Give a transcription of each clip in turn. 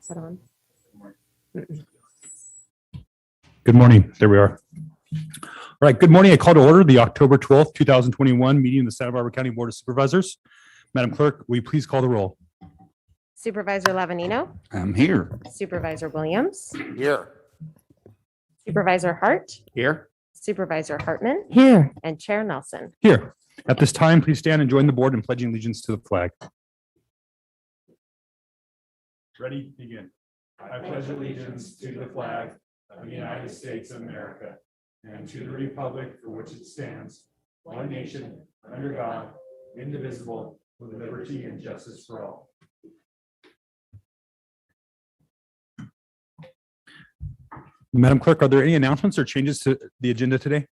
Is that on? Good morning. There we are. All right. Good morning. I call to order the October 12th, 2021 meeting of the Santa Barbara County Board of Supervisors. Madam Clerk, will you please call the roll? Supervisor Lavanino, I'm here. Supervisor Williams, Here. Supervisor Hart, Here. Supervisor Hartman, Here. and Chair Nelson. Here. At this time, please stand and join the board in pledging allegiance to the flag. Ready? Begin. I pledge allegiance to the flag of the United States of America and to the republic for which it stands, one nation, under God, indivisible, with liberty and justice for all. Madam Clerk, are there any announcements or changes to the agenda today?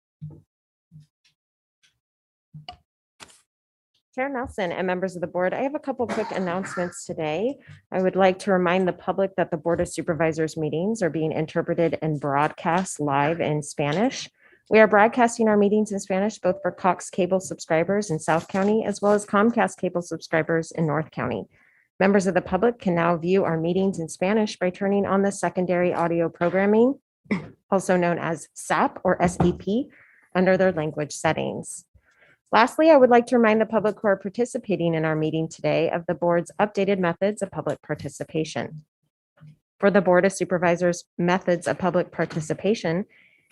Chair Nelson and members of the board, I have a couple quick announcements today. I would like to remind the public that the Board of Supervisors meetings are being interpreted and broadcast live in Spanish. We are broadcasting our meetings in Spanish both for Cox Cable subscribers in South County as well as Comcast Cable subscribers in North County. Members of the public can now view our meetings in Spanish by turning on the secondary audio programming, also known as SAP or SEP, under their language settings. Lastly, I would like to remind the public who are participating in our meeting today of the board's updated methods of public participation. For the Board of Supervisors methods of public participation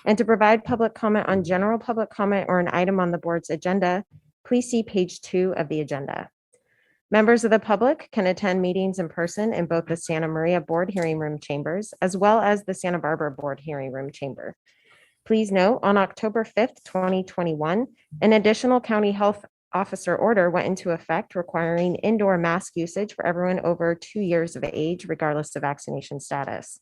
and to provide public comment on general public comment or an item on the board's agenda, please see page 2 of the agenda. Members of the public can attend meetings in person in both the Santa Maria Board Hearing Room chambers as well as the Santa Barbara Board Hearing Room chamber. Please note, on October 5th, 2021, an additional county health officer order went into effect requiring indoor mask usage for everyone over 2 years of age, regardless of vaccination status.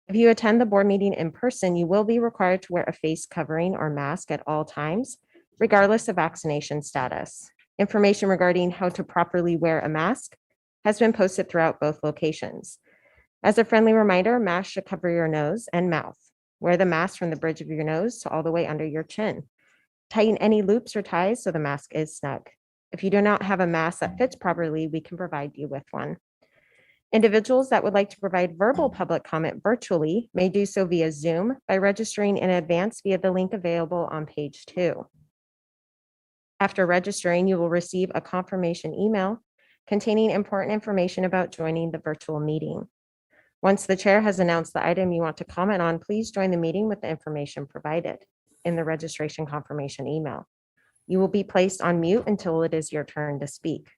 If you attend the board meeting in person, you will be required to wear a face covering or mask at all times, regardless of vaccination status. Information regarding how to properly wear a mask has been posted throughout both locations. As a friendly reminder, masks should cover your nose and mouth. Wear the mask from the bridge of your nose to all the way under your chin. Tighten any loops or ties so the mask is snug. If you do not have a mask that fits properly, we can provide you with one. Individuals that would like to provide verbal public comment virtually may do so via Zoom by registering in advance via the link available on page 2. After registering, you will receive a confirmation email containing important information about joining the virtual meeting. Once the chair has announced the item you want to comment on, please join the meeting with the information provided in the registration confirmation email. You will be placed on mute until it is your turn to speak.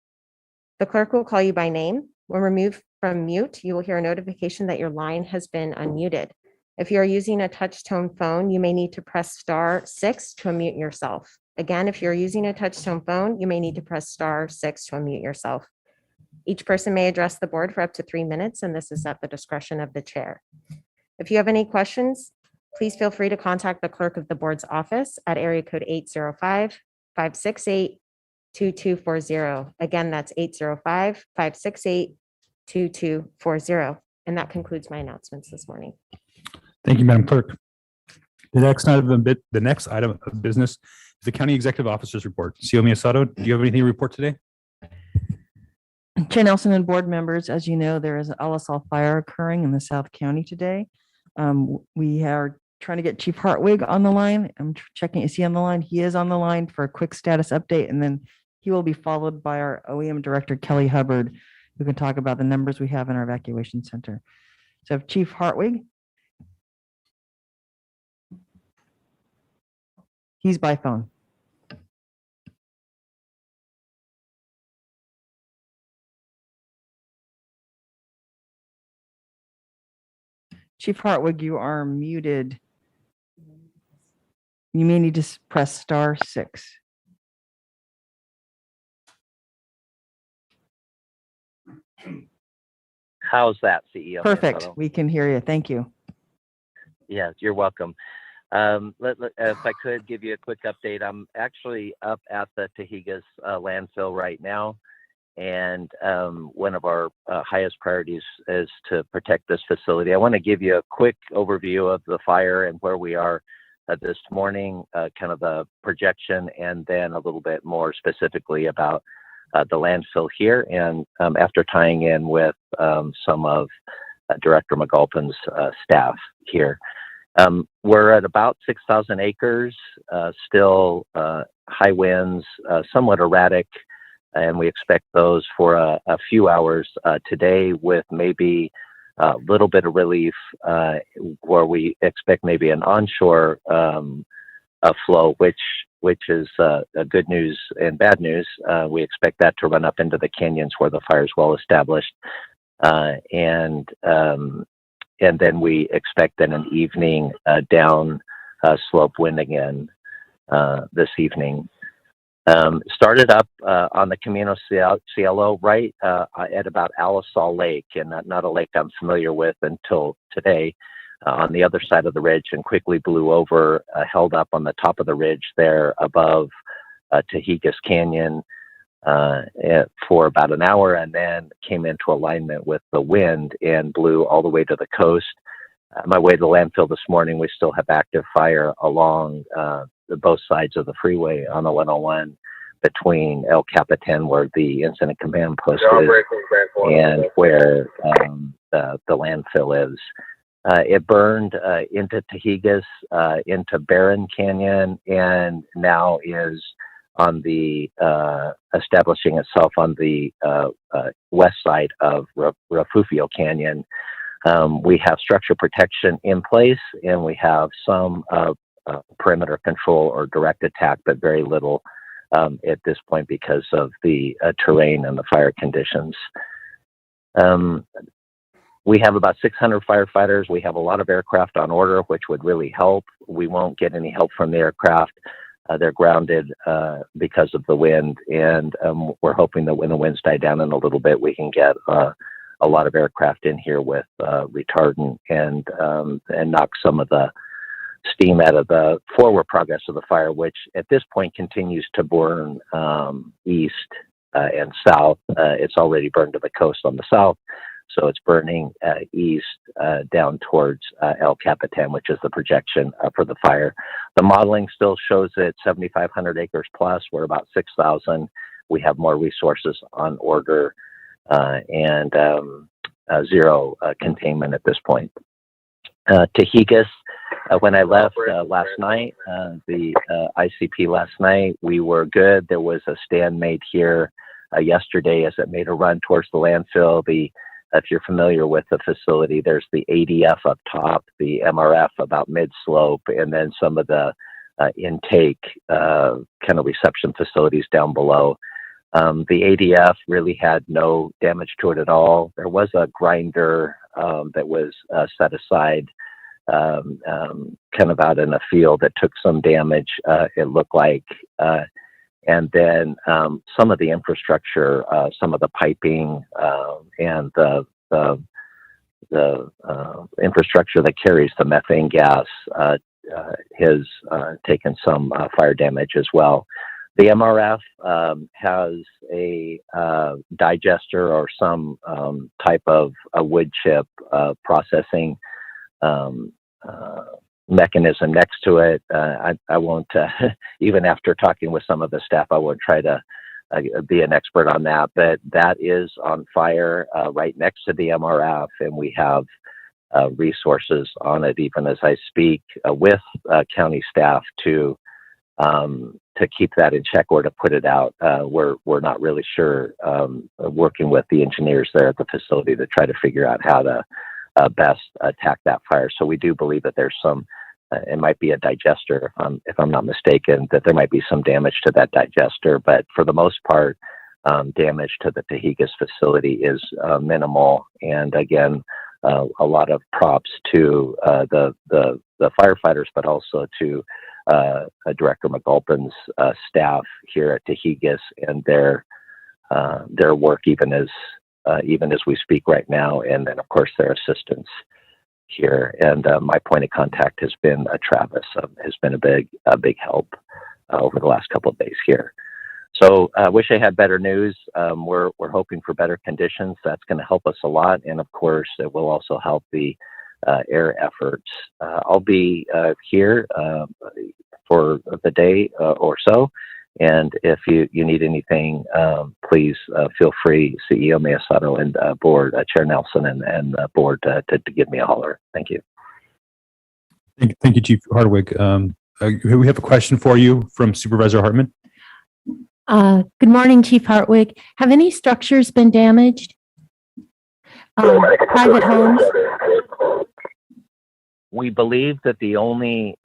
The clerk will call you by name. When removed from mute, you will hear a notification that your line has been unmuted. If you are using a touch-tone phone, you may need to press *6 to unmute yourself. Again, if you're using a touch-tone phone, you may need to press *6 to unmute yourself. Each person may address the board for up to 3 minutes, and this is at the discretion of the chair. If you have any questions, please feel free to contact the clerk of the board's office at area code 805-568-2240. Again, that's 805-568-2240. And that concludes my announcements this morning. Thank you, Madam Clerk. The next item of business is the County Executive Officer's Report. CEO Miyasato, do you have anything to report today? Chair Nelson and board members, as you know, there is an LSL fire occurring in the South County today. We are trying to get Chief Hartwig on the line. I'm checking, is he on the line? He is on the line for a quick status update, and then he will be followed by our OEM Director, Kelly Hubbard, who can talk about the numbers we have in our evacuation center. So Chief Hartwig. He's by phone. Chief Hartwig, you are muted. You may need to press *6. How's that, CEO? Perfect. Miyasato? We can hear you. Thank you. Yeah, you're welcome. If I could give you a quick update, I'm actually up at the Tahigas landfill right now. And one of our highest priorities is to protect this facility. I want to give you a quick overview of the fire and where we are this morning, kind of the projection, and then a little bit more specifically about the landfill here. And after tying in with some of Director McAlpin's staff here. We're at about 6,000 acres, still high winds, somewhat erratic, and we expect those for a few hours today, with maybe a little bit of relief where we expect maybe an onshore flow, which is good news and bad news. We expect that to run up into the canyons where the fire is well established, and then we expect then an evening down slope wind again this evening. Started up on the Camino Cielo right at about Alisal Lake, and not a lake I'm familiar with until today, on the other side of the ridge, and quickly blew over, held up on the top of the ridge there above Tajigas Canyon for about an hour, and then came into alignment with the wind and blew all the way to the coast. On my way to the landfill this morning, we still have active fire along both sides of the freeway on the 101 between El Capitan, where the incident command post is, and where the landfill is. It burned into Tajigas, into Barron Canyon, and now is on the establishing itself on the west side of Refugio Canyon. We have structure protection in place, and we have some perimeter control or direct attack, but very little at this point because of the terrain and the fire conditions. We have about 600 firefighters. We have a lot of aircraft on order, which would really help. We won't get any help from the aircraft. They're grounded because of the wind, and we're hoping that when the winds die down in a little bit, we can get a lot of aircraft in here with retardant and knock some of the steam out of the forward progress of the fire, which at this point continues to burn east and south. It's already burned to the coast on the south, so it's burning east down towards El Capitan, which is the projection for the fire. The modeling still shows it 7,500 acres plus. We're about 6,000. We have more resources on order and zero containment at this point. Tajigas, when I left last night, the ICP last night, we were good. There was a stand made here yesterday as it made a run towards the landfill. If you're familiar with the facility, there's the ADF up top, the MRF about mid-slope, and then some of the intake kind of reception facilities down below. The ADF really had no damage to it at all. There was a grinder that was set aside kind of out in a field that took some damage, it looked like. And then some of the infrastructure, some of the piping and the infrastructure that carries the methane gas has taken some fire damage as well. The MRF has a digester or some type of a wood chip processing mechanism next to it. I won't, even after talking with some of the staff, I won't try to be an expert on that, but that is on fire right next to the MRF, and we have resources on it even as I speak with county staff to keep that in check or to put it out. We're not really sure, working with the engineers there at the facility to try to figure out how to best attack that fire. So we do believe that there's some, it might be a digester, if I'm not mistaken, that there might be some damage to that digester, but for the most part, damage to the Tajigas facility is minimal. And again, a lot of props to the firefighters, but also to Director McAlpin's staff here at Tajigas and their work even as we speak right now, and then of course their assistants here. And my point of contact has been Travis, has been a big help over the last couple of days here. So I wish I had better news. We're hoping for better conditions. That's going to help us a lot, and of course it will also help the air efforts. I'll be here for the day or so, And if you need anything, please feel free, CEO Miyasato and board Chair Nelson and the board to give me a holler. Thank you. Thank you, Chief Hardwick. We have a question for you from Supervisor Hartman. Good morning, Chief Hartwig. Have any structures been damaged? Private homes? We believe that the only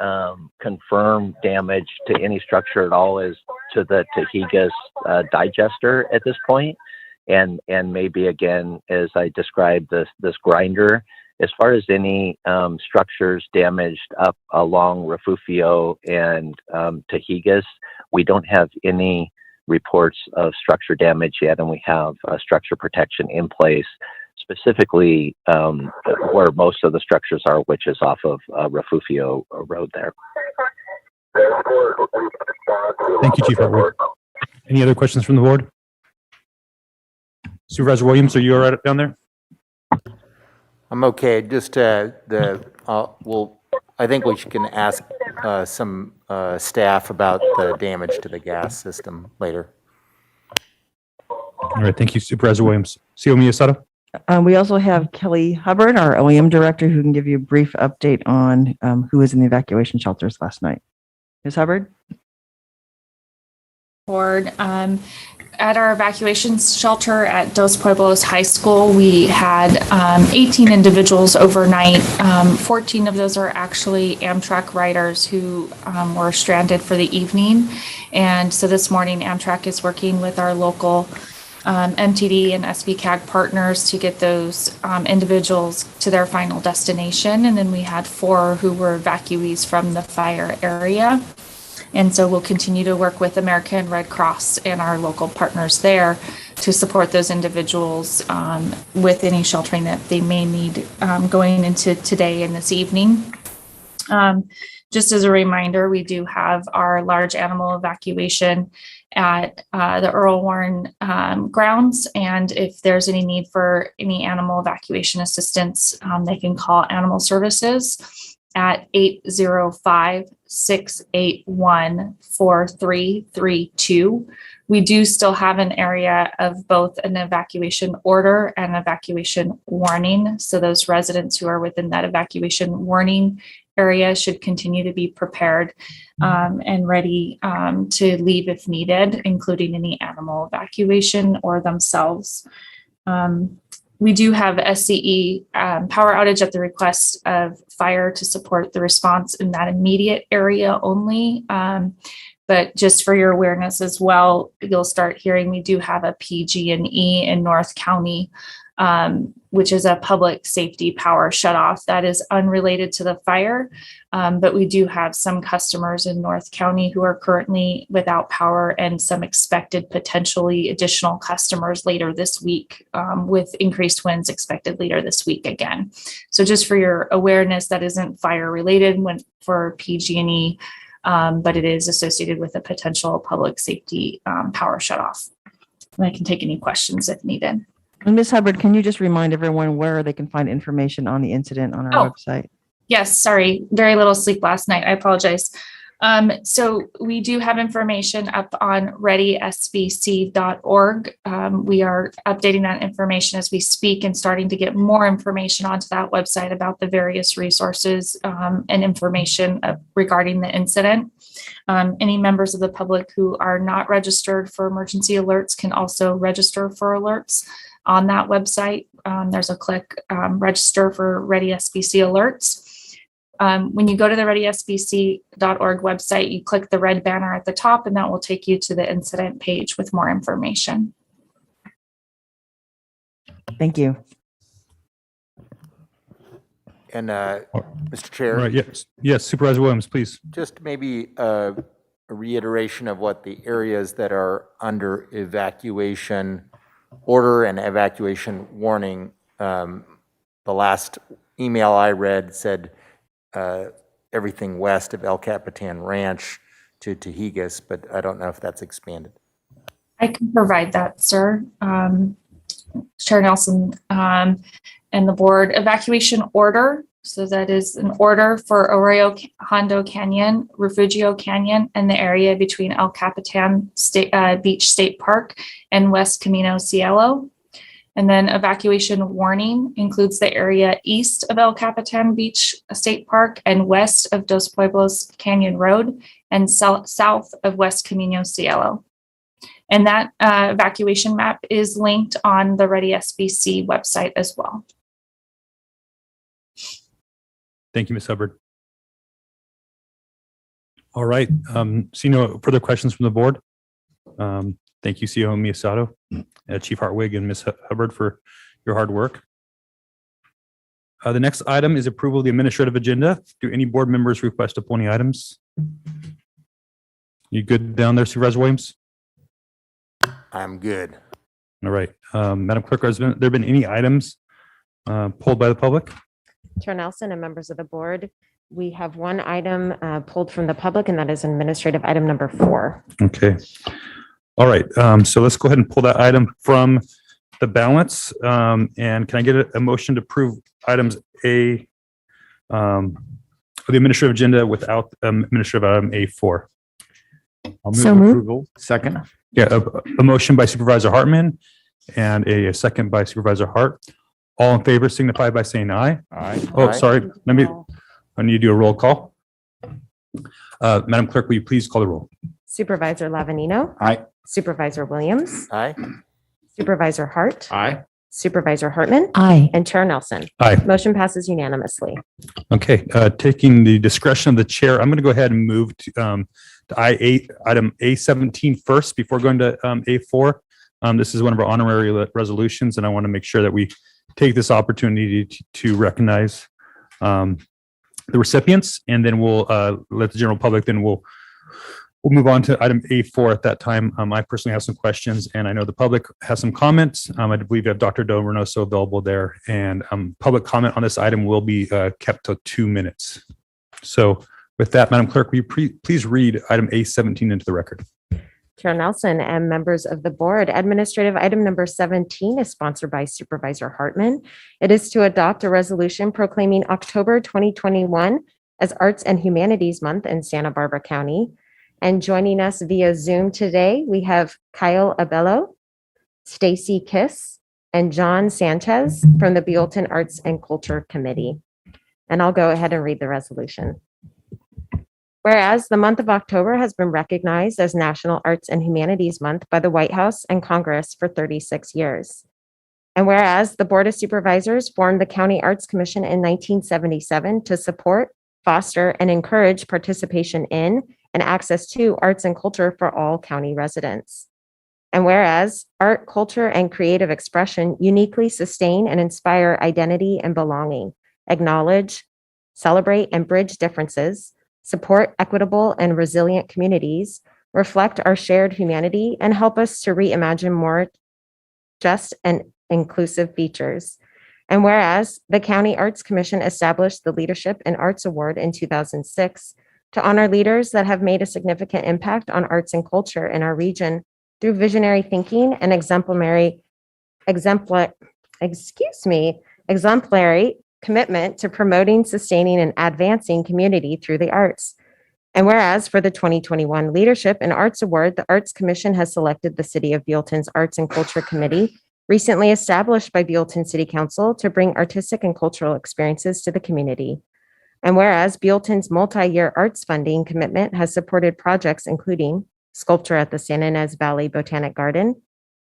confirmed damage to any structure at all is to the Tahigas digester at this point, and maybe again, as I described, this grinder. As far as any structures damaged up along Refugio and Tahigas, we don't have any reports of structure damage yet, and we have structure protection in place, specifically where most of the structures are, which is off of Refugio Road there. Thank you, Chief Hardwick. Any other questions from the board? Supervisor Williams, are you all right down there? I'm okay. Just I think we can ask some staff about the damage to the gas system later. All right, thank you, Supervisor Williams. CEO Miyasato? We also have Kelly Hubbard, our OEM director, who can give you a brief update on who was in the evacuation shelters last night. Ms. Hubbard? Board. At our evacuation shelter at Dos Pueblos High School, we had 18 individuals overnight. 14 of those are actually Amtrak riders who were stranded for the evening. And so this morning, Amtrak is working with our local MTD and SBCAG partners to get those individuals to their final destination. And then we had 4 who were evacuees from the fire area. And so we'll continue to work with American Red Cross and our local partners there to support those individuals with any sheltering that they may need going into today and this evening. Just as a reminder, we do have our large animal evacuation at the Earl Warren grounds. And if there's any need for any animal evacuation assistance, they can call Animal Services at 805-681-4332. We do still have an area of both an evacuation order and evacuation warning. So those residents who are within that evacuation warning area should continue to be prepared and ready to leave if needed, including any animal evacuation or themselves. We do have SCE power outage at the request of fire to support the response in that immediate area only. But just for your awareness as well, you'll start hearing we do have a PG&E in North County, which is a public safety power shutoff that is unrelated to the fire. But we do have some customers in North County who are currently without power and some expected potentially additional customers later this week with increased winds expected later this week again. So just for your awareness, that isn't fire related for PG&E, but it is associated with a potential public safety power shutoff. And I can take any questions if needed. And Ms. Hubbard, can you just remind everyone where they can find information on the incident on our website? Yes, sorry, very little sleep last night. I apologize. So we do have information up on readysbc.org. We are updating that information as we speak and starting to get more information onto that website about the various resources and information regarding the incident. Any members of the public who are not registered for emergency alerts can also register for alerts on that website. There's a click register for Ready SBC alerts. When you go to the readysbc.org website, you click the red banner at the top, and that will take you to the incident page with more information. Thank you. And Mr. Chair, All right, yes, Supervisor Williams, please. just maybe a reiteration of what the areas that are under evacuation order and evacuation warning. The last email I read said everything west of El Capitan Ranch to Tahigas, but I don't know if that's expanded. I can provide that, sir. Chair Nelson and the board evacuation order So that is an order for Arroyo Hondo Canyon, Refugio Canyon, and the area between El Capitan Beach State Park and West Camino Cielo. And then evacuation warning includes the area east of El Capitan Beach State Park and west of Dos Pueblos Canyon Road and south of West Camino Cielo. And that evacuation map is linked on the Ready SBC website as well. Thank you, Ms. Hubbard. All right, see no further questions from the board. Thank you, CEO Miyasato, Chief Hartwig, and Ms. Hubbard for your hard work. The next item is approval of the administrative agenda. Do any board members request upon any items? You good down there, Supervisor Williams? I'm good. All right, Madam Clerk, has there been any items pulled by the public? Chair Nelson and members of the board, we have one item pulled from the public, and that is administrative item number 4. Okay. All right, so let's go ahead and pull that item from the balance. And can I get a motion to approve items the administrative agenda without administrative item A4? I'll So moved. approval. Second. Yeah, a motion by Supervisor Hartman and a second by Supervisor Hart. All in favor signify by saying aye. Aye. Oh, sorry, I need to do a roll call. Madam Clerk, will you please call the roll? Supervisor Lavanino, Aye. Supervisor Williams, Aye. Supervisor Hart, Aye. Supervisor Hartman, Aye. and Chair Nelson. Aye. Motion passes unanimously. Okay, taking the discretion of the chair, I'm going to go ahead and move to I8, item A17 first before going to A4. This is one of our honorary resolutions, and I want to make sure that we take this opportunity to recognize the recipients, and then we'll let the general public, then we'll move on to item A4 at that time. I personally have some questions, and I know the public has some comments. I believe you have Dr. Del Reynoso available there, and public comment on this item will be kept to 2 minutes. So with that, Madam Clerk, will you please read item A17 into the record? Chair Nelson and members of the board, administrative item number 17 is sponsored by Supervisor Hartman. It is to adopt a resolution proclaiming October 2021 as Arts and Humanities Month in Santa Barbara County. And joining us via Zoom today, we have Kyle Abello, Stacy Kiss, and John Sanchez from the Buellton Arts and Culture Committee. And I'll go ahead and read the resolution. Whereas the month of October has been recognized as National Arts and Humanities Month by the White House and Congress for 36 years. And whereas the Board of Supervisors formed the County Arts Commission in 1977 to support, foster, and encourage participation in and access to arts and culture for all county residents. And whereas art, culture, and creative expression uniquely sustain and inspire identity and belonging, acknowledge, celebrate, and bridge differences, support equitable and resilient communities, reflect our shared humanity, and help us to reimagine more just and inclusive features. And whereas the County Arts Commission established the Leadership in Arts Award in 2006 to honor leaders that have made a significant impact on arts and culture in our region through visionary thinking and exemplary commitment to promoting, sustaining, and advancing community through the arts. And whereas for the 2021 Leadership in Arts Award, the Arts Commission has selected the City of Buellton's Arts and Culture Committee, recently established by Buellton City Council to bring artistic and cultural experiences to the community. And whereas Buellton's multi-year arts funding commitment has supported projects including sculpture at the San Ynez Valley Botanic Garden,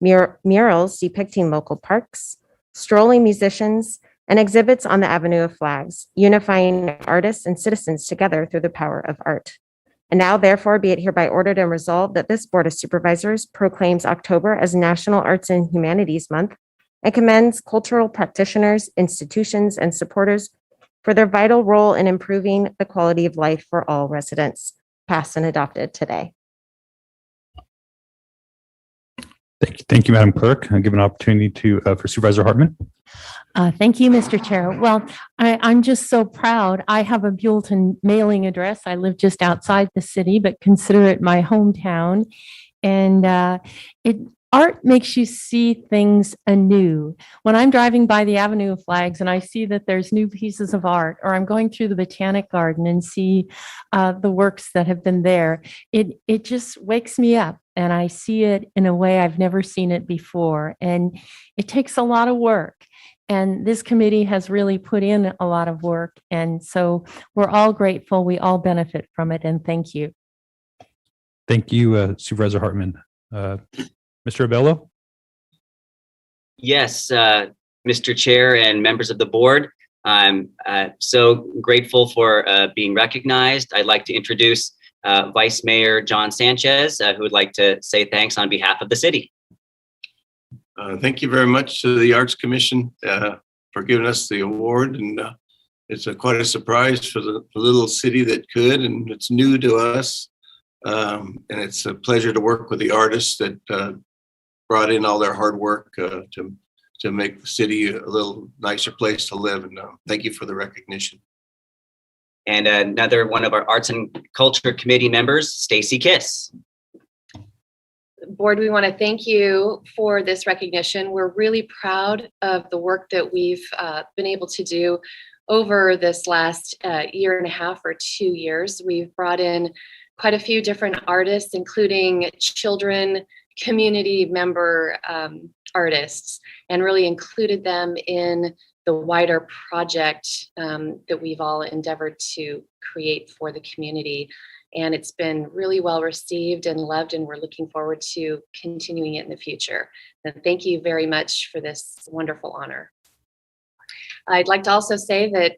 murals depicting local parks, strolling musicians, and exhibits on the Avenue of Flags, unifying artists and citizens together through the power of art. And now, therefore, be it hereby ordered and resolved that this Board of Supervisors proclaims October as National Arts and Humanities Month and commends cultural practitioners, institutions, and supporters for their vital role in improving the quality of life for all residents, passed and adopted today. Thank you, Madam Clerk. I'll give an opportunity for Supervisor Hartman. Thank you, Mr. Chair. Well, I'm just so proud. I have a Buellton mailing address. I live just outside the city, but consider it my hometown. And art makes you see things anew. When I'm driving by the Avenue of Flags and I see that there's new pieces of art, or I'm going through the Botanic Garden and see the works that have been there, it just wakes me up and I see it in a way I've never seen it before. And it takes a lot of work. And this committee has really put in a lot of work. And so we're all grateful. We all benefit from it. And thank you. Thank you, Supervisor Hartman. Mr. Abello? Yes, Mr. Chair and members of the board, I'm so grateful for being recognized. I'd like to introduce Vice Mayor John Sanchez, who would like to say thanks on behalf of the city. Thank you very much to the Arts Commission for giving us the award. And it's quite a surprise for the little city that could, and it's new to us. And it's a pleasure to work with the artists that brought in all their hard work to make the city a little nicer place to live. And thank you for the recognition. And another one of our Arts and Culture Committee members, Stacy Kiss. Board, we want to thank you for this recognition. We're really proud of the work that we've been able to do over this last year and a half or 2 years. We've brought in quite a few different artists, including children, community member artists, and really included them in the wider project that we've all endeavored to create for the community. And it's been really well received and loved, and we're looking forward to continuing it in the future. And thank you very much for this wonderful honor. I'd like to also say that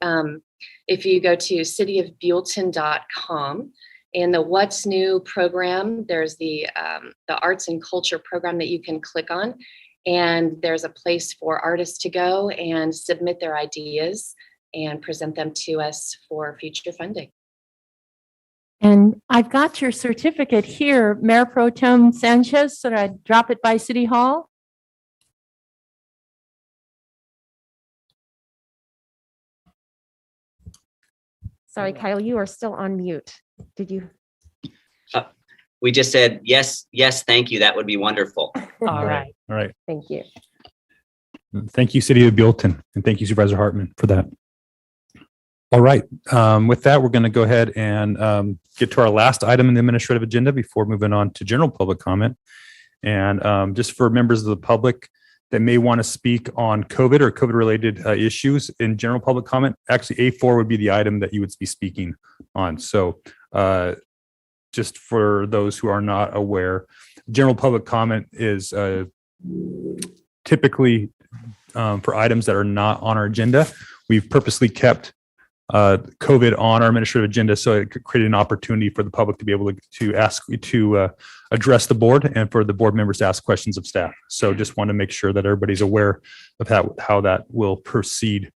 if you go to cityofbuellton.com, in the What's New program, there's the Arts and Culture program that you can click on. And there's a place for artists to go and submit their ideas and present them to us for future funding. And I've got your certificate here, Mayor Pro Tem Sanchez. Should I drop it by City Hall? Sorry, Kyle, you are still on mute. Did you? We just said, yes, thank you. That would be wonderful. All right. All right. Thank you. Thank you, City of Buellton, and thank you, Supervisor Hartman, for that. All right. With that, we're going to go ahead and get to our last item in the administrative agenda before moving on to general public comment. And just for members of the public that may want to speak on COVID or COVID-related issues in general public comment, actually A4 would be the item that you would be speaking on. So just for those who are not aware, general public comment is typically for items that are not on our agenda. We've purposely kept COVID on our administrative agenda so it could create an opportunity for the public to be able to ask, to address the board and for the board members to ask questions of staff. So just want to make sure that everybody's aware of how that will proceed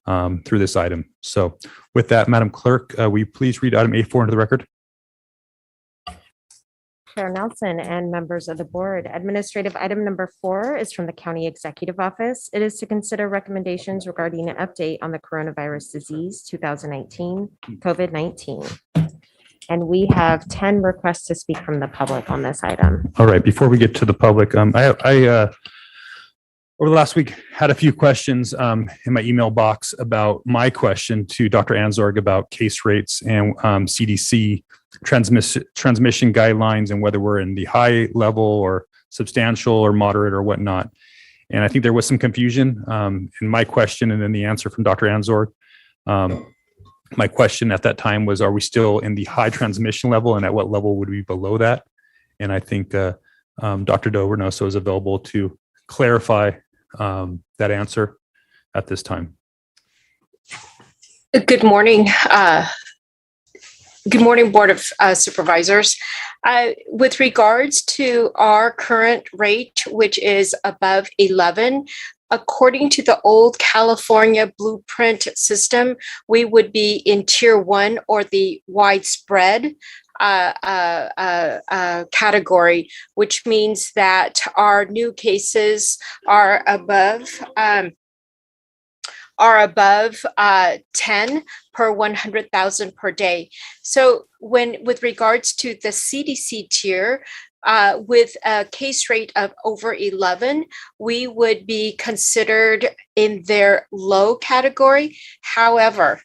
through this item. So with that, Madam Clerk, will you please read item A4 into the record? Chair Nelson and members of the board, administrative item number 4 is from the County Executive Office. It is to consider recommendations regarding an update on the coronavirus disease 2019, COVID-19. And we have 10 requests to speak from the public on this item. All right, before we get to the public, I over the last week had a few questions in my email box about my question to Dr. Anzorg about case rates and CDC transmission guidelines and whether we're in the high level or substantial or moderate or whatnot. And I think there was some confusion in my question and then the answer from Dr. Anzorg. My question at that time was, are we still in the high transmission level and at what level would we be below that? And I think Dr. Dovernoso is available to clarify that answer at this time. Good morning. Good morning, Board of Supervisors. With regards to our current rate, which is above 11, according to the old California blueprint system, we would be in tier 1 or the widespread category, which means that our new cases are above 10 per 100,000 per day. So with regards to the CDC tier, with a case rate of over 11, we would be considered in their low category. However,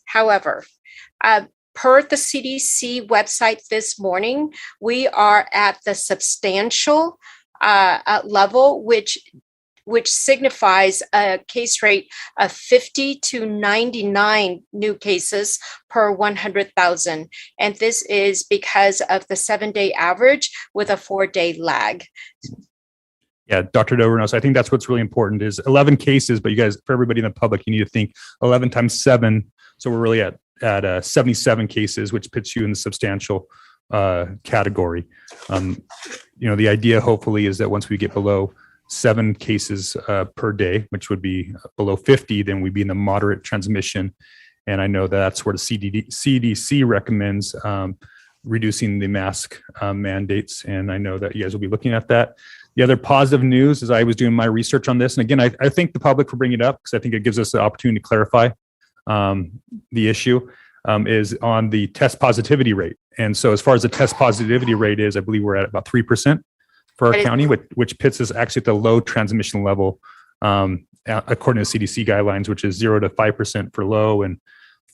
per the CDC website this morning, we are at the substantial level, which signifies a case rate of 50 to 99 new cases per 100,000. And this is because of the 7-day average with a 4-day lag. Yeah, Dr. Dovernos, I think that's what's really important is 11 cases, but you guys, for everybody in the public, you need to think 11 times 7. So we're really at 77 cases, which puts you in the substantial category. The idea hopefully is that once we get below 7 cases per day, which would be below 50, then we'd be in the moderate transmission. And I know that's where the CDC recommends reducing the mask mandates. And I know that you guys will be looking at that. The other positive news is I was doing my research on this. And again, I thank the public for bringing it up because I think it gives us the opportunity to clarify the issue is on the test positivity rate. And so as far as the test positivity rate is, I believe we're at about 3%. For our county, which pits us actually at the low transmission level, according to CDC guidelines, which is 0 to 5% for low and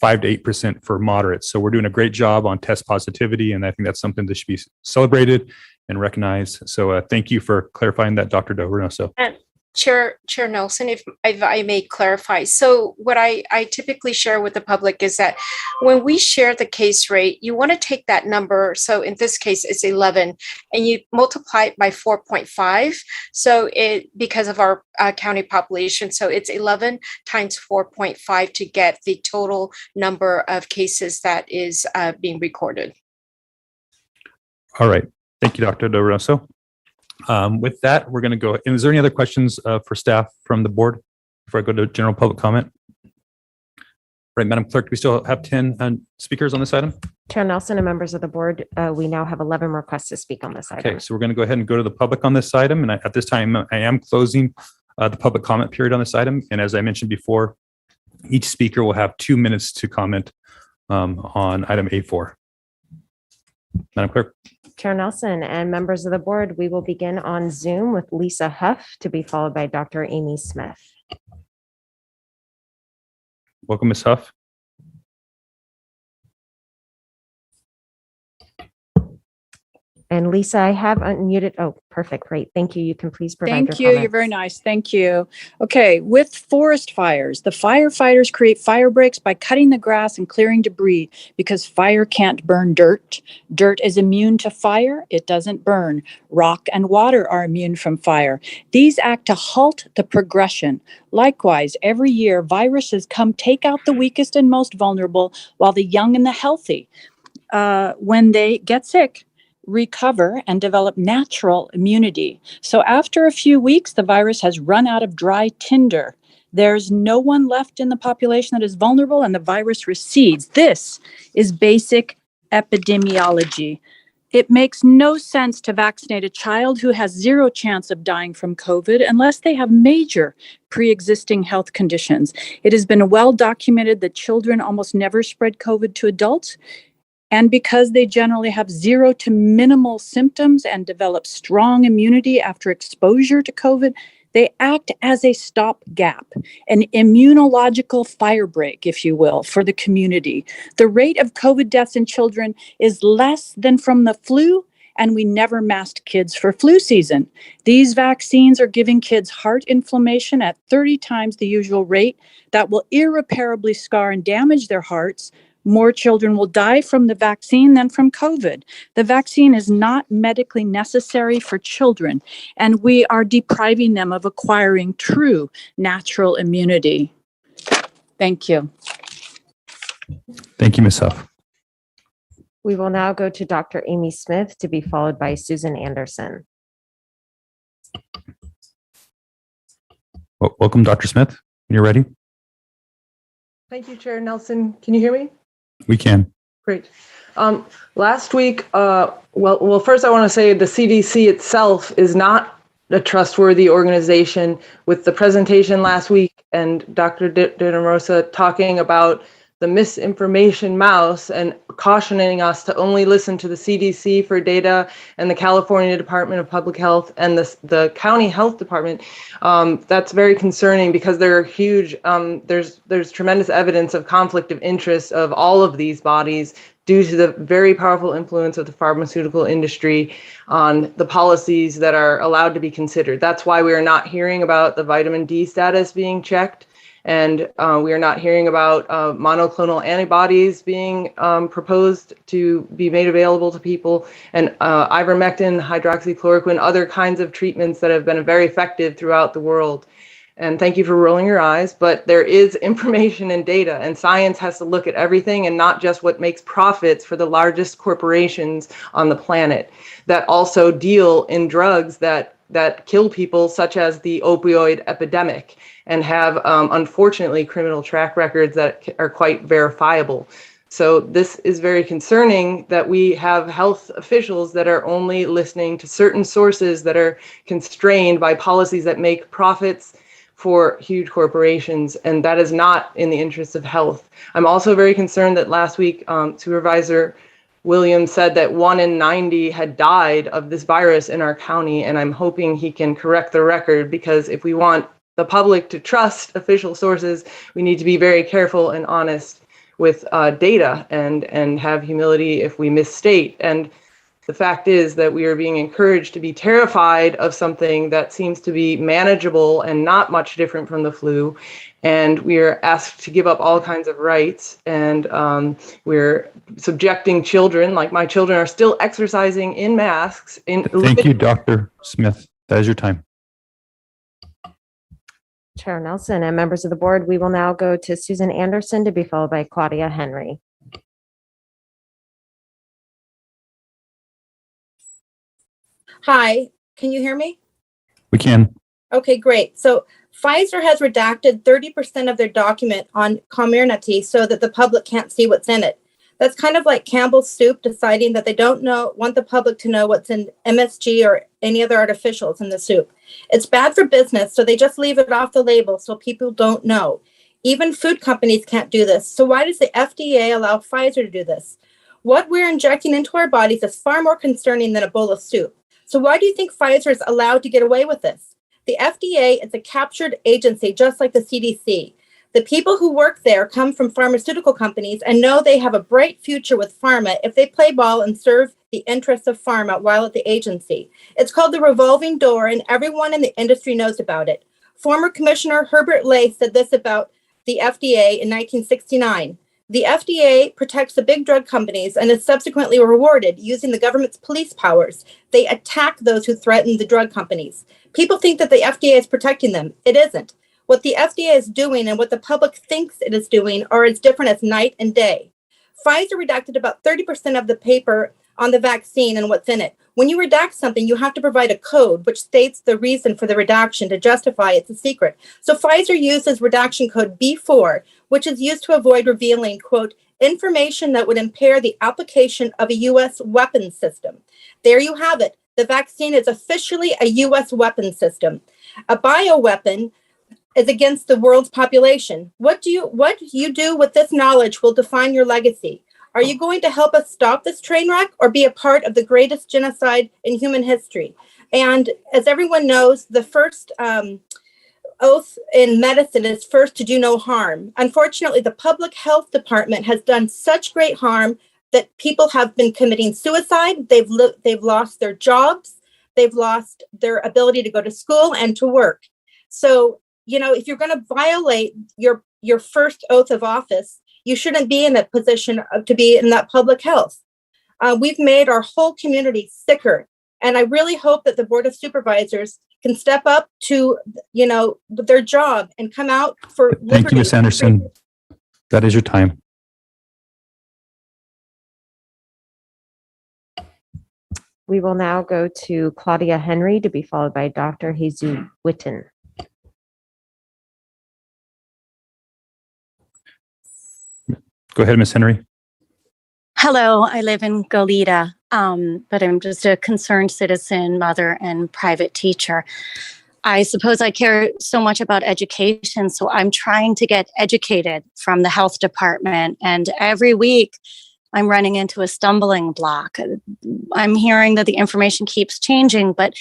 5 to 8% for moderate. So we're doing a great job on test positivity, and I think that's something that should be celebrated and recognized. So thank you for clarifying that, Dr. Dovernoso. And Chair Nelson, if I may clarify. So what I typically share with the public is that when we share the case rate, you want to take that number. So in this case, it's 11 and you multiply it by 4.5. So because of our county population, so it's 11 times 4.5 to get the total number of cases that is being recorded. All right. Thank you, Dr. Dovernoso. With that, we're going to go. And is there any other questions for staff from the board before I go to general public comment? Right, Madam Clerk, do we still have 10 speakers on this item? Chair Nelson and members of the board, we now have 11 requests to speak on this item. Okay, so we're going to go ahead and go to the public on this item. And at this time, I am closing the public comment period on this item. And as I mentioned before, each speaker will have 2 minutes to comment on item A4. Madam Clerk. Chair Nelson and members of the board, we will begin on Zoom with Lisa Huff to be followed by Dr. Amy Smith. Welcome, Ms. Huff. And Lisa, I have unmuted. Oh, perfect. Great. Thank you. You can please provide Thank your you. You're very comments. nice. Thank you. Okay. With forest fires, the firefighters create fire breaks by cutting the grass and clearing debris because fire can't burn dirt. Dirt is immune to fire. It doesn't burn. Rock and water are immune from fire. These act to halt the progression. Likewise, every year, viruses come take out the weakest and most vulnerable while the young and the healthy, when they get sick, recover and develop natural immunity. So after a few weeks, the virus has run out of dry tinder. There's no one left in the population that is vulnerable and the virus recedes. This is basic epidemiology. It makes no sense to vaccinate a child who has zero chance of dying from COVID unless they have major pre-existing health conditions. It has been well documented that children almost never spread COVID to adults. And because they generally have zero to minimal symptoms and develop strong immunity after exposure to COVID, they act as a stopgap, an immunological firebreak, if you will, for the community. The rate of COVID deaths in children is less than from the flu, and we never masked kids for flu season. These vaccines are giving kids heart inflammation at 30 times the usual rate that will irreparably scar and damage their hearts. More children will die from the vaccine than from COVID. The vaccine is not medically necessary for children, and we are depriving them of acquiring true natural immunity. Thank you. Thank you, Ms. Huff. We will now go to Dr. Amy Smith to be followed by Susan Anderson. Well, welcome, Dr. Smith. When you're ready. Thank you, Chair Nelson. Can you hear me? We can. Great. Last week, well, first I want to say the CDC itself is not a trustworthy organization. With the presentation last week and Dr. De Rosa talking about the misinformation mouse and cautioning us to only listen to the CDC for data and the California Department of Public Health and the county health department. That's very concerning because there are huge, there's tremendous evidence of conflict of interest of all of these bodies due to the very powerful influence of the pharmaceutical industry on the policies that are allowed to be considered. That's why we are not hearing about the vitamin D status being checked. And we are not hearing about monoclonal antibodies being proposed to be made available to people, and ivermectin, hydroxychloroquine, other kinds of treatments that have been very effective throughout the world. And thank you for rolling your eyes, but there is information and data, and science has to look at everything and not just what makes profits for the largest corporations on the planet that also deal in drugs that kill people, such as the opioid epidemic, and have, unfortunately, criminal track records that are quite verifiable. So this is very concerning that we have health officials that are only listening to certain sources that are constrained by policies that make profits for huge corporations, and that is not in the interest of health. I'm also very concerned that last week, Supervisor Williams said that 1 in 90 had died of this virus in our county, and I'm hoping he can correct the record, because if we want the public to trust official sources, we need to be very careful and honest with data and have humility if we misstate. And the fact is that we are being encouraged to be terrified of something that seems to be manageable and not much different from the flu. And we are asked to give up all kinds of rights. And we're subjecting children, like my children are still exercising in masks. Thank you, Dr. Smith. That is your time. Chair Nelson and members of the board, we will now go to Susan Anderson to be followed by Claudia Henry. Hi, can you hear me? We can. Okay, great. So Pfizer has redacted 30% of their document on Comirnaty so that the public can't see what's in it. That's kind of like Campbell's Soup deciding that they don't want the public to know what's in MSG or any other artificials in the soup. It's bad for business, so they just leave it off the label so people don't know. Even food companies can't do this. So why does the FDA allow Pfizer to do this? What we're injecting into our bodies is far more concerning than a bowl of soup. So why do you think Pfizer is allowed to get away with this? The FDA is a captured agency, just like the CDC. The people who work there come from pharmaceutical companies and know they have a bright future with pharma if they play ball and serve the interests of pharma while at the agency. It's called the revolving door, and everyone in the industry knows about it. Former Commissioner Herbert Lay said this about the FDA in 1969. The FDA protects the big drug companies and is subsequently rewarded using the government's police powers. They attack those who threaten the drug companies. People think that the FDA is protecting them. It isn't. What the FDA is doing and what the public thinks it is doing are as different as night and day. Pfizer redacted about 30% of the paper on the vaccine and what's in it. When you redact something, you have to provide a code which states the reason for the redaction to justify it's a secret. So Pfizer uses redaction code B4, which is used to avoid revealing, quote, information that would impair the application of a U.S. weapons system. There you have it. The vaccine is officially a U.S. weapons system. A bioweapon is against the world's population. What you do with this knowledge will define your legacy. Are you going to help us stop this train wreck or be a part of the greatest genocide in human history? And as everyone knows, the first oath in medicine is first to do no harm. Unfortunately, the public health department has done such great harm that people have been committing suicide. They've lost their jobs. They've lost their ability to go to school and to work. So, you know, if you're going to violate your first oath of office, you shouldn't be in a position to be in that public health. We've made our whole community sicker. And I really hope that the Board of Supervisors can step up to, you know, their job and come out for liberty. Thank you, Ms. Anderson. That is your time. We will now go to Claudia Henry to be followed by Dr. Jesus Witten. Go ahead, Ms. Henry. Hello, I live in Goleta, but I'm just a concerned citizen, mother, and private teacher. I suppose I care so much about education, so I'm trying to get educated from the health department. And every week I'm running into a stumbling block. I'm hearing that the information keeps changing, but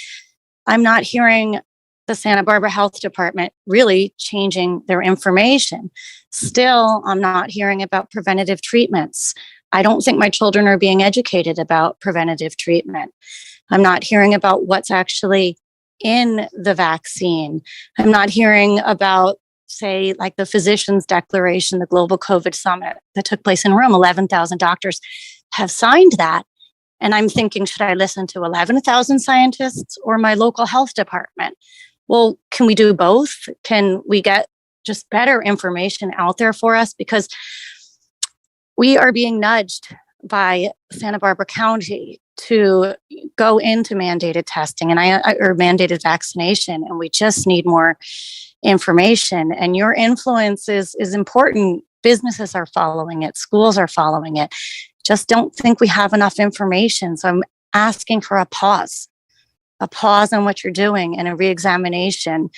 I'm not hearing the Santa Barbara Health Department really changing their information. Still, I'm not hearing about preventative treatments. I don't think my children are being educated about preventative treatment. I'm not hearing about what's actually in the vaccine. I'm not hearing about, say, like the physician's declaration, the global COVID summit that took place in Rome. 11,000 doctors have signed that. And I'm thinking, should I listen to 11,000 scientists or my local health department? Well, can we do both? Can we get just better information out there for us? Because we are being nudged by Santa Barbara County to go into mandated testing or mandated vaccination, and we just need more information. And your influence is important. Businesses are following it, schools are following it. Just don't think we have enough information. So I'm asking for a pause on what you're doing and a reexamination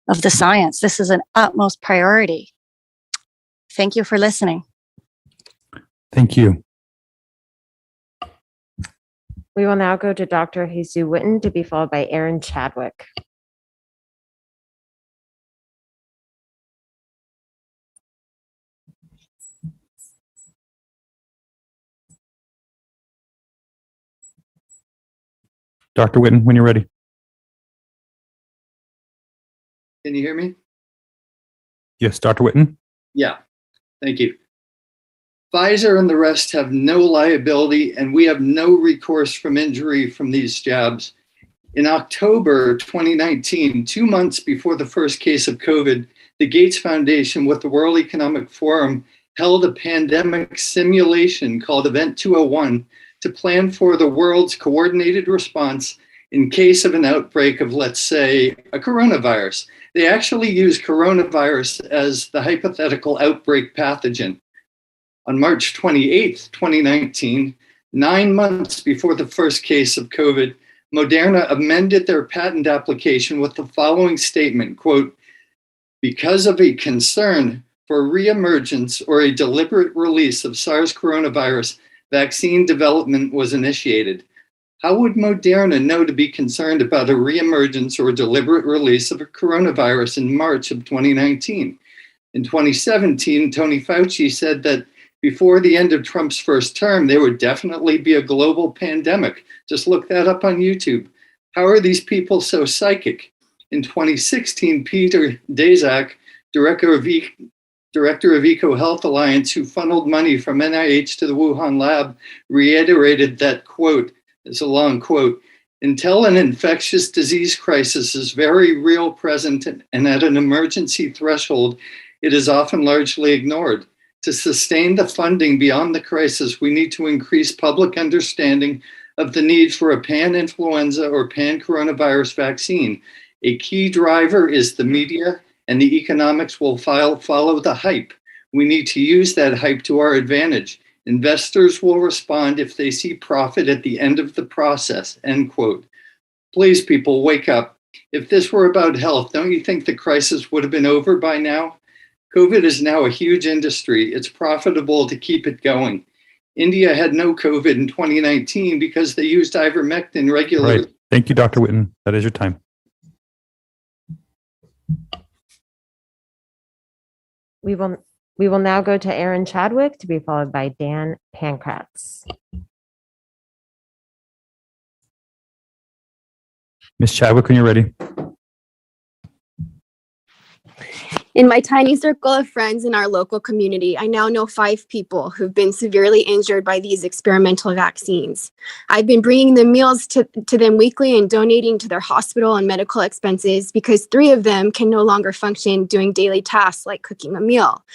of the science. This is an utmost priority. Thank you for listening. Thank you. We will now go to Dr. Jesus Witten, to be followed by Aaron Chadwick. Dr. Witten, when you're ready. Can you hear me? Yes, Dr. Witten. Yeah, thank you. Pfizer and the rest have no liability, and we have no recourse from injury from these jabs. In October 2019, 2 months before the first case of COVID, the Gates Foundation with the World Economic Forum held a pandemic simulation called Event 201 to plan for the world's coordinated response in case of an outbreak of, let's say, a coronavirus. They actually use coronavirus as the hypothetical outbreak pathogen. On March 28th, 2019, 9 months before the first case of COVID, Moderna amended their patent application with the following statement, quote, "Because of a concern for reemergence or a deliberate release of SARS coronavirus, vaccine development was initiated." How would Moderna know to be concerned about a reemergence or deliberate release of a coronavirus in March of 2019? In 2017, Tony Fauci said that before the end of Trump's first term, there would definitely be a global pandemic. Just look that up on YouTube. How are these people so psychic? In 2016, Peter Daszak, director of EcoHealth Alliance, who funneled money from NIH to the Wuhan lab, reiterated that, quote, it's a long quote, "Until an infectious disease crisis is very real, present, and at an emergency threshold, it is often largely ignored. To sustain the funding beyond the crisis, we need to increase public understanding of the need for a pan-influenza or pan-coronavirus vaccine. A key driver is the media, and the economics will follow the hype. We need to use that hype to our advantage. Investors will respond if they see profit at the end of the process," end quote. Please, people, wake up. If this were about health, don't you think the crisis would have been over by now? COVID is now a huge industry. It's profitable to keep it going. India had no COVID in 2019 because they used ivermectin regularly. Right. Thank you, Dr. Witten. That is your time. We will now go to Aaron Chadwick, to be followed by Dan Pankratz. Ms. Chadwick, when you're ready. In my tiny circle of friends in our local community, I now know 5 people who've been severely injured by these experimental vaccines. I've been bringing them meals to them weekly and donating to their hospital and medical expenses because 3 of them can no longer function doing daily tasks like cooking a meal.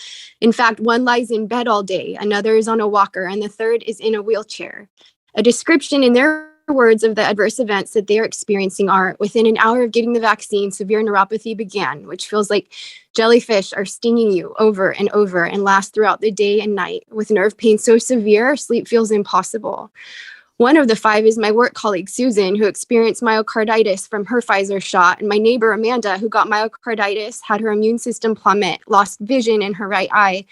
In fact, one lies in bed all day, another is on a walker, and the third is in a wheelchair. A description in their words of the adverse events that they're experiencing are: within an hour of getting the vaccine, severe neuropathy began, which feels like jellyfish are stinging you over and over and lasts throughout the day and night, with nerve pain so severe, sleep feels impossible. One of the 5 is my work colleague, Susan, who experienced myocarditis from her Pfizer shot, and my neighbor, Amanda, who got myocarditis, had her immune system plummet, lost vision in her right eye,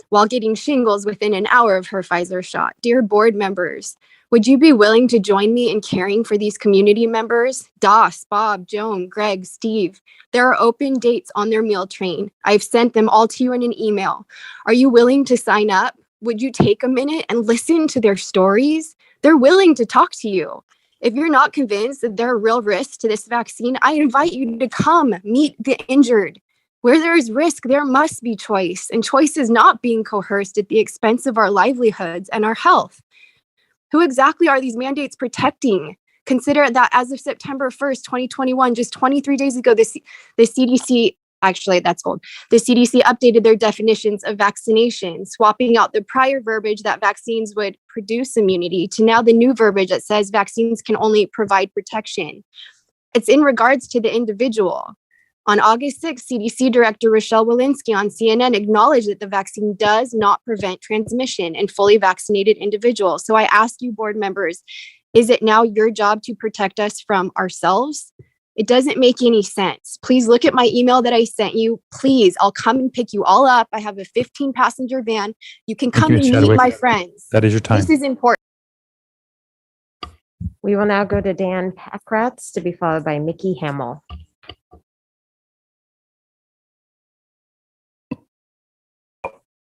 while getting shingles within an hour of her Pfizer shot. Dear board members, would you be willing to join me in caring for these community members? Doss, Bob, Joan, Greg, Steve. There are open dates on their meal train. I've sent them all to you in an email. Are you willing to sign up? Would you take a minute and listen to their stories? They're willing to talk to you. If you're not convinced that there are real risks to this vaccine, I invite you to come meet the injured. Where there is risk, there must be choice, and choice is not being coerced at the expense of our livelihoods and our health. Who exactly are these mandates protecting? Consider that as of September 1st, 2021, just 23 days ago, the CDC, actually that's old, the CDC updated their definitions of vaccination, swapping out the prior verbiage that vaccines would produce immunity to now the new verbiage that says vaccines can only provide protection. It's in regards to the individual. On August 6th, CDC Director Rochelle Walensky on CNN acknowledged that the vaccine does not prevent transmission in fully vaccinated individuals. So I ask you, board members, is it now your job to protect us from ourselves? It doesn't make any sense. Please look at my email that I sent you. Please, I'll come and pick you all up. I have a 15-passenger van. You can come and meet my friends. That is your time. This is important. We will now go to Dan Packratz to be followed by Mickey Hamill.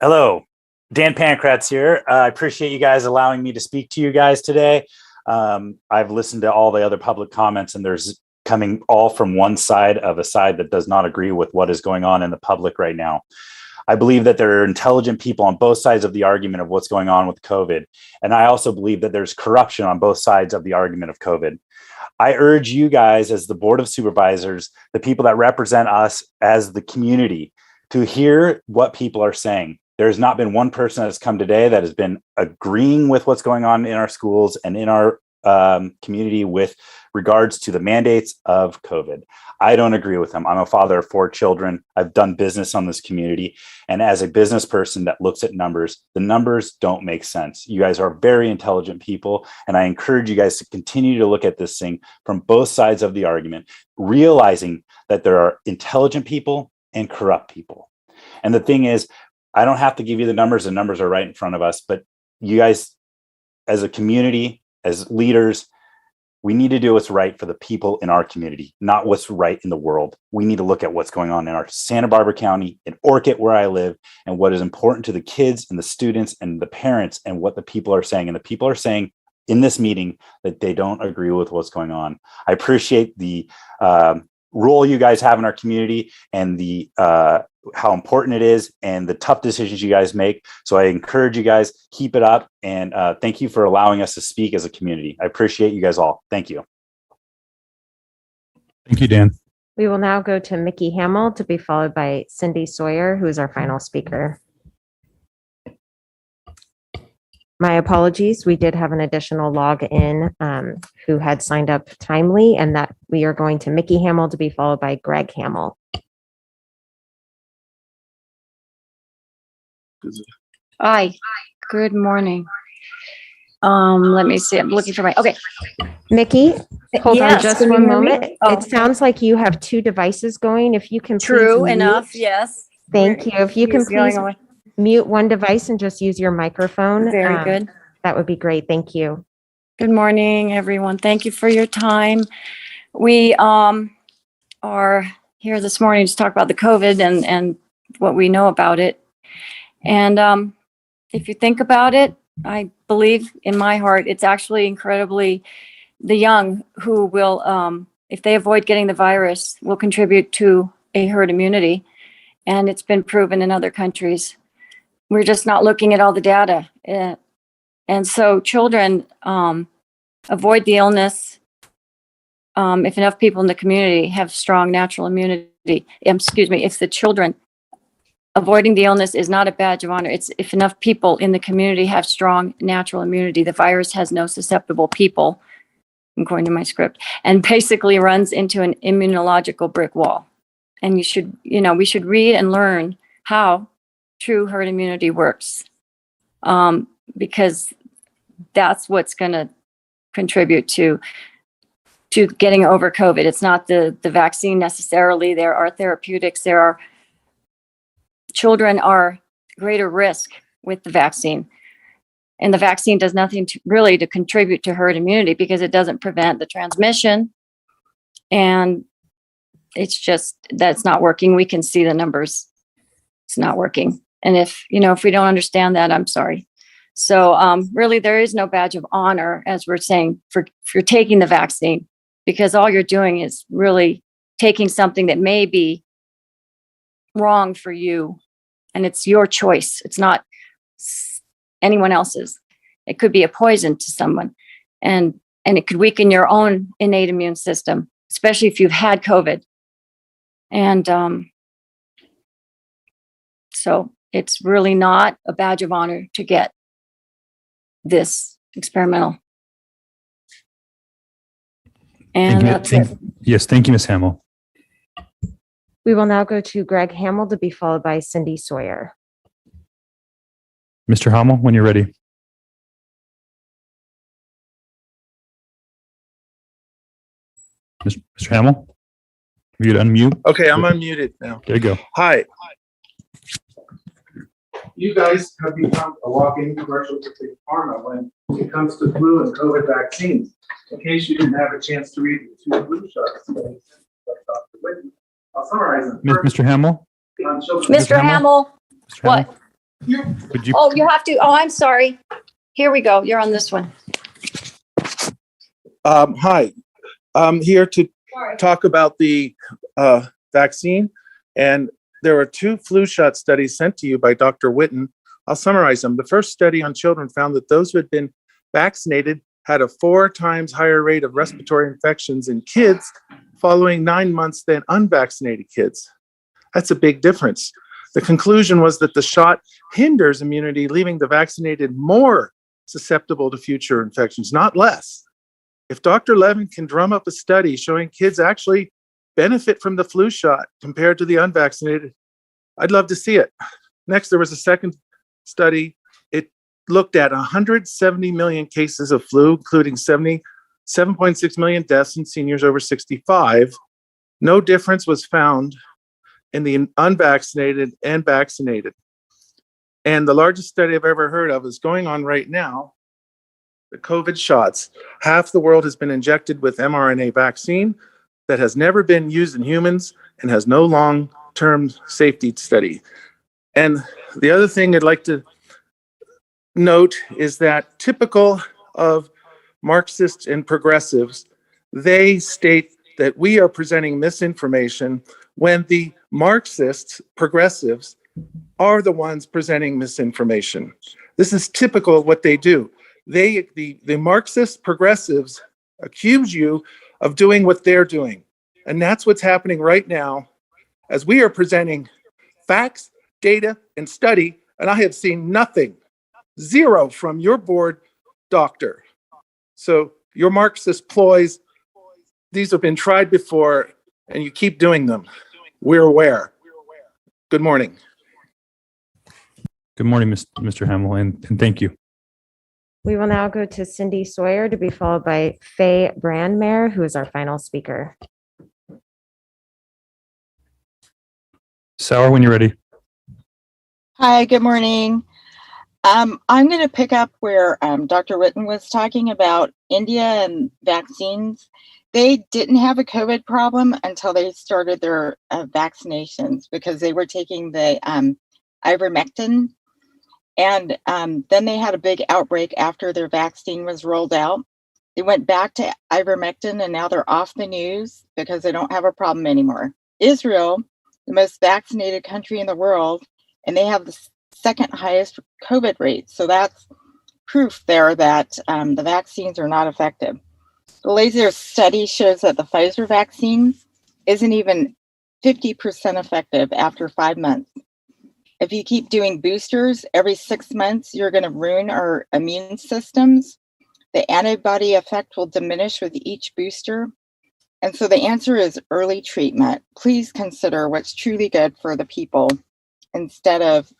Hello, Dan Pankratz here. I appreciate you guys allowing me to speak to you guys today. I've listened to all the other public comments, and there's coming all from one side of a side that does not agree with what is going on in the public right now. I believe that there are intelligent people on both sides of the argument of what's going on with COVID. And I also believe that there's corruption on both sides of the argument of COVID. I urge you guys as the Board of Supervisors, the people that represent us as the community, to hear what people are saying. There's not been one person that's come today that has been agreeing with what's going on in our schools and in our community with regards to the mandates of COVID. I don't agree with them. I'm a father of 4 children. I've done business on this community. And as a business person that looks at numbers, the numbers don't make sense. You guys are very intelligent people. And I encourage you guys to continue to look at this thing from both sides of the argument, realizing that there are intelligent people and corrupt people. And the thing is, I don't have to give you the numbers are right in front of us, but you guys as a community, as leaders, we need to do what's right for the people in our community, not what's right in the world. We need to look at what's going on in our Santa Barbara County, in Orcutt, where I live, and what is important to the kids and the students and the parents and what the people are saying. And the people are saying in this meeting that they don't agree with what's going on. I appreciate the role you guys have in our community and the how important it is and the tough decisions you guys make. So I encourage you guys, keep it up. And thank you for allowing us to speak as a community. I appreciate you guys all. Thank you. Thank you, Dan. We will now go to Mickey Hamill to be followed by Cindy Sawyer, who is our final speaker. My apologies. We did have an additional login who had signed up timely, and that we are going to Mickey Hamill to be followed by Greg Hamill. Hi, good morning. Let me see, I'm looking for my, okay. Mickey, hold on Yes, just can you one hear me? moment. Oh. It sounds like you have 2 devices going. If you can please True mute. enough, yes. Thank you. If you can He's going please away. mute one device and just use your microphone. Very good. That would be great. Thank you. Good morning, everyone. Thank you for your time. We are here this morning to talk about the COVID and what we know about it. And if you think about it, I believe in my heart, it's actually incredibly the young who will, if they avoid getting the virus, will contribute to a herd immunity. And it's been proven in other countries. We're just not looking at all the data. And so children avoid the illness if enough people in the community have strong natural immunity. Excuse me, if the children avoiding the illness is not a badge of honor. It's if enough people in the community have strong natural immunity. The virus has no susceptible people, according to my script, and basically runs into an immunological brick wall. And we should read and learn how true herd immunity works, because that's what's going to contribute to getting over COVID. It's not the vaccine necessarily. There are therapeutics. Children are greater risk with the vaccine. And the vaccine does nothing to really to contribute to herd immunity because it doesn't prevent the transmission. And it's just, that's not working. We can see the numbers. It's not working. And if we don't understand that, I'm sorry. So really, there is no badge of honor, as we're saying, for taking the vaccine, because all you're doing is really taking something that may be wrong for you. And it's your choice. It's not anyone else's. It could be a poison to someone. And it could weaken your own innate immune system, especially if you've had COVID. And so it's really not a badge of honor to get this experimental. And that's it. Yes, thank you, Ms. Hamill. We will now go to Greg Hamill to be followed by Cindy Sawyer. Mr. Hamill, when you're ready. Mr. Hamill, if you'd unmute. Okay, I'm unmuted now. There you go. Hi. You guys have become a walking commercial for Big Pharma when it comes to flu and COVID vaccines. In case you didn't have a chance to read the 2 flu shots, I'll summarize them. Mr. Hamill? Mr. Hamill, what? Would you? Oh, you have to. Oh, I'm sorry. Here we go. You're on this one. Hi, I'm here to talk about the vaccine, and there were 2 flu shot studies sent to you by Dr. Witten. I'll summarize them. The first study on children found that those who had been vaccinated had a 4 times higher rate of respiratory infections in kids following 9 months than unvaccinated kids. That's a big difference. The conclusion was that the shot hinders immunity, leaving the vaccinated more susceptible to future infections, not less. If Dr. Levin can drum up a study showing kids actually benefit from the flu shot compared to the unvaccinated, I'd love to see it. Next, there was a second study. It looked at 170 million cases of flu, including 7.6 million deaths in seniors over 65. No difference was found in the unvaccinated and vaccinated. And the largest study I've ever heard of is going on right now, the COVID shots. Half the world has been injected with mRNA vaccine that has never been used in humans and has no long-term safety study. And the other thing I'd like to note is that typical of Marxists and progressives, they state that we are presenting misinformation when the Marxists, progressives, are the ones presenting misinformation. This is typical of what they do. The Marxist progressives accuse you of doing what they're doing. And that's what's happening right now as we are presenting facts, data, and study, and I have seen nothing, 0 from your board, doctor. So your Marxist ploys, these have been tried before, and you keep doing them. We're aware. Good morning. Good morning, Mr. Hamill, and thank you. We will now go to Cindy Sawyer to be followed by Faye Brandmare, who is our final speaker. Sauer, when you're ready. Hi, good morning. I'm going to pick up where Dr. Witten was talking about India and vaccines. They didn't have a COVID problem until they started their vaccinations because they were taking the ivermectin. And then they had a big outbreak after their vaccine was rolled out. They went back to ivermectin and now they're off the news because they don't have a problem anymore. Israel, the most vaccinated country in the world, and they have the second highest COVID rate. So that's proof there that the vaccines are not effective. The laser study shows that the Pfizer vaccine isn't even 50% effective after 5 months. If you keep doing boosters every 6 months, you're going to ruin our immune systems. The antibody effect will diminish with each booster. And so the answer is early treatment. Please consider what's truly good for the people instead of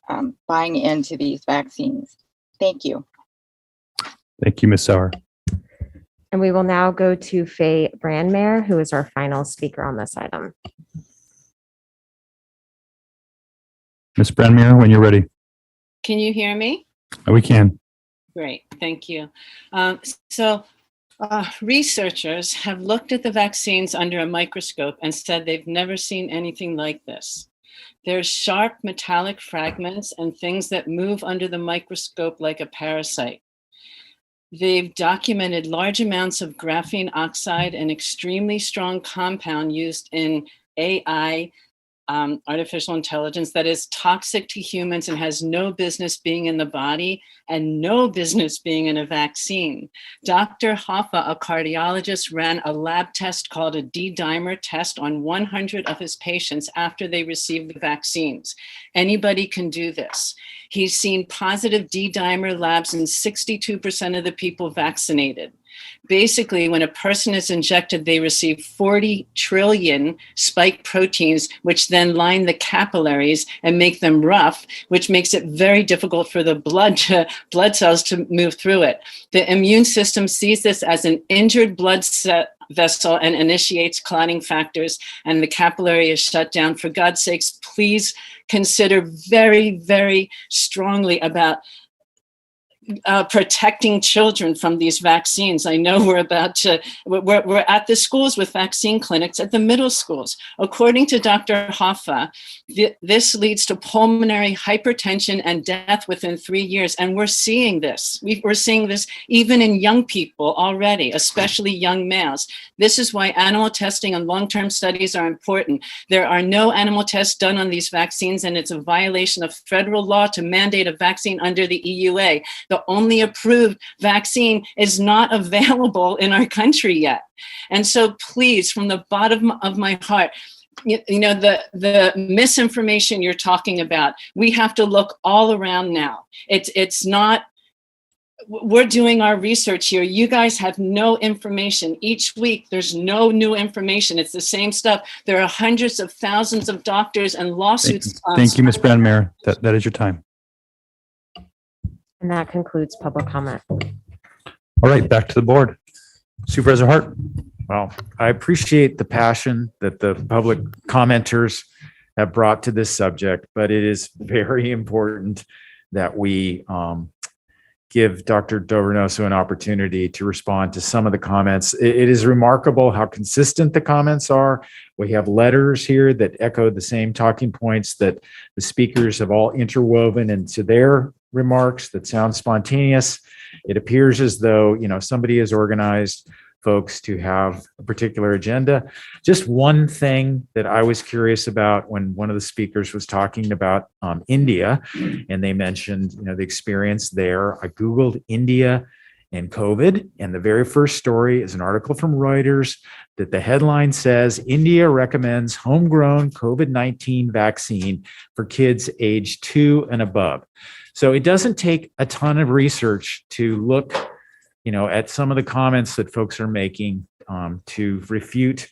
buying into these vaccines. Thank you. Thank you, Ms. Sauer. And we will now go to Faye Brandmare, who is our final speaker on this item. Ms. Brandmere, when you're ready. Can you hear me? We can. Great, thank you. Researchers have looked at the vaccines under a microscope and said they've never seen anything like this. There's sharp metallic fragments and things that move under the microscope like a parasite. They've documented large amounts of graphene oxide, an extremely strong compound used in AI, artificial intelligence, that is toxic to humans and has no business being in the body and no business being in a vaccine. Dr. Hoffa, a cardiologist, ran a lab test called a D-dimer test on 100 of his patients after they received the vaccines. Anybody can do this. He's seen positive D-dimer labs in 62% of the people vaccinated. Basically, when a person is injected, they receive 40 trillion spike proteins, which then line the capillaries and make them rough, which makes it very difficult for the blood cells to move through it. The immune system sees this as an injured blood vessel and initiates clotting factors, and the capillary is shut down. For God's sakes, please consider very, very strongly about protecting children from these vaccines. I know we're at the schools with vaccine clinics at the middle schools. According to Dr. Hoffa, this leads to pulmonary hypertension and death within 3 years. And we're seeing this. We're seeing this even in young people already, especially young males. This is why animal testing and long-term studies are important. There are no animal tests done on these vaccines, and it's a violation of federal law to mandate a vaccine under the EUA. The only approved vaccine is not available in our country yet. And so please, from the bottom of my heart, you know, the misinformation you're talking about, we have to look all around now. It's not, we're doing our research here. You guys have no information. Each week, there's no new information. It's the same stuff. There are hundreds of thousands of doctors and lawsuits. Thank you, Ms. Brown-Mayer. That is your time. And that concludes public comment. All right, back to the board. Supervisor Hart. Well, I appreciate the passion that the public commenters have brought to this subject, but it is very important that we give Dr. Dovernoso an opportunity to respond to some of the comments. It is remarkable how consistent the comments are. We have letters here that echo the same talking points that the speakers have all interwoven into their remarks that sound spontaneous. It appears as though, you know, somebody has organized folks to have a particular agenda. Just one thing that I was curious about when one of the speakers was talking about India, and they mentioned, you know, the experience there. I Googled India and COVID, and the very first story is an article from Reuters that the headline says, India recommends homegrown COVID-19 vaccine for kids age 2 and above. So it doesn't take a ton of research to look, you know, at some of the comments that folks are making to refute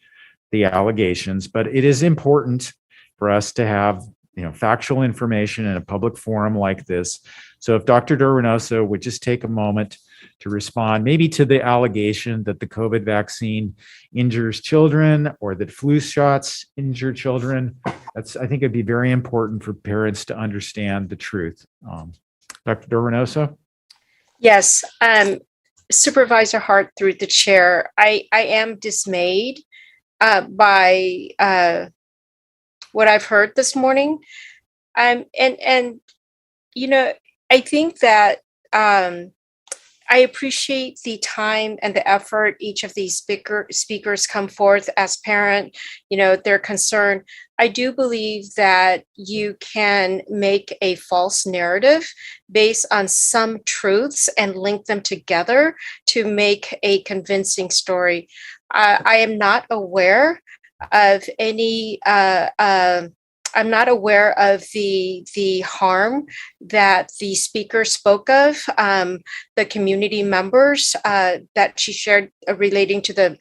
the allegations, but it is important for us to have, you know, factual information in a public forum like this. So if Dr. Dovernoso would just take a moment to respond maybe to the allegation that the COVID vaccine injures children or that flu shots injure children, I think it'd be very important for parents to understand the truth. Dr. Dovernoso? Yes, Supervisor Hart, through the chair, I am dismayed by what I've heard this morning. And you know, I think that I appreciate the time and the effort each of these speakers come forth as parent, you know, their concern. I do believe that you can make a false narrative based on some truths and link them together to make a convincing story. I am not aware of any I'm not aware of the harm that the speaker spoke of, the community members that she shared relating to the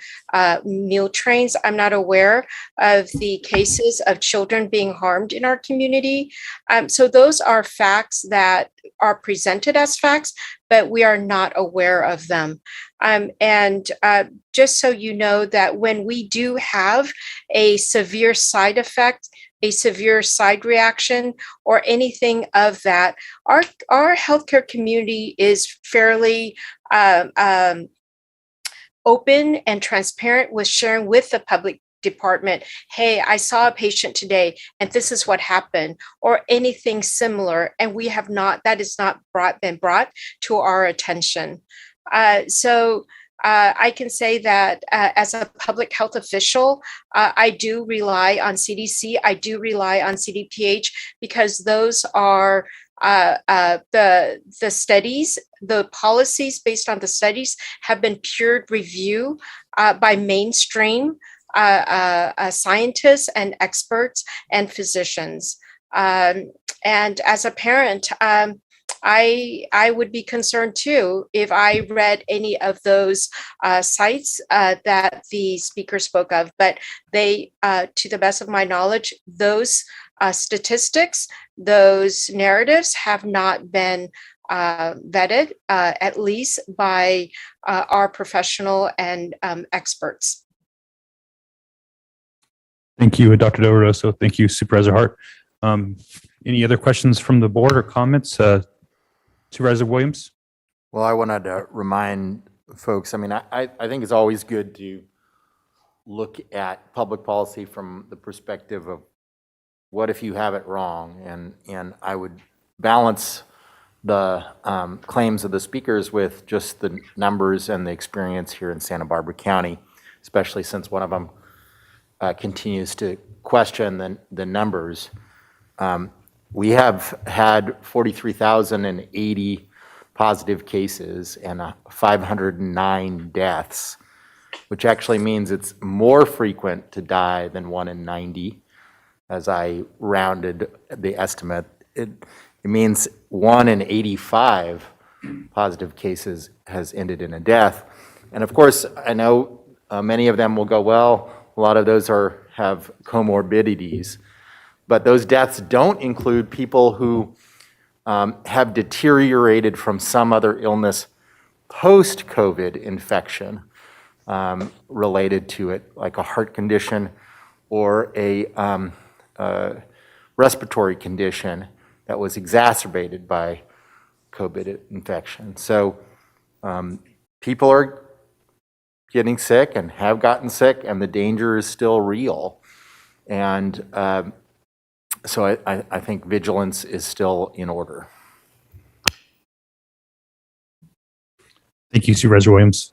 meal trains. I'm not aware of the cases of children being harmed in our community. So those are facts that are presented as facts, but we are not aware of them. And just so you know that when we do have a severe side effect, a severe side reaction, or anything of that, our healthcare community is fairly open and transparent with sharing with the public department, hey, I saw a patient today and this is what happened, or anything similar, and we have not, that is not been brought to our attention. So I can say that as a public health official, I do rely on CDC, I do rely on CDPH, because those are the studies, the policies based on the studies have been peer reviewed by mainstream scientists and experts and physicians. And as a parent, I would be concerned too if I read any of those sites that the speaker spoke of, but they, to the best of my knowledge, those statistics, those narratives have not been vetted, at least by our professional and experts. Thank you, Dr. Del Rosso. Thank you, Supervisor Hart. Any other questions from the board or comments? Supervisor Williams? Well, I wanted to remind folks, I mean, I think it's always good to look at public policy from the perspective of what if you have it wrong? And I would balance the claims of the speakers with just the numbers and the experience here in Santa Barbara County, especially since one of them continues to question the numbers. We have had 43,080 positive cases and 509 deaths, which actually means it's more frequent to die than 1 in 90, as I rounded the estimate. It means 1 in 85 positive cases has ended in a death. And of course, I know many of them will go, well, a lot of those have comorbidities. But those deaths don't include people who have deteriorated from some other illness post-COVID infection related to it, like a heart condition or a respiratory condition that was exacerbated by COVID infection. So people are getting sick and have gotten sick, and the danger is still real. And so I think vigilance is still in order. Thank you, Supervisor Williams.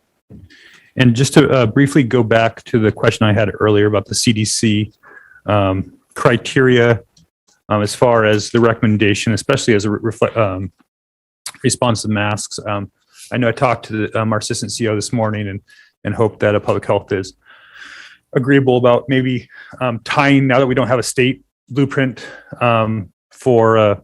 And just to briefly go back to the question I had earlier about the CDC criteria as far as the recommendation, especially as a response to masks. I know I talked to our assistant CEO this morning and hope that a public health is agreeable about maybe tying, now that we don't have a state blueprint for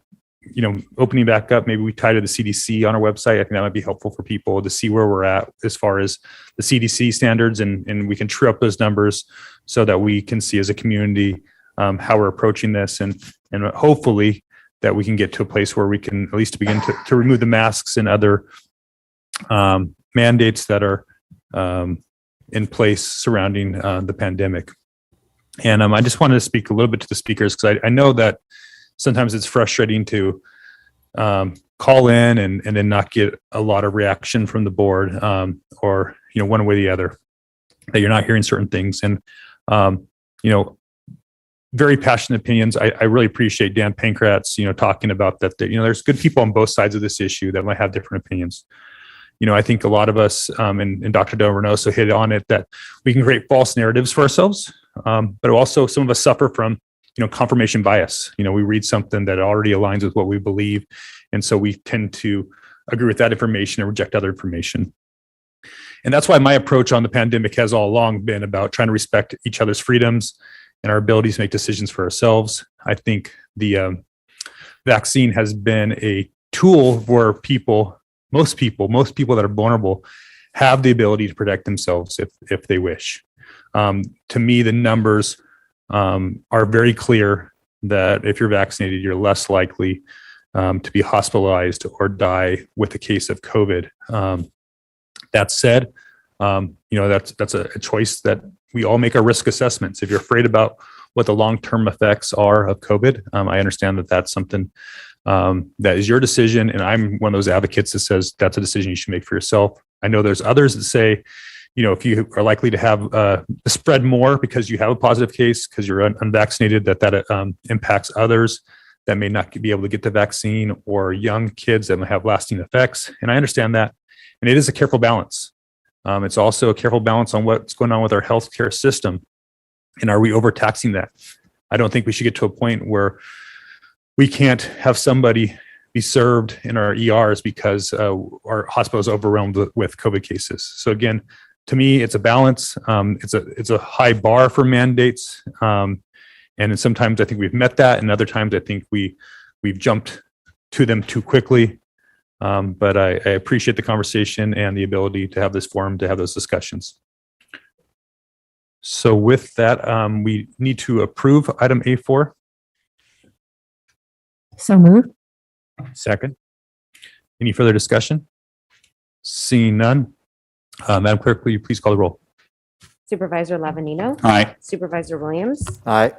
opening back up, maybe we tie to the CDC on our website. I think that might be helpful for people to see where we're at as far as the CDC standards, and we can true up those numbers so that we can see as a community how we're approaching this, and hopefully that we can get to a place where we can at least begin to remove the masks and other mandates that are in place surrounding the pandemic. And I just wanted to speak a little bit to the speakers, because I know that sometimes it's frustrating to call in and then not get a lot of reaction from the board, or one way or the other, that you're not hearing certain things. And very passionate opinions. I really appreciate Dan Pankratz, talking about that. There's good people on both sides of this issue that might have different opinions. I think a lot of us, and Dr. Del Reynoso hit on it, that we can create false narratives for ourselves, but also some of us suffer from, confirmation bias. We read something that already aligns with what we believe, and so we tend to agree with that information and reject other information. And that's why my approach on the pandemic has all along been about trying to respect each other's freedoms and our abilities to make decisions for ourselves. I think the vaccine has been a tool where most people that are vulnerable have the ability to protect themselves if they wish. To me, the numbers are very clear that if you're vaccinated, you're less likely to be hospitalized or die with a case of COVID. That said, that's a choice that we all make our risk assessments. If you're afraid about what the long-term effects are of COVID, I understand that that's something that is your decision. And I'm one of those advocates that says that's a decision you should make for yourself. I know there's others that say, if you are likely to have spread more because you have a positive case, because you're unvaccinated, that impacts others that may not be able to get the vaccine, or young kids that may have lasting effects. And I understand that. And it is a careful balance. It's also a careful balance on what's going on with our healthcare system. And are we overtaxing that? I don't think we should get to a point where we can't have somebody be served in our ERs because our hospital is overwhelmed with COVID cases. So again, to me, it's a balance. It's a high bar for mandates. And sometimes I think we've met that, and other times I think we've jumped to them too quickly. But I appreciate the conversation and the ability to have this forum to have those discussions. So with that, we need to approve item A4. So moved. Second. Any further discussion? Seeing none. Madam Clerk, will you please call the roll? Supervisor Lavanino. Aye. Supervisor Williams. Aye.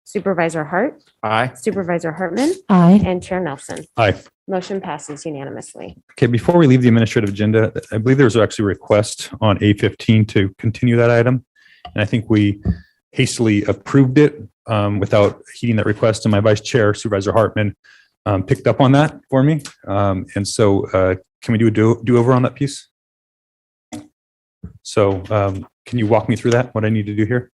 Supervisor Hart. Aye. Supervisor Hartman. Aye. And Chair Nelson. Aye. Motion passes unanimously. Okay, before we leave the administrative agenda, I believe there was actually a request on A15 to continue that item. And I think we hastily approved it without heeding that request. And my vice chair, Supervisor Hartman, picked up on that for me. And so can we do a do-over on that piece? So can you walk me through that, what I need to do here?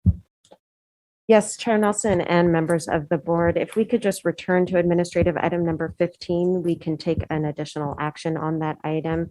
Yes, Chair Nelson and members of the board, if we could just return to administrative item number 15, we can take an additional action on that item.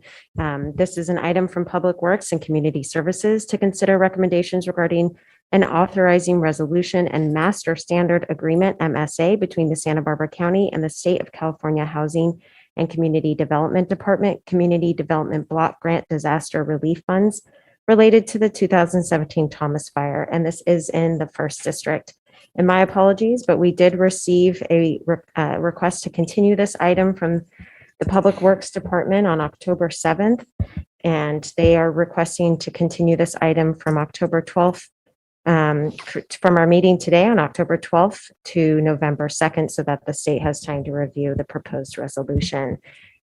This is an item from Public Works and Community Services to consider recommendations regarding an authorizing resolution and master standard agreement, MSA, between the Santa Barbara County and the State of California Housing and Community Development Department Community Development Block Grant Disaster Relief Funds related to the 2017 Thomas Fire, and this is in the 1st District. And my apologies, but we did receive a request to continue this item from the Public Works Department on October 7th, and they are requesting to continue this item from October 12th, from our meeting today on October 12th to November 2nd, so that the state has time to review the proposed resolution.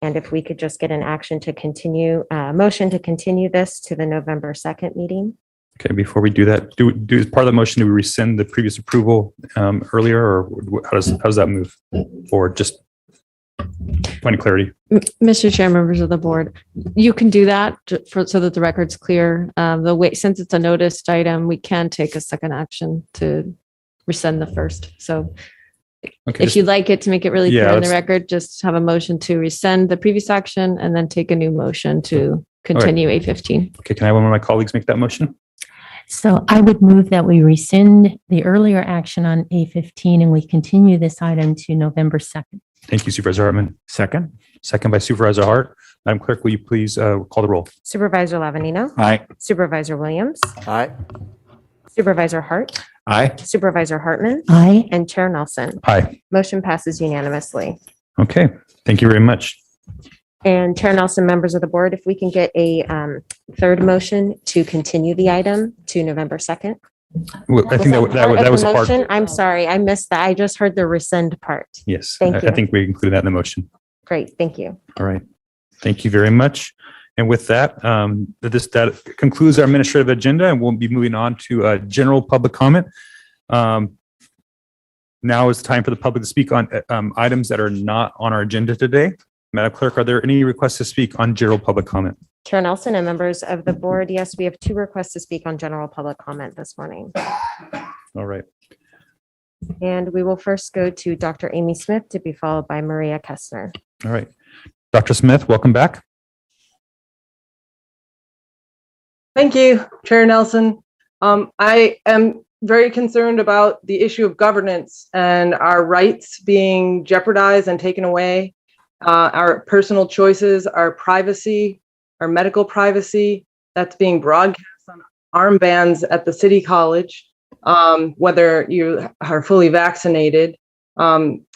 And if we could just get an action to continue, motion to continue this to the November 2nd meeting. Okay, before we do that, do as part of the motion, do we rescind the previous approval earlier, or how does that move forward? Just point of clarity. Mr. Chair, members of the board, you can do that so that the record's clear. Since it's a noticed item, we can take a second action to rescind the first. So okay, if you'd like it to make it really Yeah, clear in the let's- record, just have a motion to rescind the previous action and then take a new motion to continue A15. Okay, can I have one of my colleagues make that motion? So I would move that we rescind the earlier action on A15 and we continue this item to November 2nd. Thank you, Supervisor Hartman. Second. Second by Supervisor Hart. Madam Clerk, will you please call the roll? Supervisor Lavanino. Aye. Supervisor Williams. Aye. Supervisor Hart. Aye. Supervisor Hartman. Aye. And Chair Nelson. Aye. Motion passes unanimously. Okay, thank you very much. And Chair Nelson, members of the board, if we can get a third motion to continue the item to November 2nd. Well, I think that was a part. Motion? I'm sorry, I missed that. I just heard the rescind part. Yes, Thank I you. think we included that in the motion. Great, thank you. All right. Thank you very much. And with that, that concludes our administrative agenda, and we'll be moving on to general public comment. Now is the time for the public to speak on items that are not on our agenda today. Madam Clerk, are there any requests to speak on general public comment? Chair Nelson and members of the board, yes, we have 2 requests to speak on general public comment this morning. All right. And we will first go to Dr. Amy Smith, to be followed by Maria Kestner. All right. Dr. Smith, welcome back. Thank you, Chair Nelson. I am very concerned about the issue of governance and our rights being jeopardized and taken away. Our personal choices, our privacy, our medical privacy, that's being broadcast on armbands at the City College, whether you are fully vaccinated. And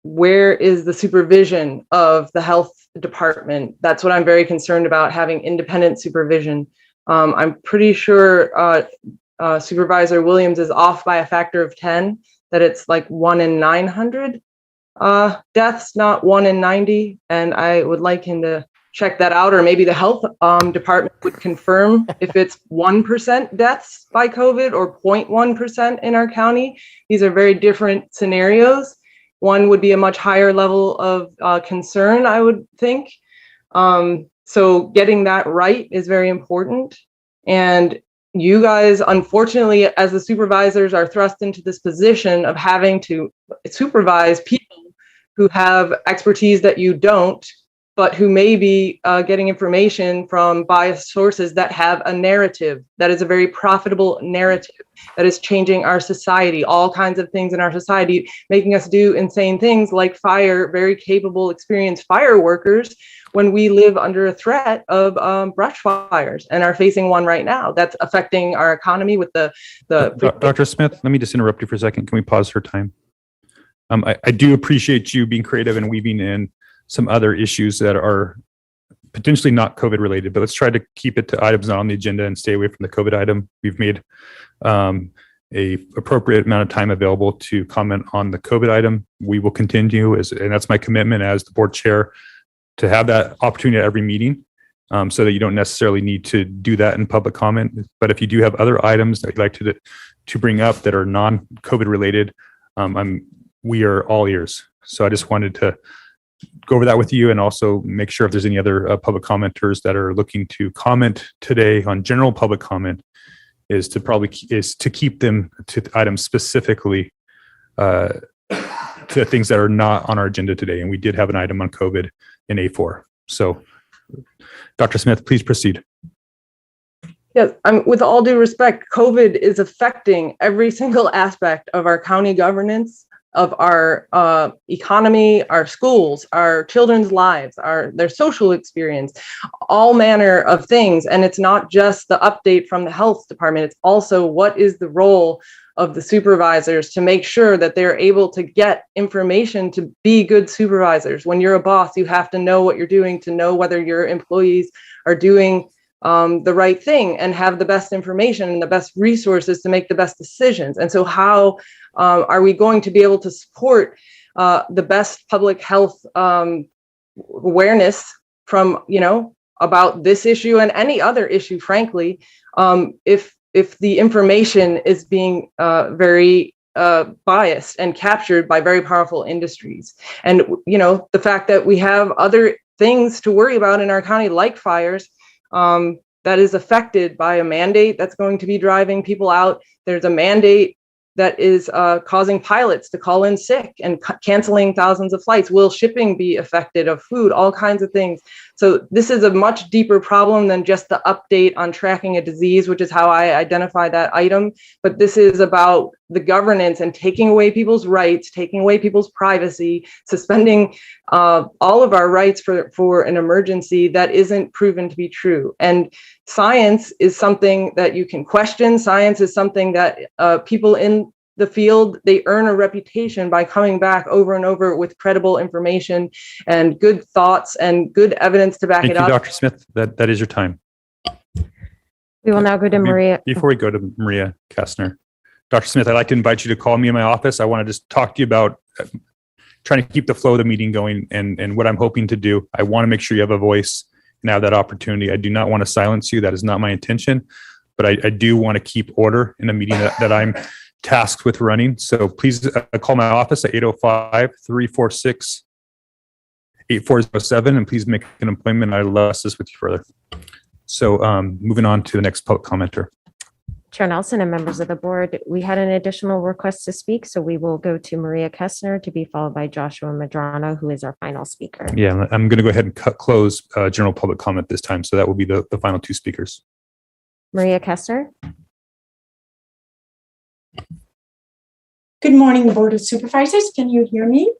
where is the supervision of the health department? That's what I'm very concerned about, having independent supervision. I'm pretty sure Supervisor Williams is off by a factor of 10, that it's like 1 in 900 deaths, not 1 in 90. And I would like him to check that out, or maybe the health department would confirm if it's 1% deaths by COVID or 0.1% in our county. These are very different scenarios. One would be a much higher level of concern, I would think. So getting that right is very important. And you guys, unfortunately, as the supervisors, are thrust into this position of having to supervise people who have expertise that you don't, but who may be getting information from biased sources that have a narrative that is a very profitable narrative that is changing our society, all kinds of things in our society, making us do insane things like fire very capable, experienced fire workers when we live under a threat of brush fires and are facing one right now. That's affecting our economy with the Dr. Smith, let me just interrupt you for a second. Can we pause for time? I do appreciate you being creative and weaving in some other issues that are potentially not COVID related, but let's try to keep it to items not on the agenda and stay away from the COVID item. We've made a appropriate amount of time available to comment on the COVID item. We will continue, and that's my commitment as the board chair, to have that opportunity at every meeting, so that you don't necessarily need to do that in public comment. But if you do have other items that you'd like to bring up that are non-COVID related, we are all ears. So I just wanted to go over that with you, and also make sure if there's any other public commenters that are looking to comment today on general public comment, is to keep them to items specifically to things that are not on our agenda today. And we did have an item on COVID in A4. So Dr. Smith, please proceed. Yes, with all due respect, COVID is affecting every single aspect of our county governance, of our economy, our schools, our children's lives, their social experience, all manner of things. And it's not just the update from the health department, it's also what is the role of the supervisors to make sure that they're able to get information to be good supervisors. When you're a boss, you have to know what you're doing to know whether your employees are doing the right thing and have the best information and the best resources to make the best decisions. And so how are we going to be able to support the best public health awareness from, about this issue and any other issue, frankly, if the information is being very biased and captured by very powerful industries? And, the fact that we have other things to worry about in our county, like fires, that is affected by a mandate that's going to be driving people out. There's a mandate that is causing pilots to call in sick and canceling thousands of flights. Will shipping be affected, of food, all kinds of things? So this is a much deeper problem than just the update on tracking a disease, which is how I identify that item. But this is about the governance and taking away people's rights, taking away people's privacy, suspending all of our rights for an emergency that isn't proven to be true. And science is something that you can question. Science is something that people in the field, they earn a reputation by coming back over and over with credible information and good thoughts and good evidence to back it up. Thank you, Dr. Smith. That is your time. We will now go to Maria. Before we go to Maria Kastner, Dr. Smith, I'd like to invite you to call me in my office. I want to just talk to you about trying to keep the flow of the meeting going and what I'm hoping to do. I want to make sure you have a voice and have that opportunity. I do not want to silence you. That is not my intention, but I do want to keep order in a meeting that I'm tasked with running. So please call my office at 805-346-8407, and please make an appointment. I'd love to discuss with you further. So moving on to the next public commenter. Chair Nelson and members of the board, we had an additional request to speak, so we will go to Maria Kestner to be followed by Joshua Madrano, who is our final speaker. Yeah, I'm going to go ahead and close general public comment this time. So that will be the final two speakers. Maria Kestner. Good morning, Board of Supervisors. Can you hear me?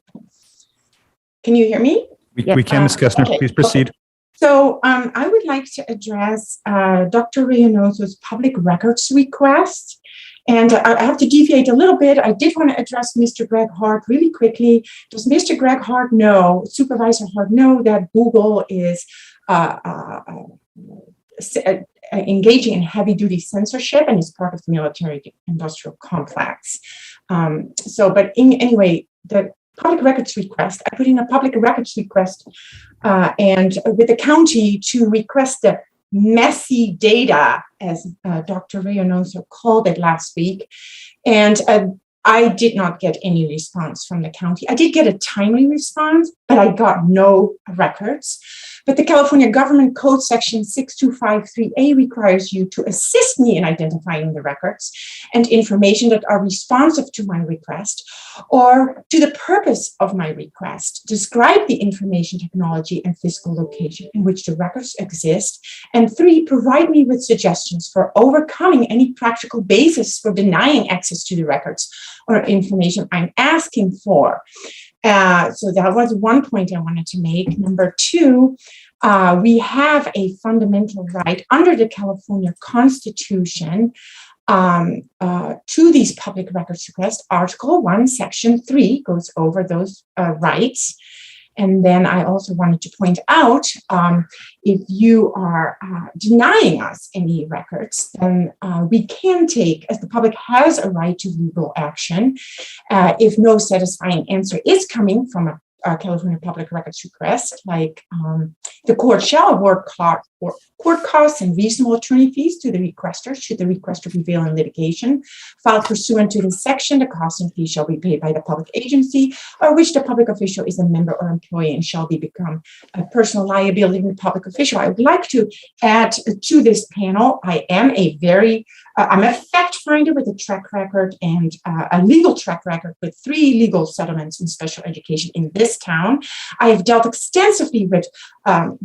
Can you hear me? We can, Ms. Kestner. Okay. Please proceed. Okay. So I would like to address Dr. Reynoso's public records request. And I have to deviate a little bit. I did want to address Mr. Greg Hart really quickly. Does Mr. Greg Hart know, Supervisor Hart know that Google is engaging in heavy duty censorship and is part of the military industrial complex. But anyway, the public records request, I put in a public records request and with the county to request the messy data, as Dr. Reynoso called it last week. And I did not get any response from the county. I did get a timely response, but I got no records. But the California Government Code Section 6253A requires you to assist me in identifying the records and information that are responsive to my request or to the purpose of my request. Describe the information technology and physical location in which the records exist. And 3, provide me with suggestions for overcoming any practical basis for denying access to the records or information I'm asking for. So that was one point I wanted to make. Number 2, we have a fundamental right under the California Constitution to these public records requests. Article 1, Section 3 goes over those rights. And then I also wanted to point out, if you are denying us any records, then we can take, as the public has a right to legal action, if no satisfying answer is coming from a California public records request, like the court shall award court costs and reasonable attorney fees to the requester should the requester prevail in litigation filed pursuant to this section. The costs and fees shall be paid by the public agency or which the public official is a member or employee and shall become a personal liability of the public official. I would like to add to this panel, I am I'm a fact finder with a track record and a legal track record with 3 legal settlements in special education in this town. I have dealt extensively with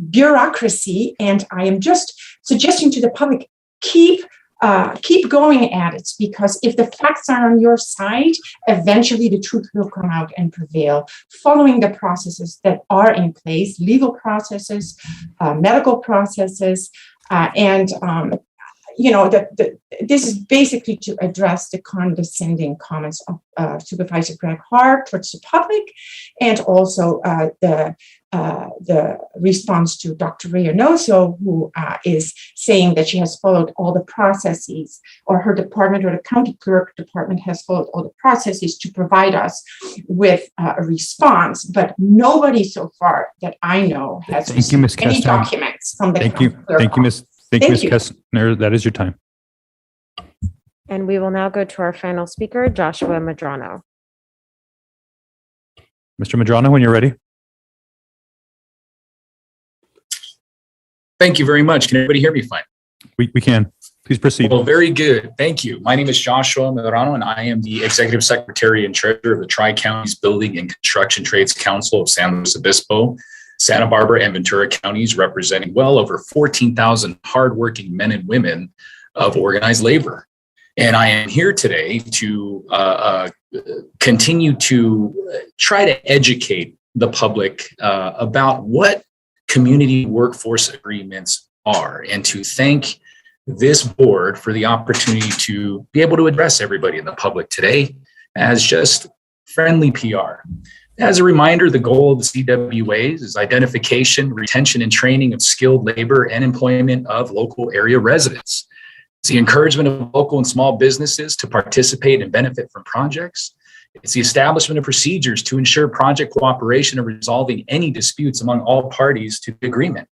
bureaucracy, and I am just suggesting to the public, keep going at it, because if the facts are on your side, eventually the truth will come out and prevail, following the processes that are in place, legal processes, medical processes, this is basically to address the condescending comments of Supervisor Greg Hart towards the public, and also the response to Dr. Reynoso, who is saying that she has followed all the processes, or her department or the county clerk department has followed all the processes to provide us with a response, but nobody so far that I know has received any documents from the county clerk. Thank you, Ms. Kestner. That is your time. And we will now go to our final speaker, Joshua Madrano. Mr. Madrano, when you're ready. Thank you very much. Can everybody hear me fine? We can. Please proceed. Well, very good. Thank you. My name is Joshua Madrano, and I am the Executive Secretary and Treasurer of the Tri-Counties Building and Construction Trades Council of San Luis Obispo, Santa Barbara, and Ventura counties, representing well over 14,000 hardworking men and women of organized labor. And I am here today to continue to try to educate the public about what community workforce agreements are, and to thank this board for the opportunity to be able to address everybody in the public today as just friendly PR. As a reminder, the goal of the CWAs is identification, retention, and training of skilled labor and employment of local area residents. It's the encouragement of local and small businesses to participate and benefit from projects. It's the establishment of procedures to ensure project cooperation and resolving any disputes among all parties to the agreement.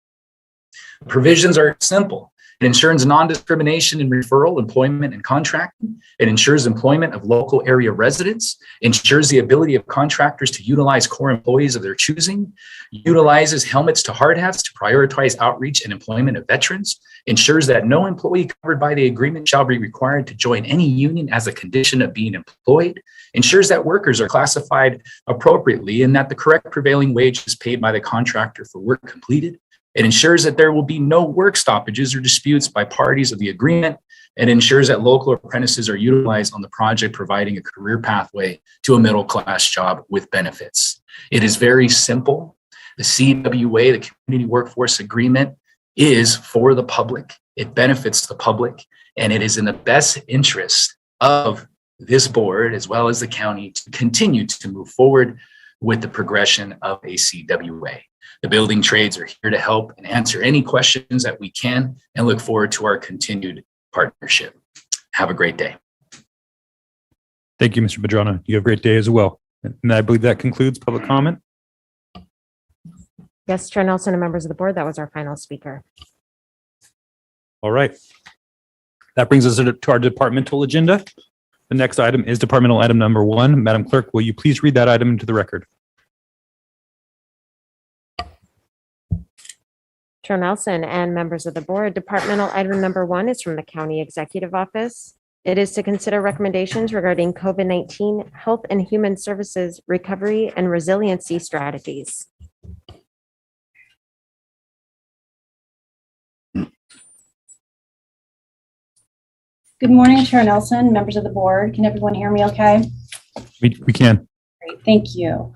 The provisions are simple. It ensures non-discrimination in referral, employment, and contracting. It ensures employment of local area residents, ensures the ability of contractors to utilize core employees of their choosing, utilizes helmets to hard hats to prioritize outreach and employment of veterans, ensures that no employee covered by the agreement shall be required to join any union as a condition of being employed, ensures that workers are classified appropriately and that the correct prevailing wage is paid by the contractor for work completed. It ensures that there will be no work stoppages or disputes by parties of the agreement. It ensures that local apprentices are utilized on the project, providing a career pathway to a middle-class job with benefits. It is very simple. The CWA, the Community Workforce Agreement, is for the public. It benefits the public, and it is in the best interest of this board, as well as the county, to continue to move forward with the progression of a CWA. The building trades are here to help and answer any questions that we can, and look forward to our continued partnership. Have a great day. Thank you, Mr. Medrano. You have a great day as well. And I believe that concludes public comment. Yes, Chair Nelson and members of the board, that was our final speaker. All right. That brings us to our departmental agenda. The next item is departmental item number 1. Madam Clerk, will you please read that item into the record? Chair Nelson and members of the board, departmental item number 1 is from the County Executive Office. It is to consider recommendations regarding COVID-19 health and human services recovery and resiliency strategies. Good morning, Chair Nelson, members of the board. Can everyone hear me okay? We can. Great, thank you.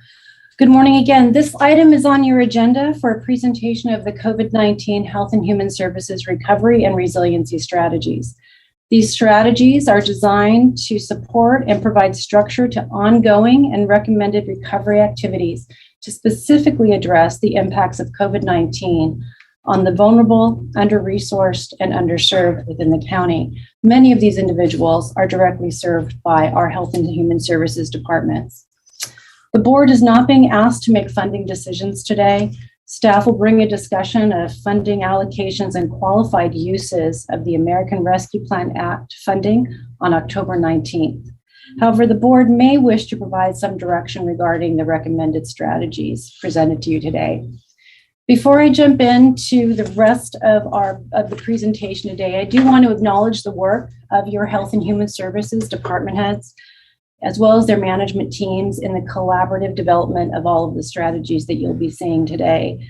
Good morning again. This item is on your agenda for a presentation of the COVID-19 Health and Human Services Recovery and Resiliency Strategies. These strategies are designed to support and provide structure to ongoing and recommended recovery activities to specifically address the impacts of COVID-19 on the vulnerable, under-resourced, and underserved within the county. Many of these individuals are directly served by our Health and Human Services departments. The board is not being asked to make funding decisions today. Staff will bring a discussion of funding allocations and qualified uses of the American Rescue Plan Act funding on October 19th. However, the board may wish to provide some direction regarding the recommended strategies presented to you today. Before I jump into the rest of the presentation today, I do want to acknowledge the work of your Health and Human Services department heads, as well as their management teams in the collaborative development of all of the strategies that you'll be seeing today.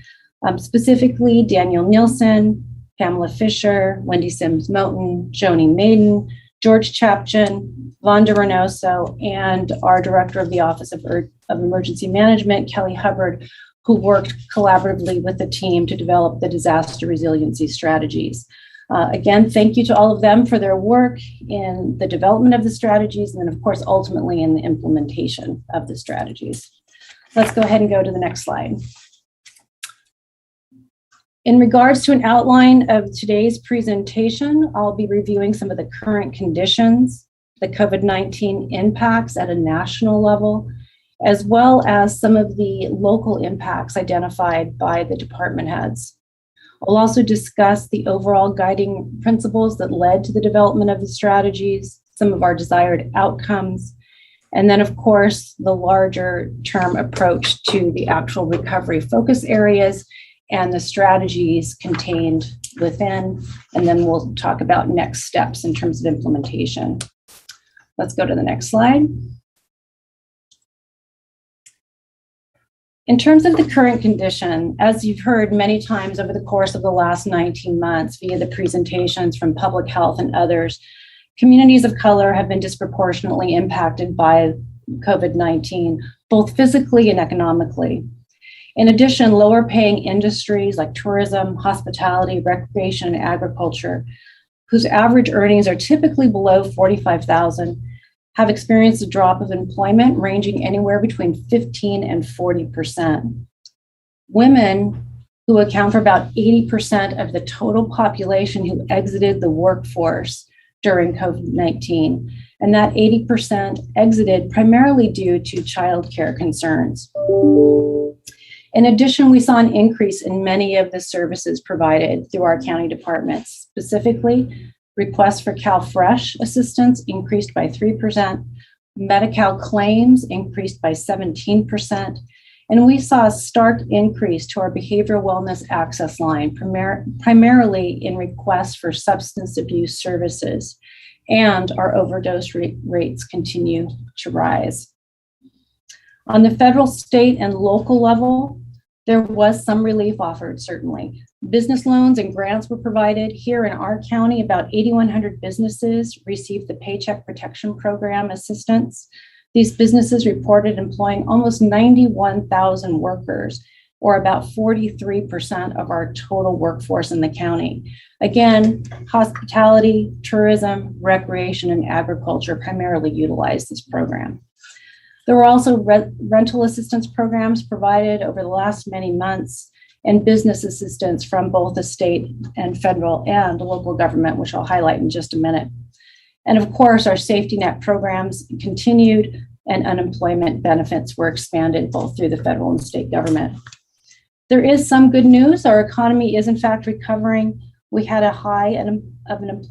Specifically, Daniel Nielsen, Pamela Fisher, Wendy Sims-Moten, Joni Maiden, George Chapchin, Vonda Reynoso, and our Director of the Office of Emergency Management, Kelly Hubbard, who worked collaboratively with the team to develop the disaster resiliency strategies. Again, thank you to all of them for their work in the development of the strategies, and then of course, ultimately in the implementation of the strategies. Let's go ahead and go to the next slide. In regards to an outline of today's presentation, I'll be reviewing some of the current conditions, the COVID-19 impacts at a national level, as well as some of the local impacts identified by the department heads. I'll also discuss the overall guiding principles that led to the development of the strategies, some of our desired outcomes, and then of course, the larger term approach to the actual recovery focus areas and the strategies contained within, and then we'll talk about next steps in terms of implementation. Let's go to the next slide. In terms of the current condition, as you've heard many times over the course of the last 19 months via the presentations from public health and others, communities of color have been disproportionately impacted by COVID-19, both physically and economically. In addition, lower paying industries like tourism, hospitality, recreation, and agriculture, whose average earnings are typically below $45,000, have experienced a drop of employment ranging anywhere between 15 and 40%. Women, who account for about 80% of the total population who exited the workforce during COVID-19, and that 80% exited primarily due to childcare concerns. In addition, we saw an increase in many of the services provided through our county departments. Specifically, requests for CalFresh assistance increased by 3%, Medi-Cal claims increased by 17%, and we saw a stark increase to our behavioral wellness access line, primarily in requests for substance abuse services, and our overdose rates continue to rise. On the federal, state, and local level, there was some relief offered, certainly. Business loans and grants were provided. Here in our county, about 8,100 businesses received the Paycheck Protection Program assistance. These businesses reported employing almost 91,000 workers or about 43% of our total workforce in the county. Again, hospitality, tourism, recreation, and agriculture primarily utilize this program. There were also rental assistance programs provided over the last many months and business assistance from both the state and federal and local government, which I'll highlight in just a minute. And of course, our safety net programs continued and unemployment benefits were expanded both through the federal and state government. There is some good news. Our economy is in fact recovering. We had a high of an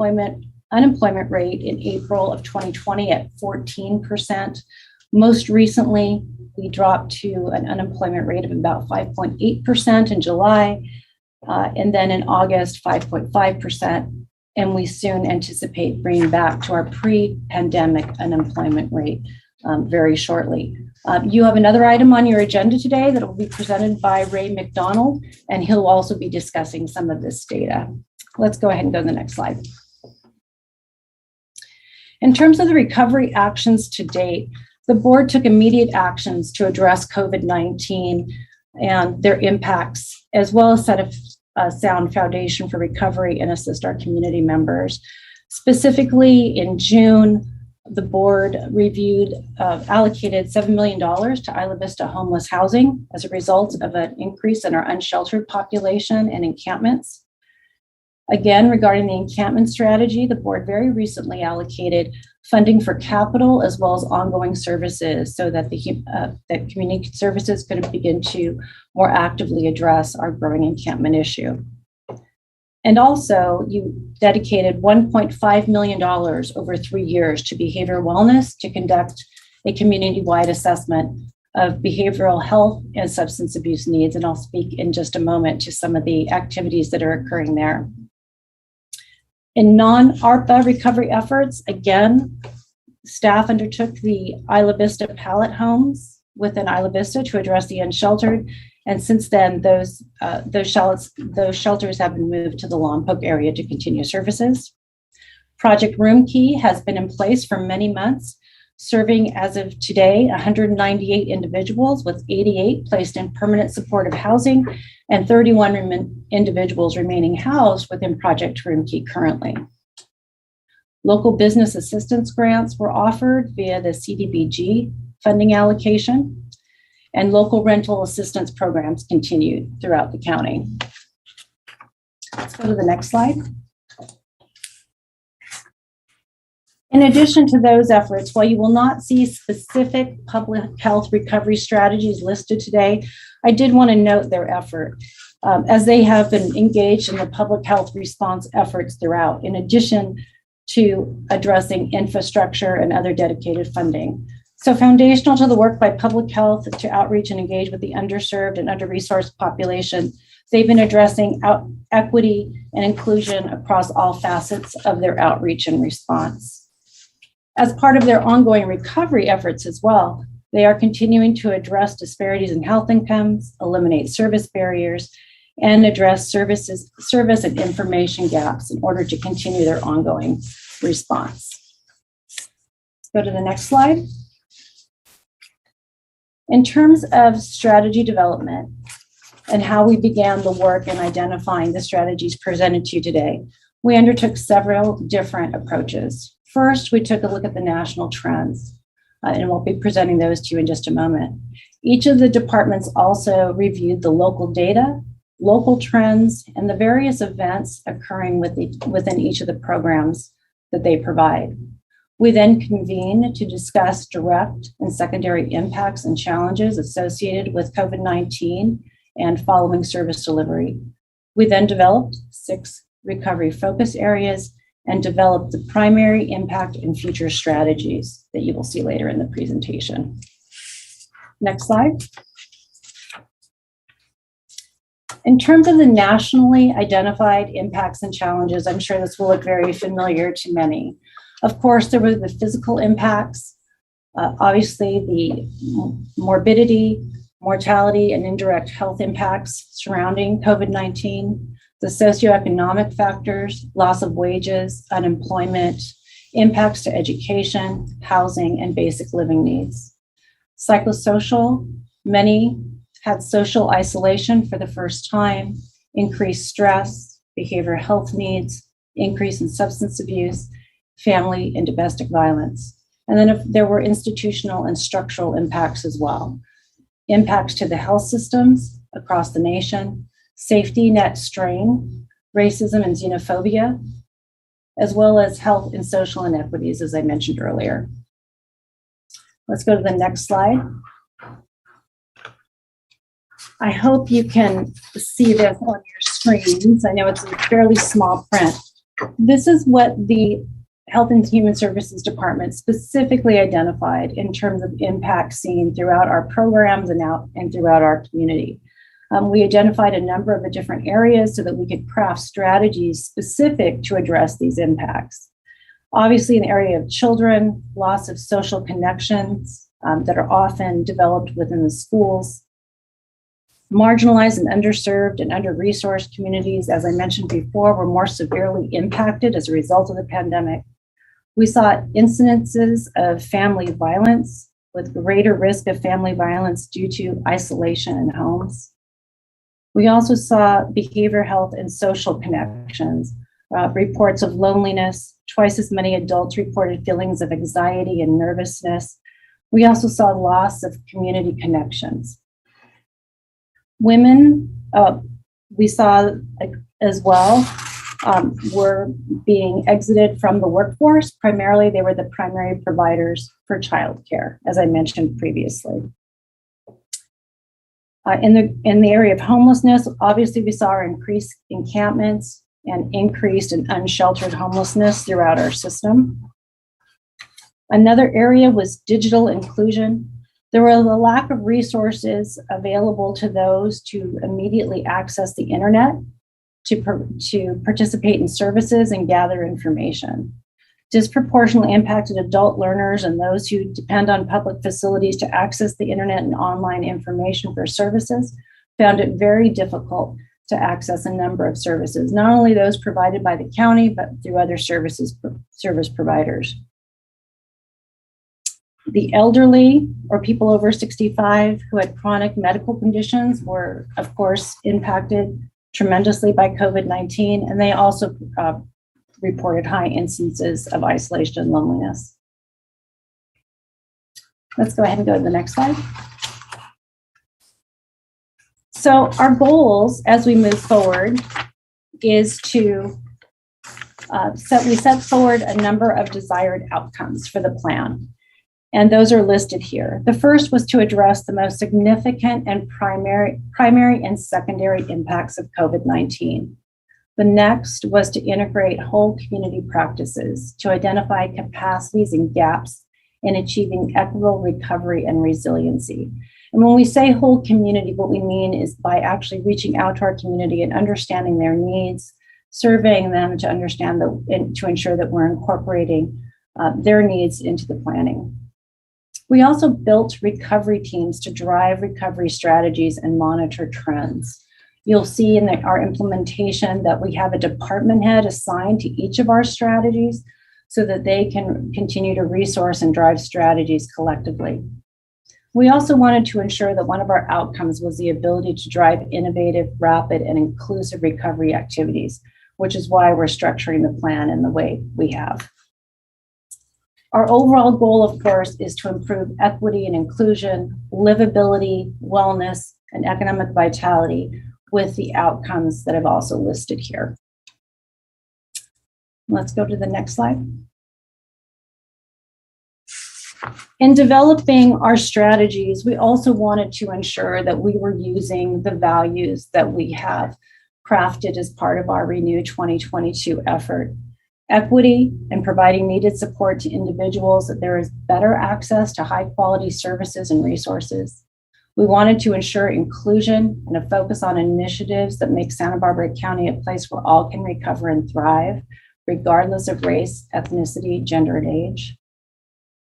unemployment rate in April of 2020 at 14%. Most recently, we dropped to an unemployment rate of about 5.8% in July, and then in August, 5.5%. And we soon anticipate bringing back to our pre-pandemic unemployment rate very shortly. You have another item on your agenda today that will be presented by Ray McDonald, and he'll also be discussing some of this data. Let's go ahead and go to the next slide. In terms of the recovery actions to date, the board took immediate actions to address COVID-19 and their impacts, as well as set a sound foundation for recovery and assist our community members. Specifically, in June, the board allocated $7 million to Isla Vista homeless housing as a result of an increase in our unsheltered population and encampments. Again, regarding the encampment strategy, the board very recently allocated funding for capital as well as ongoing services so that that community services could begin to more actively address our growing encampment issue. And also, you dedicated $1.5 million over 3 years to behavioral wellness to conduct a community-wide assessment of behavioral health and substance abuse needs. And I'll speak in just a moment to some of the activities that are occurring there. In non-ARPA recovery efforts, again, staff undertook the Isla Vista pallet homes within Isla Vista to address the unsheltered. And since then, those shelters have been moved to the Lompoc area to continue services. Project Room Key has been in place for many months, serving as of today 198 individuals, with 88 placed in permanent supportive housing and 31 individuals remaining housed within Project Room Key currently. Local business assistance grants were offered via the CDBG funding allocation, and local rental assistance programs continued throughout the county. Let's go to the next slide. In addition to those efforts, while you will not see specific public health recovery strategies listed today, I did want to note their effort as they have been engaged in the public health response efforts throughout, in addition to addressing infrastructure and other dedicated funding. So foundational to the work by public health is to outreach and engage with the underserved and under-resourced population. They've been addressing equity and inclusion across all facets of their outreach and response. As part of their ongoing recovery efforts as well, they are continuing to address disparities in health incomes, eliminate service barriers, and address service and information gaps in order to continue their ongoing response. Let's go to the next slide. In terms of strategy development and how we began the work in identifying the strategies presented to you today, we undertook several different approaches. First, we took a look at the national trends, and we'll be presenting those to you in just a moment. Each of the departments also reviewed the local data, local trends, and the various events occurring within each of the programs that they provide. We then convened to discuss direct and secondary impacts and challenges associated with COVID-19 and following service delivery. We then developed 6 recovery focus areas and developed the primary impact and future strategies that you will see later in the presentation. Next slide. In terms of the nationally identified impacts and challenges, I'm sure this will look very familiar to many. Of course, there were the physical impacts, obviously the morbidity, mortality, and indirect health impacts surrounding COVID-19, the socioeconomic factors, loss of wages, unemployment, impacts to education, housing, and basic living needs. Psychosocial, many had social isolation for the first time, increased stress, behavioral health needs, increase in substance abuse, family and domestic violence. And then if there were institutional and structural impacts as well. Impacts to the health systems across the nation, safety net strain, racism and xenophobia, as well as health and social inequities, as I mentioned earlier. Let's go to the next slide. I hope you can see this on your screens. I know it's in fairly small print. This is what the Health and Human Services Department specifically identified in terms of impact seen throughout our programs and throughout our community. We identified a number of the different areas so that we could craft strategies specific to address these impacts. Obviously, in the area of children, loss of social connections that are often developed within the schools, marginalized and underserved and under-resourced communities, as I mentioned before, were more severely impacted as a result of the pandemic. We saw incidences of family violence with greater risk of family violence due to isolation in homes. We also saw behavioral health and social connections, reports of loneliness. Twice as many adults reported feelings of anxiety and nervousness. We also saw loss of community connections. Women, we saw as well, were being exited from the workforce. Primarily, they were the primary providers for childcare, as I mentioned previously. In the area of homelessness, obviously we saw our increased encampments and increased and unsheltered homelessness throughout our system. Another area was digital inclusion. There was a lack of resources available to those to immediately access the internet, to participate in services and gather information. Disproportionately impacted adult learners and those who depend on public facilities to access the internet and online information for services found it very difficult to access a number of services, not only those provided by the county, but through other service providers. The elderly or people over 65 who had chronic medical conditions were, of course, impacted tremendously by COVID-19, and they also reported high instances of isolation and loneliness. Let's go ahead and go to the next slide. So our goals as we move forward is to set forward a number of desired outcomes for the plan. And those are listed here. The first was to address the most significant and primary and secondary impacts of COVID-19. The next was to integrate whole community practices to identify capacities and gaps in achieving equitable recovery and resiliency. And when we say whole community, what we mean is by actually reaching out to our community and understanding their needs, surveying them to understand and to ensure that we're incorporating their needs into the planning. We also built recovery teams to drive recovery strategies and monitor trends. You'll see in our implementation that we have a department head assigned to each of our strategies so that they can continue to resource and drive strategies collectively. We also wanted to ensure that one of our outcomes was the ability to drive innovative, rapid, and inclusive recovery activities, which is why we're structuring the plan in the way we have. Our overall goal, of course, is to improve equity and inclusion, livability, wellness, and economic vitality with the outcomes that I've also listed here. Let's go to the next slide. In developing our strategies, we also wanted to ensure that we were using the values that we have crafted as part of our Renew 2022 effort. Equity and providing needed support to individuals, that there is better access to high quality services and resources. We wanted to ensure inclusion and a focus on initiatives that make Santa Barbara County a place where all can recover and thrive, regardless of race, ethnicity, gender, and age.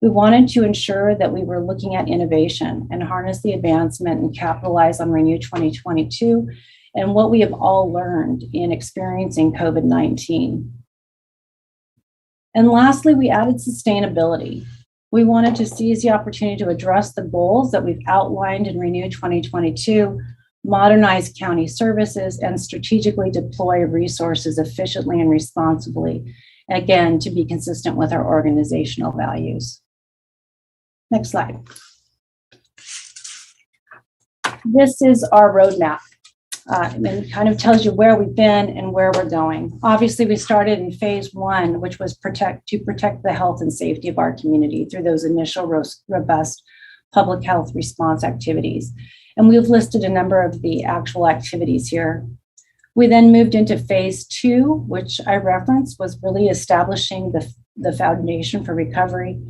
We wanted to ensure that we were looking at innovation and harness the advancement and capitalize on Renew 2022 and what we have all learned in experiencing COVID-19. And lastly, we added sustainability. We wanted to seize the opportunity to address the goals that we've outlined in Renew 2022, modernize county services, and strategically deploy resources efficiently and responsibly, again, to be consistent with our organizational values. Next slide. This is our roadmap. And it kind of tells you where we've been and where we're going. Obviously, we started in phase 1, which was to protect the health and safety of our community through those initial robust public health response activities. And we've listed a number of the actual activities here. We then moved into phase 2, which I referenced was really establishing the foundation for recovery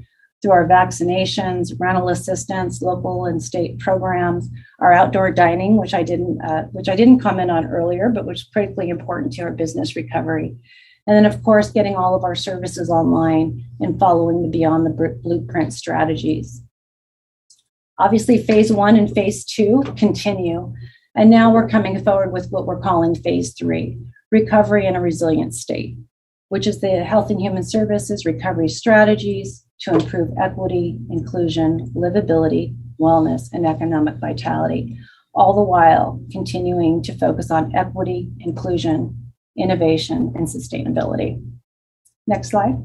through our vaccinations, rental assistance, local and state programs, our outdoor dining, which I didn't comment on earlier, but which is critically important to our business recovery. And then, of course, getting all of our services online and following the Beyond the Blueprint strategies. Obviously, phase 1 and phase 2 continue. And now we're coming forward with what we're calling phase 3, recovery in a resilient state, which is the health and human services recovery strategies to improve equity, inclusion, livability, wellness, and economic vitality, all the while continuing to focus on equity, inclusion, innovation, and sustainability. Next slide.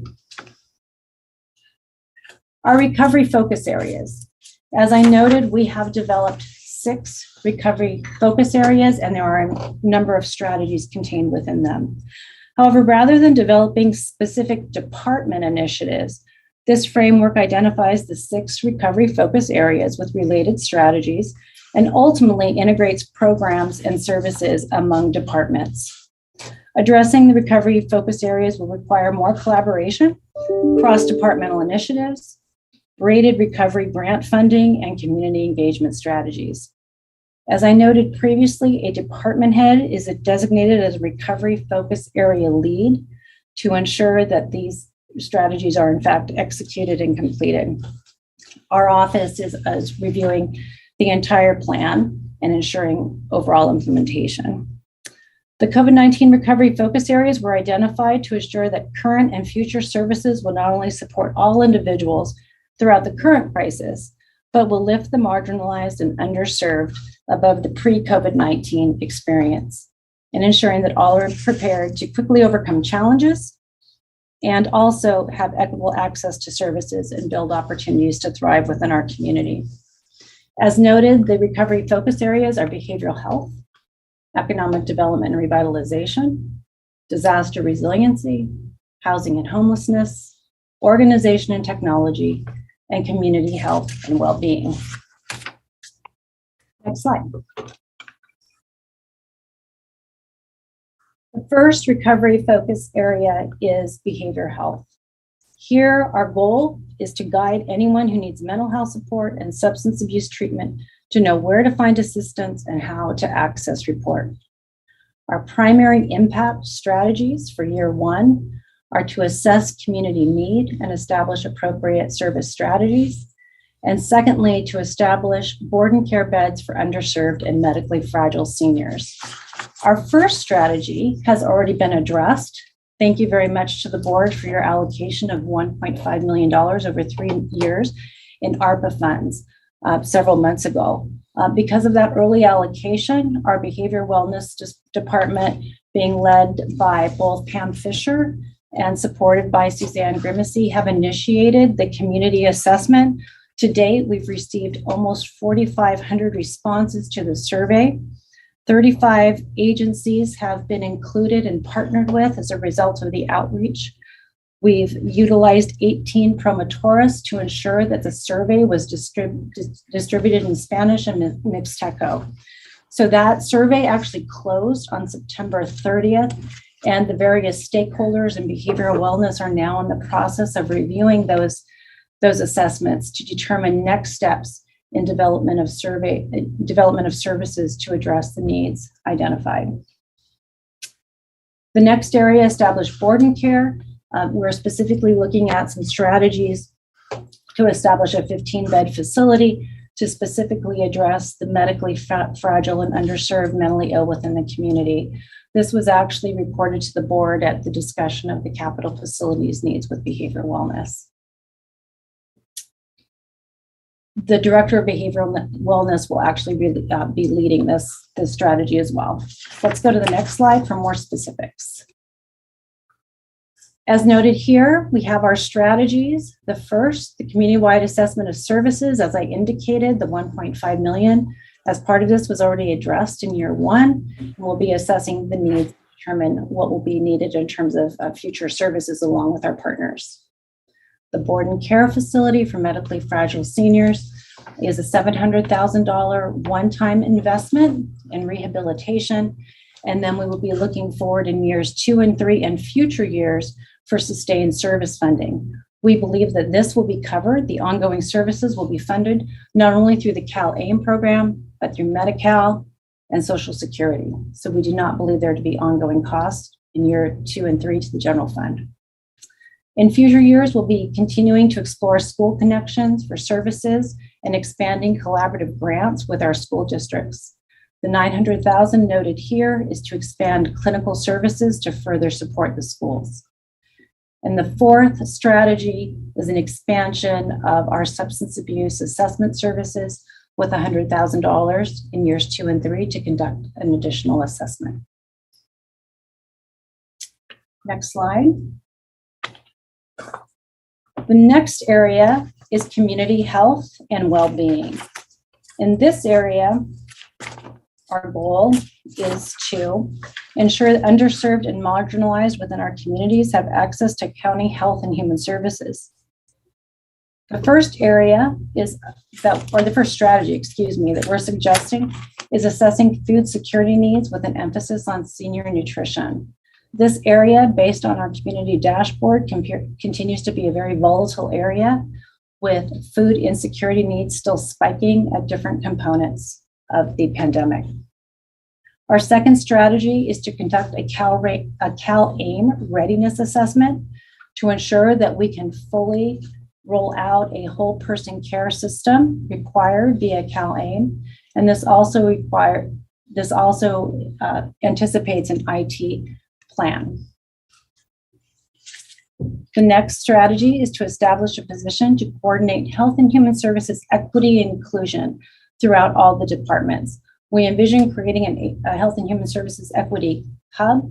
Our recovery focus areas. As I noted, we have developed 6 recovery focus areas, and there are a number of strategies contained within them. However, rather than developing specific department initiatives, this framework identifies the 6 recovery focus areas with related strategies and ultimately integrates programs and services among departments. Addressing the recovery focus areas will require more collaboration, cross-departmental initiatives, braided recovery grant funding, and community engagement strategies. As I noted previously, a department head is designated as a recovery focus area lead to ensure that these strategies are in fact executed and completed. Our office is reviewing the entire plan and ensuring overall implementation. The COVID-19 recovery focus areas were identified to ensure that current and future services will not only support all individuals throughout the current crisis, but will lift the marginalized and underserved above the pre-COVID-19 experience, and ensuring that all are prepared to quickly overcome challenges and also have equitable access to services and build opportunities to thrive within our community. As noted, the recovery focus areas are behavioral health, economic development and revitalization, disaster resiliency, housing and homelessness, organization and technology, and community health and well-being. Next slide. The first recovery focus area is behavioral health. Here, our goal is to guide anyone who needs mental health support and substance abuse treatment to know where to find assistance and how to access support. Our primary impact strategies for year 1 are to assess community need and establish appropriate service strategies. And secondly, to establish board and care beds for underserved and medically fragile seniors. Our first strategy has already been addressed. Thank you very much to the board for your allocation of $1.5 million over 3 years in ARPA funds several months ago. Because of that early allocation, our behavior wellness department, being led by both Pam Fisher and supported by Suzanne Grimacy, have initiated the community assessment. To date, we've received almost 4,500 responses to the survey. 35 agencies have been included and partnered with as a result of the outreach. We've utilized 18 promotoras to ensure that the survey was distributed in Spanish and Mixteco. So that survey actually closed on September 30th, and the various stakeholders in behavioral wellness are now in the process of reviewing those assessments to determine next steps in development of services to address the needs identified. The next area, establish board and care. We're specifically looking at some strategies to establish a 15-bed facility to specifically address the medically fragile and underserved mentally ill within the community. This was actually reported to the board at the discussion of the capital facilities needs with behavioral wellness. The Director of Behavioral Wellness will actually be leading this strategy as well. Let's go to the next slide for more specifics. As noted here, we have our strategies. The first, the community-wide assessment of services, as I indicated, the 1.5 million as part of this was already addressed in year one. And we'll be assessing the needs to determine what will be needed in terms of future services along with our partners. The board and care facility for medically fragile seniors is a $700,000 one-time investment in rehabilitation. And then we will be looking forward in years 2 and 3 and future years for sustained service funding. We believe that this will be covered. The ongoing services will be funded not only through the CalAIM program, but through Medi-Cal and Social Security. So we do not believe there to be ongoing costs in year 2 and 3 to the general fund. In future years, we'll be continuing to explore school connections for services and expanding collaborative grants with our school districts. The $900,000 noted here is to expand clinical services to further support the schools. And the fourth strategy is an expansion of our substance abuse assessment services with $100,000 in years 2 and 3 to conduct an additional assessment. Next slide. The next area is community health and well-being. In this area, our goal is to ensure that underserved and marginalized within our communities have access to county health and human services. The first area is the first strategy, that we're suggesting is assessing food security needs with an emphasis on senior nutrition. This area, based on our community dashboard, continues to be a very volatile area with food insecurity needs still spiking at different components of the pandemic. Our second strategy is to conduct a CalAIM readiness assessment to ensure that we can fully roll out a whole person care system required via CalAIM. And this also anticipates an IT plan. The next strategy is to establish a position to coordinate health and human services equity and inclusion throughout all the departments. We envision creating a health and human services equity hub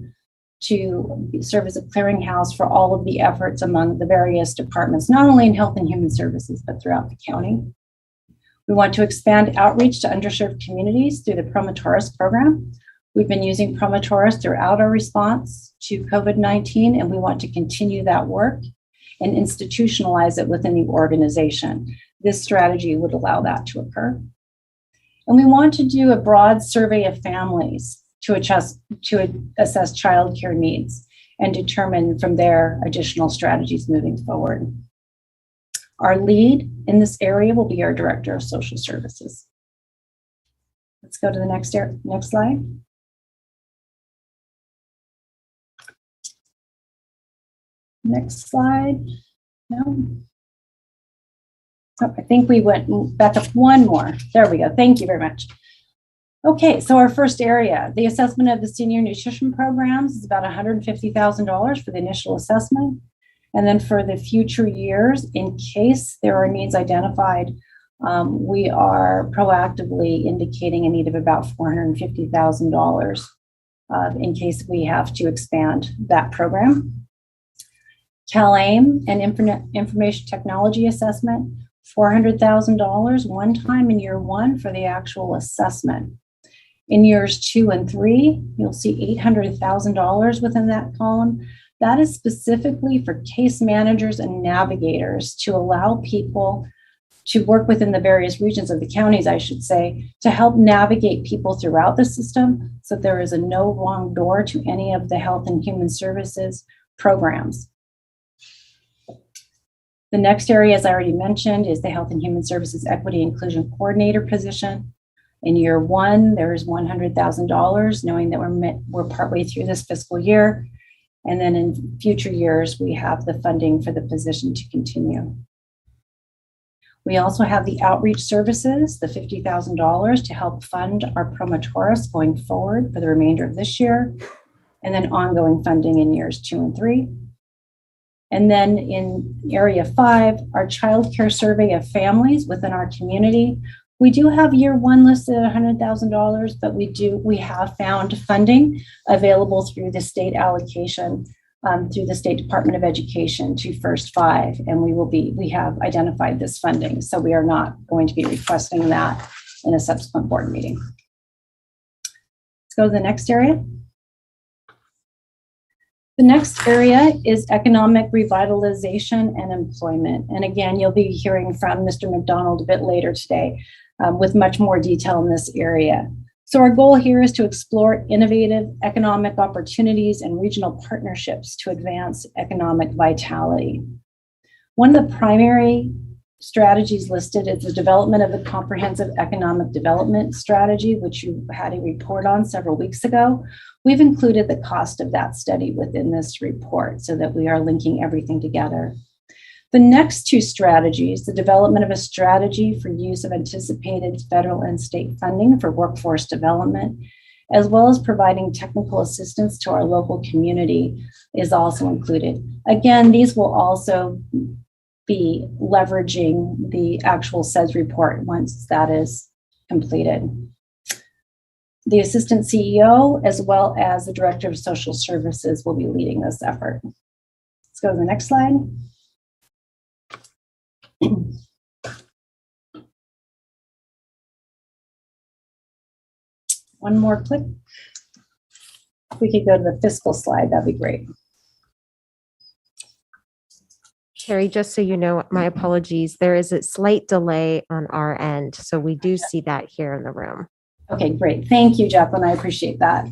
to serve as a clearinghouse for all of the efforts among the various departments, not only in health and human services, but throughout the county. We want to expand outreach to underserved communities through the Promotoris program. We've been using Promotoris throughout our response to COVID-19, and we want to continue that work and institutionalize it within the organization. This strategy would allow that to occur. And we want to do a broad survey of families to assess childcare needs and determine from there additional strategies moving forward. Our lead in this area will be our Director of Social Services. Let's go to the next slide. Next slide. No. Oh, I think we went back up one more. There we go. Thank you very much. Okay, so our first area, the assessment of the senior nutrition programs is about $150,000 for the initial assessment. And then for the future years, in case there are needs identified, we are proactively indicating a need of about $450,000 in case we have to expand that program. CalAIM and information technology assessment, $400,000 one time in year one for the actual assessment. In years 2 and 3, you'll see $800,000 within that column. That is specifically for case managers and navigators to allow people to work within the various regions of the counties, I should say, to help navigate people throughout the system so there is a no wrong door to any of the health and human services programs. The next area, as I already mentioned, is the Health and Human Services Equity Inclusion Coordinator position. In year one, there is $100,000, knowing that we're partway through this fiscal year. And then in future years, we have the funding for the position to continue. We also have the outreach services, the $50,000 to help fund our Promotoris going forward for the remainder of this year, and then ongoing funding in years 2 and 3. And then in area 5, our child care survey of families within our community. We do have year 1 listed at $100,000, but we have found funding available through the state allocation through the State Department of Education to First 5, and we have identified this funding, so we are not going to be requesting that in a subsequent board meeting. Let's go to the next area. The next area is economic revitalization and employment. And again, you'll be hearing from Mr. McDonald a bit later today with much more detail in this area. So our goal here is to explore innovative economic opportunities and regional partnerships to advance economic vitality. One of the primary strategies listed is the development of the comprehensive economic development strategy, which you had a report on several weeks ago. We've included the cost of that study within this report so that we are linking everything together. The next 2 strategies, the development of a strategy for use of anticipated federal and state funding for workforce development, as well as providing technical assistance to our local community, is also included. Again, these will also be leveraging the actual SEDS report once that is completed. The Assistant CEO, as well as the Director of Social Services, will be leading this effort. Let's go to the next slide. One more click. If we could go to the fiscal slide, that'd be great. Carrie, just so you know, my apologies. There is a slight delay on our end, so we do see that here in the room. Okay, great. Thank you, Jacqueline. I appreciate that.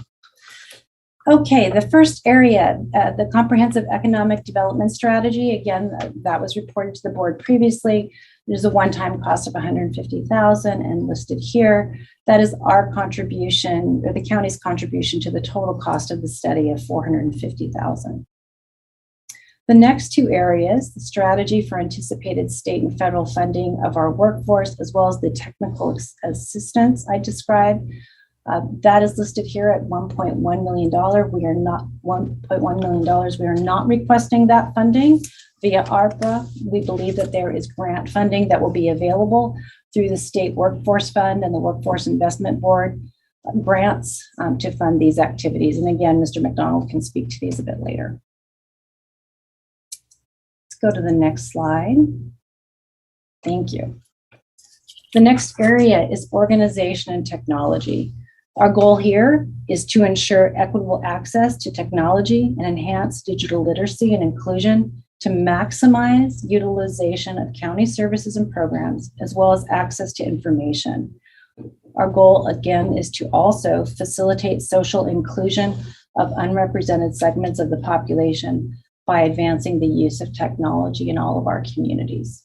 Okay, the first area, the comprehensive economic development strategy. Again, that was reported to the board previously. There's a one-time cost of $150,000 and listed here. That is our contribution, or the county's contribution to the total cost of the study of $450,000. The next 2 areas, the strategy for anticipated state and federal funding of our workforce, as well as the technical assistance I described, that is listed here at $1.1 million. We are not $1.1 million. We are not requesting that funding via ARPA. We believe that there is grant funding that will be available through the State Workforce Fund and the Workforce Investment Board grants to fund these activities. And again, Mr. McDonald can speak to these a bit later. Let's go to the next slide. Thank you. The next area is organization and technology. Our goal here is to ensure equitable access to technology and enhance digital literacy and inclusion to maximize utilization of county services and programs, as well as access to information. Our goal, again, is to also facilitate social inclusion of unrepresented segments of the population by advancing the use of technology in all of our communities.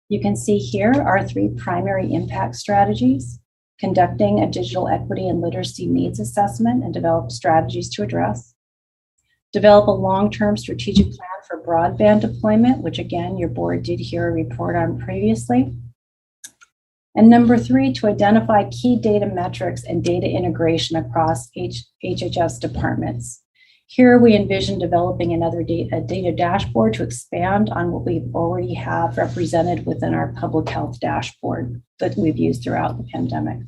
You can see here our 3 primary impact strategies: conducting a digital equity and literacy needs assessment and develop strategies to address, develop a long-term strategic plan for broadband deployment, which again, your board did hear a report on previously. And number 3, to identify key data metrics and data integration across HHS departments. Here we envision developing another data dashboard to expand on what we already have represented within our public health dashboard that we've used throughout the pandemic.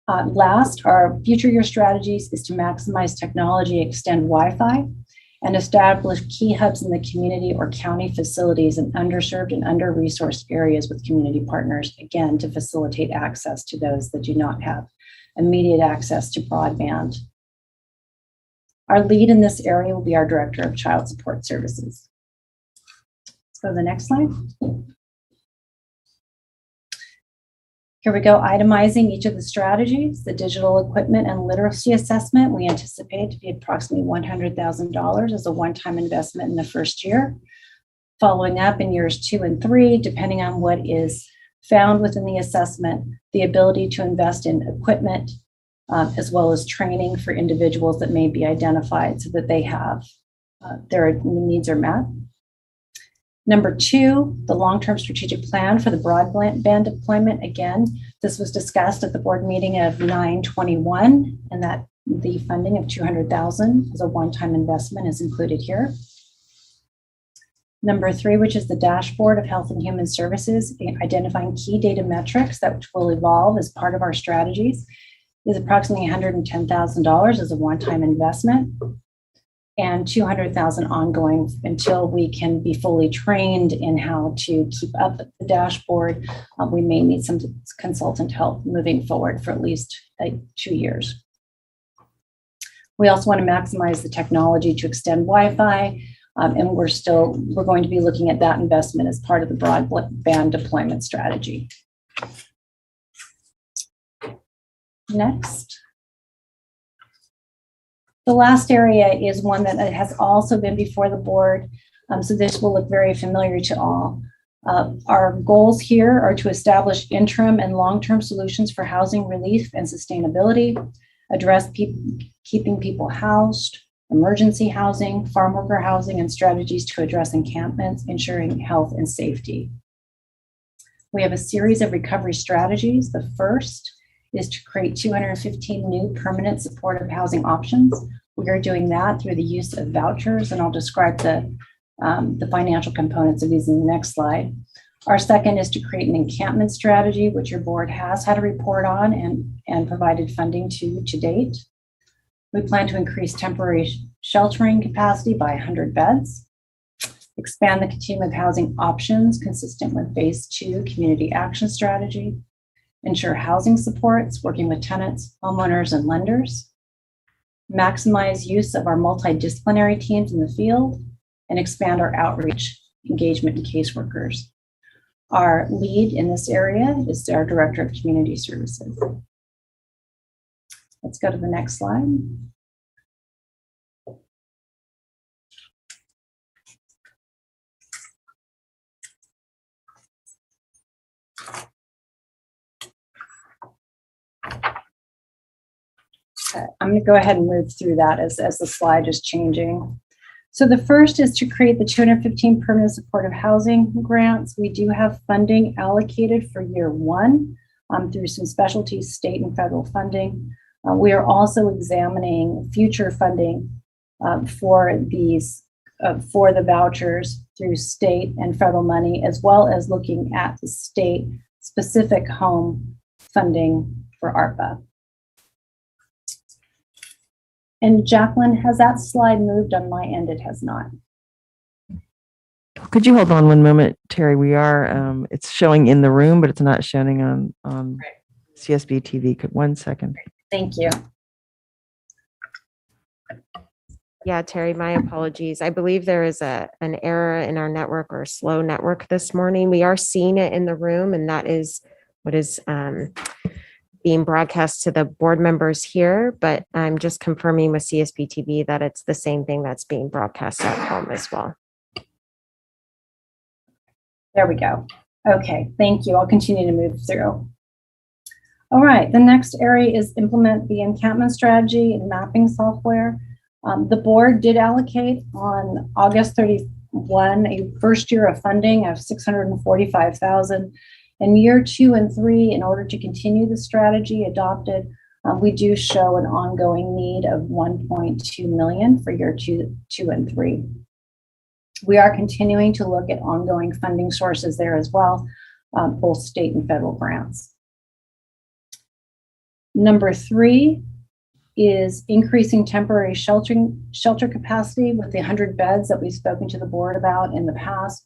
Last, our future year strategies is to maximize technology, extend Wi-Fi, and establish key hubs in the community or county facilities in underserved and under-resourced areas with community partners, again, to facilitate access to those that do not have immediate access to broadband. Our lead in this area will be our Director of Child Support Services. Let's go to the next slide. Here we go, itemizing each of the strategies. The digital equipment and literacy assessment, we anticipate to be approximately $100,000 as a one-time investment in the first year. Following up in years 2 and 3, depending on what is found within the assessment, the ability to invest in equipment, as well as training for individuals that may be identified so that they have their needs are met. Number 2, the long-term strategic plan for the broadband deployment. Again, this was discussed at the board meeting of 9/21, and that The funding of $200,000 as a one-time investment is included here. Number 3, which is the dashboard of Health and Human Services, identifying key data metrics that will evolve as part of our strategies, is approximately $110,000 as a one-time investment, and $200,000 ongoing until we can be fully trained in how to keep up the dashboard. We may need some consultant help moving forward for at least 2 years. We also want to maximize the technology to extend Wi-Fi, and we're going to be looking at that investment as part of the broadband deployment strategy. Next. The last area is one that has also been before the board, so this will look very familiar to all. Our goals here are to establish interim and long-term solutions for housing relief and sustainability, address keeping people housed, emergency housing, farm worker housing, and strategies to address encampments, ensuring health and safety. We have a series of recovery strategies. The first is to create 215 new permanent supportive housing options. We are doing that through the use of vouchers, and I'll describe the financial components of these in the next slide. Our second is to create an encampment strategy, which your board has had a report on and provided funding to date. We plan to increase temporary sheltering capacity by 100 beds, expand the continuum of housing options consistent with phase 2 community action strategy, ensure housing supports, working with tenants, homeowners, and lenders, maximize use of our multidisciplinary teams in the field, and expand our outreach, engagement, and caseworkers. Our lead in this area is our Director of Community Services. Let's go to the next slide. Okay, I'm going to go ahead and move through that as the slide is changing. So the first is to create the 215 permanent supportive housing grants. We do have funding allocated for year 1 through some specialty state and federal funding. We are also examining future funding for the vouchers through state and federal money, as well as looking at the state specific home funding for ARPA. And Jacqueline, has that slide moved? On my end, it has not. Could you hold on one moment, Terry? We are, it's showing in the room, but it's not showing on CSB TV. 1 second. Thank you. Yeah, Terry, my apologies. I believe there is an error in our network or a slow network this morning. We are seeing it in the room, and that is what is being broadcast to the board members here, but I'm just confirming with CSB TV that it's the same thing that's being broadcast at home as well. There we go. Okay, thank you. I'll continue to move through. All right, the next area is implement the encampment strategy and mapping software. The board did allocate on August 31 a first year of funding of $645,000. In year 2 and 3, in order to continue the strategy adopted, we do show an ongoing need of $1.2 million for year 2 and 3. We are continuing to look at ongoing funding sources there as well, both state and federal grants. Number 3 is increasing temporary shelter capacity with the 100 beds that we've spoken to the board about in the past.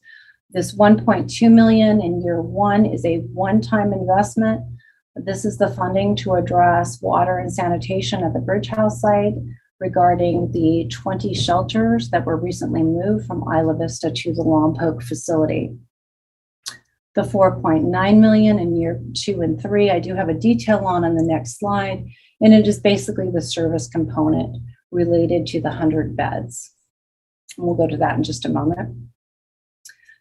This $1.2 million in year 1 is a one-time investment. This is the funding to address water and sanitation at the Bridge House site regarding the 20 shelters that were recently moved from Isla Vista to the Lompoc facility. The $4.9 million in year 2 and 3, I do have a detail on the next slide, and it is basically the service component related to the 100 beds. And we'll go to that in just a moment.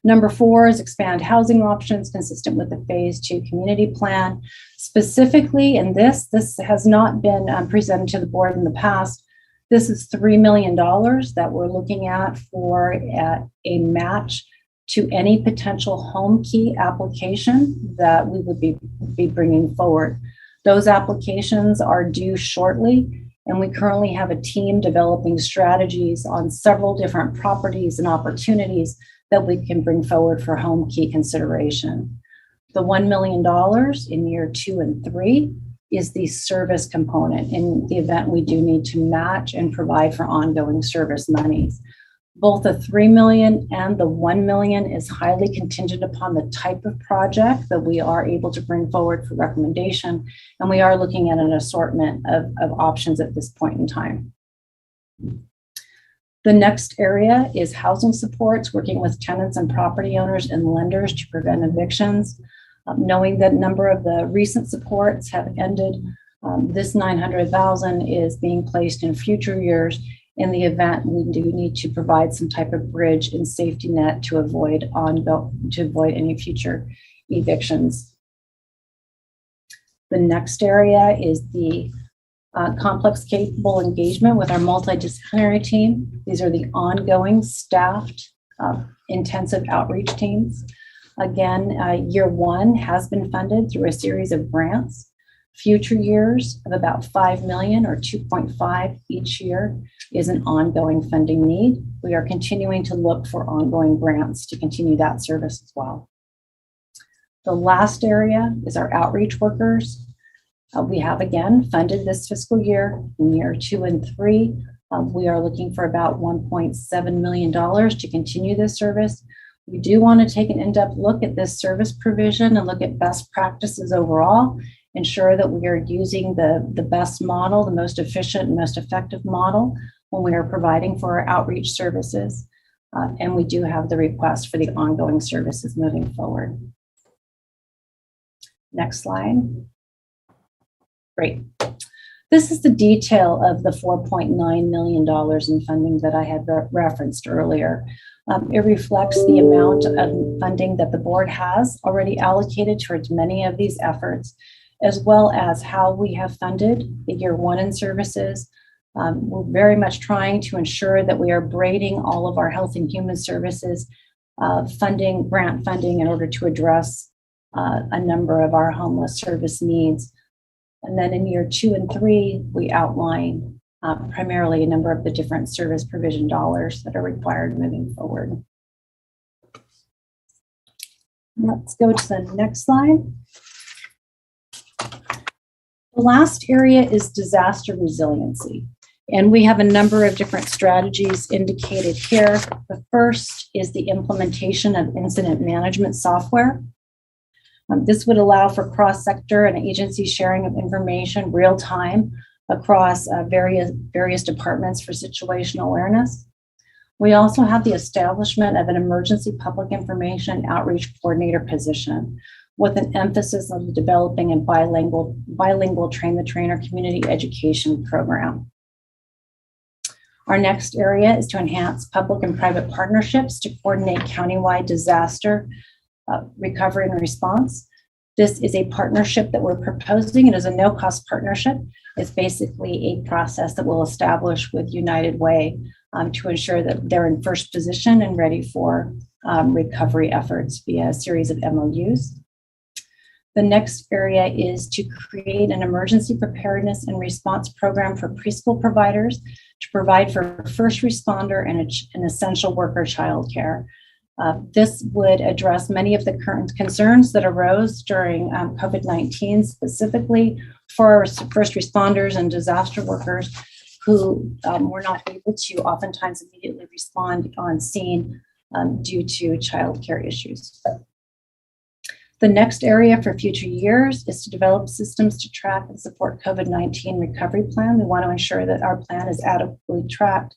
Number 4 is expand housing options consistent with the phase 2 community plan. Specifically, and this has not been presented to the board in the past. This is $3 million that we're looking at for a match to any potential home key application that we would be bringing forward. Those applications are due shortly, And we currently have a team developing strategies on several different properties and opportunities that we can bring forward for home key consideration. The $1 million in year 2 and 3 is the service component in the event we do need to match and provide for ongoing service monies. Both the $3 million and the $1 million is highly contingent upon the type of project that we are able to bring forward for recommendation. And we are looking at an assortment of options at this point in time. The next area is housing supports, working with tenants and property owners and lenders to prevent evictions. Knowing that a number of the recent supports have ended, this $900,000 is being placed in future years in the event we do need to provide some type of bridge and safety net to avoid any future evictions. The next area is the complex capable engagement with our multidisciplinary team. These are the ongoing staffed intensive outreach teams. Again, year 1 has been funded through a series of grants. Future years of about $5 million or 2.5 each year is an ongoing funding need. We are continuing to look for ongoing grants to continue that service as well. The last area is our outreach workers. We have again funded this fiscal year in year 2 and 3. We are looking for about $1.7 million to continue this service. We do want to take an in-depth look at this service provision and look at best practices overall, ensure that we are using the best model, the most efficient and most effective model when we are providing for our outreach services. And we do have the request for the ongoing services moving forward. Next slide. Great. This is the detail of the $4.9 million in funding that I had referenced earlier. It reflects the amount of funding that the board has already allocated towards many of these efforts, as well as how we have funded the year 1 in services. We're very much trying to ensure that we are braiding all of our health and human services funding, grant funding, in order to address a number of our homeless service needs. And then in year 2 and 3, we outline primarily a number of the different service provision dollars that are required moving forward. Let's go to the next slide. The last area is disaster resiliency. And we have a number of different strategies indicated here. The first is the implementation of incident management software. This would allow for cross-sector and agency sharing of information real time across various departments for situational awareness. We also have the establishment of an emergency public information outreach coordinator position with an emphasis on developing a bilingual train the trainer community education program. Our next area is to enhance public and private partnerships to coordinate countywide disaster recovery and response. This is a partnership that we're proposing. It is a no-cost partnership. It's basically a process that we'll establish with United Way to ensure that they're in first position and ready for recovery efforts via a series of MOUs. The next area is to create an emergency preparedness and response program for preschool providers to provide for first responder and essential worker childcare. This would address many of the current concerns that arose during COVID-19, specifically for first responders and disaster workers who were not able to oftentimes immediately respond on scene due to childcare issues. The next area for future years is to develop systems to track and support COVID-19 recovery plan. We want to ensure that our plan is adequately tracked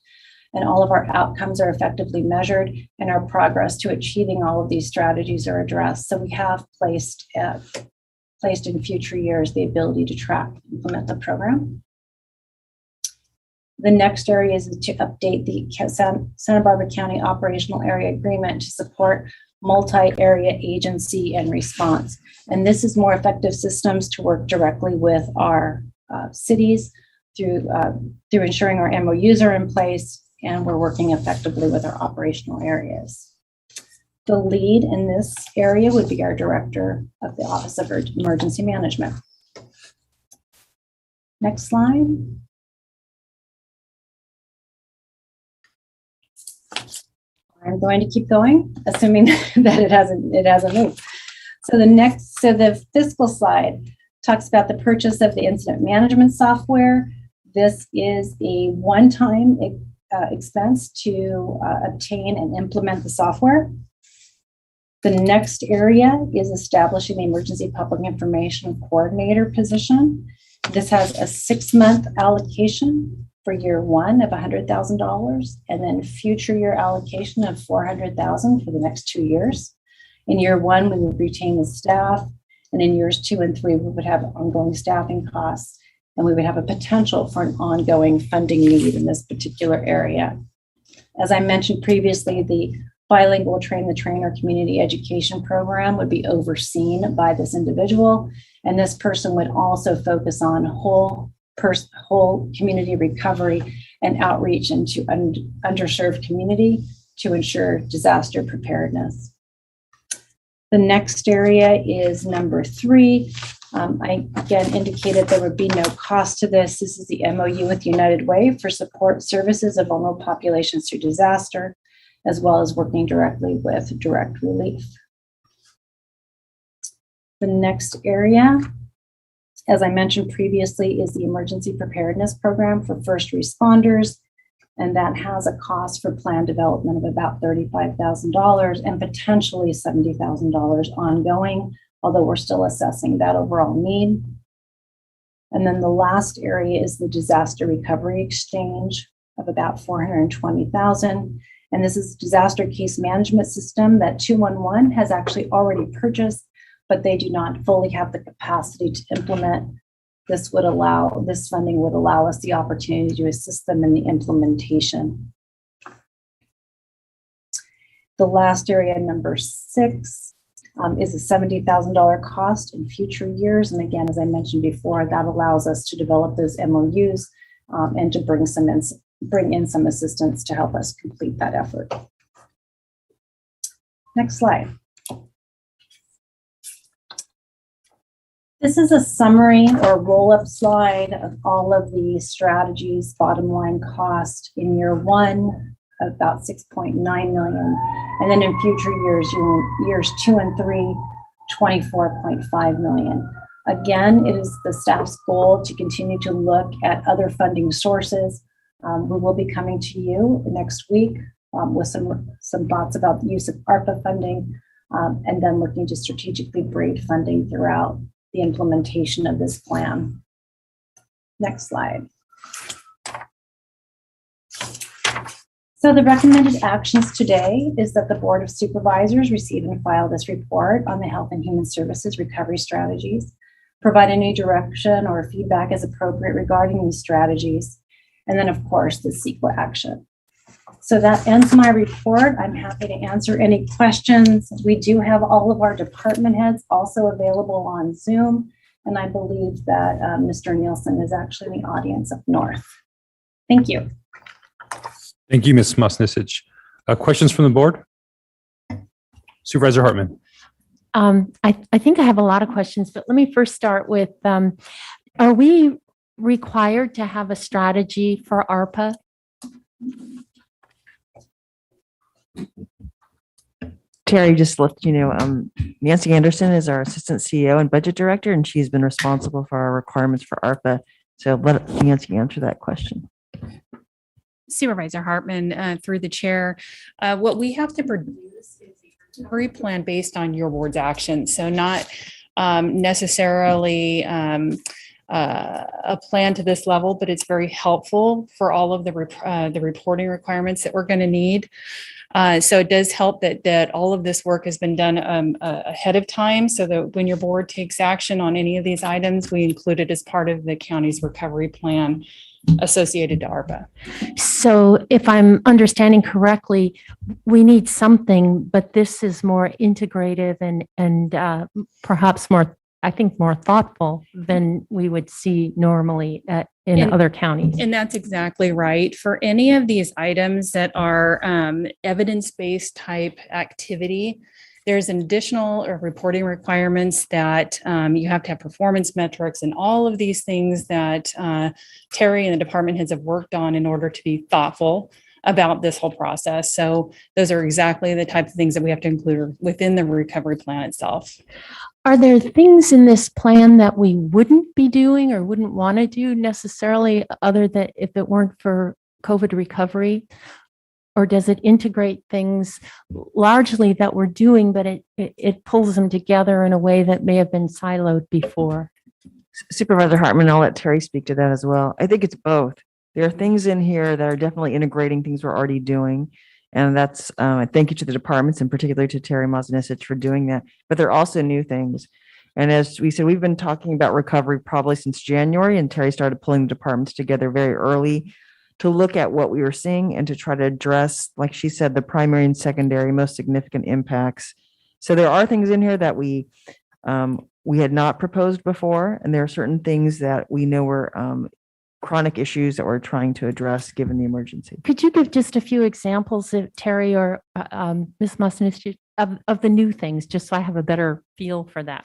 and all of our outcomes are effectively measured and our progress to achieving all of these strategies are addressed. So we have placed in future years the ability to track and implement the program. The next area is to update the Santa Barbara County Operational Area Agreement to support multi-area agency and response. And this is more effective systems to work directly with our cities through ensuring our MOUs are in place and we're working effectively with our operational areas. The lead in this area would be our Director of the Office of Emergency Management. Next slide. I'm going to keep going, assuming that it hasn't moved. So the fiscal slide talks about the purchase of the incident management software. This is a one-time expense to obtain and implement the software. The next area is establishing the emergency public information coordinator position. This has a 6-month allocation for year one of $100,000 and then future year allocation of $400,000 for the next 2 years. In year one, we would retain the staff, and in years 2 and 3, we would have ongoing staffing costs, and we would have a potential for an ongoing funding need in this particular area. As I mentioned previously, the bilingual train the trainer community education program would be overseen by this individual, and this person would also focus on whole community recovery and outreach into underserved community to ensure disaster preparedness. The next area is number 3. I again indicated there would be no cost to this. This is the MOU with United Way for support services of vulnerable populations through disaster, as well as working directly with direct relief. The next area, as I mentioned previously, is the emergency preparedness program for first responders. And that has a cost for plan development of about $35,000 and potentially $70,000 ongoing, although we're still assessing that overall need. And then the last area is the disaster recovery exchange of about $420,000. And this is a disaster case management system that 211 has actually already purchased, but they do not fully have the capacity to implement. This funding would allow us the opportunity to assist them in the implementation. The last area, number 6, is a $70,000 cost in future years. And again, as I mentioned before, that allows us to develop those MOUs and to bring in some assistance to help us complete that effort. Next slide. This is a summary or roll-up slide of all of the strategies, bottom line cost in year one, about 6.9 million. And then in future years, years 2 and 3, 24.5 million. Again, it is the staff's goal to continue to look at other funding sources. We will be coming to you next week with some thoughts about the use of ARPA funding and then looking to strategically braid funding throughout the implementation of this plan. Next slide. So the recommended actions today is that the Board of Supervisors receive and file this report on the Health and Human Services recovery strategies, provide any direction or feedback as appropriate regarding these strategies, and then of course the CEQA action. So that ends my report. I'm happy to answer any questions. We do have all of our department heads also available on Zoom, and I believe that Mr. Nielsen is actually in the audience up north. Thank you. Thank you, Ms. Musnisic. Questions from the board? Supervisor Hartman. I think I have a lot of questions, but let me first start with, are we required to have a strategy for ARPA? Terry, just let you know, Nancy Anderson is our Assistant CEO and Budget Director, and she's been responsible for our requirements for ARPA. So let Nancy answer that question. Supervisor Hartman, through the chair, what we have to produce is a recovery plan based on your board's actions. So not necessarily a plan to this level, but it's very helpful for all of the reporting requirements that we're going to need. So it does help that all of this work has been done ahead of time, so that when your board takes action on any of these items, we include it as part of the county's recovery plan associated to ARPA. So if I'm understanding correctly, we need something, but this is more integrative and perhaps more, I think, more thoughtful than we would see normally in other counties. And that's exactly right. For any of these items that are evidence-based type activity, there's an additional reporting requirements that you have to have performance metrics and all of these things that Terry and the department heads have worked on in order to be thoughtful about this whole process. So those are exactly the type of things that we have to include within the recovery plan itself. Are there things in this plan that we wouldn't be doing or wouldn't want to do necessarily other than if it weren't for COVID recovery? Or does it integrate things largely that we're doing, but it pulls them together in a way that may have been siloed before? Supervisor Hartman, I'll let Terry speak to that as well. I think it's both. There are things in here that are definitely integrating things we're already doing. And that's, thank you to the departments and particularly to Terry Mosnisich for doing that. But there are also new things. And as we said, we've been talking about recovery probably since January, and Terry started pulling the departments together very early to look at what we were seeing and to try to address, like she said, the primary and secondary most significant impacts. So there are things in here that we had not proposed before, and there are certain things that we know were chronic issues that we're trying to address given the emergency. Could you give just a few examples, Terry or Ms. Mosnisich, of the new things, just so I have a better feel for that?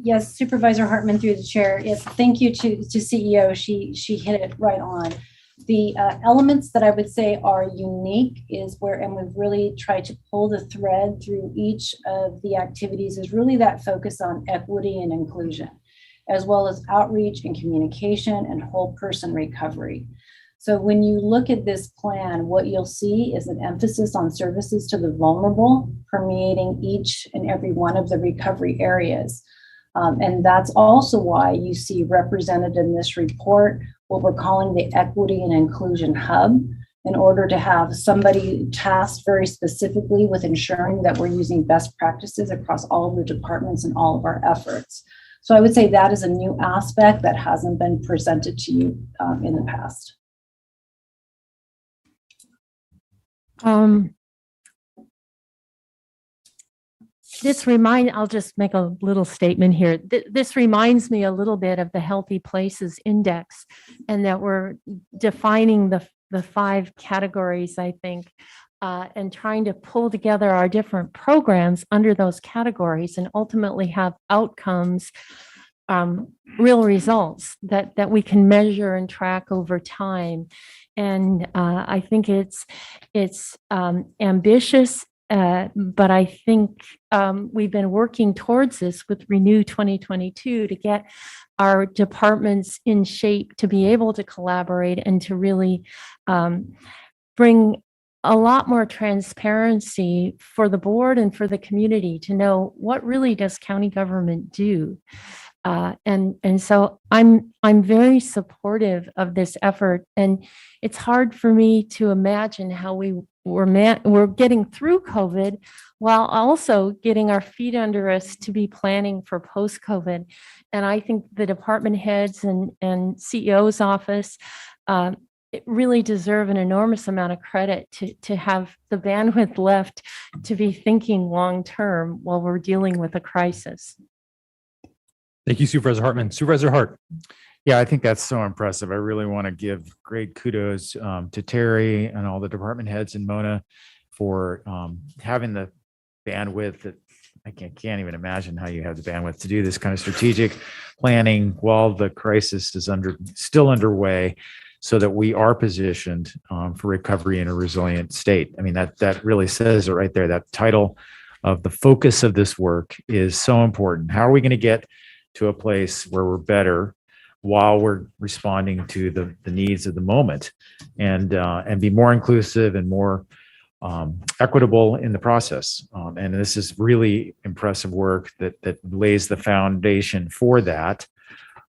Yes, Supervisor Hartman through the chair. Yes, thank you to CEO. She hit it right on. The elements that I would say are unique is where, and we've really tried to pull the thread through each of the activities, is really that focus on equity and inclusion, as well as outreach and communication and whole person recovery. So when you look at this plan, what you'll see is an emphasis on services to the vulnerable, permeating each and every one of the recovery areas. And that's also why you see represented in this report what we're calling the Equity and Inclusion Hub, in order to have somebody tasked very specifically with ensuring that we're using best practices across all of the departments and all of our efforts. So I would say that is a new aspect that hasn't been presented to you in the past. I'll just make a little statement here. This reminds me a little bit of the Healthy Places Index, and that we're defining the 5 categories, I think, and trying to pull together our different programs under those categories and ultimately have outcomes, real results that we can measure and track over time. And I think it's ambitious. But I think we've been working towards this with Renew 2022 to get our departments in shape to be able to collaborate and to really bring a lot more transparency for the board and for the community to know what really does county government do. And so I'm very supportive of this effort, and it's hard for me to imagine how we're getting through COVID while also getting our feet under us to be planning for post-COVID. And I think the department heads and CEO's office really deserve an enormous amount of credit to have the bandwidth left to be thinking long-term while we're dealing with a crisis. Thank you, Supervisor Hartman. Supervisor Hart. Yeah, I think that's so impressive. I really want to give great kudos to Terry and all the department heads and Mona for having the bandwidth that I can't even imagine how you have the bandwidth to do this kind of strategic planning while the crisis is still underway, so that we are positioned for recovery in a resilient state. I mean, that really says it right there. That title of the focus of this work is so important. How are we going to get to a place where we're better while we're responding to the needs of the moment, and be more inclusive and more equitable in the process. And this is really impressive work that lays the foundation for that.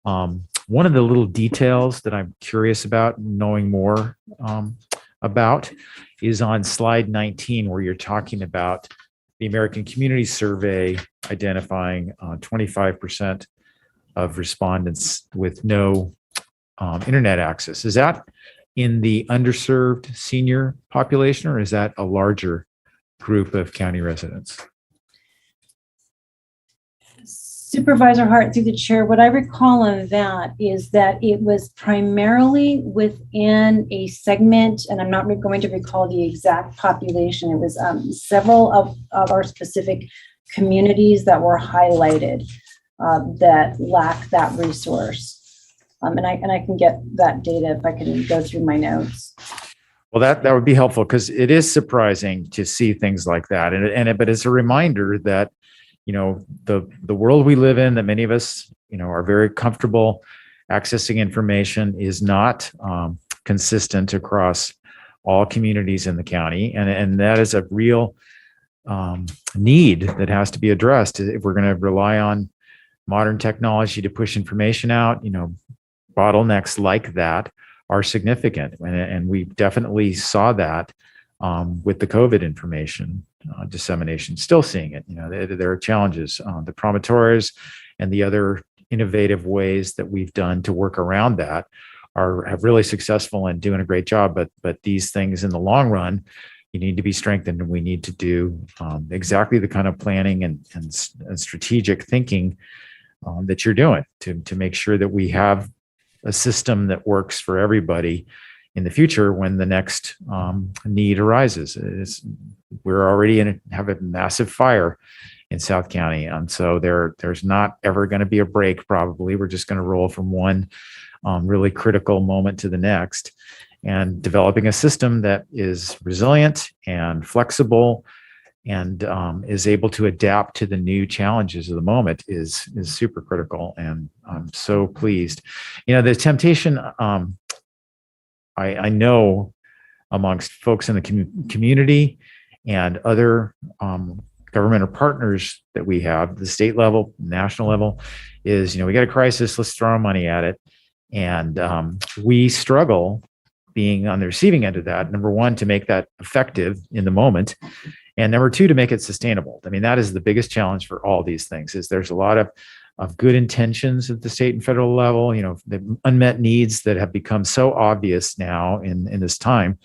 One of the little details that I'm curious about knowing more about is on slide 19, where you're talking about the American Community Survey identifying 25% of respondents with no internet access. Is that in the underserved senior population, or is that a larger group of county residents? Supervisor Hart, through the chair, what I recall on that is that it was primarily within a segment, and I'm not going to recall the exact population. It was several of our specific communities that were highlighted that lack that resource. And I can get that data if I can go through my notes. Well, that would be helpful because it is surprising to see things like that. But it's a reminder that, the world we live in, that many of us, are very comfortable accessing information, is not consistent across all communities in the county. And that is a real need that has to be addressed if we're going to rely on modern technology to push information out. Bottlenecks like that are significant. And we definitely saw that with the COVID information dissemination, still seeing it. There are challenges. The promontories and the other innovative ways that we've done to work around that have really successful and doing a great job. But these things in the long run, you need to be strengthened, and we need to do exactly the kind of planning and strategic thinking that you're doing to make sure that we have a system that works for everybody in the future when the next need arises. We're already have a massive fire in South County. So there's not ever going to be a break, probably. We're just going to roll from one really critical moment to the next. And developing a system that is resilient and flexible and is able to adapt to the new challenges of the moment is super critical. And I'm so pleased. The temptation, I know amongst folks in the community and other governmental partners that we have, the state level, national level, is, we got a crisis, let's throw our money at it. And we struggle being on the receiving end of that. Number one, to make that effective in the moment. And number two, to make it sustainable. I mean, that is the biggest challenge for all these things, is there's a lot of good intentions at the state and federal level, the unmet needs that have become so obvious now in this time,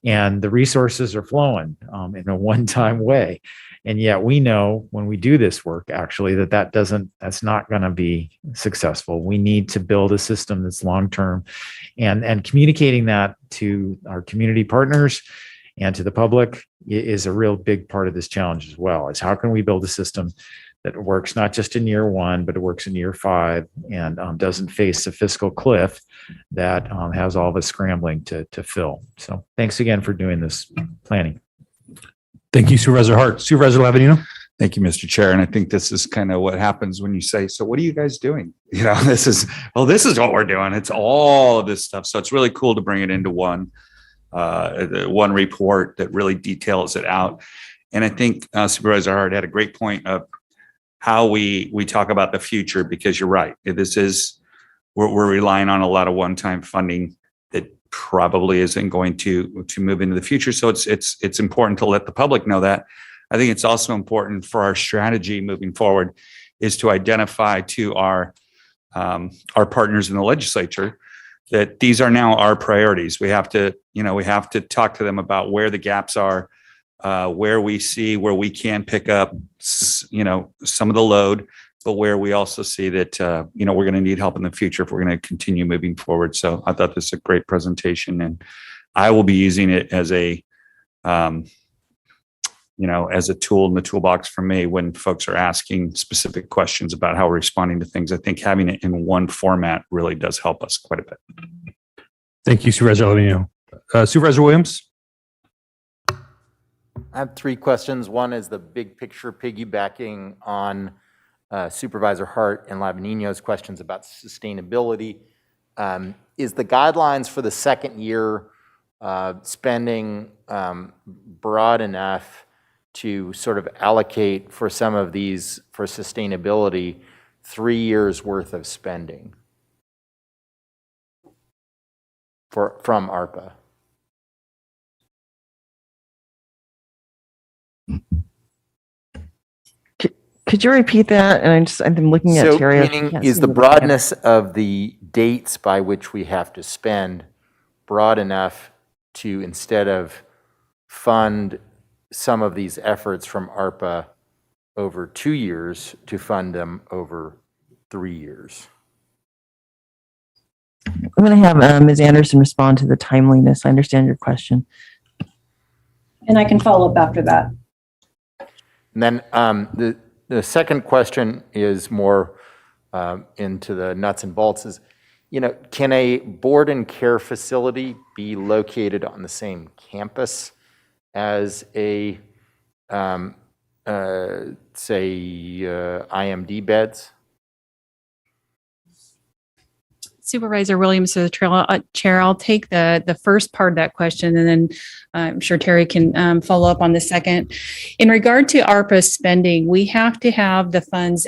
and the resources are flowing in a one-time way. And yet we know when we do this work, actually, that's not going to be successful. We need to build a system that's long-term, and communicating that to our community partners and to the public is a real big part of this challenge as well. Is how can we build a system that works not just in year one, but it works in year 5 and doesn't face a fiscal cliff that has all of us scrambling to fill. So thanks again for doing this planning. Thank you, Supervisor Hart. Supervisor Lavanino. Thank you, Mr. Chair. And I think this is kind of what happens when you say, so what are you guys doing? This is what we're doing. It's all of this stuff. So it's really cool to bring it into one report that really details it out. And I think Supervisor Hart had a great point of how we talk about the future, because you're right. We're relying on a lot of one-time funding that probably isn't going to move into the future. So it's important to let the public know that. I think it's also important for our strategy moving forward is to identify to our partners in the legislature that these are now our priorities. We have to talk to them about where the gaps are, where we can pick up, some of the load, but where we also see that, we're going to need help in the future if we're going to continue moving forward. So I thought this is a great presentation, and I will be using it as a tool in the toolbox for me when folks are asking specific questions about how we're responding to things. I think having it in one format really does help us quite a bit. Thank you, Supervisor Lavanino. Supervisor Williams. I have 3 questions. One is the big picture, piggybacking on Supervisor Hart and Lavanino's questions about sustainability. Is the guidelines for the second year spending broad enough to sort of allocate for some of these for sustainability 3 years worth of spending from ARPA? Could you repeat that? And I'm looking at Terry. Meaning, is the broadness of the dates by which we have to spend broad enough to, instead of fund some of these efforts from ARPA over 2 years, to fund them over 3 years? I'm going to have Ms. Anderson respond to the timeliness. I understand your question. And I can follow up after that. And then the second question is more into the nuts and bolts. can a board and care facility be located on the same campus as a, say, IMD beds? Supervisor Williams, to the chair, I'll take the first part of that question, and then I'm sure Terry can follow up on the second. In regard to ARPA spending, we have to have the funds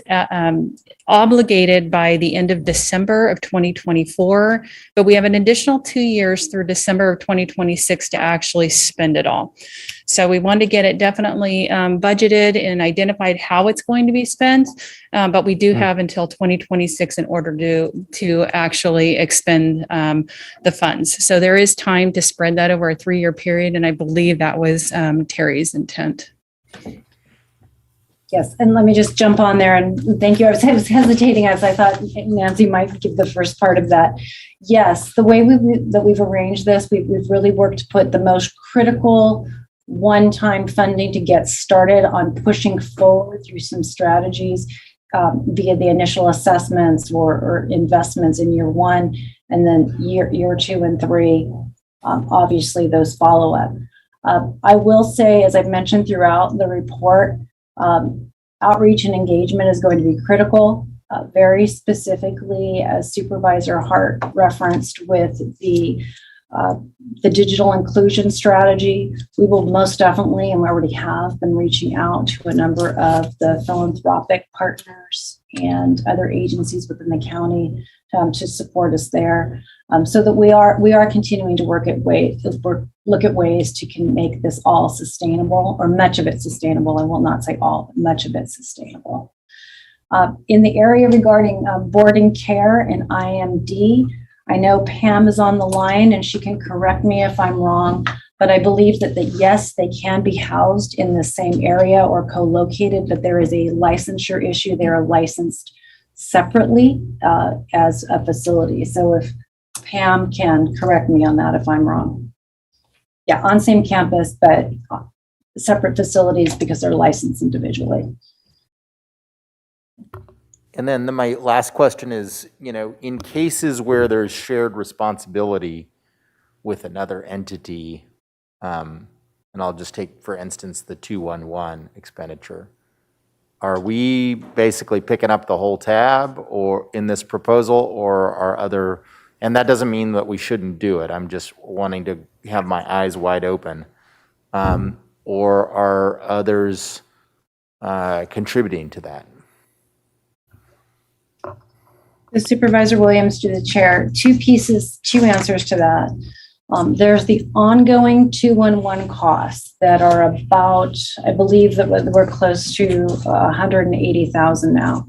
obligated by the end of December of 2024, but we have an additional 2 years through December of 2026 to actually spend it all. So we want to get it definitely budgeted and identified how it's going to be spent, but we do have until 2026 in order to actually expend the funds. So there is time to spread that over a 3-year period, and I believe that was Terry's intent. Yes, and let me just jump on there and thank you. I was hesitating as I thought Nancy might give the first part of that. Yes, the way we've arranged this, we've really worked to put the most critical one-time funding to get started on pushing forward through some strategies via the initial assessments or investments in year 1, and then year 2 and 3, obviously those follow up. I will say, as I've mentioned throughout the report, outreach and engagement is going to be critical. Very specifically, as Supervisor Hart referenced with the digital inclusion strategy, we will most definitely, and we already have been reaching out to a number of the philanthropic partners and other agencies within the county to support us there, so that we are continuing to look at ways to make this all sustainable, or much of it sustainable. I will not say all, but much of it sustainable. In the area regarding board and care and IMD, I know Pam is on the line and she can correct me if I'm wrong, but I believe that yes, they can be housed in the same area or co-located, but there is a licensure issue. They are licensed separately as a facility. So if Pam can correct me on that if I'm wrong. Yeah, on same campus, but separate facilities because they're licensed individually. And then my last question is, in cases where there's shared responsibility with another entity, and I'll just take, for instance, the 211 expenditure, are we basically picking up the whole tab or in this proposal, or are other, and that doesn't mean that we shouldn't do it, I'm just wanting to have my eyes wide open, or are others contributing to that? The Supervisor Williams, to the chair, two answers to that. There's the ongoing 211 costs that are about, I believe that we're close to 180,000 now.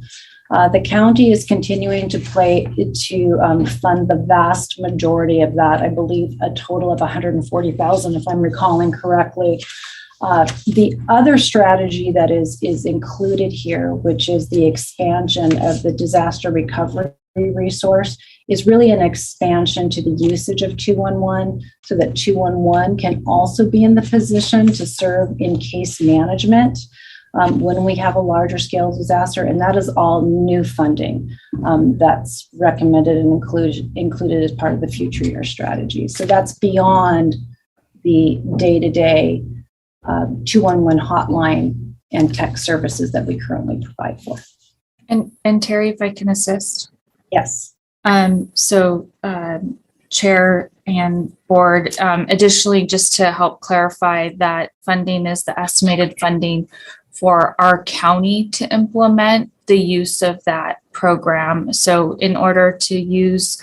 The county is continuing to fund the vast majority of that. I believe a total of 140,000, if I'm recalling correctly. The other strategy that is included here, which is the expansion of the disaster recovery resource, is really an expansion to the usage of 211 so that 211 can also be in the position to serve in case management when we have a larger scale disaster. And that is all new funding that's recommended and included as part of the future year strategy. So that's beyond the day-to-day 211 hotline and tech services that we currently provide for. And Terry, if I can assist. Yes. Chair and board, additionally, just to help clarify, that funding is the estimated funding for our county to implement the use of that program. So in order to use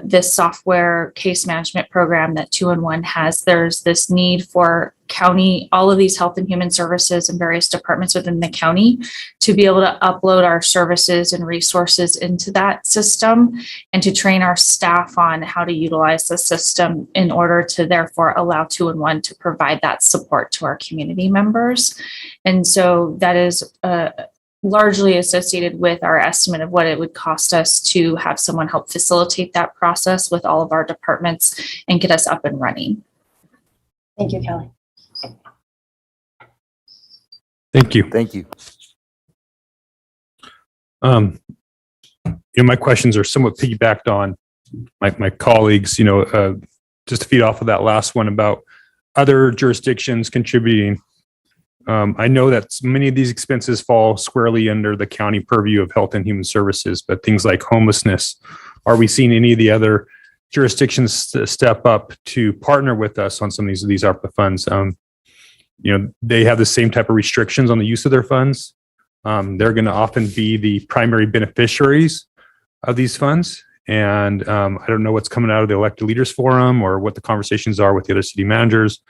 this software case management program that 211 has, there's this need for county, all of these health and human services and various departments within the county to be able to upload our services and resources into that system and to train our staff on how to utilize the system in order to therefore allow 211 to provide that support to our community members. And so that is largely associated with our estimate of what it would cost us to have someone help facilitate that process with all of our departments and get us up and running. Thank you, Kelly. Thank you. Thank you. my questions are somewhat piggybacked on my colleagues, just to feed off of that last one about other jurisdictions contributing. I know that many of these expenses fall squarely under the county purview of health and human services, but things like homelessness, are we seeing any of the other jurisdictions step up to partner with us on some of these ARPA funds? They have the same type of restrictions on the use of their funds. They're going to often be the primary beneficiaries of these funds. And I don't know what's coming out of the elected leaders forum or what the conversations are with the other city managers.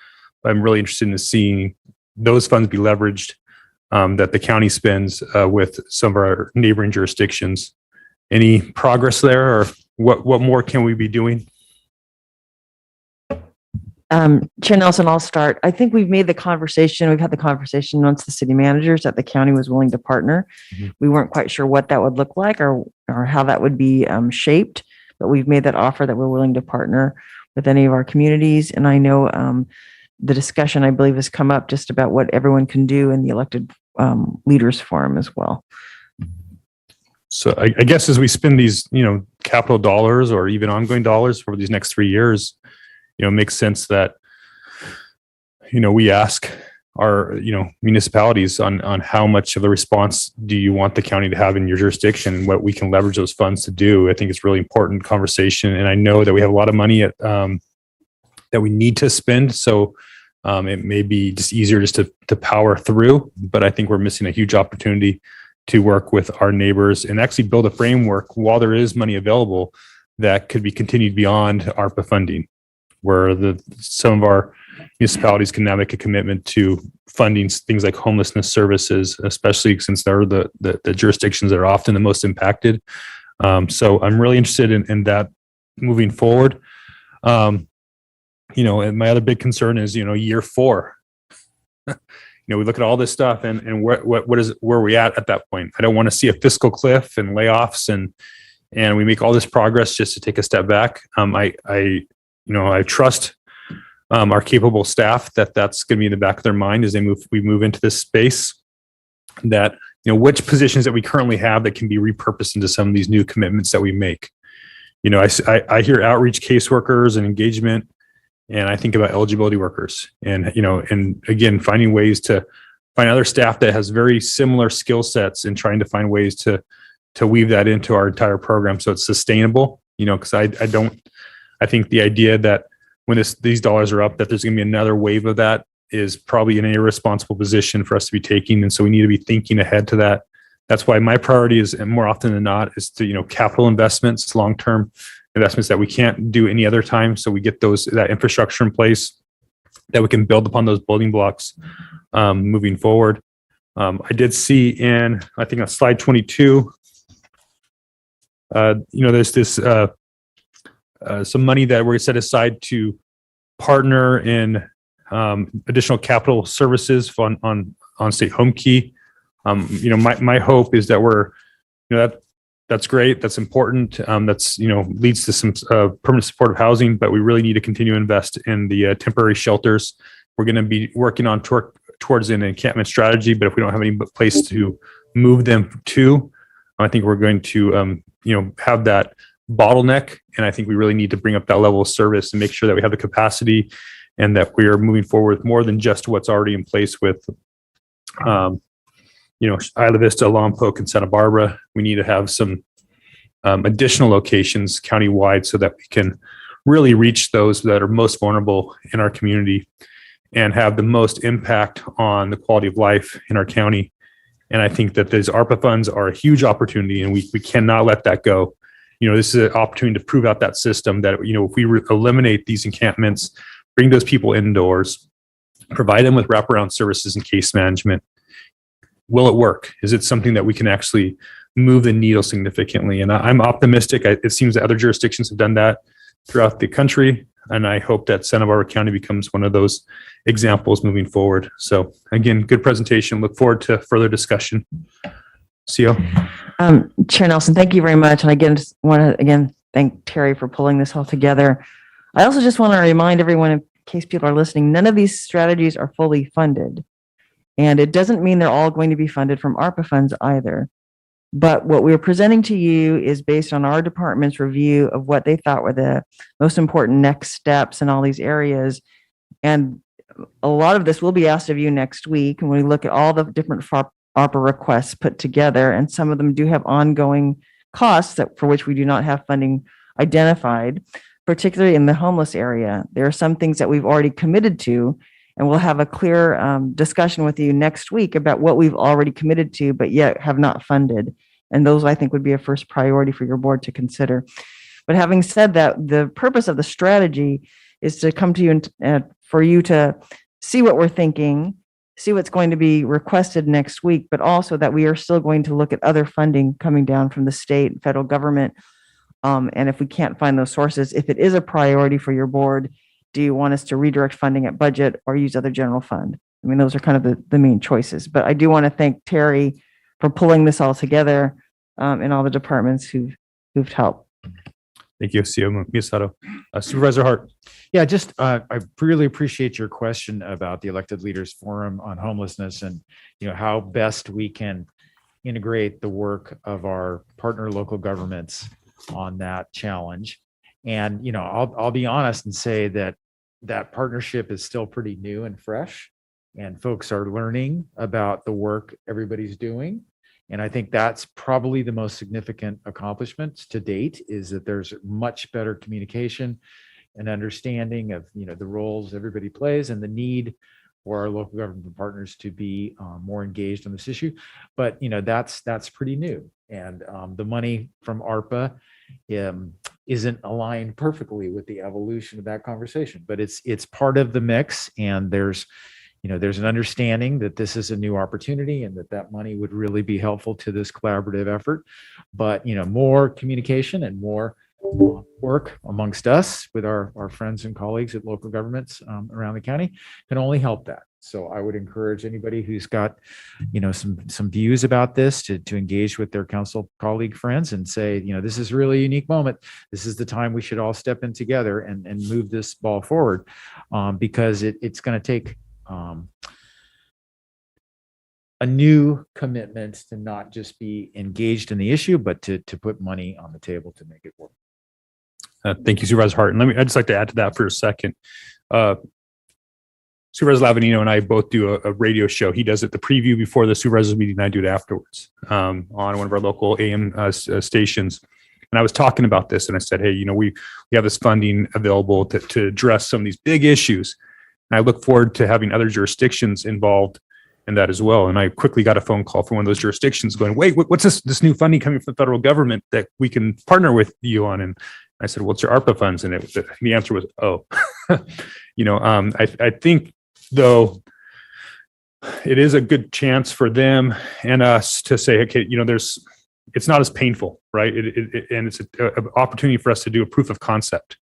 But I'm really interested in seeing those funds be leveraged that the county spends with some of our neighboring jurisdictions. Any progress there, or what more can we be doing? Chair Nelson, I'll start. I think we've had the conversation amongst the city managers that the county was willing to partner. Mm-hmm. We weren't quite sure what that would look like or how that would be shaped, but we've made that offer that we're willing to partner with any of our communities. And I know the discussion, I believe, has come up just about what everyone can do in the elected leaders forum as well. So I guess as we spend these, capital dollars or even ongoing dollars for these next 3 years, it makes sense that, we ask our, municipalities on how much of the response do you want the county to have in your jurisdiction and what we can leverage those funds to do. I think it's really important conversation. And I know that we have a lot of money that we need to spend. So it may be just easier just to power through, but I think we're missing a huge opportunity to work with our neighbors and actually build a framework while there is money available that could be continued beyond ARPA funding, where some of our municipalities can now make a commitment to funding things like homelessness services, especially since they're the jurisdictions that are often the most impacted. So I'm really interested in that moving forward. And my other big concern is, year 4. We look at all this stuff and where are we at that point? I don't want to see a fiscal cliff and layoffs and we make all this progress just to take a step back. I trust our capable staff that's going to be in the back of their mind as we move into this space, that, which positions that we currently have that can be repurposed into some of these new commitments that we make. I hear outreach caseworkers and engagement, and I think about eligibility workers and again, finding ways to find other staff that has very similar skill sets and trying to find ways to weave that into our entire program so it's sustainable, because I think the idea that when these dollars are up, that there's going to be another wave of that is probably an irresponsible position for us to be taking. And so we need to be thinking ahead to that. That's why my priority is, and more often than not, is to, capital investments, long-term investments that we can't do any other time. So we get that infrastructure in place that we can build upon those building blocks moving forward. I did see I think on slide 22, there's this some money that we're set aside to partner in additional capital services on state home key. My hope is that that's great. That's important. That's, leads to some permanent supportive housing, but we really need to continue to invest in the temporary shelters. We're going to be working on towards an encampment strategy, but if we don't have any place to move them to, I think we're going to, have that bottleneck. And I think we really need to bring up that level of service and make sure that we have the capacity and that we are moving forward with more than just what's already in place with, Isla Vista, Lompoc, and Santa Barbara. We need to have some additional locations countywide so that we can really reach those that are most vulnerable in our community and have the most impact on the quality of life in our county. And I think that these ARPA funds are a huge opportunity, and we cannot let that go. This is an opportunity to prove out that system that, if we eliminate these encampments, bring those people indoors, provide them with wraparound services and case management, will it work? Is it something that we can actually move the needle significantly? And I'm optimistic. It seems that other jurisdictions have done that throughout the country. And I hope that Santa Barbara County becomes one of those examples moving forward. So again, good presentation. Look forward to further discussion. CO. Chair Nelson, thank you very much. And again, just want to thank Terry for pulling this all together. I also just want to remind everyone, in case people are listening, none of these strategies are fully funded. And it doesn't mean they're all going to be funded from ARPA funds either. But what we're presenting to you is based on our department's review of what they thought were the most important next steps in all these areas. And a lot of this will be asked of you next week. And when we look at all the different ARPA requests put together, and some of them do have ongoing costs that for which we do not have funding identified, particularly in the homeless area. There are some things that we've already committed to, and we'll have a clear discussion with you next week about what we've already committed to, but yet have not funded. And those, I think, would be a first priority for your board to consider. But having said that, the purpose of the strategy is to come to you and for you to see what we're thinking, see what's going to be requested next week, but also that we are still going to look at other funding coming down from the state and federal government. And if we can't find those sources, if it is a priority for your board, do you want us to redirect funding at budget or use other general fund? I mean, those are kind of the main choices. But I do want to thank Terry for pulling this all together and all the departments who've helped. Thank you, CEO Miyasato. Supervisor Hart. Yeah, just I really appreciate your question about the Elected Leaders Forum on homelessness and how best we can integrate the work of our partner local governments on that challenge. And I'll be honest and say that partnership is still pretty new and fresh, and folks are learning about the work everybody's doing. And I think that's probably the most significant accomplishment to date, is that there's much better communication and understanding of the roles everybody plays and the need for our local government partners to be more engaged on this issue. But that's pretty new, and the money from ARPA isn't aligned perfectly with the evolution of that conversation, but it's part of the mix. And there's an understanding that this is a new opportunity and that money would really be helpful to this collaborative effort. But more communication and more work amongst us with our friends and colleagues at local governments around the county can only help that. So I would encourage anybody who's got some views about this to engage with their council colleague friends and say, this is really a unique moment. This is the time we should all step in together and move this ball forward, because it's going to take a new commitment to not just be engaged in the issue, but to put money on the table to make it work. Thank you, Supervisor Hart. And I'd just like to add to that for a second. Supervisor Lavanino and I both do a radio show. He does it the preview before the supervisors meeting, and I do it afterwards on one of our local AM stations. And I was talking about this, and I said, hey, we have this funding available to address some of these big issues. And I look forward to having other jurisdictions involved in that as well. And I quickly got a phone call from one of those jurisdictions going, wait, what's this new funding coming from the federal government that we can partner with you on? And I said, well, it's your ARPA funds. And the answer was, oh. I think, though, it is a good chance for them and us to say, okay, it's not as painful, right? And it's an opportunity for us to do a proof of concept.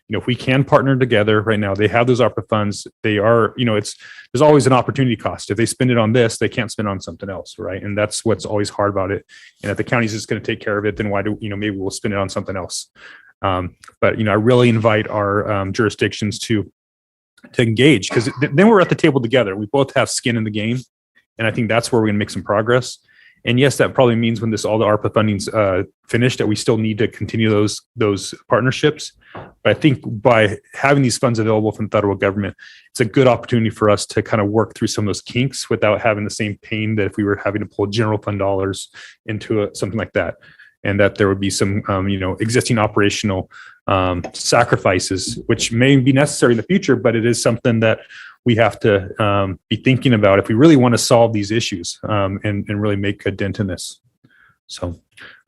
If we can partner together right now, they have those ARPA funds. They are, there's always an opportunity cost. If they spend it on this, they can't spend on something else, right? And that's what's always hard about it. And if the county's just going to take care of it, then why do, maybe we'll spend it on something else. But, I really invite our jurisdictions to engage, because then we're at the table together. We both have skin in the game. And I think that's where we're going to make some progress. And yes, that probably means when all the ARPA funding's finished, that we still need to continue those partnerships. But I think by having these funds available from the federal government, it's a good opportunity for us to kind of work through some of those kinks without having the same pain that if we were having to pull general fund dollars into something like that. And that there would be some, existing operational sacrifices, which may be necessary in the future, but it is something that we have to be thinking about if we really want to solve these issues and really make a dent in this. So,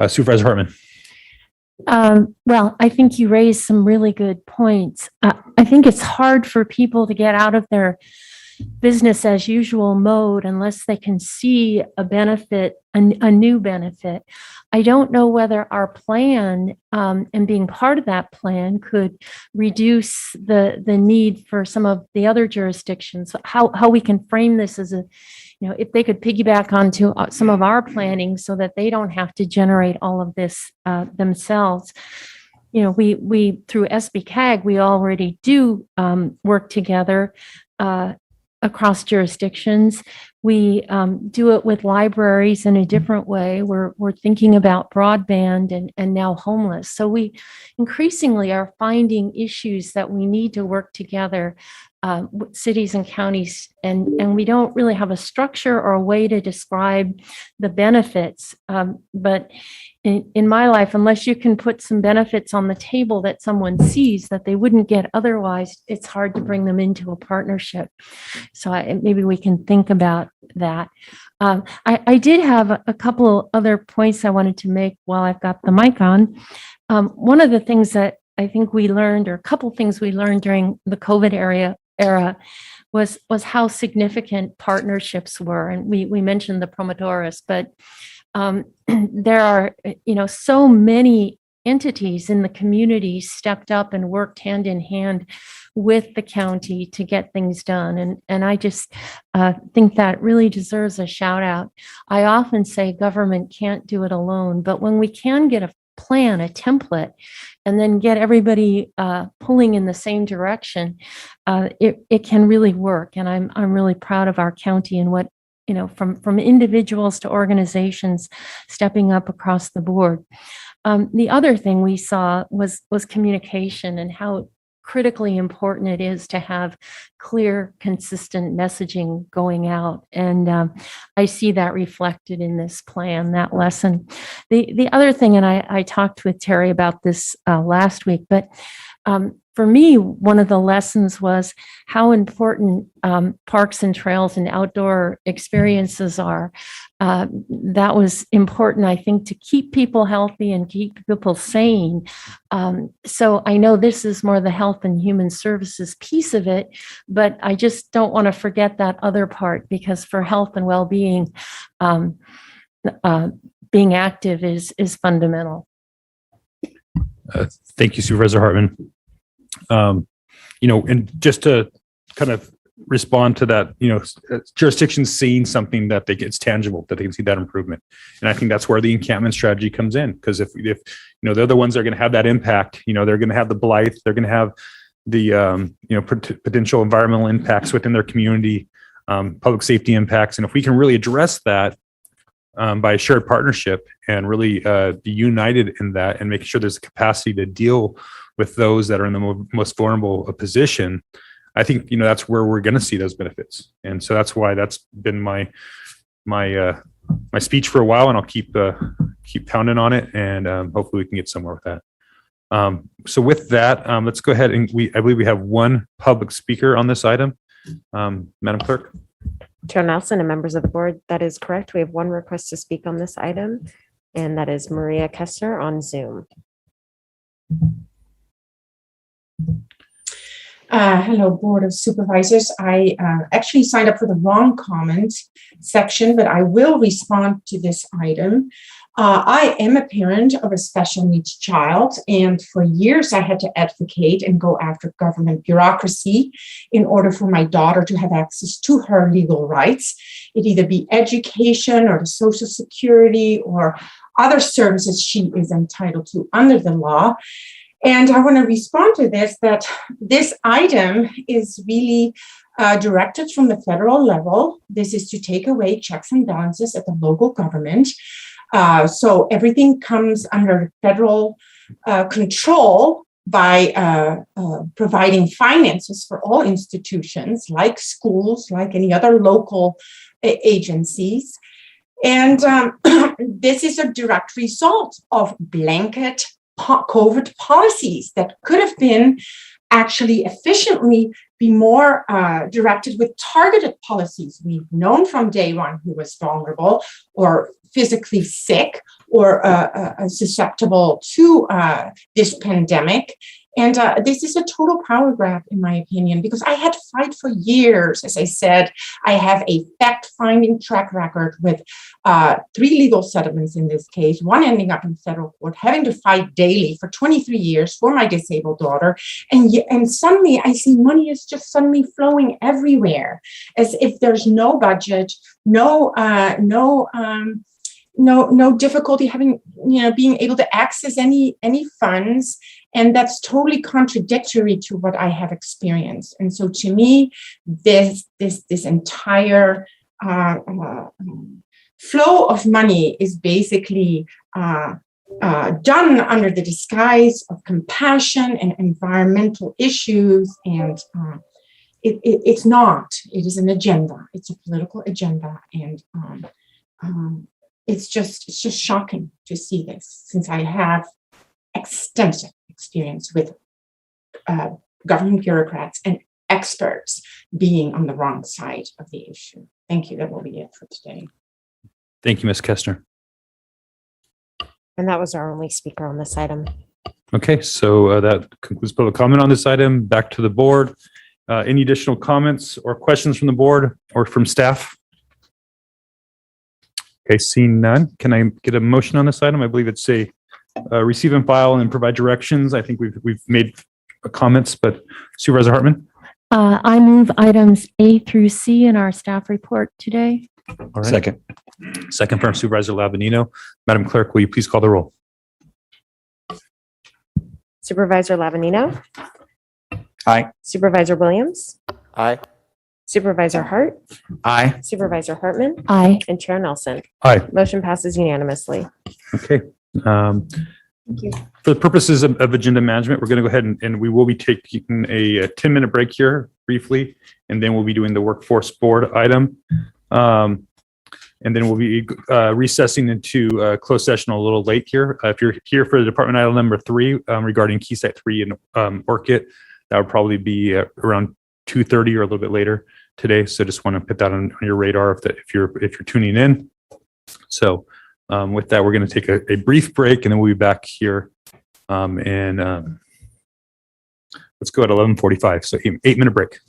Supervisor Hartman. Well, I think you raised some really good points. I think it's hard for people to get out of their business as usual mode unless they can see a benefit, a new benefit. I don't know whether our plan and being part of that plan could reduce the need for some of the other jurisdictions. How we can frame this as if they could piggyback onto some of our planning so that they don't have to generate all of this themselves. We through SBCAG, we already do work together across jurisdictions. We do it with libraries in a different way. We're thinking about broadband and now homeless. So we increasingly are finding issues that we need to work together, with cities and counties, and we don't really have a structure or a way to describe the benefits. But in my life, unless you can put some benefits on the table that someone sees that they wouldn't get otherwise, it's hard to bring them into a partnership. So maybe we can think about that. I did have a couple other points I wanted to make while I've got the mic on. One of the things that I think we learned, or a couple things we learned during the COVID era was how significant partnerships were. And we mentioned the promotores, but there are, so many entities in the community stepped up and worked hand in hand with the county to get things done. And I just think that really deserves a shout out. I often say government can't do it alone, but when we can get a plan, a template, and then get everybody pulling in the same direction, it can really work. And I'm really proud of our county and what, from individuals to organizations stepping up across the board. The other thing we saw was communication and how critically important it is to have clear, consistent messaging going out. And I see that reflected in this plan, that lesson. The other thing, and I talked with Terry about this last week, but for me, one of the lessons was how important parks and trails and outdoor experiences are. That was important, I think, to keep people healthy and keep people sane. So I know this is more the health and human services piece of it, but I just don't want to forget that other part, because for health and well-being, being active is fundamental. Thank you, Supervisor Hartman. And just to kind of respond to that, jurisdictions seeing something that it's tangible, that they can see that improvement. And I think that's where the encampment strategy comes in, because if they're the ones that are going to have that impact, they're going to have the blight, they're going to have the, potential environmental impacts within their community, public safety impacts. And if we can really address that by a shared partnership and really be united in that and making sure there's a capacity to deal with those that are in the most vulnerable position, I think, that's where we're going to see those benefits. And so that's why that's been my speech for a while, and I'll keep pounding on it, and hopefully we can get somewhere with that. So with that, let's go ahead and I believe we have one public speaker on this item. Madam Clerk. Chair Nelson and members of the board, that is correct. We have one request to speak on this item, and that is Maria Kessler on Zoom. Hello, Board of Supervisors. I actually signed up for the wrong comment section, but I will respond to this item. I am a parent of a special needs child, and for years I had to advocate and go after government bureaucracy in order for my daughter to have access to her legal rights. It either be education or the Social Security or other services she is entitled to under the law. And I want to respond to this, that this item is really directed from the federal level. This is to take away checks and balances at the local government. So everything comes under federal control by providing finances for all institutions like schools, like any other local agencies. And this is a direct result of blanket COVID policies that could have been actually efficiently be more directed with targeted policies. We've known from day one who was vulnerable or physically sick or susceptible to this pandemic. And this is a total power grab, in my opinion, because I had to fight for years. As I said, I have a fact-finding track record with 3 legal settlements in this case, one ending up in federal court, having to fight daily for 23 years for my disabled daughter. And suddenly I see money is just suddenly flowing everywhere, as if there's no budget, no difficulty having, being able to access any funds. And that's totally contradictory to what I have experienced. And so to me, this entire flow of money is basically done under the disguise of compassion and environmental issues. And it's not. It is an agenda. It's a political agenda. And it's just shocking to see this, since I have extensive experience with government bureaucrats and experts being on the wrong side of the issue. Thank you. That will be it for today. Thank you, Ms. Kestner. And that was our only speaker on this item. Okay, so that concludes public comment on this item. Back to the board. Any additional comments or questions from the board or from staff? Okay, seeing none, can I get a motion on this item? I believe it's a receive and file and provide directions. I think we've made comments, but Supervisor Hartman? I move items A through C in our staff report today. All right. Second from Supervisor Lavanino. Madam Clerk, will you please call the roll? Supervisor Lavanino, Aye. Supervisor Williams, Aye. Supervisor Hart, Aye. Supervisor Hartman, Aye. and Chair Nelson. Aye. Motion passes unanimously. Okay. Thank you. For the purposes of agenda management, we're going to go ahead and we will be taking a 10-minute break here briefly, and then we'll be doing the workforce board item. And then we'll be recessing into closed session a little late here. If you're here for the department item number 3 regarding Key Site 3 and ORCID, that would probably be around 2:30 or a little bit later today. So just want to put that on your radar if you're tuning in. So with that, we're going to take a brief break, and then we'll be back here. And let's go at 11:45. So 8-minute break.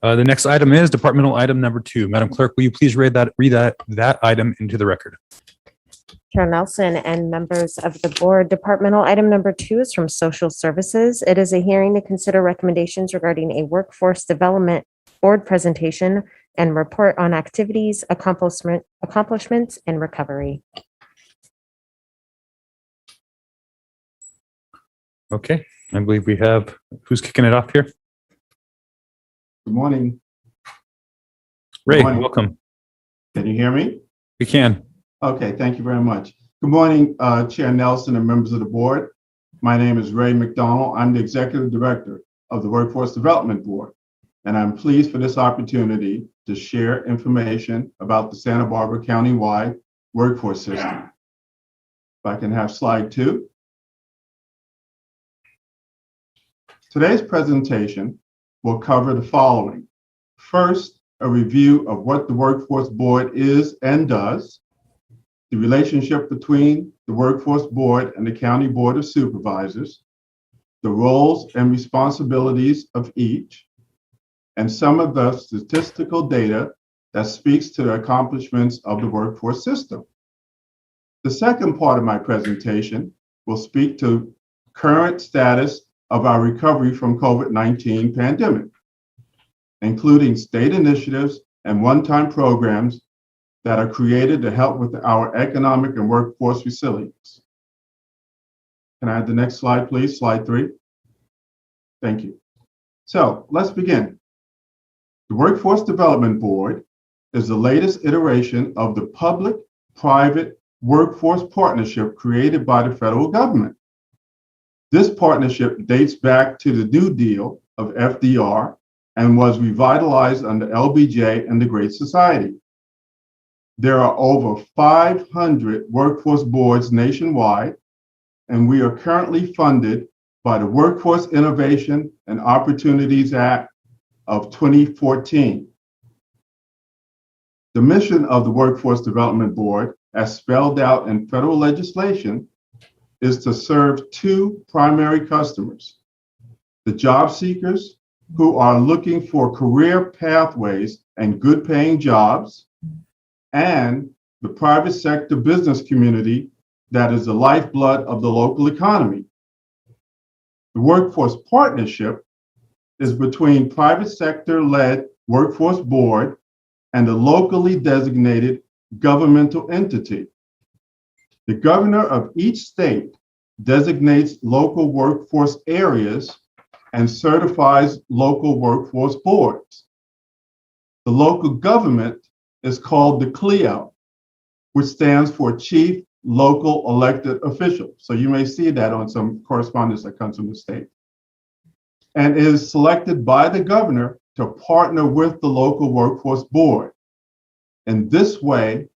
The next item is departmental item number 2. Madam Clerk, will you please read that item into the record? Chair Nelson and members of the board, departmental item number 2 is from Social Services. It is a hearing to consider recommendations regarding a workforce development board presentation and report on activities, accomplishments, and recovery. Okay, I believe we have, who's kicking it off here? Good morning. Ray, Good morning. welcome. Can you hear me? We can. Okay, thank you very much. Good morning, Chair Nelson and members of the board. My name is Ray McDonald. I'm the Executive Director of the Workforce Development Board, and I'm pleased for this opportunity to share information about the Santa Barbara County-wide workforce system. If I can have slide 2. Today's presentation will cover the following. First, a review of what the Workforce Board is and does, the relationship between the Workforce Board and the County Board of Supervisors, the roles and responsibilities of each, and some of the statistical data that speaks to the accomplishments of the workforce system. The second part of my presentation will speak to current status of our recovery from COVID-19 pandemic, including state initiatives and one-time programs that are created to help with our economic and workforce resilience. Can I have the next slide, please? Slide 3. Thank you. So let's begin. The Workforce Development Board is the latest iteration of the public-private workforce partnership created by the federal government. This partnership dates back to the New Deal of FDR and was revitalized under LBJ and the Great Society. There are over 500 workforce boards nationwide, and we are currently funded by the Workforce Innovation and Opportunities Act of 2014. The mission of the Workforce Development Board, as spelled out in federal legislation, is to serve 2 primary customers: the job seekers who are looking for career pathways and good paying jobs, and the private sector business community that is the lifeblood of the local economy. The workforce partnership is between private sector-led workforce board and the locally designated governmental entity. The governor of each state designates local workforce areas and certifies local workforce boards. The local government is called the CLEO, which stands for Chief Local Elected Official. So you may see that on some correspondence that comes from the state, and is selected by the governor to partner with the local workforce board. In this way,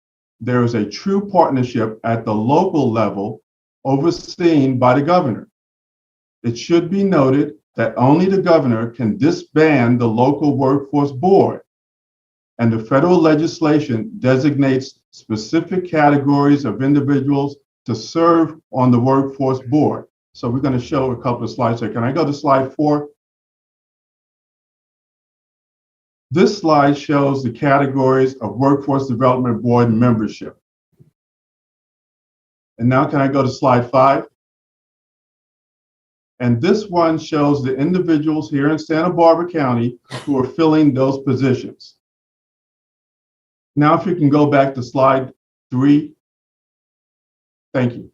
there is a true partnership at the local level overseen by the governor. It should be noted that only the governor can disband the local workforce board, and the federal legislation designates specific categories of individuals to serve on the workforce board. So we're going to show a couple of slides here. Can I go to slide 4? This slide shows the categories of Workforce Development Board membership. And now can I go to slide 5? And this one shows the individuals here in Santa Barbara County who are filling those positions. Now, if you can go back to slide 3. Thank you.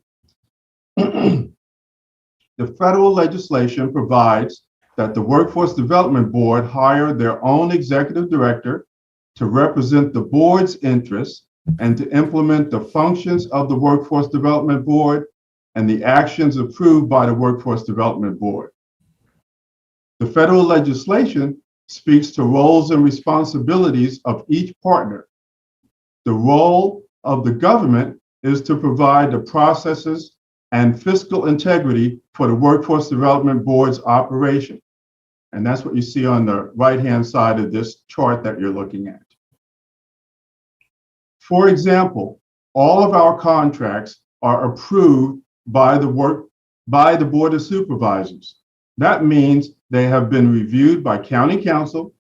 The federal legislation provides that the Workforce Development Board hire their own executive director to represent the board's interests and to implement the functions of the Workforce Development Board and the actions approved by the Workforce Development Board. The federal legislation speaks to roles and responsibilities of each partner. The role of the government is to provide the processes and fiscal integrity for the Workforce Development Board's operation. And that's what you see on the right-hand side of this chart that you're looking at. For example, all of our contracts are approved by the Board of Supervisors. That means they have been reviewed by county council,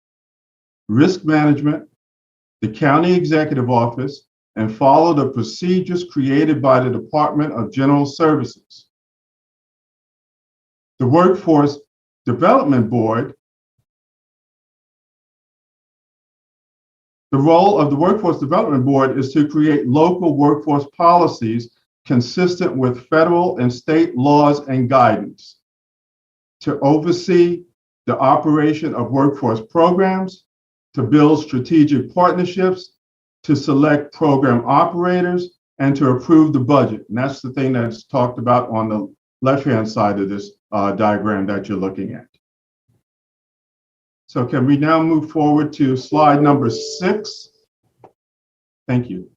risk management, the county executive office, and follow the procedures created by the Department of General Services. The Workforce Development Board, the role of the Workforce Development Board is to create local workforce policies consistent with federal and state laws and guidance, to oversee the operation of workforce programs, to build strategic partnerships, to select program operators, and to approve the budget. And that's the thing that's talked about on the left-hand side of this diagram that you're looking at. So can we now move forward to slide number 6? Thank you.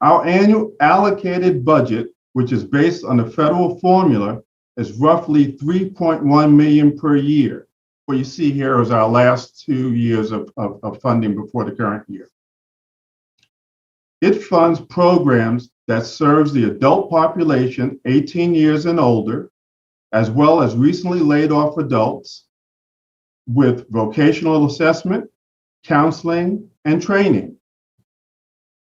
Our annual allocated budget, which is based on the federal formula, is roughly $3.1 million per year. What you see here is our last 2 years of funding before the current year. It funds programs that serves the adult population 18 years and older, as well as recently laid off adults with vocational assessment, counseling, and training.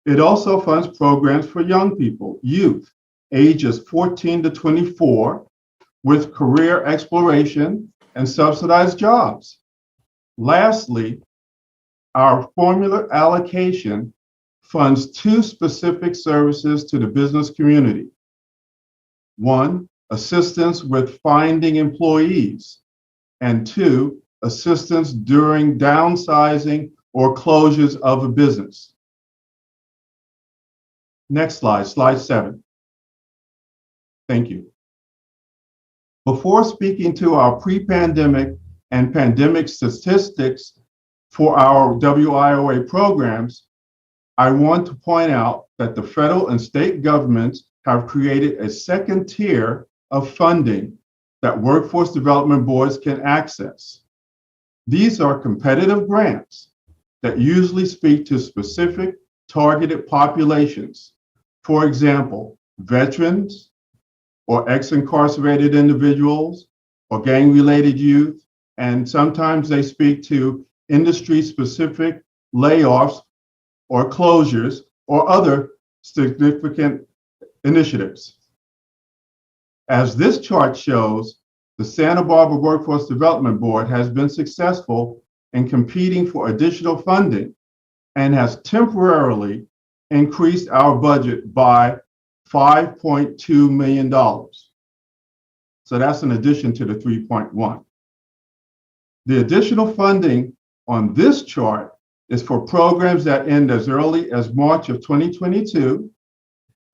It also funds programs for young people, youth, ages 14 to 24, with career exploration and subsidized jobs. Lastly, our formula allocation funds 2 specific services to the business community. 1, assistance with finding employees, and 2, assistance during downsizing or closures of a business. Next slide, slide 7. Thank you. Before speaking to our pre-pandemic and pandemic statistics for our WIOA programs, I want to point out that the federal and state governments have created a second tier of funding that workforce development boards can access. These are competitive grants that usually speak to specific targeted populations. For example, veterans, or ex-incarcerated individuals, or gang-related youth, and sometimes they speak to industry-specific layoffs or closures or other significant initiatives. As this chart shows, the Santa Barbara Workforce Development Board has been successful in competing for additional funding and has temporarily increased our budget by $5.2 million. So that's in addition to the 3.1. The additional funding on this chart is for programs that end as early as March of 2022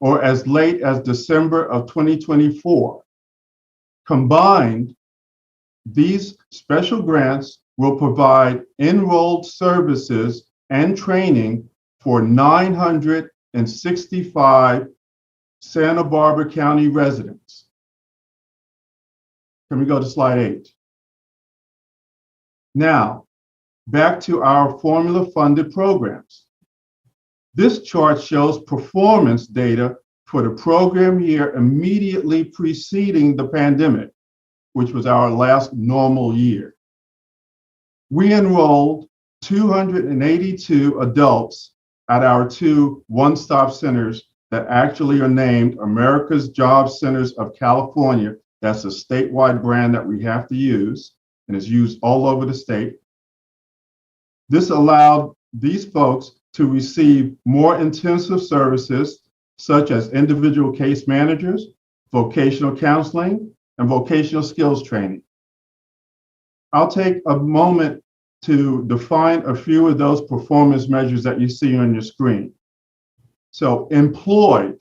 or as late as December of 2024. Combined, these special grants will provide enrolled services and training for 965 Santa Barbara County residents. Can we go to slide 8? Now, back to our formula-funded programs. This chart shows performance data for the program year immediately preceding the pandemic, which was our last normal year. We enrolled 282 adults at our 2 one-stop centers that actually are named America's Job Centers of California. That's a statewide brand that we have to use and is used all over the state. This allowed these folks to receive more intensive services such as individual case managers, vocational counseling, and vocational skills training. I'll take a moment to define a few of those performance measures that you see on your screen. So employed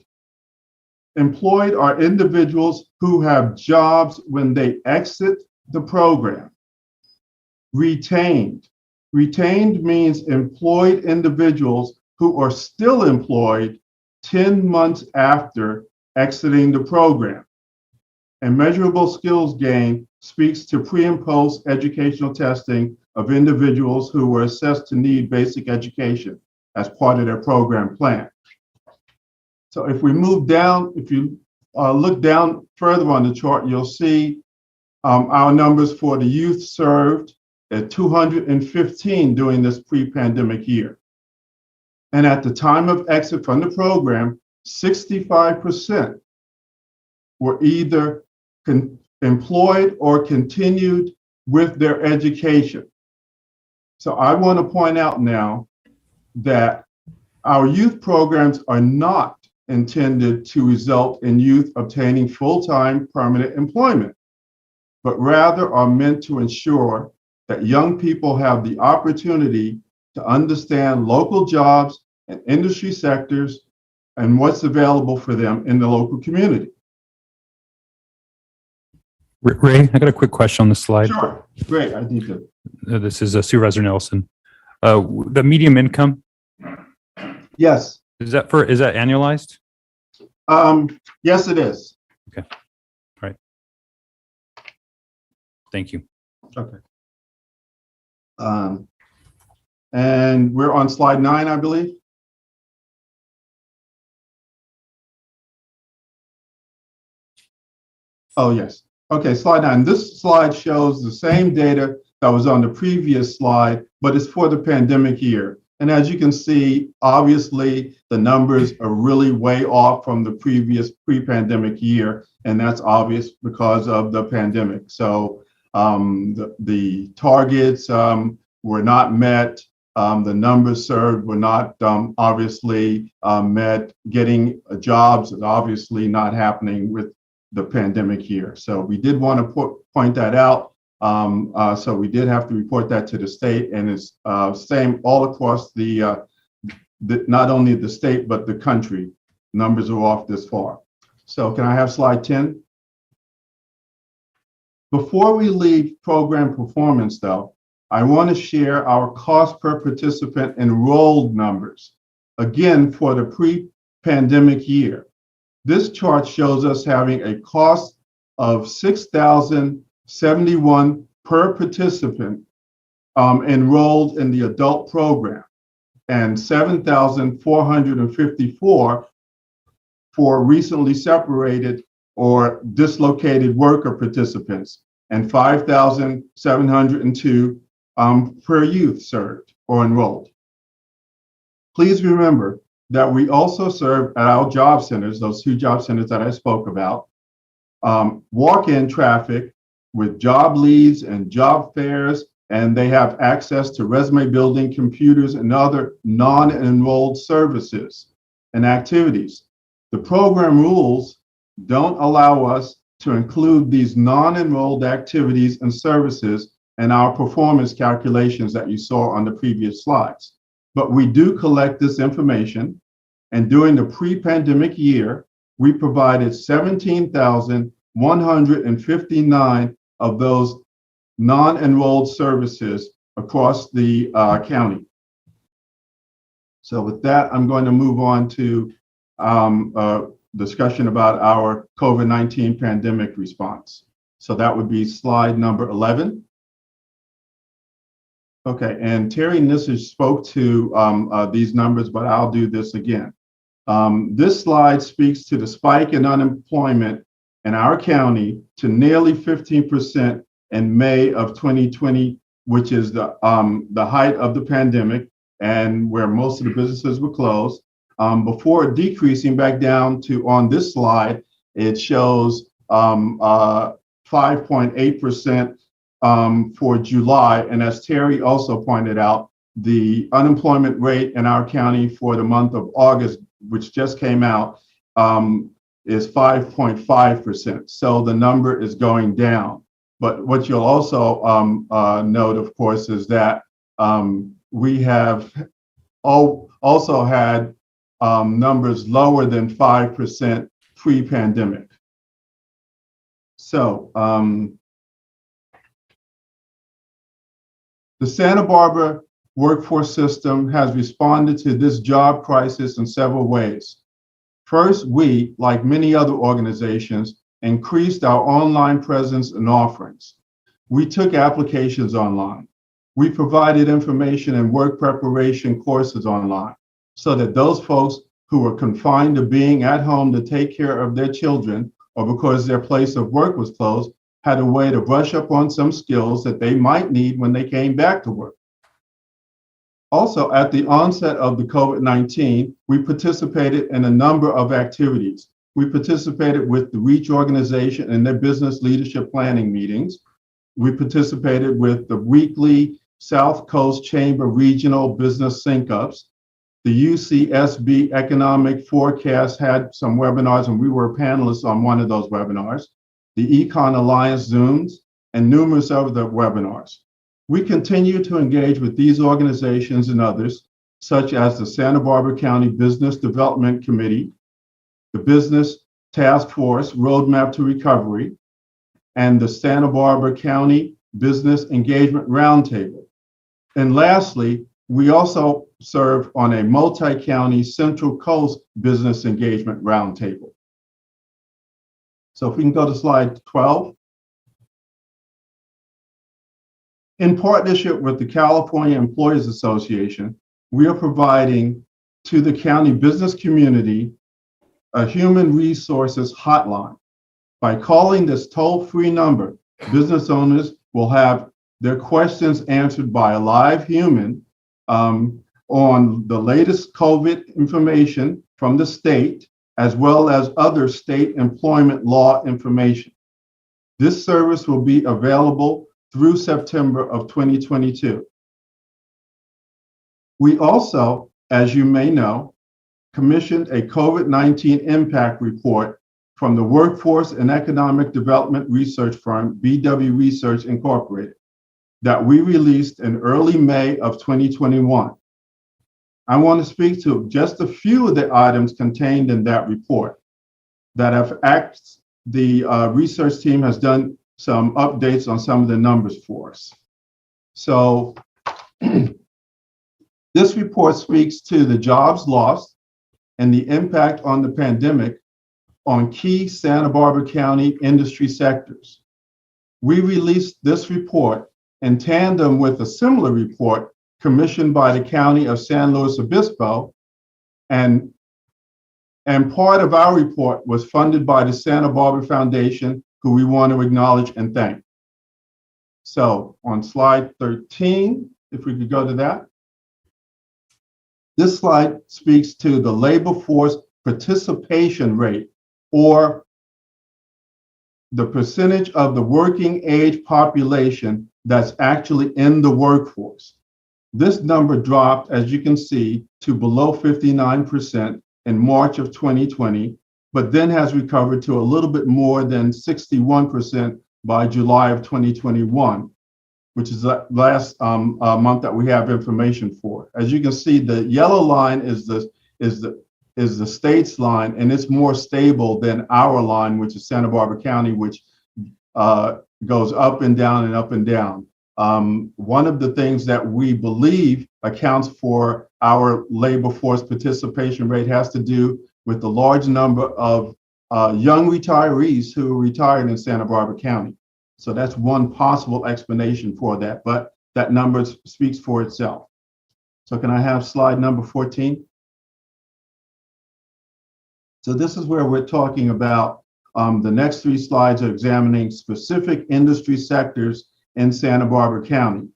are individuals who have jobs when they exit the program. Retained means employed individuals who are still employed 10 months after exiting the program. And measurable skills gain speaks to pre and post educational testing of individuals who were assessed to need basic education as part of their program plan. So if we move down, if you look down further on the chart, you'll see Our numbers for the youth served at 215 during this pre-pandemic year. And at the time of exit from the program, 65% were either employed or continued with their education. So I want to point out now that our youth programs are not intended to result in youth obtaining full-time permanent employment, but rather are meant to ensure that young people have the opportunity to understand local jobs and industry sectors and what's available for them in the local community. Ray, I got a quick question on the slide. Sure, great, I need to. This is Supervisor Nelson. The medium income, Yes, is that annualized? yes, it is. Okay, all right. Thank you. Okay. And we're on slide 9, I believe. Oh, yes. Okay, slide 9. This slide shows the same data that was on the previous slide, but it's for the pandemic year. And as you can see, obviously, the numbers are really way off from the previous pre-pandemic year, and that's obvious because of the pandemic. So the targets were not met. The numbers served were not obviously met. Getting jobs is obviously not happening with the pandemic year. So we did want to point that out. So we did have to report that to the state, and it's same all across the not only the state, but the country. Numbers are off this far. So can I have slide 10? Before we leave program performance though, I want to share our cost per participant enrolled numbers, again, for the pre-pandemic year. This chart shows us having a cost of $6,071 per participant enrolled in the adult program, and $7,454 for recently separated or dislocated worker participants, and $5,702 per youth served or enrolled. Please remember that we also serve at our job centers, those 2 job centers that I spoke about, walk-in traffic with job leads and job fairs, and they have access to resume building, computers, and other non-enrolled services and activities. The program rules don't allow us to include these non-enrolled activities and services in our performance calculations that you saw on the previous slides. But we do collect this information, and during the pre-pandemic year, we provided 17,159 of those non-enrolled services across the county. So with that, I'm going to move on to discussion about our COVID-19 pandemic response. So that would be slide number 11. Okay, and Terry Nissich spoke to these numbers, but I'll do this again. This slide speaks to the spike in unemployment in our county to nearly 15% in May of 2020, which is the height of the pandemic and where most of the businesses were closed, before decreasing back down to, on this slide, it shows 5.8% for July. And as Terry also pointed out, the unemployment rate in our county for the month of August, which just came out, is 5.5%. So the number is going down. But what you'll also note, of course, is that we have also had numbers lower than 5% pre-pandemic. So the Santa Barbara workforce system has responded to this job crisis in several ways. First, we, like many other organizations, increased our online presence and offerings. We took applications online. We provided information and work preparation courses online so that those folks who were confined to being at home to take care of their children or because their place of work was closed had a way to brush up on some skills that they might need when they came back to work. Also, at the onset of the COVID-19, we participated in a number of activities. We participated with the REACH organization in their business leadership planning meetings. We participated with the weekly South Coast Chamber Regional Business Sync-ups. The UCSB Economic Forecast had some webinars, and we were panelists on one of those webinars. The Econ Alliance Zooms, and numerous other webinars. We continue to engage with these organizations and others, such as the Santa Barbara County Business Development Committee, the Business Task Force Roadmap to Recovery, and the Santa Barbara County Business Engagement Roundtable. And lastly, we also serve on a multi-county Central Coast Business Engagement Roundtable. So if we can go to slide 12. In partnership with the California Employers Association, we are providing to the county business community a human resources hotline. By calling this toll-free number, business owners will have their questions answered by a live human on the latest COVID information from the state, as well as other state employment law information. This service will be available through September of 2022. We also, as you may know, commissioned a COVID-19 impact report from the Workforce and Economic Development Research firm, BW Research Incorporated, that we released in early May of 2021. I want to speak to just a few of the items contained in that report that the research team has done some updates on some of the numbers for us. So this report speaks to the jobs lost and the impact on the pandemic on key Santa Barbara County industry sectors. We released this report in tandem with a similar report commissioned by the County of San Luis Obispo, and part of our report was funded by the Santa Barbara Foundation, who we want to acknowledge and thank. So on slide 13, if we could go to that. This slide speaks to the labor force participation rate, or the percentage of the working age population that's actually in the workforce. This number dropped, as you can see, to below 59% in March of 2020, but then has recovered to a little bit more than 61% by July of 2021, which is the last month that we have information for. As you can see, the yellow line is the state's line, and it's more stable than our line, which is Santa Barbara County, which goes up and down and up and down. One of the things that we believe accounts for our labor force participation rate has to do with the large number of young retirees who retired in Santa Barbara County. So that's one possible explanation for that, but that number speaks for itself. So can I have slide number 14? So this is where we're talking about the next three slides are examining specific industry sectors in Santa Barbara County.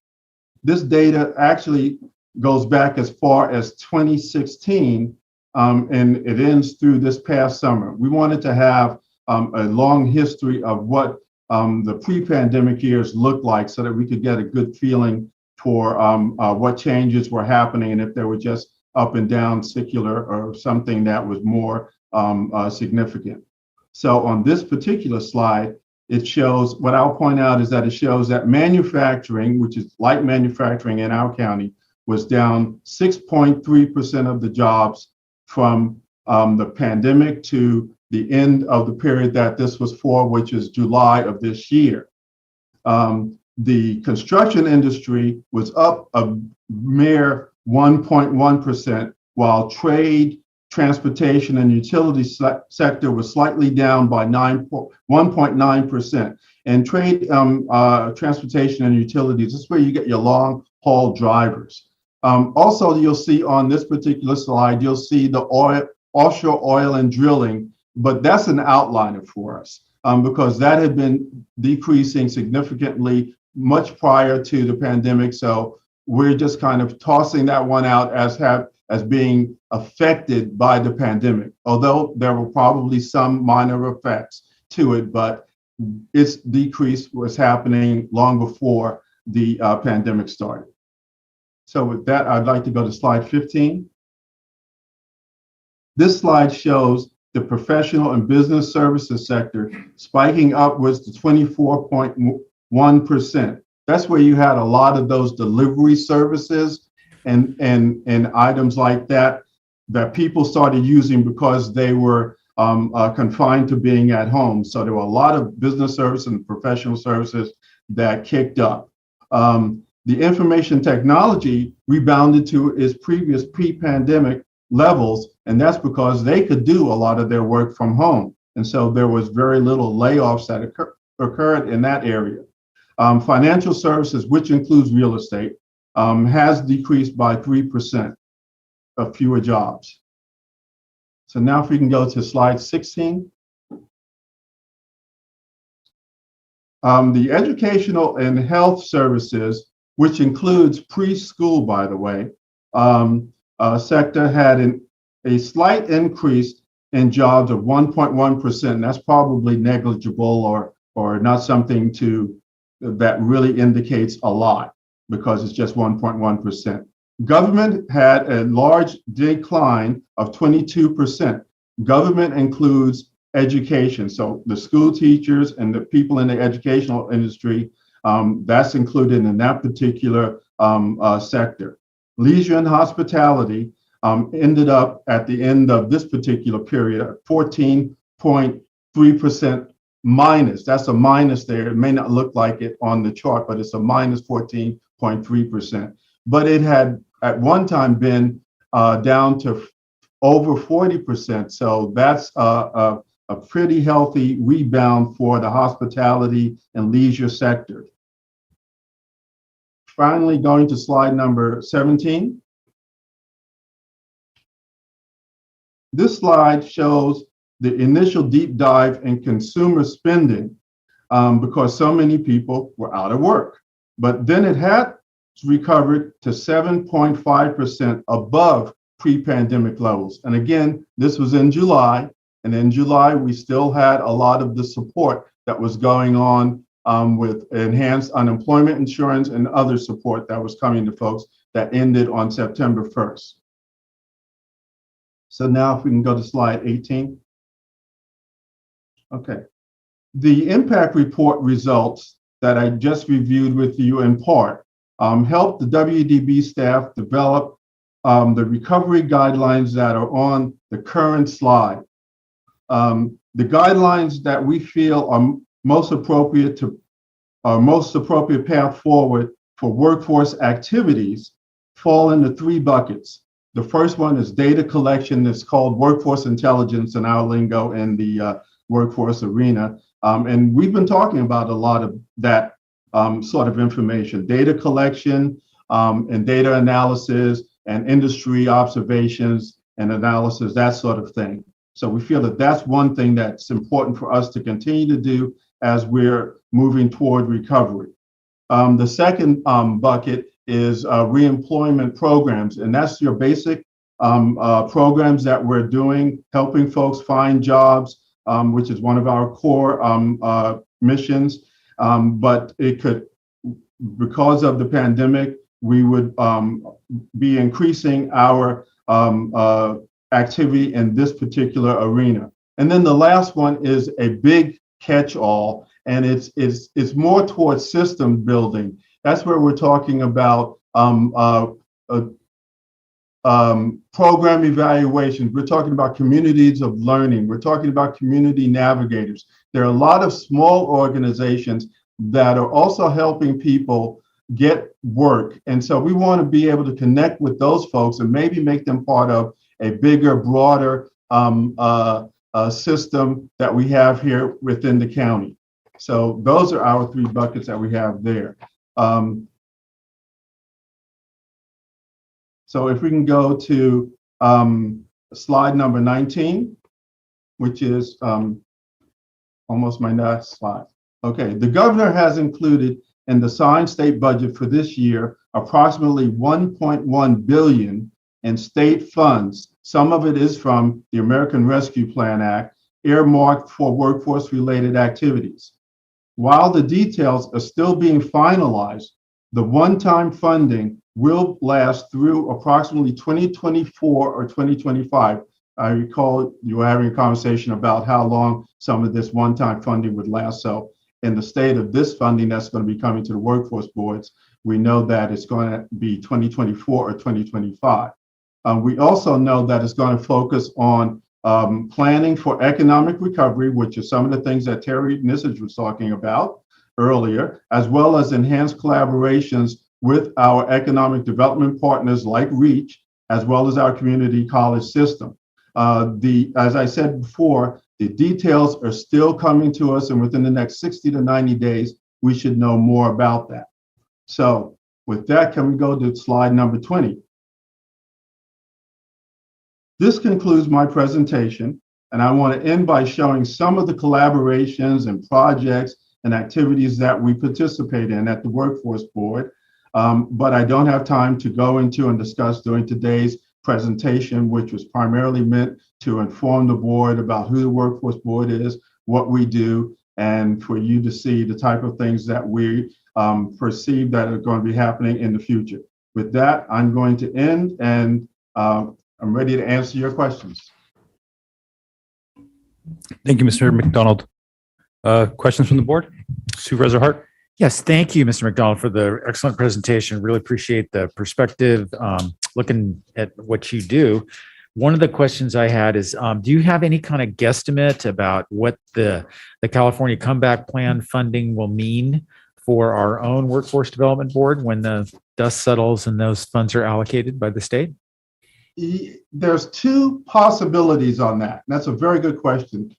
This data actually goes back as far as 2016, and it ends through this past summer. We wanted to have a long history of what the pre-pandemic years looked like so that we could get a good feeling for what changes were happening and if they were just up and down secular or something that was more significant. So on this particular slide, it shows, what I'll point out is that it shows that manufacturing, which is light manufacturing in our county, was down 6.3% of the jobs from the pandemic to the end of the period that this was for, which is July of this year. The construction industry was up a mere 1.1%, while trade, transportation, and utility sector was slightly down by 1.9%. And trade, transportation, and utilities, this is where you get your long haul drivers. Also, you'll see on this particular slide, you'll see the offshore oil and drilling, but that's an outliner for us. because that had been decreasing significantly much prior to the pandemic. So we're just kind of tossing that one out as being affected by the pandemic, although there were probably some minor effects to it, but its decrease was happening long before the pandemic started. So with that, I'd like to go to slide 15. This slide shows the professional and business services sector spiking upwards to 24.1%. That's where you had a lot of those delivery services and items like that people started using because they were confined to being at home. So there were a lot of business services and professional services that kicked up. The information technology rebounded to its previous pre-pandemic levels, and that's because they could do a lot of their work from home. And so there was very little layoffs that occurred in that area. Financial services, which includes real estate, has decreased by 3% of fewer jobs. So now if we can go to slide 16. The educational and health services, which includes preschool, by the way, sector had a slight increase in jobs of 1.1%. That's probably negligible or not something that really indicates a lot because it's just 1.1%. Government had a large decline of 22%. Government includes education. So the school teachers and the people in the educational industry, that's included in that particular sector. Leisure and hospitality ended up at the end of this particular period at 14.3% minus. That's a minus there. It may not look like it on the chart, but it's a minus 14.3%. But it had at one time been down to over 40%. So that's a pretty healthy rebound for the hospitality and leisure sector. Finally, going to slide number 17. This slide shows the initial deep dive in consumer spending because so many people were out of work. But then it had recovered to 7.5% above pre-pandemic levels. And again, this was in July. And in July, we still had a lot of the support that was going on with enhanced unemployment insurance and other support that was coming to folks that ended on September 1st. So now if we can go to slide 18. Okay. The impact report results that I just reviewed with you in part helped the WDB staff develop the recovery guidelines that are on the current slide. The guidelines that we feel are most appropriate path forward for workforce activities fall into three buckets. The first one is data collection. It's called workforce intelligence in our lingo in the workforce arena. And we've been talking about a lot of that sort of information, data collection and data analysis and industry observations and analysis, that sort of thing. So we feel that that's one thing that's important for us to continue to do as we're moving toward recovery. The second bucket is reemployment programs, and that's your basic programs that we're doing, helping folks find jobs, which is one of our core missions. But it could, because of the pandemic, we would be increasing our activity in this particular arena. And then the last one is a big catch-all, and it's more towards system building. That's where we're talking about program evaluations. We're talking about communities of learning. We're talking about community navigators. There are a lot of small organizations that are also helping people get work. And so we want to be able to connect with those folks and maybe make them part of a bigger, broader system that we have here within the county. So those are our three buckets that we have there. So if we can go to slide number 19, which is almost my last slide. Okay, the governor has included in the signed state budget for this year approximately 1.1 billion in state funds. Some of it is from the American Rescue Plan Act, earmarked for workforce-related activities. While the details are still being finalized, the one-time funding will last through approximately 2024 or 2025. I recall you were having a conversation about how long some of this one-time funding would last. So in the state of this funding that's going to be coming to the workforce boards, we know that it's going to be 2024 or 2025. We also know that it's going to focus on planning for economic recovery, which is some of the things that Terry Nissich was talking about earlier, as well as enhanced collaborations with our economic development partners like REACH, as well as our community college system. As I said before, the details are still coming to us, and within the next 60 to 90 days, we should know more about that. So with that, can we go to slide number 20? This concludes my presentation, and I want to end by showing some of the collaborations and projects and activities that we participate in at the Workforce Board, but I don't have time to go into and discuss during today's presentation, which was primarily meant to inform the board about who the Workforce Board is, what we do, and for you to see the type of things that we perceive that are going to be happening in the future. With that, I'm going to end, and I'm ready to answer your questions. Thank you, Mr. McDonald. Questions from the board? Supervisor Hart? Yes, thank you, Mr. McDonald, for the excellent presentation. Really appreciate the perspective, looking at what you do. One of the questions I had is, do you have any kind of guesstimate about what the California Comeback Plan funding will mean for our own Workforce Development Board when the dust settles and those funds are allocated by the state? There's two possibilities on that. That's a very good question,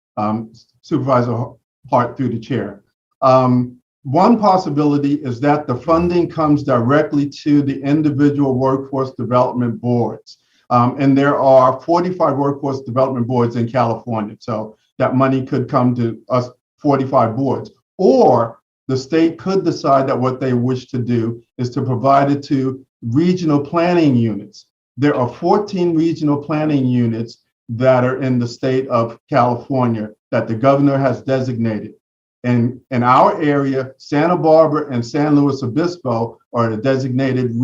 Supervisor Hart, through the chair. One possibility is that the funding comes directly to the individual workforce development boards. And there are 45 workforce development boards in California. So that money could come to us 45 boards. Or the state could decide that what they wish to do is to provide it to regional planning units. There are 14 regional planning units that are in the state of California that the governor has designated. And in our area, Santa Barbara and San Luis Obispo are a designated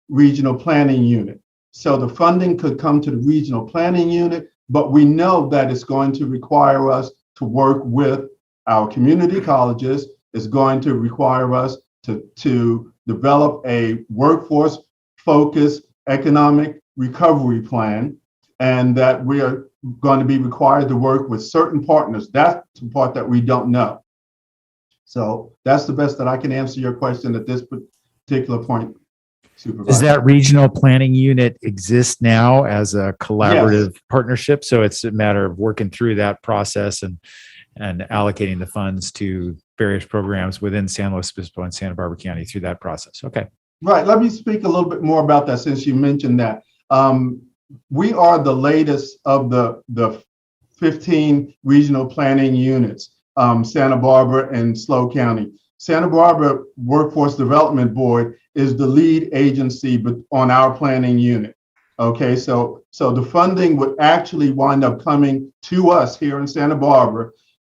regional planning unit. So the funding could come to the regional planning unit, but we know that it's going to require us to work with our community colleges. It's going to require us to develop a workforce-focused economic recovery plan, and that we are going to be required to work with certain partners. That's the part that we don't know. So that's the best that I can answer your question at this particular point, Supervisor. Does that regional planning unit exist now as a collaborative partnership? So it's a matter of working through that process and allocating the funds to various programs within San Luis Obispo and Santa Barbara County through that process. Okay. Right. Let me speak a little bit more about that since you mentioned that. We are the latest of the 15 regional planning units, Santa Barbara and SLO County. Santa Barbara Workforce Development Board is the lead agency on our planning unit. Okay, so the funding would actually wind up coming to us here in Santa Barbara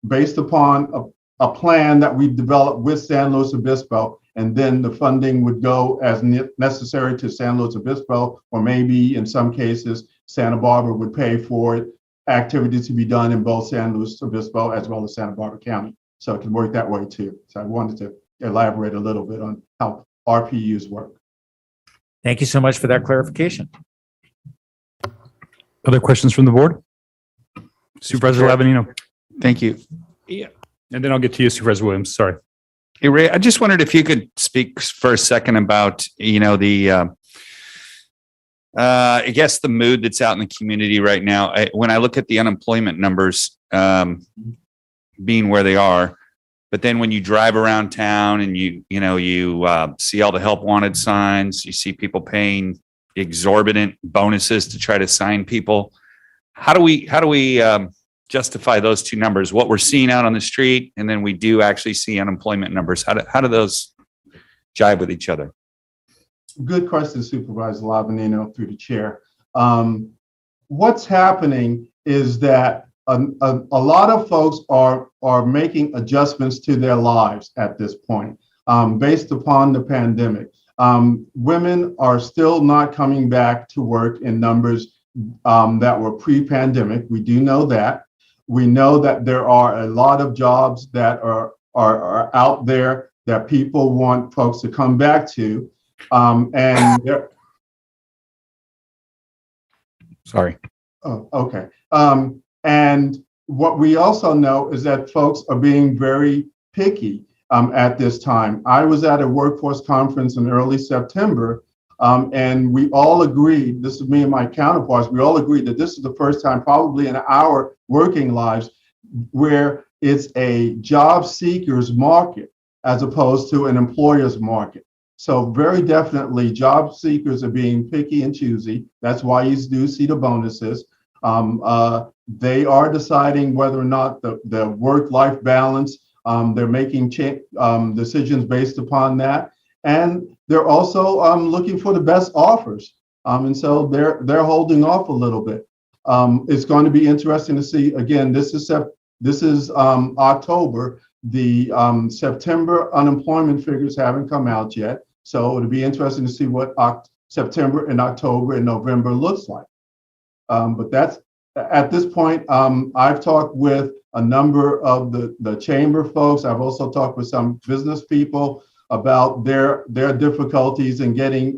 based upon a plan that we've developed with San Luis Obispo, and then the funding would go as necessary to San Luis Obispo, or maybe in some cases, Santa Barbara would pay for it, activities to be done in both San Luis Obispo as well as Santa Barbara County. So it can work that way too. So I wanted to elaborate a little bit on how RPUs work. Thank you so much for that clarification. Other questions from the board? Supervisor Lavanino. Thank you. Yeah. And then I'll get to you, Supervisor Williams. Sorry. Hey, Ray, I just wondered if you could speak for a second about, the, I guess the mood that's out in the community right now. When I look at the unemployment numbers being where they are, but then when you drive around town and you see all the help wanted signs, you see people paying exorbitant bonuses to try to sign people. How do we justify those two numbers, what we're seeing out on the street, and then we do actually see unemployment numbers. How do those jive with each other? Good question, Supervisor Lavanino, through the chair. What's happening is that a lot of folks are making adjustments to their lives at this point, based upon the pandemic. Women are still not coming back to work in numbers that were pre-pandemic. We do know that. We know that there are a lot of jobs that are out there that people want folks to come back to. Sorry. Oh, okay. And what we also know is that folks are being very picky at this time. I was at a workforce conference in early September, and we all agreed, this is me and my counterparts, we all agreed that this is the first time probably in our working lives where it's a job seekers market as opposed to an employer's market. So very definitely job seekers are being picky and choosy. That's why you do see the bonuses. They are deciding whether or not the work-life balance, they're making decisions based upon that. And they're also looking for the best offers. And so they're holding off a little bit. It's going to be interesting to see, again, this is October. The September unemployment figures haven't come out yet. So it'll be interesting to see what September and October and November looks like. But that's, at this point, I've talked with a number of the chamber folks. I've also talked with some business people about their difficulties in getting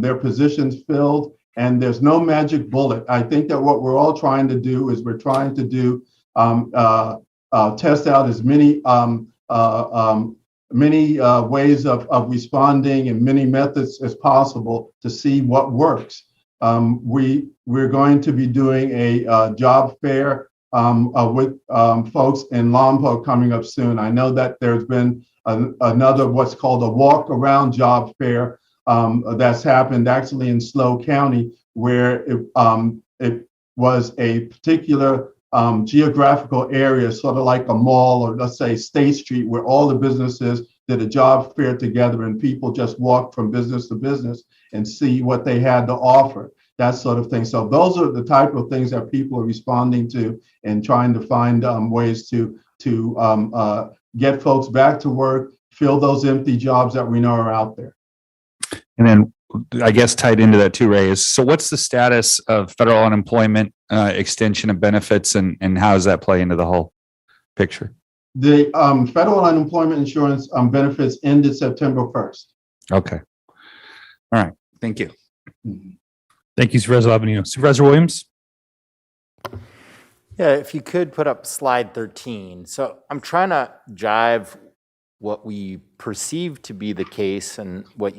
their positions filled. And there's no magic bullet. I think that what we're all trying to do is we're trying to do test out as many ways of responding and many methods as possible to see what works. We're going to be doing a job fair with folks in Lompoc coming up soon. I know that there's been another what's called a walk around job fair that's happened actually in SLO County, where it was a particular geographical area, sort of like a mall, or let's say State Street, where all the businesses did a job fair together and people just walked from business to business and see what they had to offer, that sort of thing. So those are the type of things that people are responding to and trying to find ways to get folks back to work, fill those empty jobs that we know are out there. And then I guess tied into that too, Ray, is so what's the status of federal unemployment extension of benefits, and how does that play into the whole picture? The federal unemployment insurance benefits ended September 1st. Okay. All right. Thank you. Thank you, Supervisor Lavanino. Supervisor Williams? Yeah, if you could put up slide 13. So I'm trying to jive what we perceive to be the case and what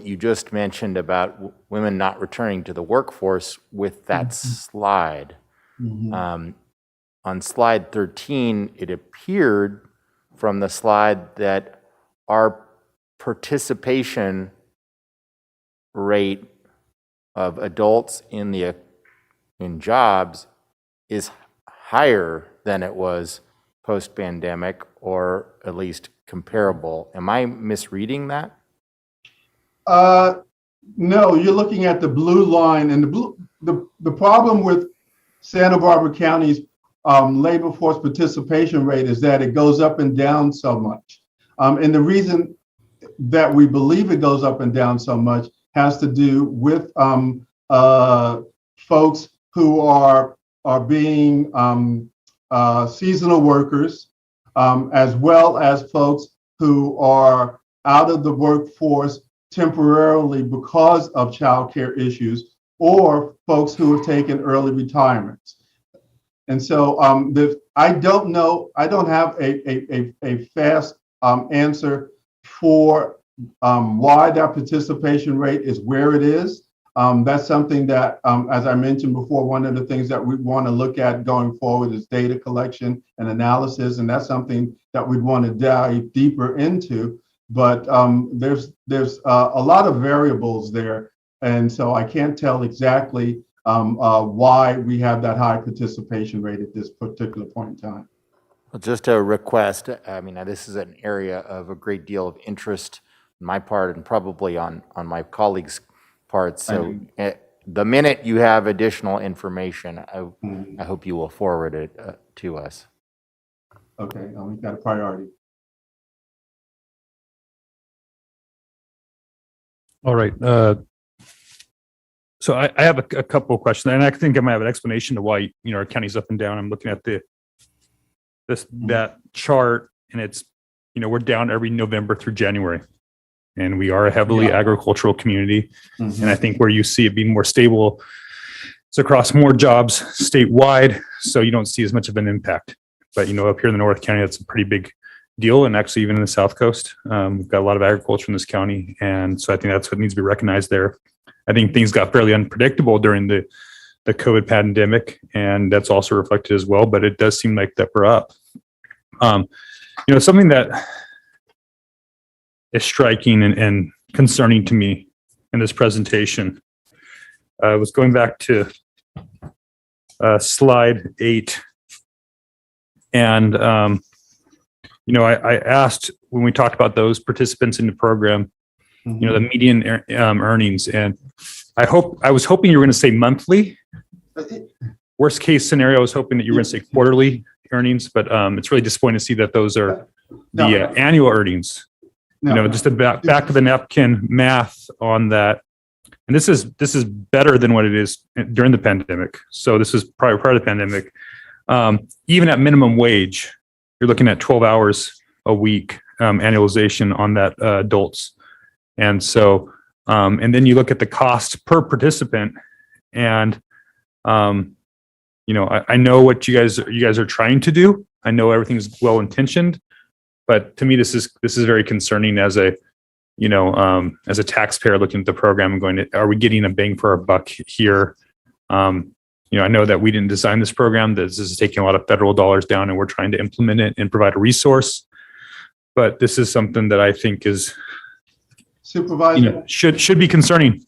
you just mentioned about women not returning to the workforce with that slide. On slide 13, it appeared from the slide that our participation rate of adults in jobs is higher than it was post-pandemic, or at least comparable. Am I misreading that? No, you're looking at the blue line, and the problem with Santa Barbara County's labor force participation rate is that it goes up and down so much. And the reason that we believe it goes up and down so much has to do with folks who are being seasonal workers, as well as folks who are out of the workforce temporarily because of childcare issues, or folks who have taken early retirements. And so I don't know, I don't have a fast answer for why that participation rate is where it is. That's something that, as I mentioned before, one of the things that we want to look at going forward is data collection and analysis, and that's something that we'd want to dive deeper into. But there's a lot of variables there, and so I can't tell exactly why we have that high participation rate at this particular point in time. Well, just a request. I mean, this is an area of a great deal of interest on my part and probably on my colleagues' part. So the minute you have additional information, I hope you will forward it to us. Okay, I'll make that a priority. All right. So I have a couple of questions, and I think I might have an explanation to why, our county's up and down. I'm looking at that chart, and it's, we're down every November through January, and we are a heavily agricultural community. And I think where you see it being more stable, it's across more jobs statewide, so you don't see as much of an impact. But, up here in the North County, that's a pretty big deal. And actually, even in the South Coast, we've got a lot of agriculture in this county. And so I think that's what needs to be recognized there. I think things got fairly unpredictable during the COVID pandemic, and that's also reflected as well. But it does seem like that we're up. Something that is striking and concerning to me in this presentation was going back to slide 8. And, I asked when we talked about those participants in the program, the median earnings. And I was hoping you were going to say monthly. Worst case scenario, I was hoping that you were going to say quarterly earnings, but it's really disappointing to see that those are the annual earnings. Just the back of the napkin math on that. And this is better than what it is during the pandemic. So this is prior to the pandemic. Even at minimum wage, you're looking at 12 hours a week annualization on that adults. And so, and then you look at the cost per participant, and I know what you guys are trying to do. I know everything's well intentioned, but to me, this is very concerning as a taxpayer looking at the program and going, are we getting a bang for our buck here? I know that we didn't design this program. This is taking a lot of federal dollars down, and we're trying to implement it and provide a resource. But this is something that I think is, Supervisor, should be concerning.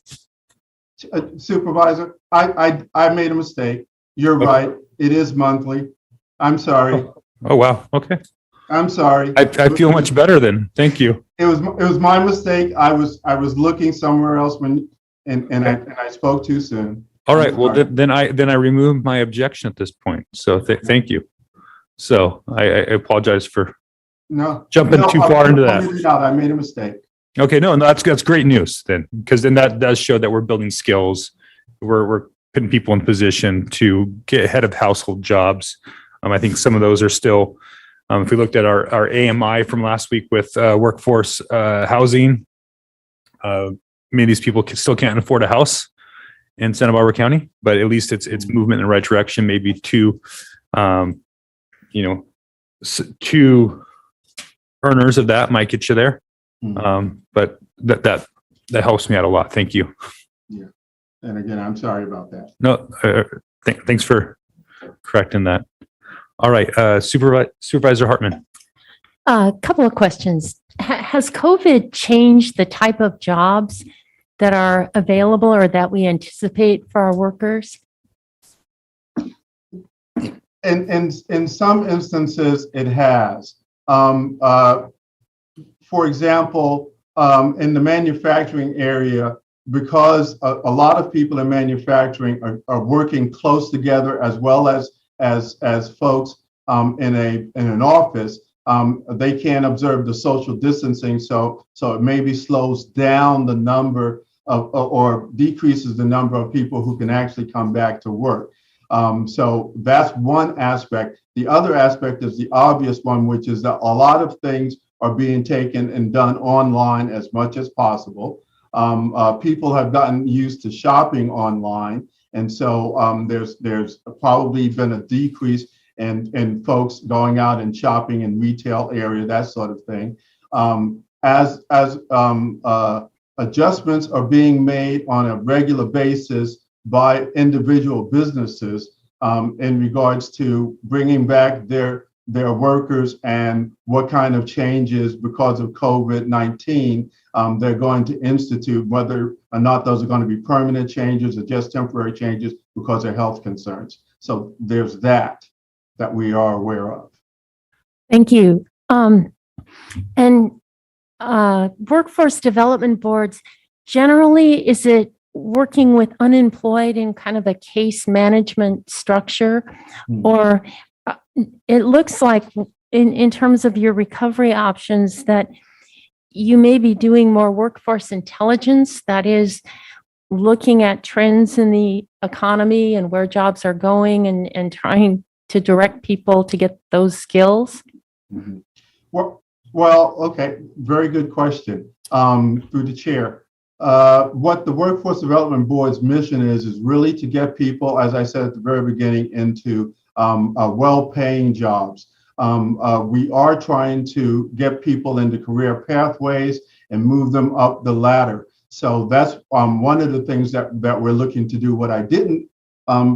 Supervisor, I made a mistake. You're right. It is monthly. I'm sorry. Oh wow. Okay. I'm sorry. I feel much better then. Thank you. It was my mistake. I was looking somewhere else and I spoke too soon. All right. Well, then I remove my objection at this point. So thank you. So I apologize for jumping too far into that. I made a mistake. Okay. No, that's great news then, because then that does show that we're building skills. We're putting people in position to get ahead of household jobs. I think some of those are still, if we looked at our AMI from last week with workforce housing, many of these people still can't afford a house in Santa Barbara County, but at least it's movement in the right direction. Maybe two earners of that might get you there. But that helps me out a lot. Thank you. Yeah. And again, I'm sorry about that. No, thanks for correcting that. All right, Supervisor Hartman. A couple of questions. Has COVID changed the type of jobs that are available or that we anticipate for our workers? In some instances, it has. For example, in the manufacturing area, because a lot of people in manufacturing are working close together, as well as folks in an office, they can't observe the social distancing, so it maybe slows down the number of or decreases the number of people who can actually come back to work. So that's one aspect. The other aspect is the obvious one, which is that a lot of things are being taken and done online as much as possible. People have gotten used to shopping online, and so there's probably been a decrease in folks going out and shopping in retail area, that sort of thing. As adjustments are being made on a regular basis by individual businesses in regards to bringing back their their workers and what kind of changes because of COVID-19 they're going to institute, whether or not those are going to be permanent changes or just temporary changes because of health concerns. So there's that we are aware of. Thank you. And workforce development boards, generally, is it working with unemployed in kind of a case management structure? Or it looks like in terms of your recovery options that you may be doing more workforce intelligence, that is looking at trends in the economy and where jobs are going and trying to direct people to get those skills? Well, okay, very good question. Through the chair, what the Workforce Development Board's mission is really to get people, as I said at the very beginning, into well-paying jobs. We are trying to get people into career pathways and move them up the ladder. So that's one of the things that we're looking to do. What I didn't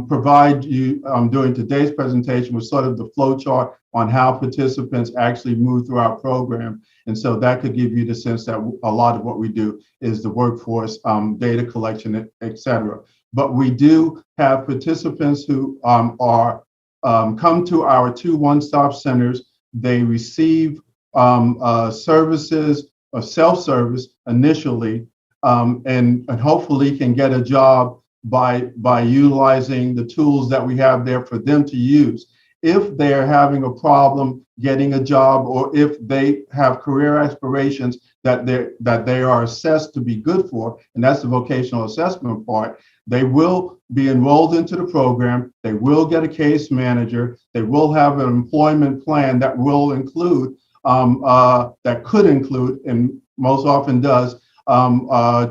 provide you during today's presentation was sort of the flow chart on how participants actually move through our program. And so that could give you the sense that a lot of what we do is the workforce data collection, et cetera. But we do have participants who come to our 2 one-stop centers. They receive services of self-service initially, and hopefully can get a job by utilizing the tools that we have there for them to use. If they're having a problem getting a job, or if they have career aspirations that they are assessed to be good for, and that's the vocational assessment part, they will be enrolled into the program. They will get a case manager. They will have an employment plan that will include, that could include, and most often does,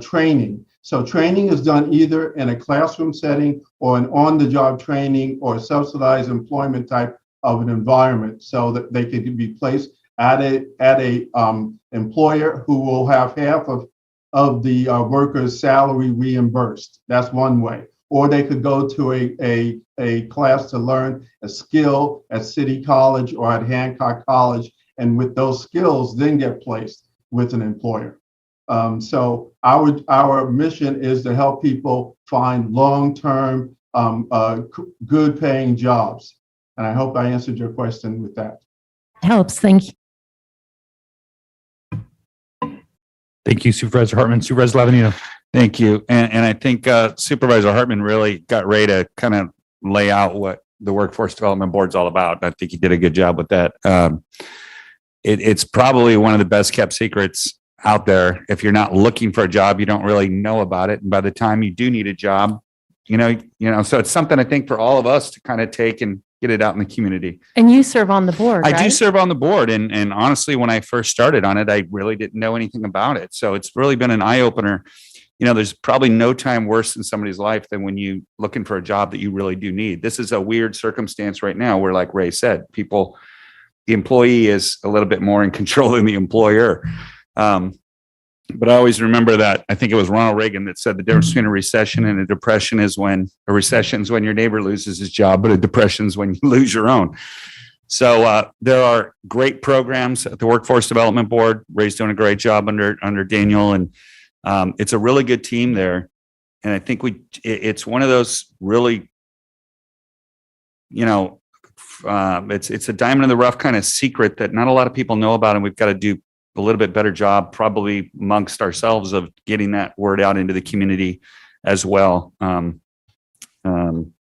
training. So training is done either in a classroom setting or an on-the-job training or subsidized employment type of an environment, so that they could be placed at a employer who will have half of the worker's salary reimbursed. That's one way. Or they could go to a class to learn a skill at City College or at Hancock College, and with those skills then get placed with an employer. So our mission is to help people find long-term, good paying jobs. And I hope I answered your question with that. Helps, thank you. Thank you, Supervisor Hartman. Supervisor Lavanino. Thank you. And I think Supervisor Hartman really got ready to kind of lay out what the Workforce Development Board's all about. I think he did a good job with that. It's probably one of the best kept secrets out there. If you're not looking for a job, you don't really know about it. And by the time you do need a job, so it's something I think for all of us to kind of take and get it out in the community. And you serve on the board, I right? do serve on the board. And honestly, when I first started on it, I really didn't know anything about it. So it's really been an eye opener. There's probably no time worse in somebody's life than when you looking for a job that you really do need. This is a weird circumstance right now where, like Ray said, the employee is a little bit more in control than the employer. But I always remember that, I think it was Ronald Reagan that said the difference between a recession and a depression is when a recession is when your neighbor loses his job, but a depression is when you lose your own. So there are great programs at the Workforce Development Board. Ray's doing a great job under Daniel, and it's a really good team there. And I think it's one of those really, it's a diamond in the rough kind of secret that not a lot of people know about, and we've got to do a little bit better job probably amongst ourselves of getting that word out into the community as well.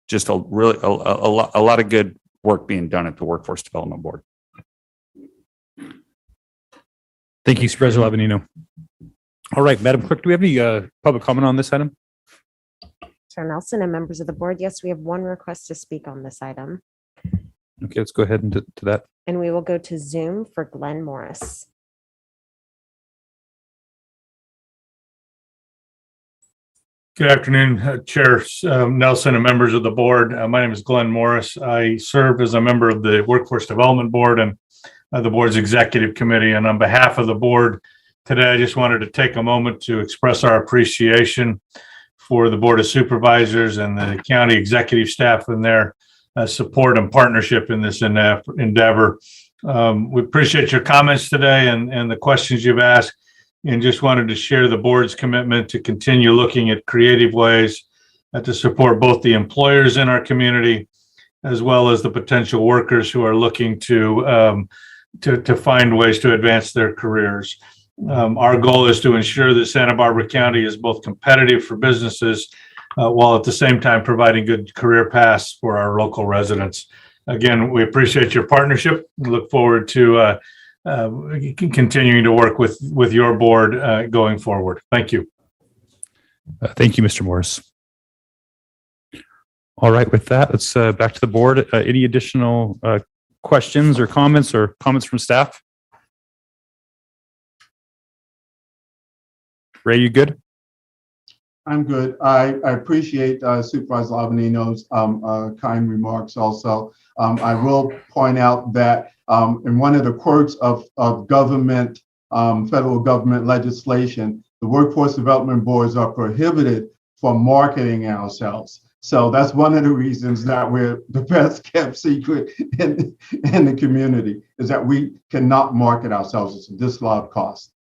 Just a lot of good work being done at the Workforce Development Board. Thank you, Supervisor Lavanino. All right, Madam Clerk, do we have any public comment on this item? Chair Nelson and members of the board, yes, we have one request to speak on this item. Okay, let's go ahead and to that. And we will go to Zoom for Glenn Morris. Good afternoon, Chair Nelson and members of the board. My name is Glenn Morris. I serve as a member of the Workforce Development Board and the board's executive committee. And on behalf of the board today, I just wanted to take a moment to express our appreciation for the Board of Supervisors and the county executive staff and their support and partnership in this endeavor. We appreciate your comments today and the questions you've asked, and just wanted to share the board's commitment to continue looking at creative ways to support both the employers in our community as well as the potential workers who are looking to find ways to advance their careers. Our goal is to ensure that Santa Barbara County is both competitive for businesses while at the same time providing good career paths for our local residents. Again, we appreciate your partnership. We look forward to continuing to work with your board going forward. Thank you. Thank you, Mr. Morris. All right, with that, let's back to the board. Any additional questions or comments from staff? Ray, you good? I'm good. I appreciate Supervisor Lavanino's kind remarks also. I will point out that in one of the quirks of government, federal government legislation, the workforce development boards are prohibited from marketing ourselves. So that's one of the reasons that we're the best kept secret in the community, is that we cannot market ourselves. It's a disallowed cost.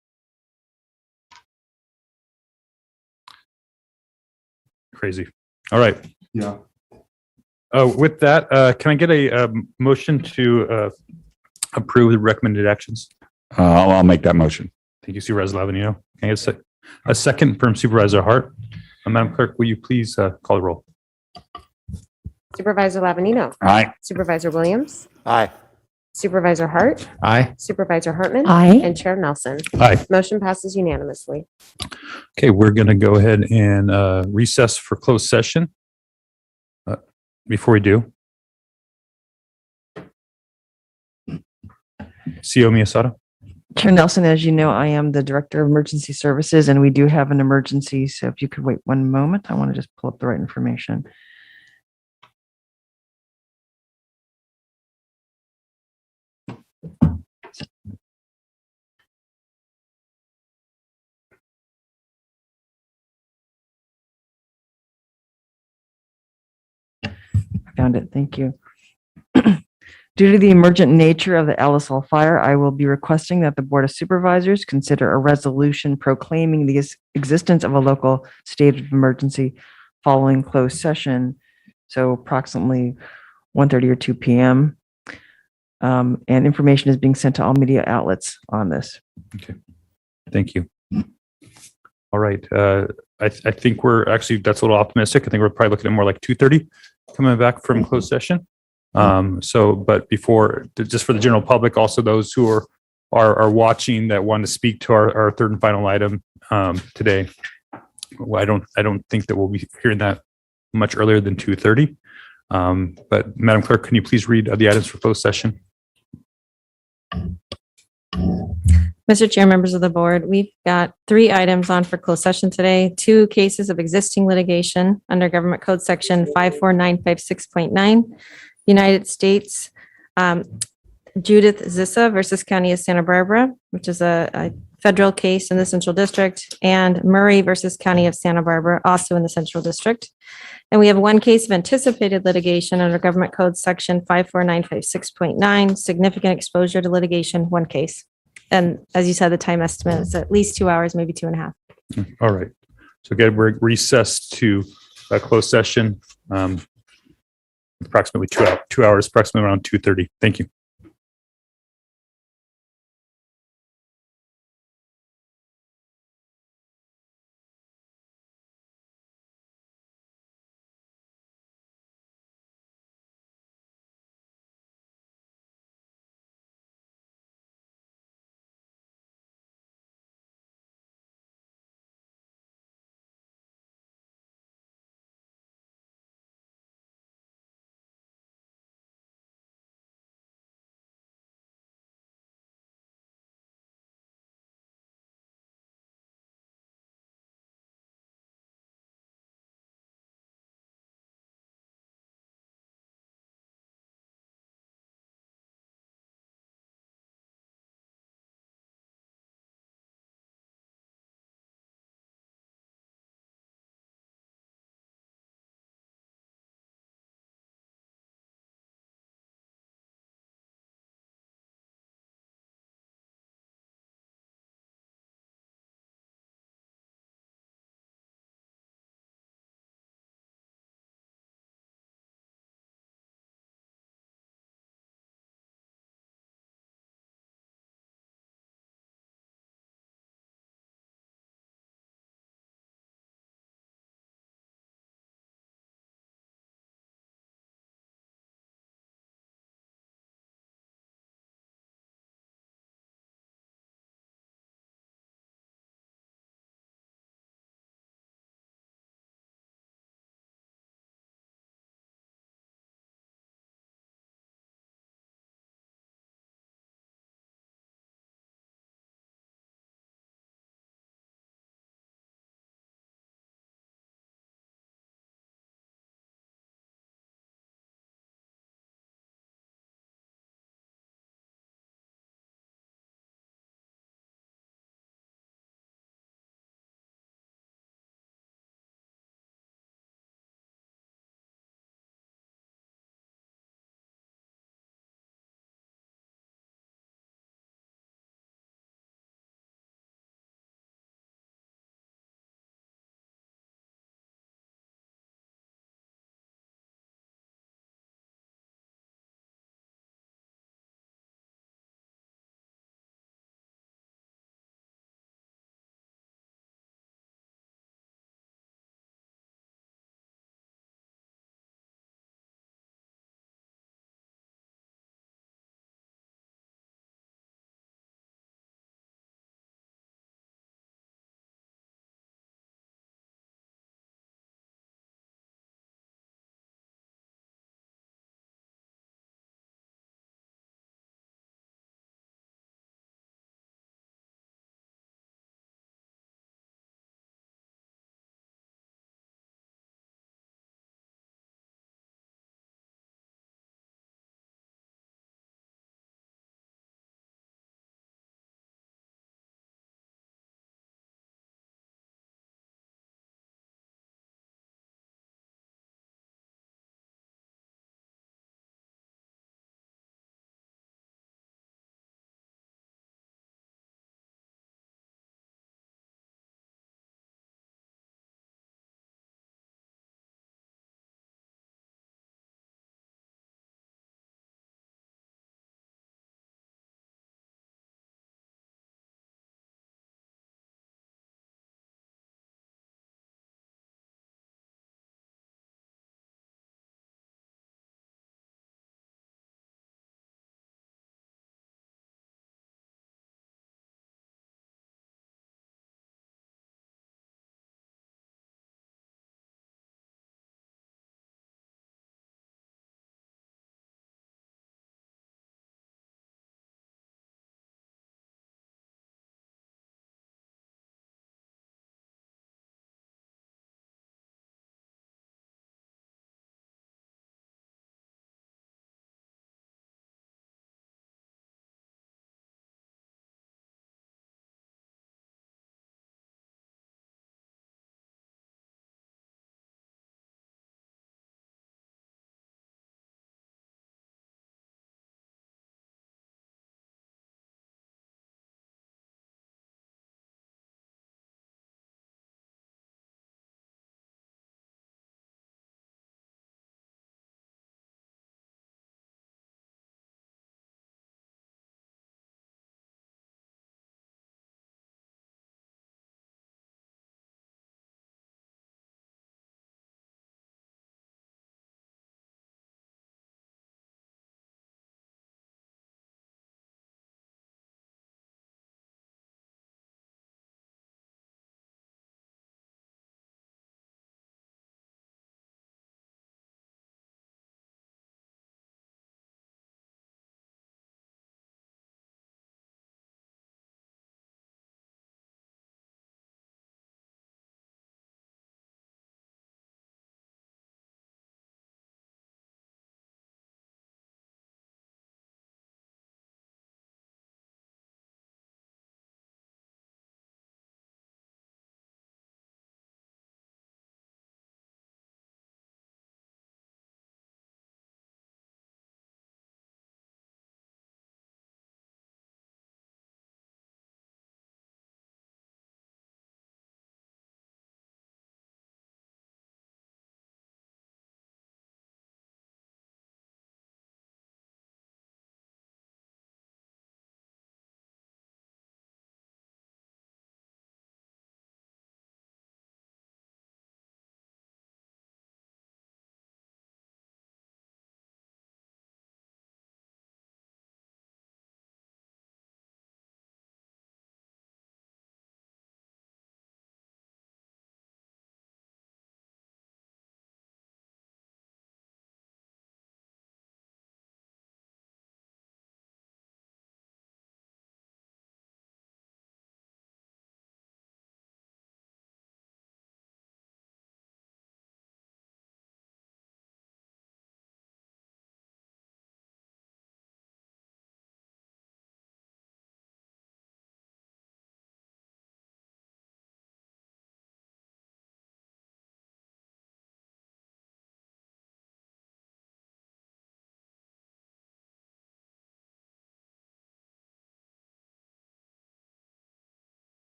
Crazy. All right. Yeah. With that, can I get a motion to approve the recommended actions? I'll make that motion. Thank you, Supervisor Lavanino. Can I get a second from Supervisor Hart? Madam Clerk, will you please call the roll? Supervisor Lavanino. Aye. Supervisor Williams. Aye. Supervisor Hart. Aye. Supervisor Hartman. Aye. And Chair Nelson. Aye. Motion passes unanimously. Okay, we're going to go ahead and recess for closed session. Before we do, CO Miyasada. Chair Nelson, as you know, I am the Director of Emergency Services, and we do have an emergency. So if you could wait one moment, I want to just pull up the right information. Found it. Thank you. Due to the emergent nature of the Ellisville fire, I will be requesting that the Board of Supervisors consider a resolution proclaiming the existence of a local state of emergency following closed session. So approximately 1:30 or 2 p.m. And information is being sent to all media outlets on this. Okay. Thank you. All right. I think we're actually, that's a little optimistic. I think we're probably looking at more like 2:30 coming back from closed session. But before, just for the general public, also those who are watching that want to speak to our third and final item today. Well, I don't think that we'll be hearing that much earlier than 2:30. But Madam Clerk, can you please read the items for closed session? Mr. Chair, members of the board, we've got 3 items on for closed session today. 2 cases of existing litigation under Government Code Section 54956.9, United States, Judith Zissa versus County of Santa Barbara, which is a federal case in the Central District, and Murray versus County of Santa Barbara, also in the Central District. And we have 1 case of anticipated litigation under Government Code Section 54956.9, significant exposure to litigation, 1 case. And as you said, the time estimate is at least 2 hours, maybe 2.5. All right. So again, we're recessed to a closed session, approximately 2 hours, approximately around 2:30. Thank you.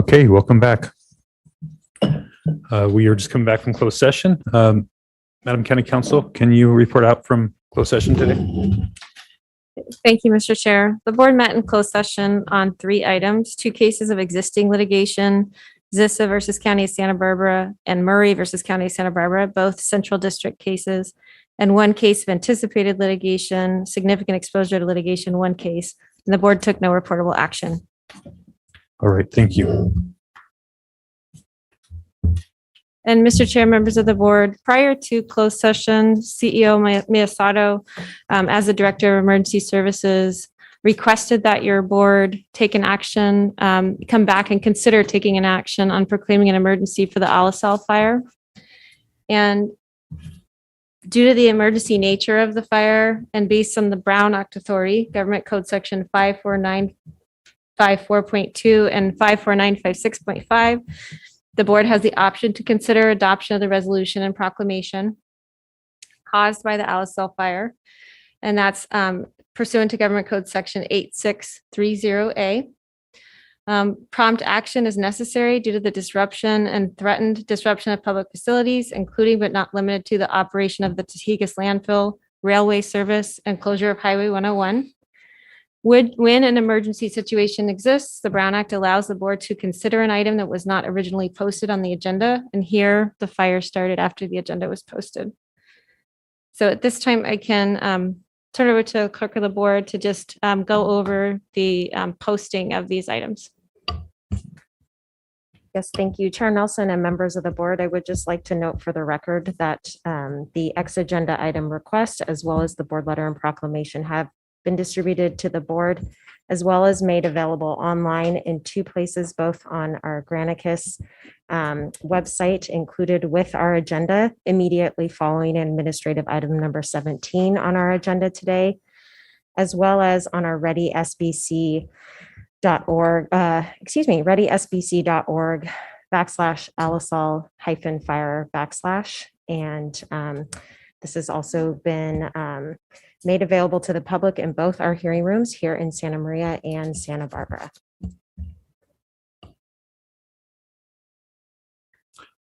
Okay, welcome back. We are just coming back from closed session. Madam County Counsel, can you report out from closed session today? Thank you, Mr. Chair. The board met in closed session on 3 items, 2 cases of existing litigation, Zissa versus County of Santa Barbara and Murray versus County of Santa Barbara, both central district cases, and 1 case of anticipated litigation, significant exposure to litigation, 1 case. And the board took no reportable action. All right, thank you. And Mr. Chair, members of the board, prior to closed session, CEO Miyasato, as the Director of Emergency Services, requested that your board take an action, come back and consider taking an action on proclaiming an emergency for the Alisal fire. And due to the emergency nature of the fire and based on the Brown Act Authority, Government Code Section 54954.2 and 54956.5, the board has the option to consider adoption of the resolution and proclamation caused by the Alisal fire. And that's pursuant to Government Code Section 8630A. Prompt action is necessary due to the disruption and threatened disruption of public facilities, including but not limited to the operation of the Tahigas landfill, railway service, and closure of Highway 101. When an emergency situation exists, the Brown Act allows the board to consider an item that was not originally posted on the agenda. And here the fire started after the agenda was posted. So at this time, I can turn over to the clerk of the board to just go over the posting of these items. Yes, thank you, Chair Nelson and members of the board. I would just like to note for the record that the ex-agenda item request, as well as the board letter and proclamation, have been distributed to the board, as well as made available online in 2 places, both on our Granicus website, included with our agenda immediately following administrative item number 17 on our agenda today, as well as on our readysbc.org, readysbc.org/Alisal-fire/. And this has also been made available to the public in both our hearing rooms here in Santa Maria and Santa Barbara.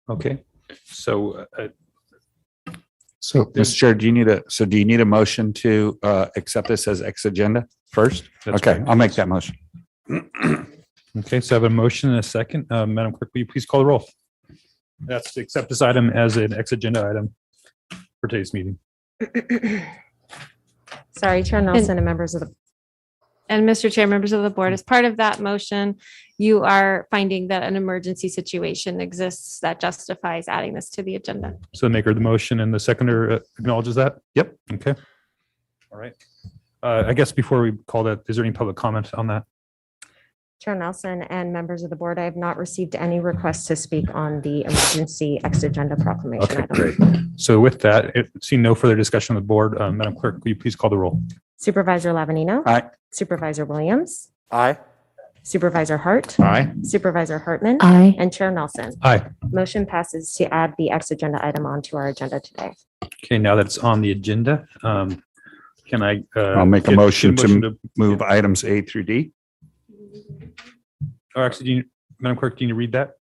Okay, so Mr. Chair, do you need a motion to accept this as ex agenda first? That's Okay, correct. I'll make that motion. Okay, so I have a motion and a second. Madam Clerk, will you please call the roll? That's to accept this item as an ex-agenda item for today's meeting. Sorry, Chair Nelson and members of the And Mr. Chair, members of the board, as part of that motion, you are finding that an emergency situation exists that justifies adding this to the agenda. So the maker of the motion and the seconder acknowledges that? Yep. Okay. All right. I guess before we call that, is there any public comment on that? Chair Nelson and members of the board, I have not received any requests to speak on the emergency ex-agenda proclamation. Okay, item. great. So with that, seeing no further discussion on the board, Madam Clerk, will you please call the roll? Supervisor Lavanino. Aye. Supervisor Williams. Aye. Supervisor Hart. Aye. Supervisor Hartman. Aye. And Chair Nelson. Aye. Motion passes to add the ex-agenda item onto our agenda today. Okay, now that it's on the agenda, can I? I'll make a get motion the to move items A through D. Or actually, Madam Clerk, do you read that?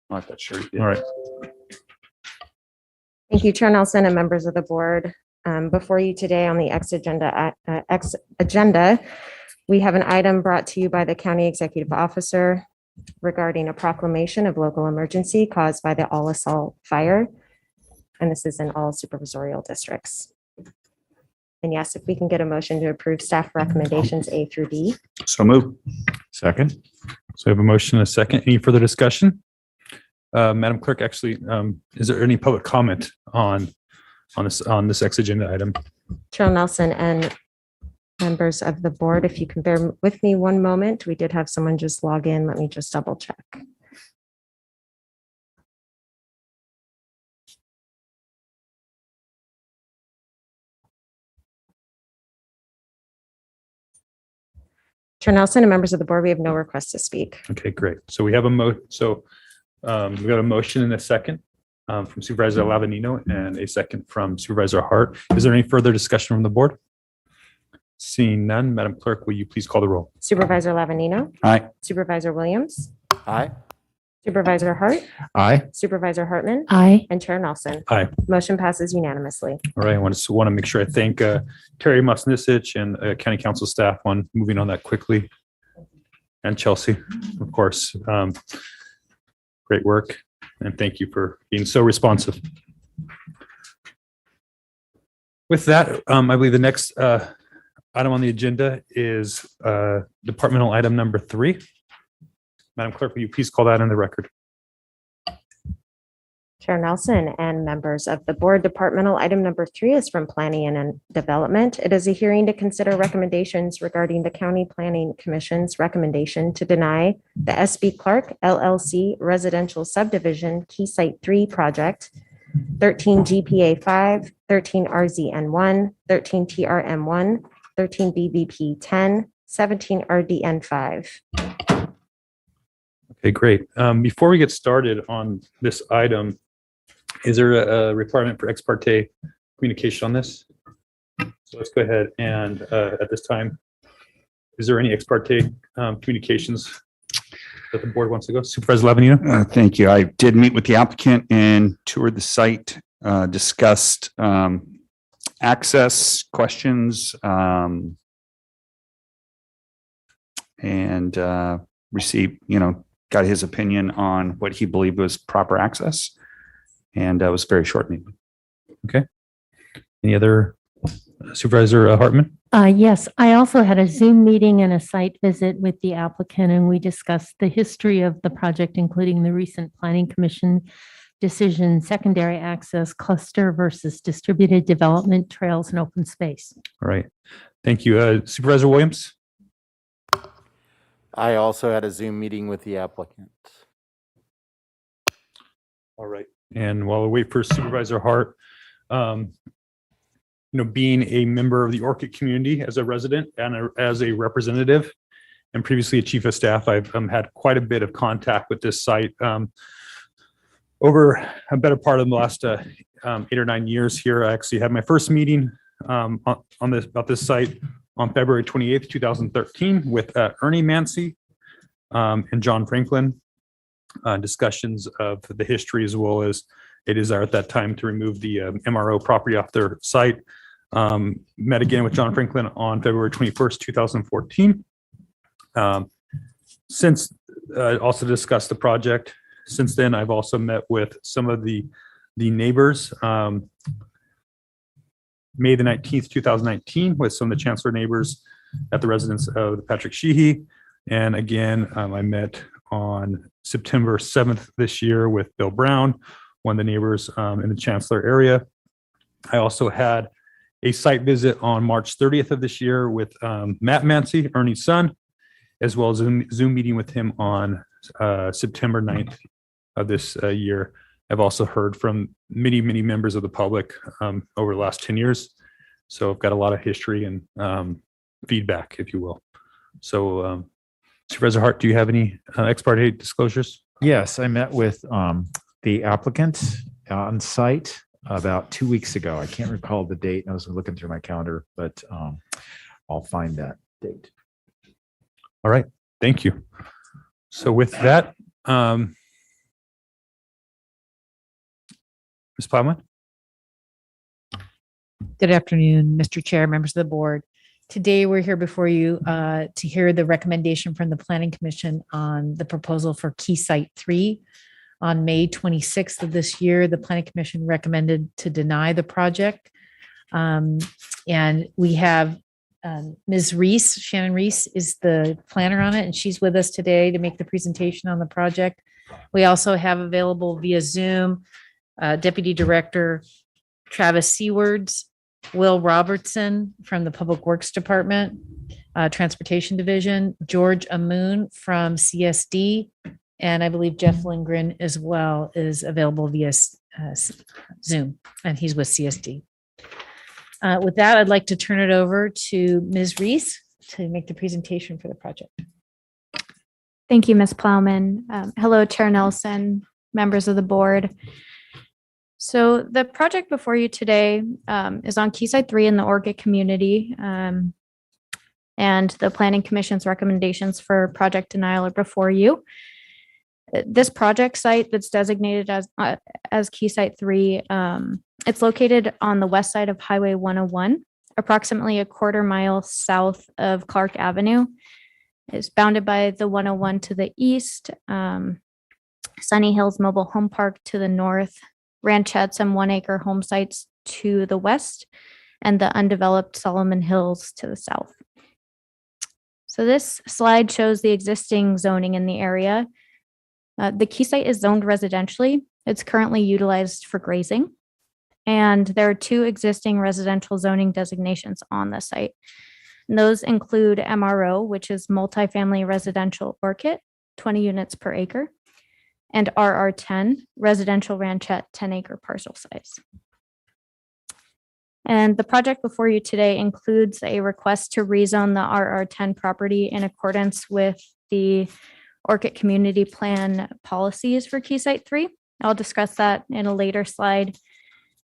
I'm not sure. All right. Thank you, Chair Nelson and members of the board. Before you today on the ex-agenda, we have an item brought to you by the County Executive Officer regarding a proclamation of local emergency caused by the Alisal fire. And this is in all supervisorial districts. And yes, if we can get a motion to approve staff recommendations A through D. So move. Second. So we have a motion and a second. Any further discussion? Madam Clerk, actually, is there any public comment on this ex-agenda item? Chair Nelson and members of the board, if you can bear with me one moment, we did have someone just log in. Let me just double check. Chair Nelson and members of the board, we have no requests to speak. Okay, great. So we have a we've got a motion and a second from Supervisor Lavanino and a second from Supervisor Hart. Is there any further discussion from the board? Seeing none, Madam Clerk, will you please call the roll? Supervisor Lavanino, Aye. Supervisor Williams, Aye. Supervisor Hart, Aye. Supervisor Hartman, Aye. and Chair Nelson. Aye. Motion passes unanimously. All right, I want to make sure I thank Terry Musnisich and County Council staff on moving on that quickly. And Chelsea, of course. Great work, and thank you for being so responsive. With that, I believe the next item on the agenda is departmental item number 3. Madam Clerk, will you please call that in the record? Chair Nelson and members of the board, departmental item number 3 is from Planning and Development. It is a hearing to consider recommendations regarding the County Planning Commission's recommendation to deny the SB Clark LLC residential subdivision Key Site 3 project, 13 GPA 5, 13 RZN 1, 13 TRM 1, 13 BVP 10, 17 RDN 5. Okay, great. Before we get started on this item, is there a requirement for ex parte communication on this? So let's go ahead and at this time, is there any ex parte communications that the board wants to go? Supervisor Lavanino? Thank you. I did meet with the applicant and toured the site, discussed access questions, and received, got his opinion on what he believed was proper access. And it was very short meeting. Okay. Any other Supervisor Hartman? Yes, I also had a Zoom meeting and a site visit with the applicant, and we discussed the history of the project, including the recent Planning Commission decision, secondary access, cluster versus distributed development, trails, and open space. All right. Thank you. Supervisor Williams? I also had a Zoom meeting with the applicant. All right. And while we wait for Supervisor Hart, being a member of the Orchid community as a resident and as a representative, and previously a chief of staff, I've had quite a bit of contact with this site over a better part of the last 8 or 9 years here. I actually had my first meeting about this site on February 28th, 2013 with Ernie Mancy and John Franklin. Discussions of the history as well as a desire at that time to remove the MRO property off their site. Met again with John Franklin on February 21st, 2014. Since also discussed the project. Since then, I've also met with some of the neighbors. May the 19th, 2019 with some of the Chancellor neighbors at the residence of Patrick Sheehy. And again, I met on September 7th this year with Bill Brown, one of the neighbors in the Chancellor area. I also had a site visit on March 30th of this year with Matt Mancy, Ernie's son, as well as a Zoom meeting with him on September 9th of this year. I've also heard from many members of the public over the last 10 years. So I've got a lot of history and feedback, if you will. So Supervisor Hart, do you have any ex parte disclosures? Yes, I met with the applicant on site about 2 weeks ago. I can't recall the date. I was looking through my calendar, but I'll find that date. All right, thank you. So with that, Ms. Plowman? Good afternoon, Mr. Chair, members of the board. Today, we're here before you to hear the recommendation from the Planning Commission on the proposal for Key Site 3. On May 26th of this year, the Planning Commission recommended to deny the project. And we have Ms. Reese, Shannon Reese is the planner on it, and she's with us today to make the presentation on the project. We also have available via Zoom, Deputy Director Travis Seawards, Will Robertson from the Public Works Department, Transportation Division, George Amoon from CSD, and I believe Jeff Lindgren as well is available via Zoom, and he's with CSD. With that, I'd like to turn it over to Ms. Reese to make the presentation for the project. Thank you, Ms. Plowman. Hello, Chair Nelson, members of the board. So the project before you today is on Key Site 3 in the Orchid community. and the Planning Commission's recommendations for project denial are before you. This project site that's designated as Key Site 3, it's located on the west side of Highway 101, approximately a quarter mile south of Clark Avenue. It's bounded by the 101 to the east, Sunny Hills Mobile Home Park to the north, ranchettes and 1 acre home sites to the west, and the undeveloped Solomon Hills to the south. So this slide shows the existing zoning in the area. The Key Site is zoned residentially. It's currently utilized for grazing. And there are 2 existing residential zoning designations on the site. And those include MRO, which is multifamily residential orchid, 20 units per acre, and RR10, residential ranchette, 10 acre parcel size. And the project before you today includes a request to rezone the RR10 property in accordance with the Orchid Community Plan policies for Key Site 3. I'll discuss that in a later slide.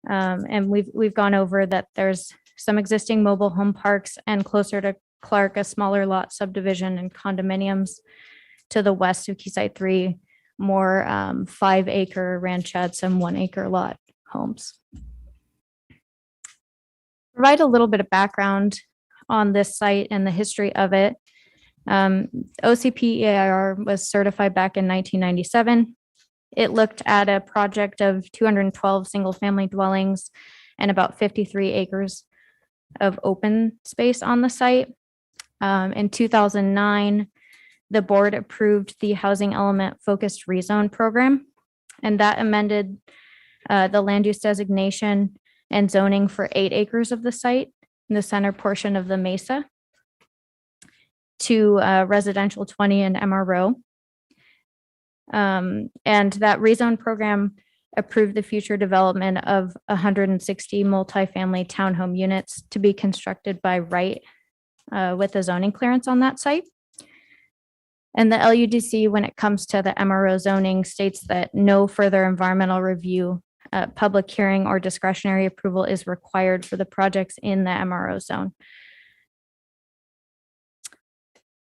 And we've gone over that there's some existing mobile home parks, and closer to Clark, a smaller lot subdivision and condominiums to the west of Key Site 3, more 5 acre ranchettes and 1 acre lot homes. Provide a little bit of background on this site and the history of it. OCP EIR was certified back in 1997. It looked at a project of 212 single family dwellings and about 53 acres of open space on the site. In 2009, the board approved the housing element focused rezone program, and that amended the land use designation and zoning for 8 acres of the site in the center portion of the mesa to residential 20 and MRO. And that rezone program approved the future development of 160 multifamily townhome units to be constructed by right with a zoning clearance on that site. And the LUDC, when it comes to the MRO zoning, states that no further environmental review, public hearing, or discretionary approval is required for the projects in the MRO zone.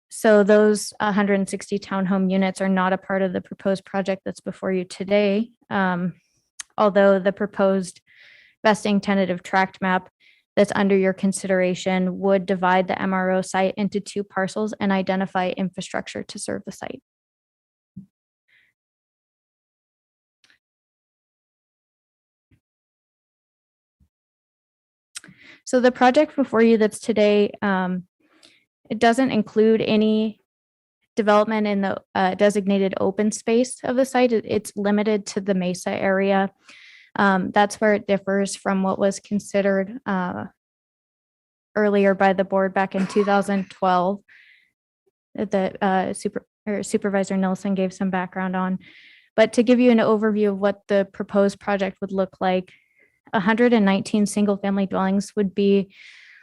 So those 160 townhome units are not a part of the proposed project that's before you today. Although the proposed vesting tentative tract map that's under your consideration would divide the MRO site into 2 parcels and identify infrastructure to serve the site. So the project before you that's today, it doesn't include any development in the designated open space of the site. It's limited to the mesa area. That's where it differs from what was considered earlier by the board back in 2012 that Supervisor Nelson gave some background on. But to give you an overview of what the proposed project would look like, 119 single-family dwellings would be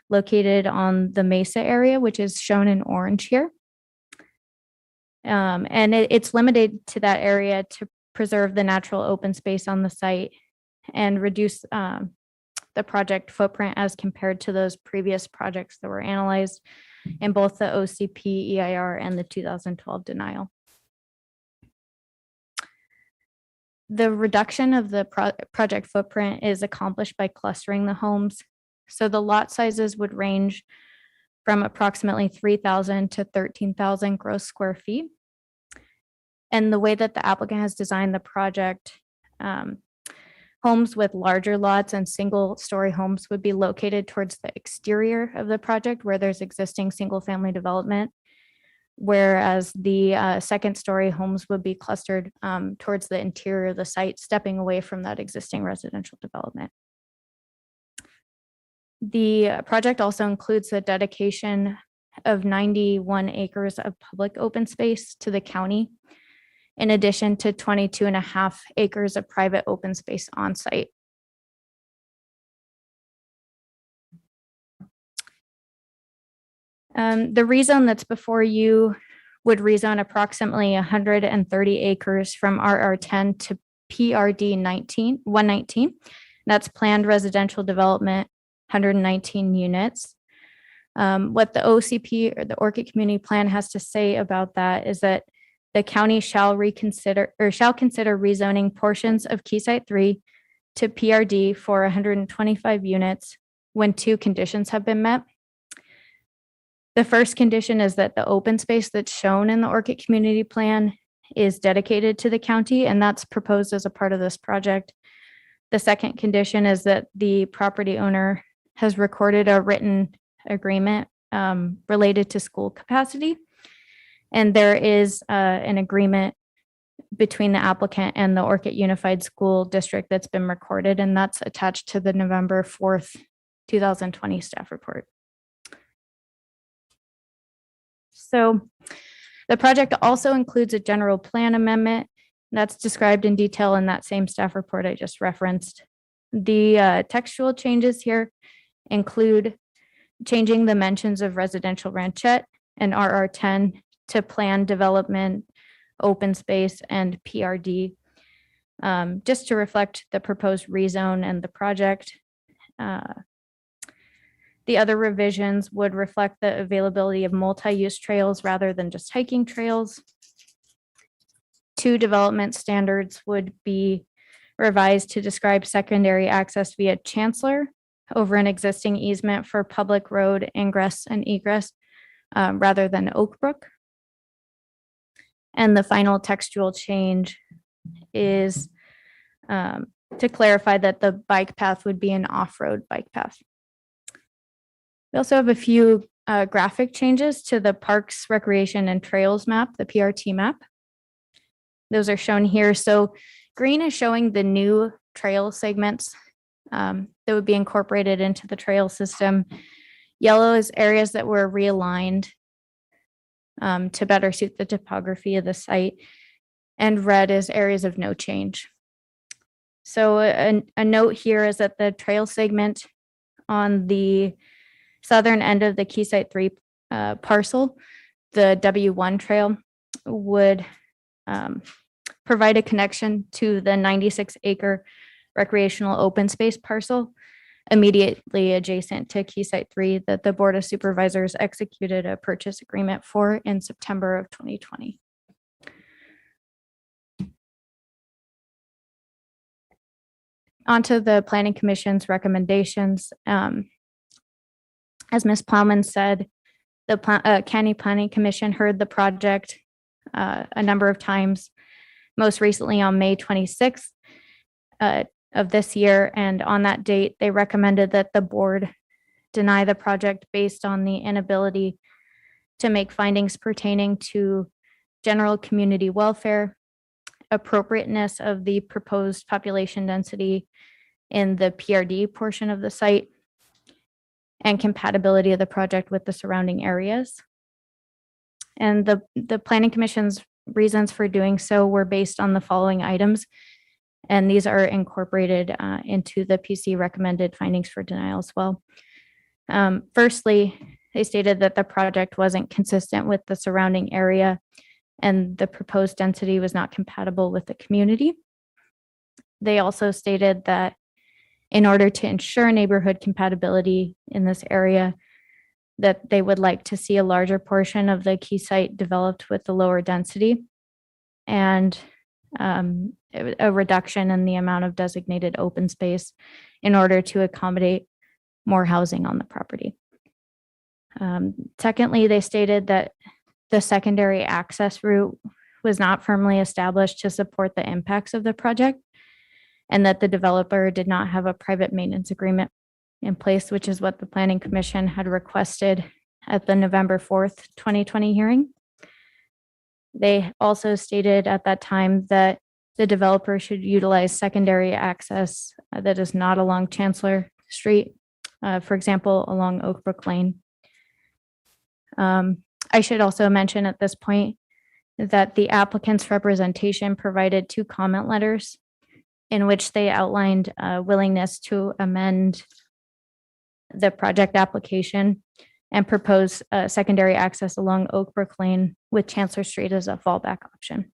located on the mesa area, which is shown in orange here. And it's limited to that area to preserve the natural open space on the site and reduce the project footprint as compared to those previous projects that were analyzed in both the OCP EIR and the 2012 denial. The reduction of the project footprint is accomplished by clustering the homes. So the lot sizes would range from approximately 3,000 to 13,000 gross square feet. And the way that the applicant has designed the project, homes with larger lots and single-story homes would be located towards the exterior of the project where there's existing single-family development, whereas the second-story homes would be clustered towards the interior of the site, stepping away from that existing residential development. The project also includes the dedication of 91 acres of public open space to the county, in addition to 22.5 acres of private open space on site. The rezone that's before you would rezone approximately 130 acres from RR10 to PRD 119. That's planned residential development, 119 units. What the OCP or the Orchid Community Plan has to say about that is that the county shall consider rezoning portions of Key Site 3 to PRD for 125 units when two conditions have been met. The first condition is that the open space that's shown in the Orchid Community Plan is dedicated to the county, and that's proposed as a part of this project. The second condition is that the property owner has recorded a written agreement related to school capacity. And there is an agreement between the applicant and the Orchid Unified School District that's been recorded, and that's attached to the November 4th, 2020 staff report. So the project also includes a general plan amendment that's described in detail in that same staff report I just referenced. The textual changes here include changing the mentions of residential ranchette and RR10 to plan development, open space, and PRD, just to reflect the proposed rezone and the project. The other revisions would reflect the availability of multi-use trails rather than just hiking trails. Two development standards would be revised to describe secondary access via Chancellor over an existing easement for public road ingress and egress rather than Oak Brook. And the final textual change is to clarify that the bike path would be an off-road bike path. We also have a few graphic changes to the Parks, Recreation, and Trails map, the PRT map. Those are shown here. So green is showing the new trail segments that would be incorporated into the trail system. Yellow is areas that were realigned to better suit the topography of the site. And red is areas of no change. So a note here is that the trail segment on the southern end of the Key Site 3 parcel, the W1 trail, would provide a connection to the 96-acre recreational open space parcel immediately adjacent to Key Site 3 that the Board of Supervisors executed a purchase agreement for in September of 2020. Onto the Planning Commission's recommendations. As Ms. Plowman said, the County Planning Commission heard the project a number of times, most recently on May 26th of this year. And on that date, they recommended that the board deny the project based on the inability to make findings pertaining to general community welfare, appropriateness of the proposed population density in the PRD portion of the site, and compatibility of the project with the surrounding areas. And the Planning Commission's reasons for doing so were based on the following items, and these are incorporated into the PC recommended findings for denial as well. Firstly, they stated that the project wasn't consistent with the surrounding area and the proposed density was not compatible with the community. They also stated that in order to ensure neighborhood compatibility in this area, that they would like to see a larger portion of the key site developed with the lower density and a reduction in the amount of designated open space in order to accommodate more housing on the property. Secondly, they stated that the secondary access route was not firmly established to support the impacts of the project, and that the developer did not have a private maintenance agreement in place, which is what the Planning Commission had requested at the November 4th, 2020 hearing. They also stated at that time that the developer should utilize secondary access that is not along Chancellor Street, for example, along Oak Brook Lane. I should also mention at this point that the applicant's representation provided 2 comment letters in which they outlined a willingness to amend the project application and propose secondary access along Oak Brook Lane with Chancellor Street as a fallback option.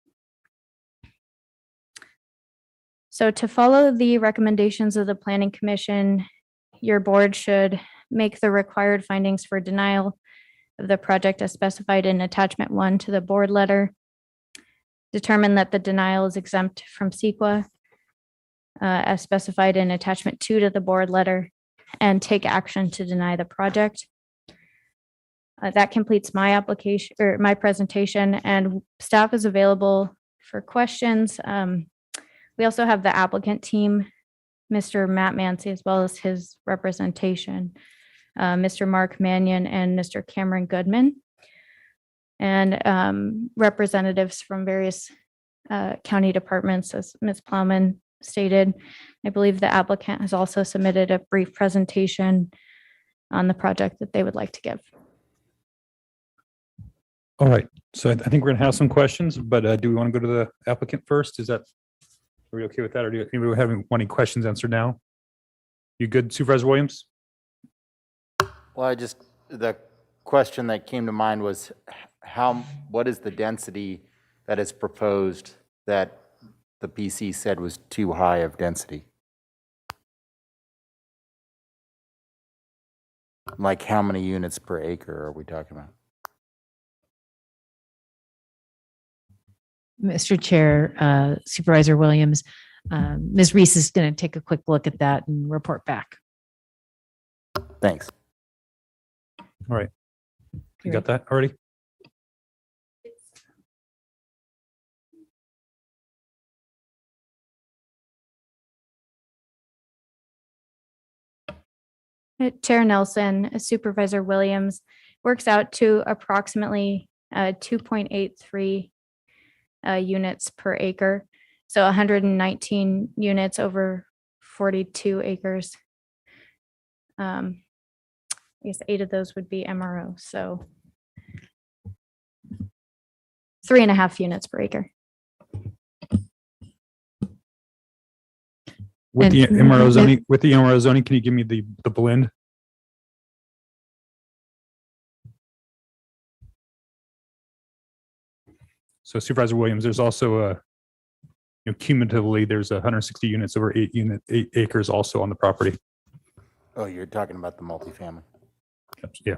So to follow the recommendations of the Planning Commission, your board should make the required findings for denial of the project as specified in attachment 1 to the board letter, determine that the denial is exempt from CEQA as specified in attachment 2 to the board letter, and take action to deny the project. That completes my application or my presentation, and staff is available for questions. We also have the applicant team, Mr. Matt Mancy, as well as his representation, Mr. Mark Mannion and Mr. Cameron Goodman, and representatives from various county departments, as Ms. Plowman stated. I believe the applicant has also submitted a brief presentation on the project that they would like to give. All right, so I think we're gonna have some questions, but do we want to go to the applicant first? Are we okay with that, or do anybody have any questions answered now? You good, Supervisor Williams? Well, the question that came to mind was what is the density that is proposed that the PC said was too high of density? Like how many units per acre are we talking about? Mr. Chair, Supervisor Williams, Ms. Reese is going to take a quick look at that and report back. Thanks. All right. You got that already? Chair Nelson, Supervisor Williams, works out to approximately 2.83 units per acre. So 119 units over 42 acres. I guess 8 of those would be MRO. So 3.5 units per acre. With the MRO zoning, can you give me the blend? So Supervisor Williams, there's also cumulatively there's 160 units over 8 acres also on the property. Oh, you're talking about the multifamily. Yeah.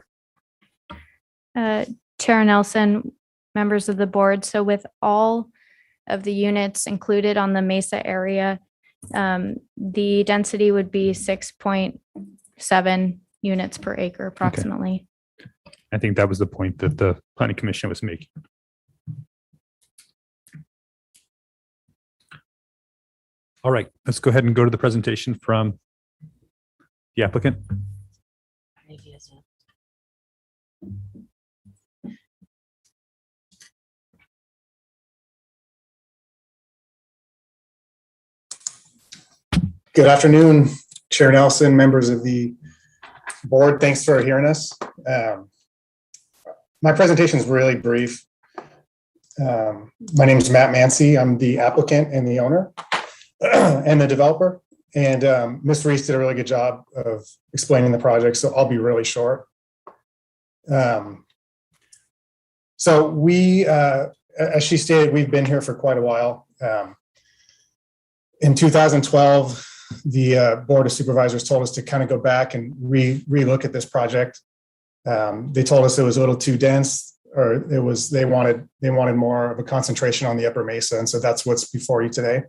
Chair Nelson, members of the board. So with all of the units included on the Mesa area, the density would be 6.7 units per acre approximately. Okay. I think that was the point that the Planning Commission was making. All right, let's go ahead and go to the presentation from the applicant. Good afternoon, Chair Nelson, members of the board. Thanks for hearing us. My presentation is really brief. My name is Matt Mancy. I'm the applicant and the owner and the developer. And Ms. Reese did a really good job of explaining the project, so I'll be really short. So we, as she stated, we've been here for quite a while. In 2012, the Board of Supervisors told us to kind of go back and re-look at this project. They told us it was a little too dense, or they wanted more of a concentration on the Upper Mesa, and so that's what's before you today.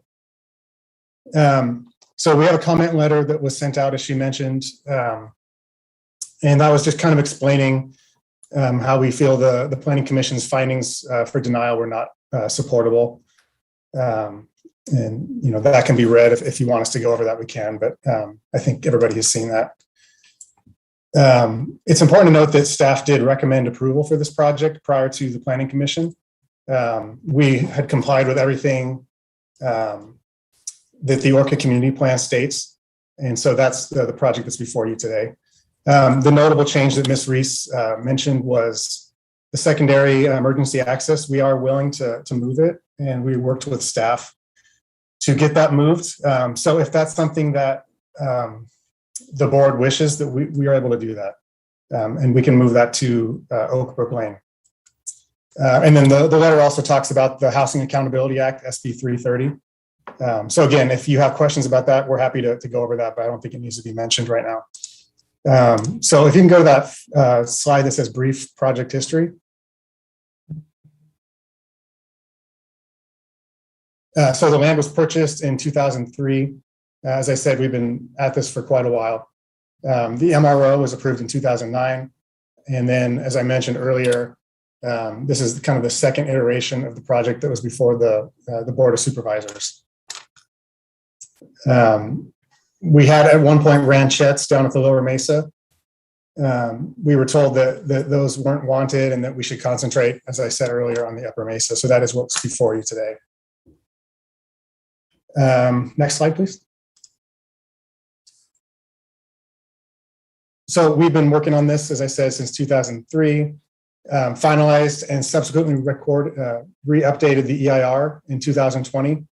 So we have a comment letter that was sent out, as she mentioned, and that was just kind of explaining how we feel the Planning Commission's findings for denial were not supportable. And that can be read if you want us to go over that, we can, but I think everybody has seen that. It's important to note that staff did recommend approval for this project prior to the Planning Commission. We had complied with everything that the Orca Community Plan states, and so that's the project that's before you today. The notable change that Ms. Reese mentioned was the secondary emergency access. We are willing to move it, and we worked with staff to get that moved. So if that's something that the board wishes, that we are able to do that. And we can move that to Oak Brook Lane. And then the letter also talks about the Housing Accountability Act, SB 330. So again, if you have questions about that, we're happy to go over that, but I don't think it needs to be mentioned right now. So if you can go to that slide that says brief project history. So the land was purchased in 2003. As I said, we've been at this for quite a while. The MRO was approved in 2009. And then, as I mentioned earlier, this is kind of the second iteration of the project that was before the Board of Supervisors. We had at one point ranchettes down at the Lower Mesa. We were told that those weren't wanted and that we should concentrate, as I said earlier, on the Upper Mesa. So that is what's before you today. Next slide, please. So we've been working on this, as I said, since 2003, finalized and subsequently re-updated the EIR in 2020.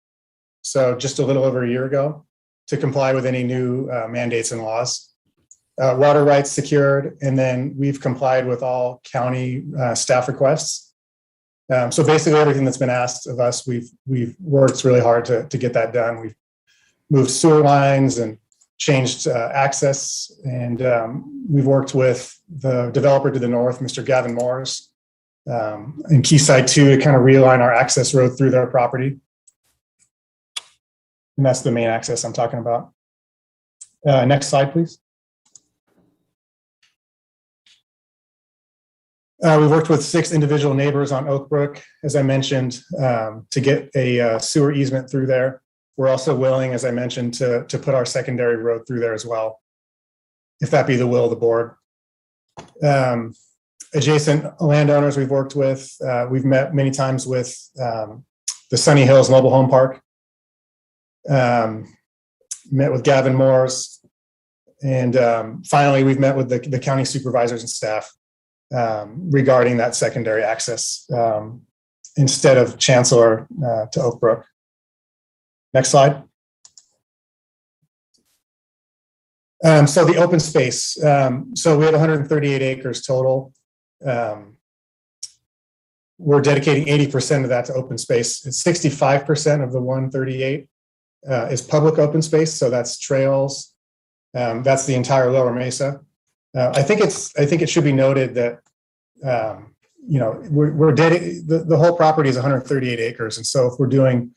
So just a little over a year ago to comply with any new mandates and laws. Water rights secured, and then we've complied with all county staff requests. So basically everything that's been asked of us, we've worked really hard to get that done. We've moved sewer lines and changed access, and we've worked with the developer to the north, Mr. Gavin Morris, in Keyside 2 to kind of realign our access road through their property. And that's the main access I'm talking about. Next slide, please. We worked with 6 individual neighbors on Oak Brook, as I mentioned, to get a sewer easement through there. We're also willing, as I mentioned, to put our secondary road through there as well, if that be the will of the board. Adjacent landowners we've worked with, we've met many times with the Sunny Hills Mobile Home Park, met with Gavin Morris, and finally we've met with the county supervisors and staff regarding that secondary access instead of Chancellor to Oak Brook. Next slide. So the open space. So we had 138 acres total. We're dedicating 80% of that to open space. It's 65% of the 138 is public open space. So that's trails. That's the entire Lower Mesa. I think it should be noted that the whole property is 138 acres, and so if we're doing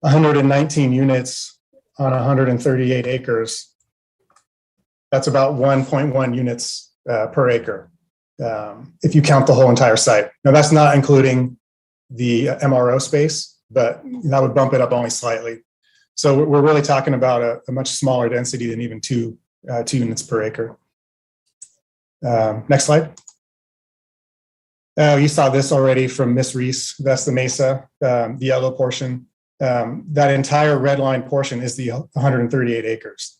119 units on 138 acres, that's about 1.1 units per acre if you count the whole entire site. Now that's not including the MRO space, but that would bump it up only slightly. So we're really talking about a much smaller density than even two units per acre. Next slide. You saw this already from Miss Reese. That's the Mesa, the yellow portion. That entire red line portion is the 138 acres,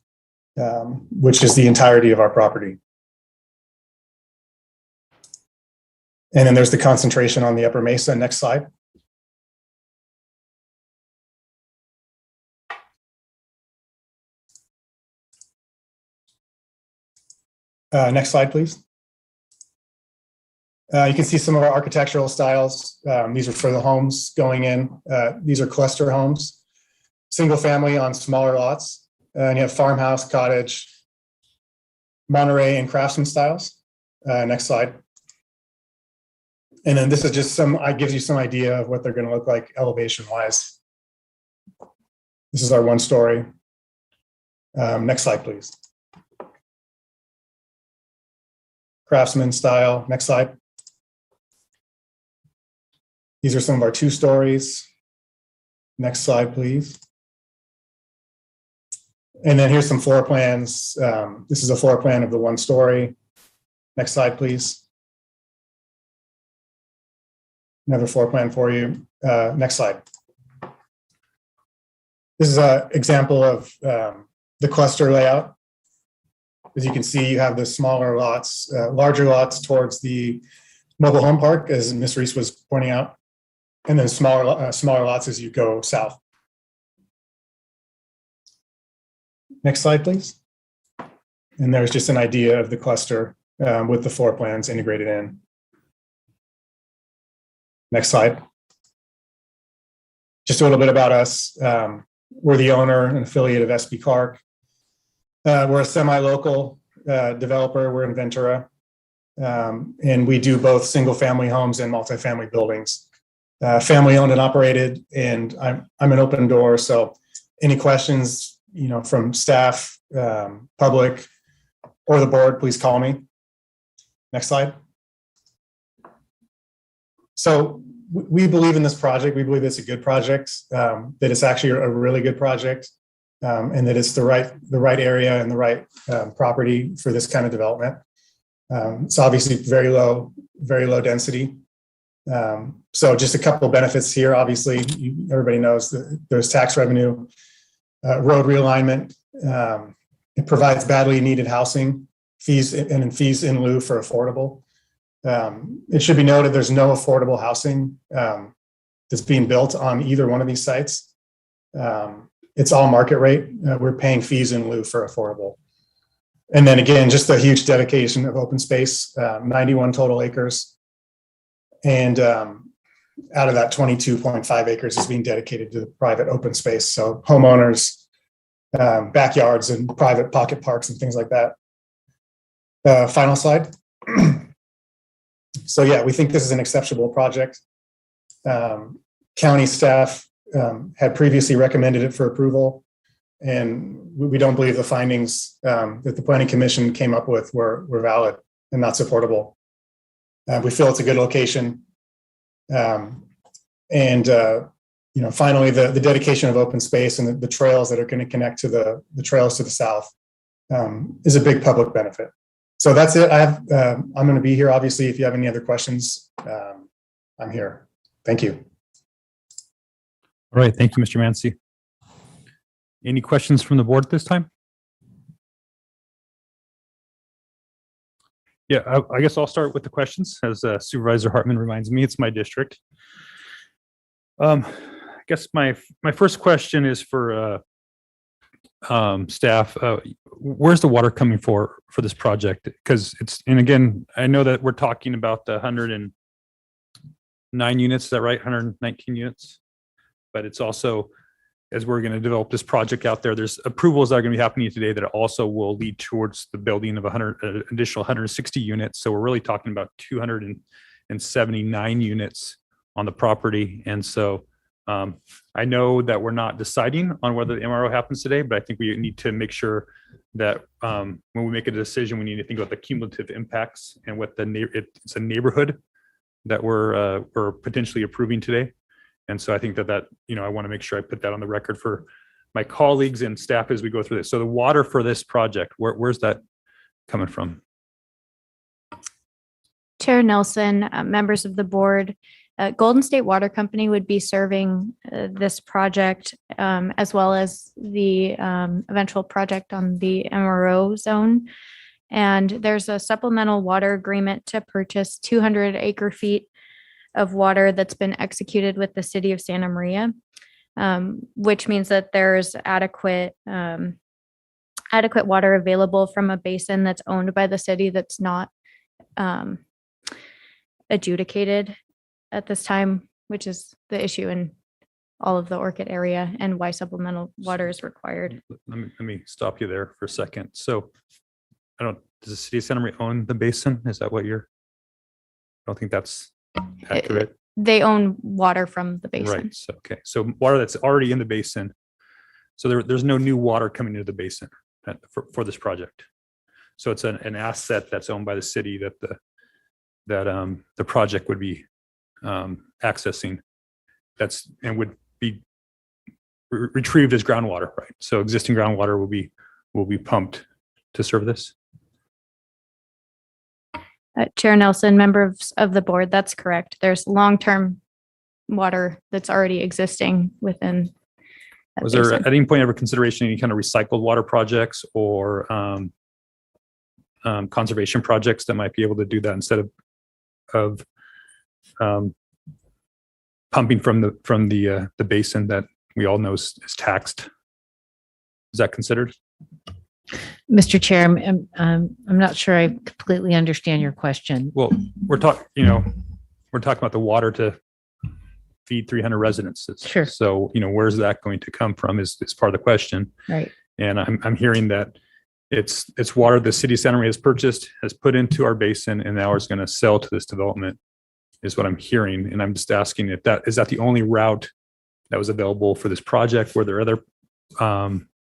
which is the entirety of our property. And then there's the concentration on the Upper Mesa. Next slide. Next slide, please. You can see some of our architectural styles. These are for the homes going in. These are cluster homes, single family on smaller lots. And you have farmhouse, cottage, Monterey, and craftsman styles. Next slide. And then this is just gives you some idea of what they're going to look like elevation wise. This is our 1-story. Next slide, please. Craftsman style. Next slide. These are some of our 2 stories. Next slide, please. And then here's some floor plans. This is a floor plan of the 1-story. Next slide, please. Another floor plan for you. Next slide. This is an example of the cluster layout. As you can see, you have the smaller lots, larger lots towards the mobile home park, as Ms. Reese was pointing out, and then smaller lots as you go south. Next slide, please. And there's just an idea of the cluster with the floor plans integrated in. Next slide. Just a little bit about us. We're the owner and affiliate of SB Clark. We're a semi-local developer. We're in Ventura. And we do both single family homes and multifamily buildings. Family owned and operated, and I'm an open door. So any questions, from staff, public, or the board, please call me. Next slide. So we believe in this project. We believe it's a good project, that it's actually a really good project, and that it's the right area and the right property for this kind of development. It's obviously very low density. So just a couple of benefits here. Obviously, everybody knows that there's tax revenue, road realignment. It provides badly needed housing, fees in lieu for affordable. It should be noted there's no affordable housing that's being built on either one of these sites. It's all market rate. We're paying fees in lieu for affordable. And then again, just a huge dedication of open space, 91 total acres. And out of that, 22.5 acres is being dedicated to the private open space. So homeowners, backyards, and private pocket parks and things like that. Final slide. So yeah, we think this is an exceptional project. County staff had previously recommended it for approval, and we don't believe the findings that the Planning Commission came up with were valid and not supportable. We feel it's a good location. Finally, the dedication of open space and the trails that are going to connect to the trails to the south is a big public benefit. So that's it. I'm going to be here. Obviously, if you have any other questions, I'm here. Thank you. All right. Thank you, Mr. Mancy. Any questions from the board this time? Yeah, I guess I'll start with the questions. As Supervisor Hartman reminds me, it's my district. I guess my first question is for staff. Where's the water coming for this project? Because and again, I know that we're talking about the 109 units. Is that right? 119 units. But it's also, as we're going to develop this project out there, there's approvals that are going to be happening today that also will lead towards the building of additional 160 units. So we're really talking about 279 units on the property. And so I know that we're not deciding on whether the MRO happens today, but I think we need to make sure that when we make a decision, we need to think about the cumulative impacts and what it's a neighborhood that we're potentially approving today. And so I think that I want to make sure I put that on the record for my colleagues and staff as we go through this. So the water for this project, where's that coming from? Chair Nelson, members of the board, Golden State Water Company would be serving this project as well as the eventual project on the MRO zone. And there's a supplemental water agreement to purchase 200 acre feet of water that's been executed with the city of Santa Maria, which means that there's adequate water available from a basin that's owned by the city that's not adjudicated at this time, which is the issue in all of the Orchid area and why supplemental water is required. Let me stop you there for a second. So does the city of Santa Maria own the basin? Is that what I don't think that's accurate. They own water from the basin. Right. So, okay. So water that's already in the basin. So there's no new water coming into the basin for this project. So it's an asset that's owned by the city that the project would be accessing. And would be retrieved as groundwater, right? So existing groundwater will be pumped to serve this. Chair Nelson, members of the board, that's correct. There's long-term water that's already existing within. Was there at any point ever consideration any kind of recycled water projects or conservation projects that might be able to do that instead of pumping from the basin that we all know is taxed? Is that considered? Mr. Chair, I'm not sure I completely understand your question. Well, we're talking about the water to feed 300 residences. Sure. So, where's that going to come from is part of the question. Right. And I'm hearing that It's water the city of Santa Maria has purchased, has put into our basin, and now is going to sell to this development, is what I'm hearing. And I'm just asking if that is that the only route that was available for this project? Were there other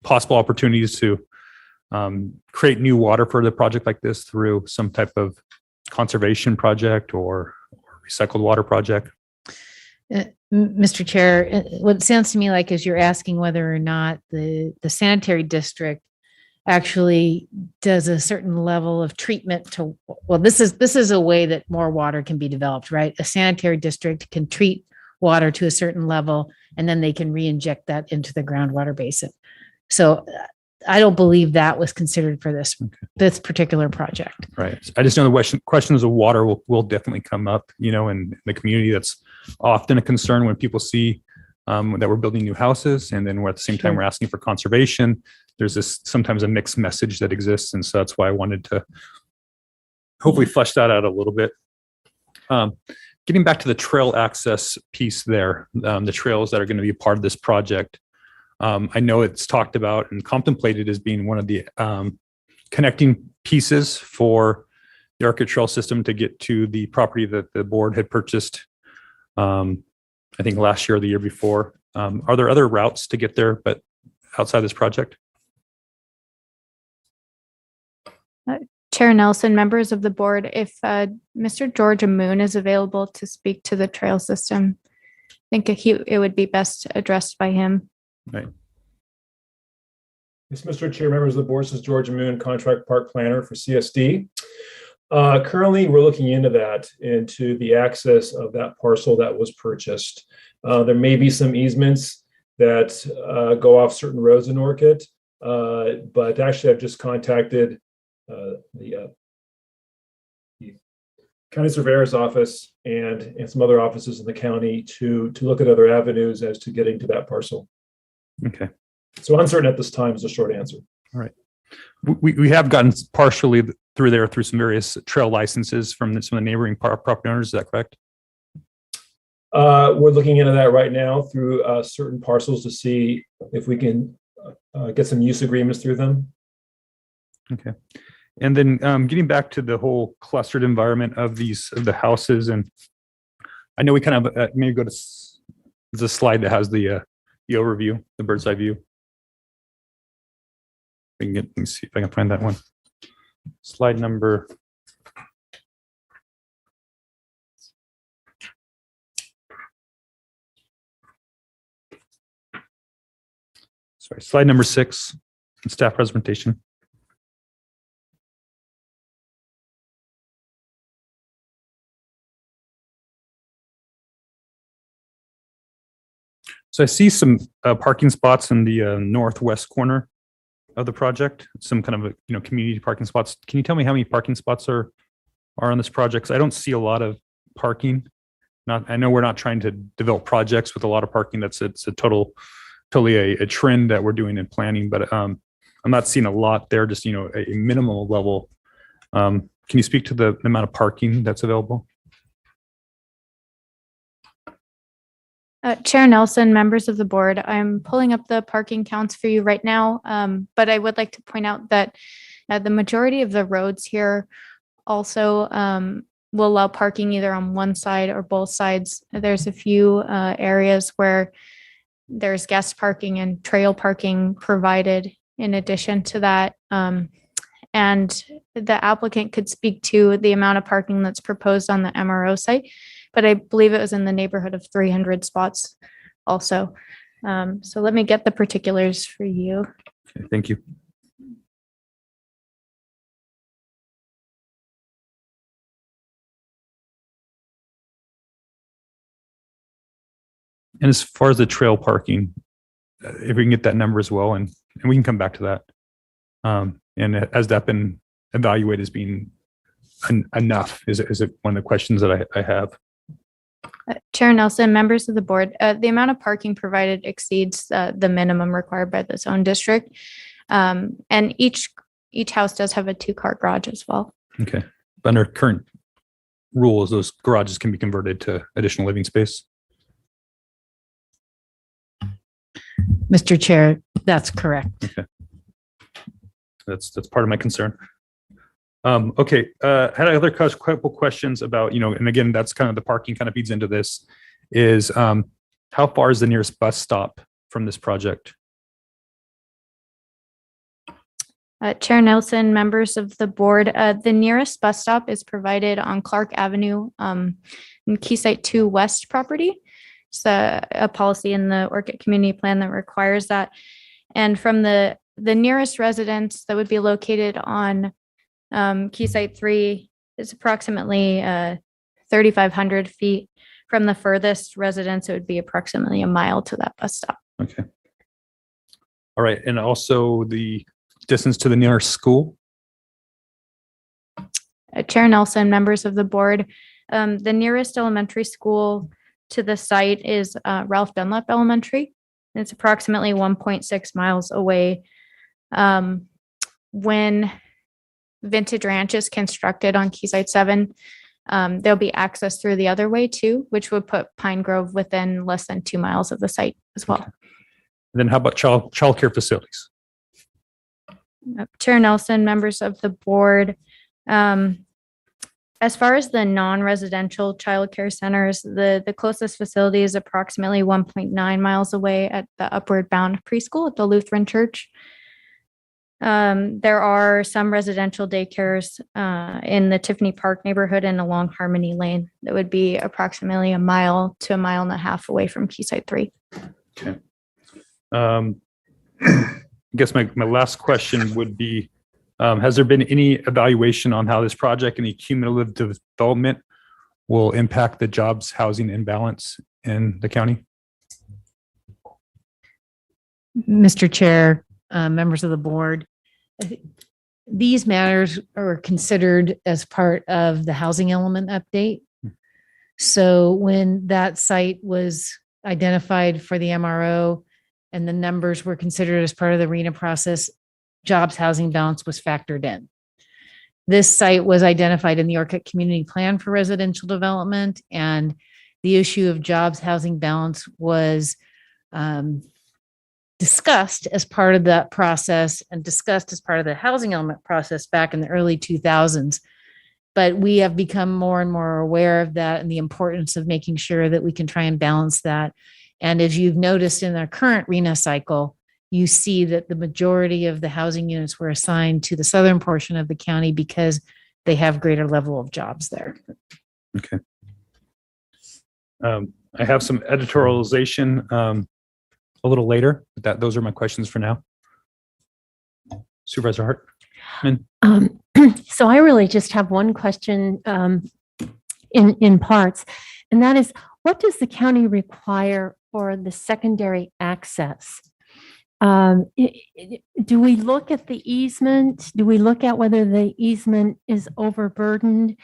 possible opportunities to create new water for the project like this through some type of conservation project or recycled water project? Mr. Chair, what it sounds to me like is you're asking whether or not the sanitary district actually does a certain level of treatment to, well, this is a way that more water can be developed, right? A sanitary district can treat water to a certain level, and then they can re-inject that into the groundwater basin. So I don't believe that was considered for this particular project. Right. I just know the questions of water will definitely come up, in the community. That's often a concern when people see that we're building new houses, and then we're at the same time we're asking for conservation. There's sometimes a mixed message that exists, and so that's why I wanted to hopefully flesh that out a little bit. Getting back to the trail access piece there, the trails that are going to be a part of this project. I know it's talked about and contemplated as being one of the connecting pieces for the Orchid Trail system to get to the property that the board had purchased, I think last year or the year before. Are there other routes to get there, but outside this project? Chair Nelson, members of the board, if Mr. George Moon is available to speak to the trail system, I think it would be best addressed by him. Right. Yes, Mr. Chair, members of the board, this is George Moon, contract park planner for CSD. Currently, we're looking into the access of that parcel that was purchased. There may be some easements that go off certain roads in Orchid, but actually I've just contacted the county surveyor's office and some other offices in the county to look at other avenues as to getting to that parcel. Okay. So uncertain at this time is the short answer. All right. We have gotten partially through some various trail licenses from some of the neighboring property owners. Is that correct? We're looking into that right now through certain parcels to see if we can get some use agreements through them. Okay. And then getting back to the whole clustered environment of the houses, and I know we kind of maybe go to the slide that has the overview, the bird's eye view. Let me see if I can find that one. Slide number. Sorry, slide number 6, staff presentation. So I see some parking spots in the northwest corner of the project, some kind of community parking spots. Can you tell me how many parking spots are on this project? 'Cause I don't see a lot of parking. I know we're not trying to develop projects with a lot of parking. It's totally a trend that we're doing in planning, but I'm not seeing a lot there. Just a minimal level. Can you speak to the amount of parking that's available? Chair Nelson, members of the board, I'm pulling up the parking counts for you right now, but I would like to point out that the majority of the roads here also will allow parking either on one side or both sides. There's a few areas where there's guest parking and trail parking provided in addition to that. And the applicant could speak to the amount of parking that's proposed on the MRO site, but I believe it was in the neighborhood of 300 spots also. So let me get the particulars for you. Okay, thank you. And as far as the trail parking, if we can get that number as well, and we can come back to that. And has that been evaluated as being enough? Is it one of the questions that I have? Chair Nelson, members of the board, the amount of parking provided exceeds the minimum required by the zone district. And each house does have a 2-car garage as well. Okay. But under current rules, those garages can be converted to additional living space. Mr. Chair, that's correct. Okay. That's part of my concern. Okay, had other couple questions about, and again, that's kind of the parking kind of feeds into this, is how far is the nearest bus stop from this project? Chair Nelson, members of the board, the nearest bus stop is provided on Clark Avenue in Keysite 2 West property. It's a policy in the Orchid Community Plan that requires that. And from the nearest residence that would be located on Keysite 3 is approximately 3,500 feet. From the furthest residence, it would be approximately a mile to that bus stop. Okay. All right. And also the distance to the nearest school? Chair Nelson, members of the board, the nearest elementary school to the site is Ralph Dunlap Elementary. It's approximately 1.6 miles away. When Vintage Ranch is constructed on Keysite 7, there'll be access through the other way too, which would put Pine Grove within less than 2 miles of the site as well. Okay. And then how about childcare facilities? Chair Nelson, members of the board, as far as the non-residential childcare centers, the closest facility is approximately 1.9 miles away at the Upward Bound Preschool at the Lutheran Church. There are some residential daycares in the Tiffany Park neighborhood and along Harmony Lane that would be approximately a mile to a mile and a half away from Keysite 3. Okay. I guess my last question would be, has there been any evaluation on how this project and the cumulative development will impact the jobs housing imbalance in the county? Mr. Chair, members of the board, these matters are considered as part of the housing element update. So when that site was identified for the MRO and the numbers were considered as part of the RENA process, jobs housing balance was factored in. This site was identified in the Orchid Community Plan for residential development, and the issue of jobs housing balance was discussed as part of that process and discussed as part of the housing element process back in the early 2000s. But we have become more and more aware of that and the importance of making sure that we can try and balance that. And as you've noticed in our current RENA cycle, you see that the majority of the housing units were assigned to the southern portion of the county because they have greater level of jobs there. Okay. I have some editorialization a little later, but those are my questions for now. Supervisor Hartman. So I really just have one question in parts, and that is, what does the county require for the secondary access? Do we look at the easement? Do we look at whether the easement is overburdened?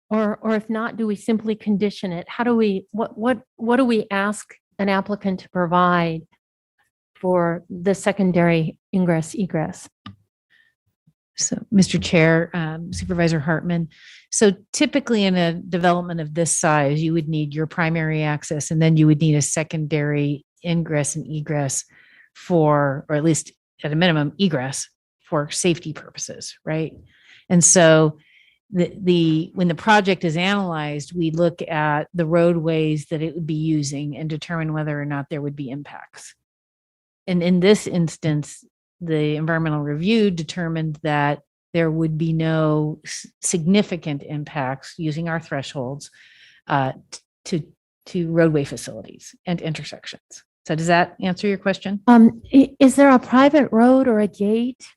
Or if not, do we simply condition it? How do we, what do we ask an applicant to provide for the secondary ingress egress? So, Mr. Chair, Supervisor Hartman, so typically in a development of this size, you would need your primary access, and then you would need a secondary ingress and egress for, or at least at a minimum, egress for safety purposes, right? And so when the project is analyzed, we look at the roadways that it would be using and determine whether or not there would be impacts. And in this instance, the environmental review determined that there would be no significant impacts using our thresholds to roadway facilities and intersections. So does that answer your question? Is there a private road or a gate?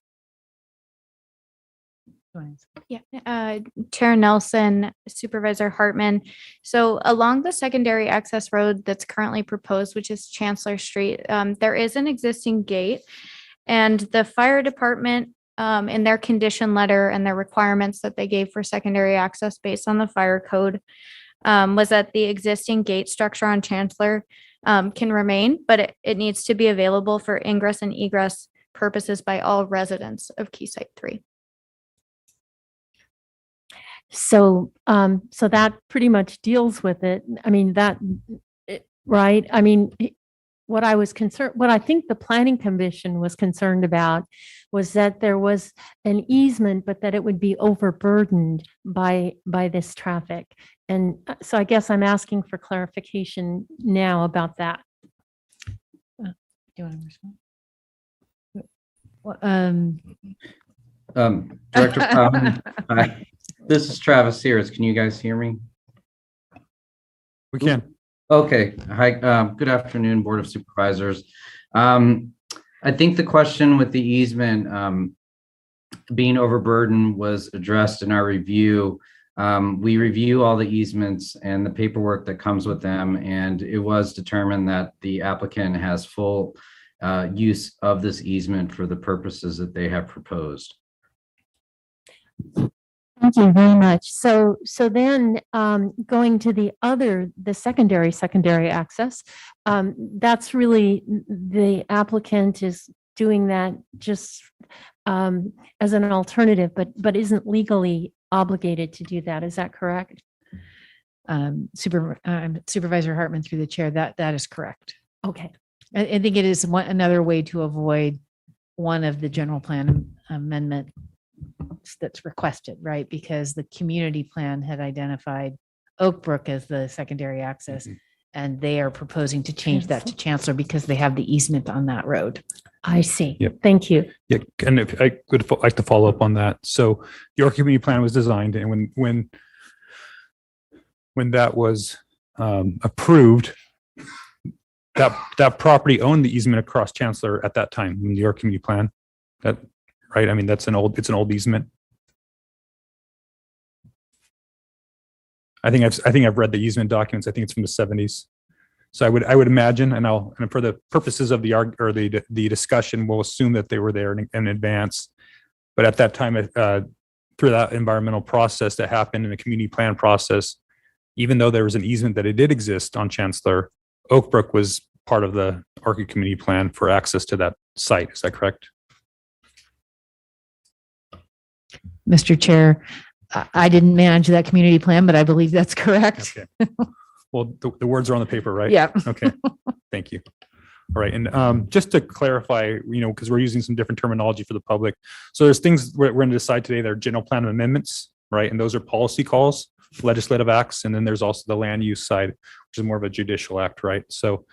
Yeah, Chair Nelson, Supervisor Hartman. So along the secondary access road that's currently proposed, which is Chancellor Street, there is an existing gate. And the fire department, in their condition letter and their requirements that they gave for secondary access based on the fire code, was that the existing gate structure on Chancellor can remain, but it needs to be available for ingress and egress purposes by all residents of Keysite 3. So, so that pretty much deals with it. I mean, right? I mean, what I think the planning commission was concerned about was that there was an easement, but that it would be overburdened by this traffic. And so I guess I'm asking for clarification now about that. Do you want to respond? Director, hi, this is Travis Sears. Can you guys hear me? We can. Okay. Hi. Good afternoon, Board of Supervisors. I think the question with the easement being overburdened was addressed in our review. We review all the easements and the paperwork that comes with them, and it was determined that the applicant has full use of this easement for the purposes that they have proposed. Thank you very much. So then going to the secondary access, that's really the applicant is doing that just as an alternative, but isn't legally obligated to do that. Is that correct? Supervisor Hartman through the chair, that is correct. Okay. I think it is another way to avoid one of the general plan amendment that's requested, right? Because the community plan had identified Oak Brook as the secondary access, and they are proposing to change that to Chancellor because they have the easement on that road. I see. Yep. Thank you. Yeah, and if I would like to follow up on that. So the Orchid Community Plan was designed, and when that was approved, that property owned the easement across Chancellor at that time in the York Community Plan. That right? I mean, it's an old easement. I think I've read the easement documents. I think it's from the 70s. So I would imagine, and for the purposes of the discussion, we'll assume that they were there in advance. But at that time, through that environmental process that happened in the community plan process, even though there was an easement that it did exist on Chancellor, Oak Brook was part of the Orchid Community Plan for access to that site. Is that correct? Mr. Chair, I didn't manage that community plan, but I believe that's correct. Okay. Well, the words are on the paper, right? Yeah. Okay. Thank you. All right. And just to clarify, because we're using some different terminology for the public. So there's things we're going to decide today that are general plan amendments, right? And those are policy calls, legislative acts. And then there's also the land use side, which is more of a judicial act, right? So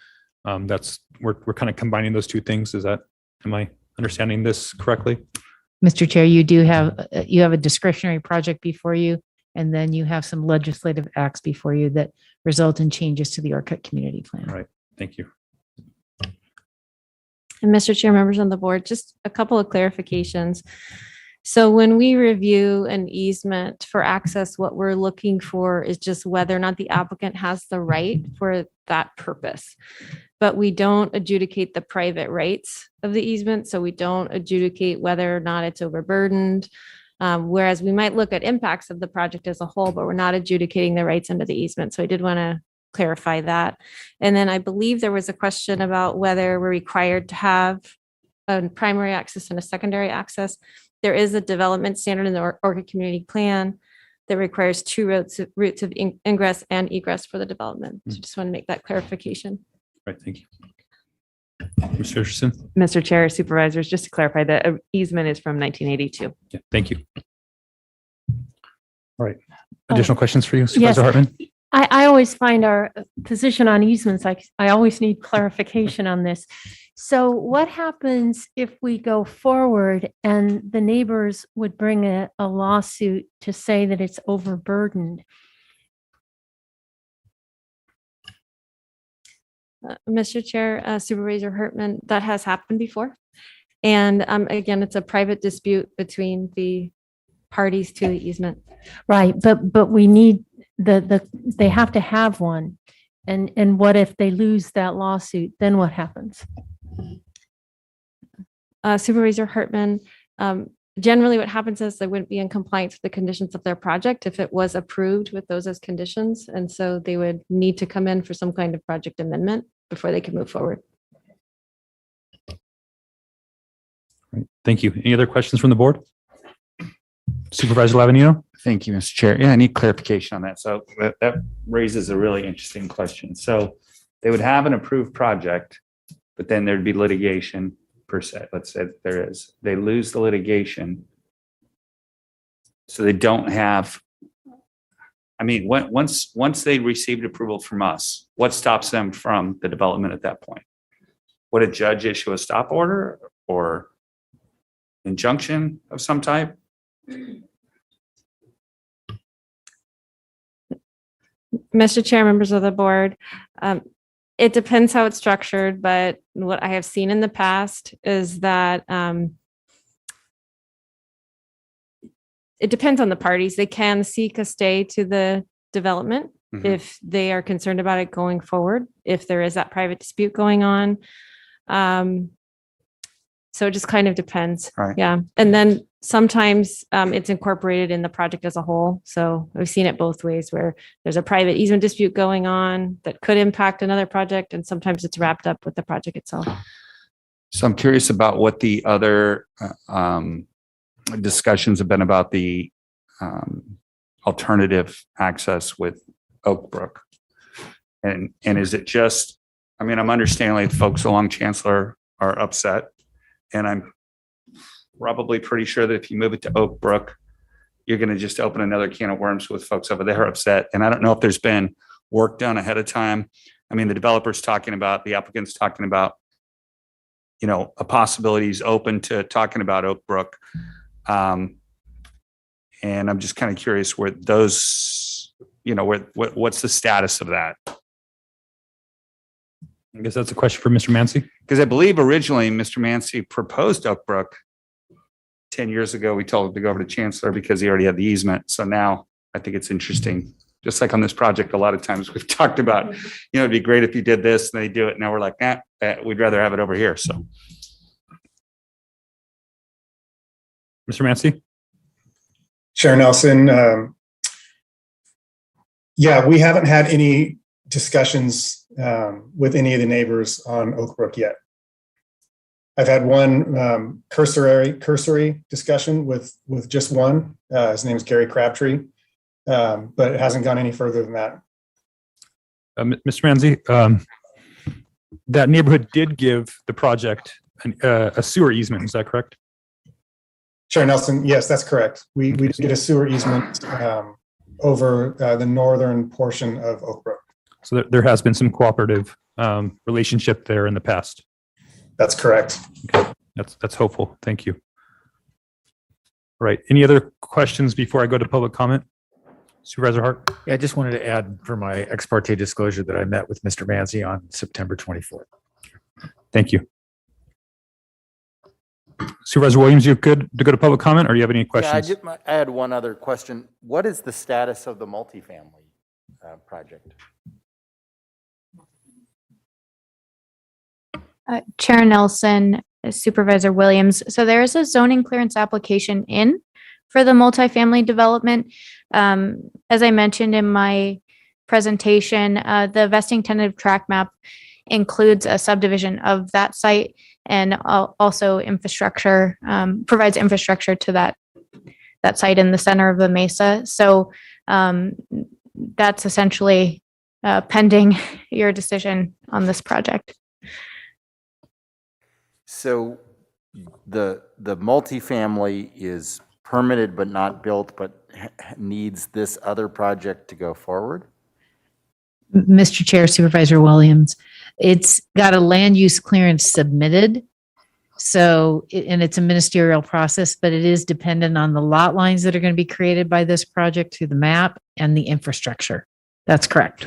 we're kind of combining those two things. Am I understanding this correctly? Mr. Chair, you have a discretionary project before you, and then you have some legislative acts before you that result in changes to the Orchid Community Plan. All right. Thank you. And Mr. Chair, members on the board, just a couple of clarifications. So when we review an easement for access, what we're looking for is just whether or not the applicant has the right for that purpose. But we don't adjudicate the private rights of the easement. So we don't adjudicate whether or not it's overburdened. Whereas we might look at impacts of the project as a whole, but we're not adjudicating the rights under the easement. So I did want to clarify that. And then I believe there was a question about whether we're required to have a primary access and a secondary access. There is a development standard in the Orchid Community Plan that requires two routes of ingress and egress for the development. So just want to make that clarification. All right, thank you. Mr. Richardson? Mr. Chair, Supervisors, just to clarify, the easement is from 1982. Yeah, thank you. All right. Additional questions for you, Supervisor yes. Hartman? I always find our position on easements, I always need clarification on this. So what happens if we go forward and the neighbors would bring a lawsuit to say that it's overburdened? Mr. Chair, Supervisor Hartman, that has happened before. And again, it's a private dispute between the parties to the easement. Right, but we need they have to have one. And what if they lose that lawsuit? Then what happens? Supervisor Hartman, generally what happens is they wouldn't be in compliance with the conditions of their project if it was approved with those as conditions. And so they would need to come in for some kind of project amendment before they can move forward. Right. Thank you. Any other questions from the board? Supervisor Lavanino? Thank you, Mr. Chair. Yeah, I need clarification on that. So that raises a really interesting question. So they would have an approved project but then there'd be litigation per se. Let's say that there is. They lose the litigation. So they don't have, I mean, once they received approval from us, what stops them from the development at that point? Would a judge issue a stop order or injunction of some type? Mr. Chair, members of the board, it depends how it's structured, but what I have seen in the past is that it depends on the parties. They can seek a stay to the development if they are concerned about it going forward, if there is that private dispute going on. So it just kind of depends. Right. Yeah. And then sometimes it's incorporated in the project as a whole. So we've seen it both ways where there's a private easement dispute going on that could impact another project. And sometimes it's wrapped up with the project itself. So I'm curious about what the other discussions have been about the alternative access with Oak Brook. And is it just, I mean, I'm understanding like folks along Chancellor are upset, and I'm probably pretty sure that if you move it to Oak Brook, you're going to just open another can of worms with folks over there upset. And I don't know if there's been work done ahead of time. I mean, the developer's talking about, the applicant's talking about, you know, a possibility is open to talking about Oak Brook. And I'm just kind of curious where those, you know, what's the status of that? I guess that's a question for Mr. Mancy. Because I believe originally Mr. Mancy proposed Oak Brook 10 years ago. We told him to go over to Chancellor because he already had the easement. So now I think it's interesting. Just like on this project, a lot of times we've talked about, you know, it'd be great if you did this and they do it. Now we're like, we'd rather have it over here. So. Mr. Mancy? Chair Nelson, yeah, we haven't had any discussions with any of the neighbors on Oak Brook yet. I've had one cursory discussion with just one. His name is Gary Crabtree, but it hasn't gone any further than that. Mr. Manzi, that neighborhood did give the project a sewer easement. Is that correct? Chair Nelson, yes, that's correct. We did a sewer easement over the northern portion of Oak Brook. So there has been some cooperative relationship there in the past. That's correct. Okay. That's hopeful. Thank you. All right. Any other questions before I go to public comment? Supervisor Hart? Yeah, I just wanted to add for my ex parte disclosure that I met with Mr. Manzi on September 24th. Thank you. Supervisor Williams, you good to go to public comment, or do you have any questions? Yeah, I had one other question. What is the status of the multifamily project? Chair Nelson, Supervisor Williams. So there is a zoning clearance application in for the multifamily development. As I mentioned in my presentation, the vesting tentative track map includes a subdivision of that site and also infrastructure, provides infrastructure to that site in the center of the mesa. So that's essentially pending your decision on this project. So the multifamily is permitted but not built, but needs this other project to go forward? Mr. Chair, Supervisor Williams, it's got a land use clearance submitted. So, and it's a ministerial process, but it is dependent on the lot lines that are going to be created by this project through the map and the infrastructure. That's correct.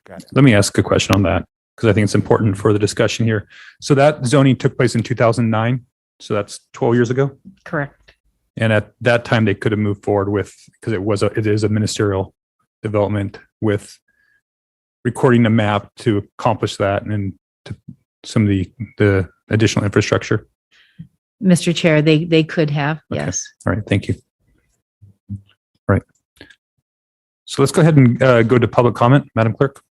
Got it. Let me ask a question on that, because I think it's important for the discussion here. So that zoning took place in 2009. So that's 12 years ago. Correct. And at that time, they could have moved forward with, because it is a ministerial development, with recording the map to accomplish that and to some of the additional infrastructure. Mr. Chair, they could have, Okay. yes. All right. Thank you. All right. So let's go ahead and go to public comment, Madam Clerk.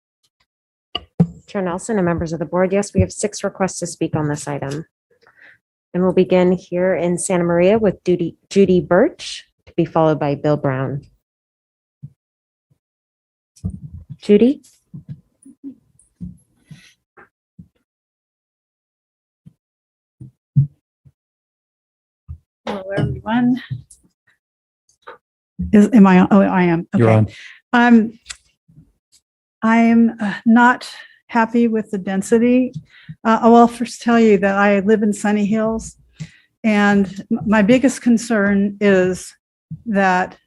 Chair Nelson and members of the board, yes, we have 6 requests to speak on this item. And we'll begin here in Santa Maria with Judy Birch, to be followed by Bill Brown. Judy? Hello, everyone. Am I on? Oh, I am. You're Okay. on. I'm not happy with the density. I will first tell you that I live in Sunny Hills, and my biggest concern is that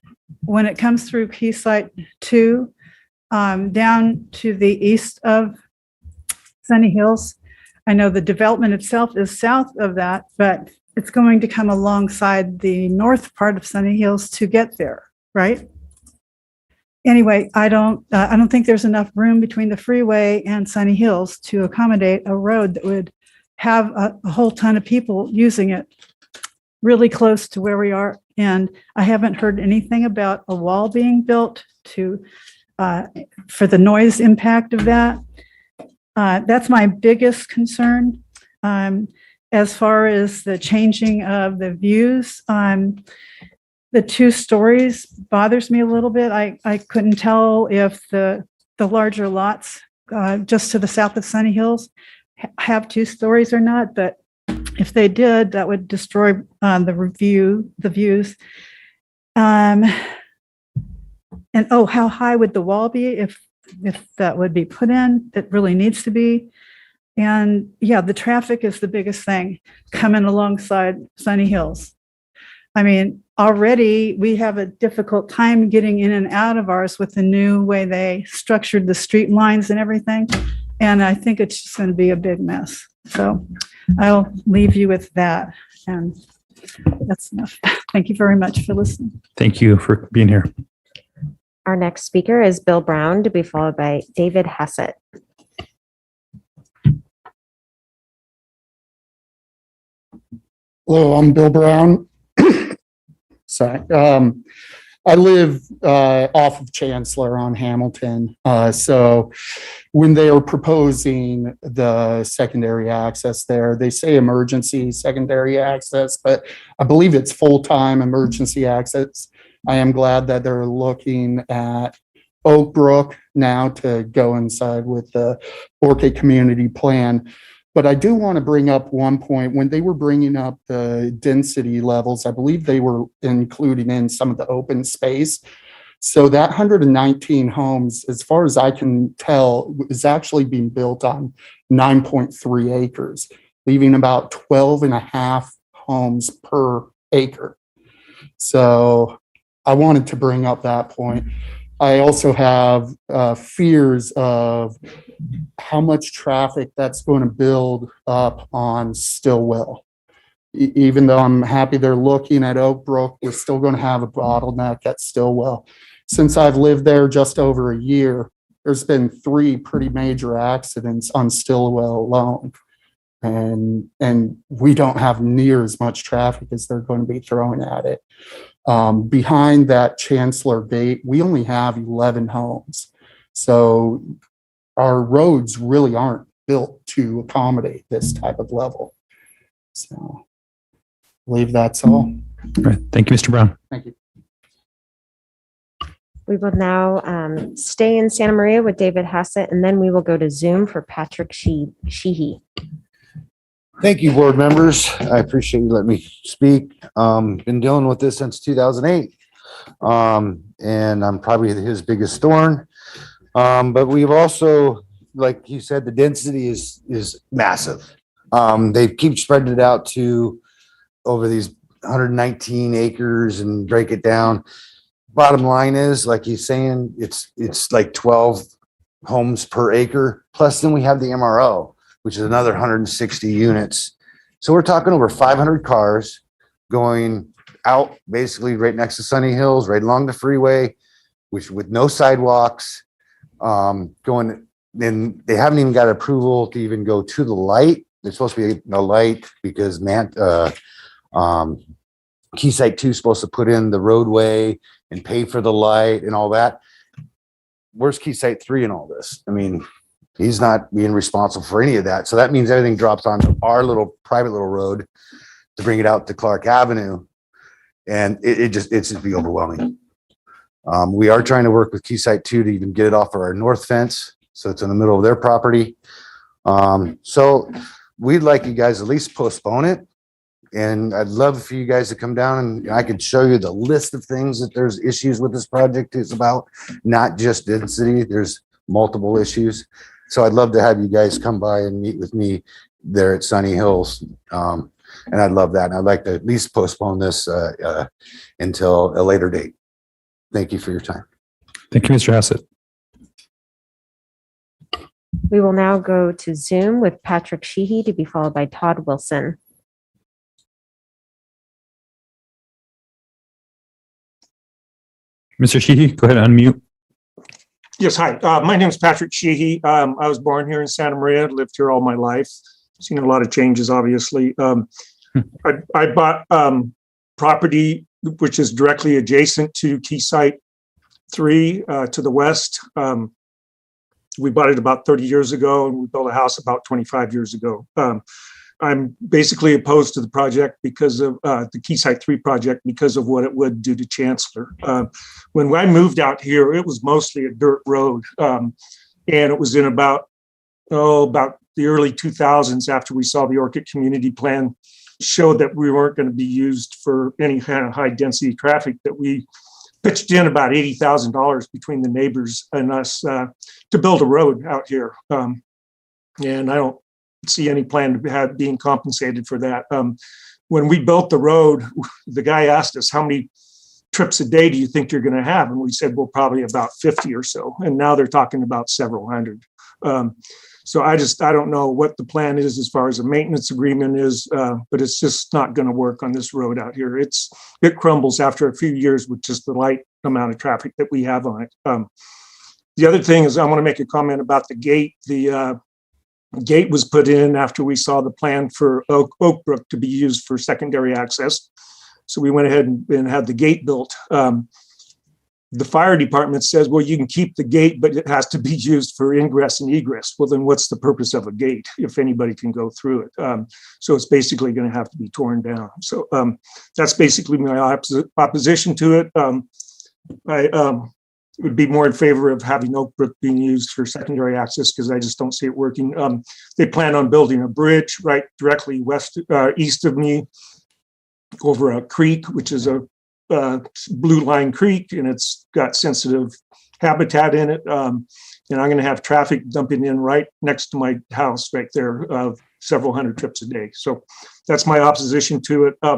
when it comes through Key Site 2, down to the east of Sunny Hills, I know the development itself is south of that, but it's going to come alongside the north part of Sunny Hills to get there, right? Anyway, I don't think there's enough room between the freeway and Sunny Hills to accommodate a road that would have a whole ton of people using it really close to where we are. And I haven't heard anything about a wall being built to for the noise impact of that. That's my biggest concern. As far as the changing of the views, the 2 stories bothers me a little bit. I couldn't tell if the larger lots just to the south of Sunny Hills have 2 stories or not, but if they did, that would destroy the views. And oh, how high would the wall be if that would be put in? It really needs to be. And yeah, the traffic is the biggest thing coming alongside Sunny Hills. I mean, already we have a difficult time getting in and out of ours with the new way they structured the street lines and everything. And I think it's just going to be a big mess. So I'll leave you with that. And that's enough. Thank you very much for listening. Thank you for being here. Our next speaker is Bill Brown, to be followed by David Hassett. Hello, I'm Bill Brown. Sorry. I live off of Chancellor on Hamilton. So when they are proposing the secondary access there, they say emergency secondary access, but I believe it's full-time emergency access. I am glad that they're looking at Oak Brook now to go inside with the Orchid Community Plan. But I do want to bring up one point. When they were bringing up the density levels, I believe they were including in some of the open space. So that 119 homes, as far as I can tell, is actually being built on 9.3 acres, leaving about 12 and a half homes per acre. So I wanted to bring up that point. I also have fears of how much traffic that's going to build up on Stillwell. Even though I'm happy they're looking at Oak Brook, we're still going to have a bottleneck at Stillwell. Since I've lived there just over a year, there's been 3 pretty major accidents on Stillwell alone. And we don't have near as much traffic as they're going to be throwing at it. Behind that Chancellor gate, we only have 11 homes. So our roads really aren't built to accommodate this type of level. So I believe that's all. All right. Thank you, Mr. Brown. Thank you. We will now stay in Santa Maria with David Hassett, and then we will go to Zoom for Patrick Sheehy. Thank you, board members. I appreciate you letting me speak. Been dealing with this since 2008. And I'm probably his biggest thorn. But we've also, like he said, the density is massive. They keep spreading it out to over these 119 acres and break it down. Bottom line is, like he's saying, it's like 12 homes per acre. Plus then we have the MRO, which is another 160 units. So we're talking over 500 cars going out basically right next to Sunny Hills, right along the freeway, which with no sidewalks, going, and they haven't even got approval to even go to the light. There's supposed to be a light because Key Site 2 is supposed to put in the roadway and pay for the light and all that. Where's Key Site 3 in all this? I mean, he's not being responsible for any of that. So that means everything drops on our little private little road to bring it out to Clark Avenue. And it's just be overwhelming. We are trying to work with Key Site 2 to even get it off of our north fence. So it's in the middle of their property. So we'd like you guys at least postpone it And I'd love for you guys to come down and I could show you the list of things that there's issues with this project is about, not just density. There's multiple issues. So I'd love to have you guys come by and meet with me there at Sunny Hills. And I'd love that. And I'd like to at least postpone this until a later date. Thank you for your time. Thank you, Mr. Hassett. We will now go to Zoom with Patrick Sheehy to be followed by Todd Wilson. Mr. Sheehy, go ahead and unmute. Yes, hi. My name is Patrick Sheehy. I was born here in Santa Maria, lived here all my life. Seen a lot of changes, obviously. I bought property which is directly adjacent to Key Site 3 to the west. We bought it about 30 years ago, and we built a house about 25 years ago. I'm basically opposed to the project because of the Key Site 3 project because of what it would do to Chancellor. When I moved out here, it was mostly a dirt road, and it was in about the early 2000s after we saw the Orchid Community Plan showed that we weren't going to be used for any kind of high density traffic, that we pitched in about $80,000 between the neighbors and us to build a road out here. And I don't see any plan to have being compensated for that. When we built the road, the guy asked us, how many trips a day do you think you're going to have? And we said, well, probably about 50 or so. And now they're talking about several hundred. So I don't know what the plan is as far as a maintenance agreement is, but it's just not going to work on this road out here. It crumbles after a few years with just the light amount of traffic that we have on it. The other thing is I want to make a comment about the gate. The gate was put in after we saw the plan for Oak Brook to be used for secondary access. So we went ahead and had the gate built. The fire department says, well, you can keep the gate, but it has to be used for ingress and egress. Well, then what's the purpose of a gate if anybody can go through it? So it's basically going to have to be torn down. So that's basically my opposition to it. I would be more in favor of having Oak Brook being used for secondary access because I just don't see it working. They plan on building a bridge right directly east of me over a creek, which is a Blue Line Creek, and it's got sensitive habitat in it. And I'm going to have traffic dumping in right next to my house right there, several hundred trips a day. So that's my opposition to it. I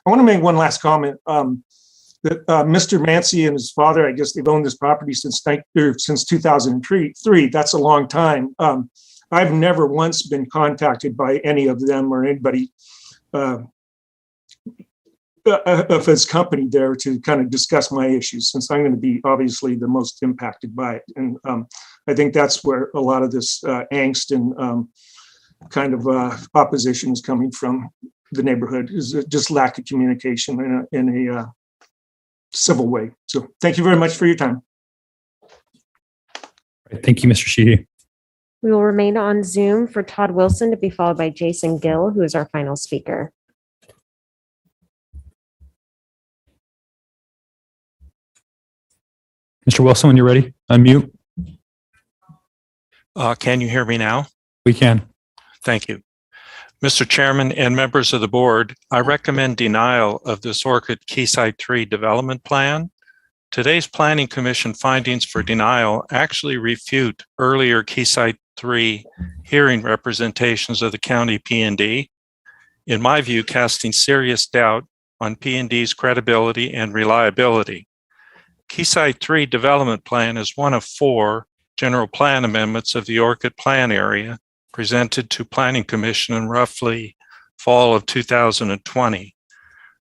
want to make one last comment. That Mr. Mancy and his father, I guess they've owned this property since 2003. That's a long time. I've never once been contacted by any of them or anybody of his company there to kind of discuss my issues, since I'm going to be obviously the most impacted by it. And I think that's where a lot of this angst and kind of opposition is coming from the neighborhood, is just lack of communication in a civil way. So thank you very much for your time. Thank you, Mr. Sheehy. We will remain on Zoom for Todd Wilson to be followed by Jason Gill, who is our final speaker. Mr. Wilson, when you're ready, unmute. Can you hear me now? We can. Thank you. Mr. Chairman and members of the board, I recommend denial of this Orchid Key Site 3 development plan. Today's Planning Commission findings for denial actually refute earlier Key Site 3 hearing representations of the county P&D, in my view, casting serious doubt on P&D's credibility and reliability. Key Site 3 development plan is one of 4 general plan amendments of the Orchid Plan area presented to Planning Commission in roughly fall of 2020.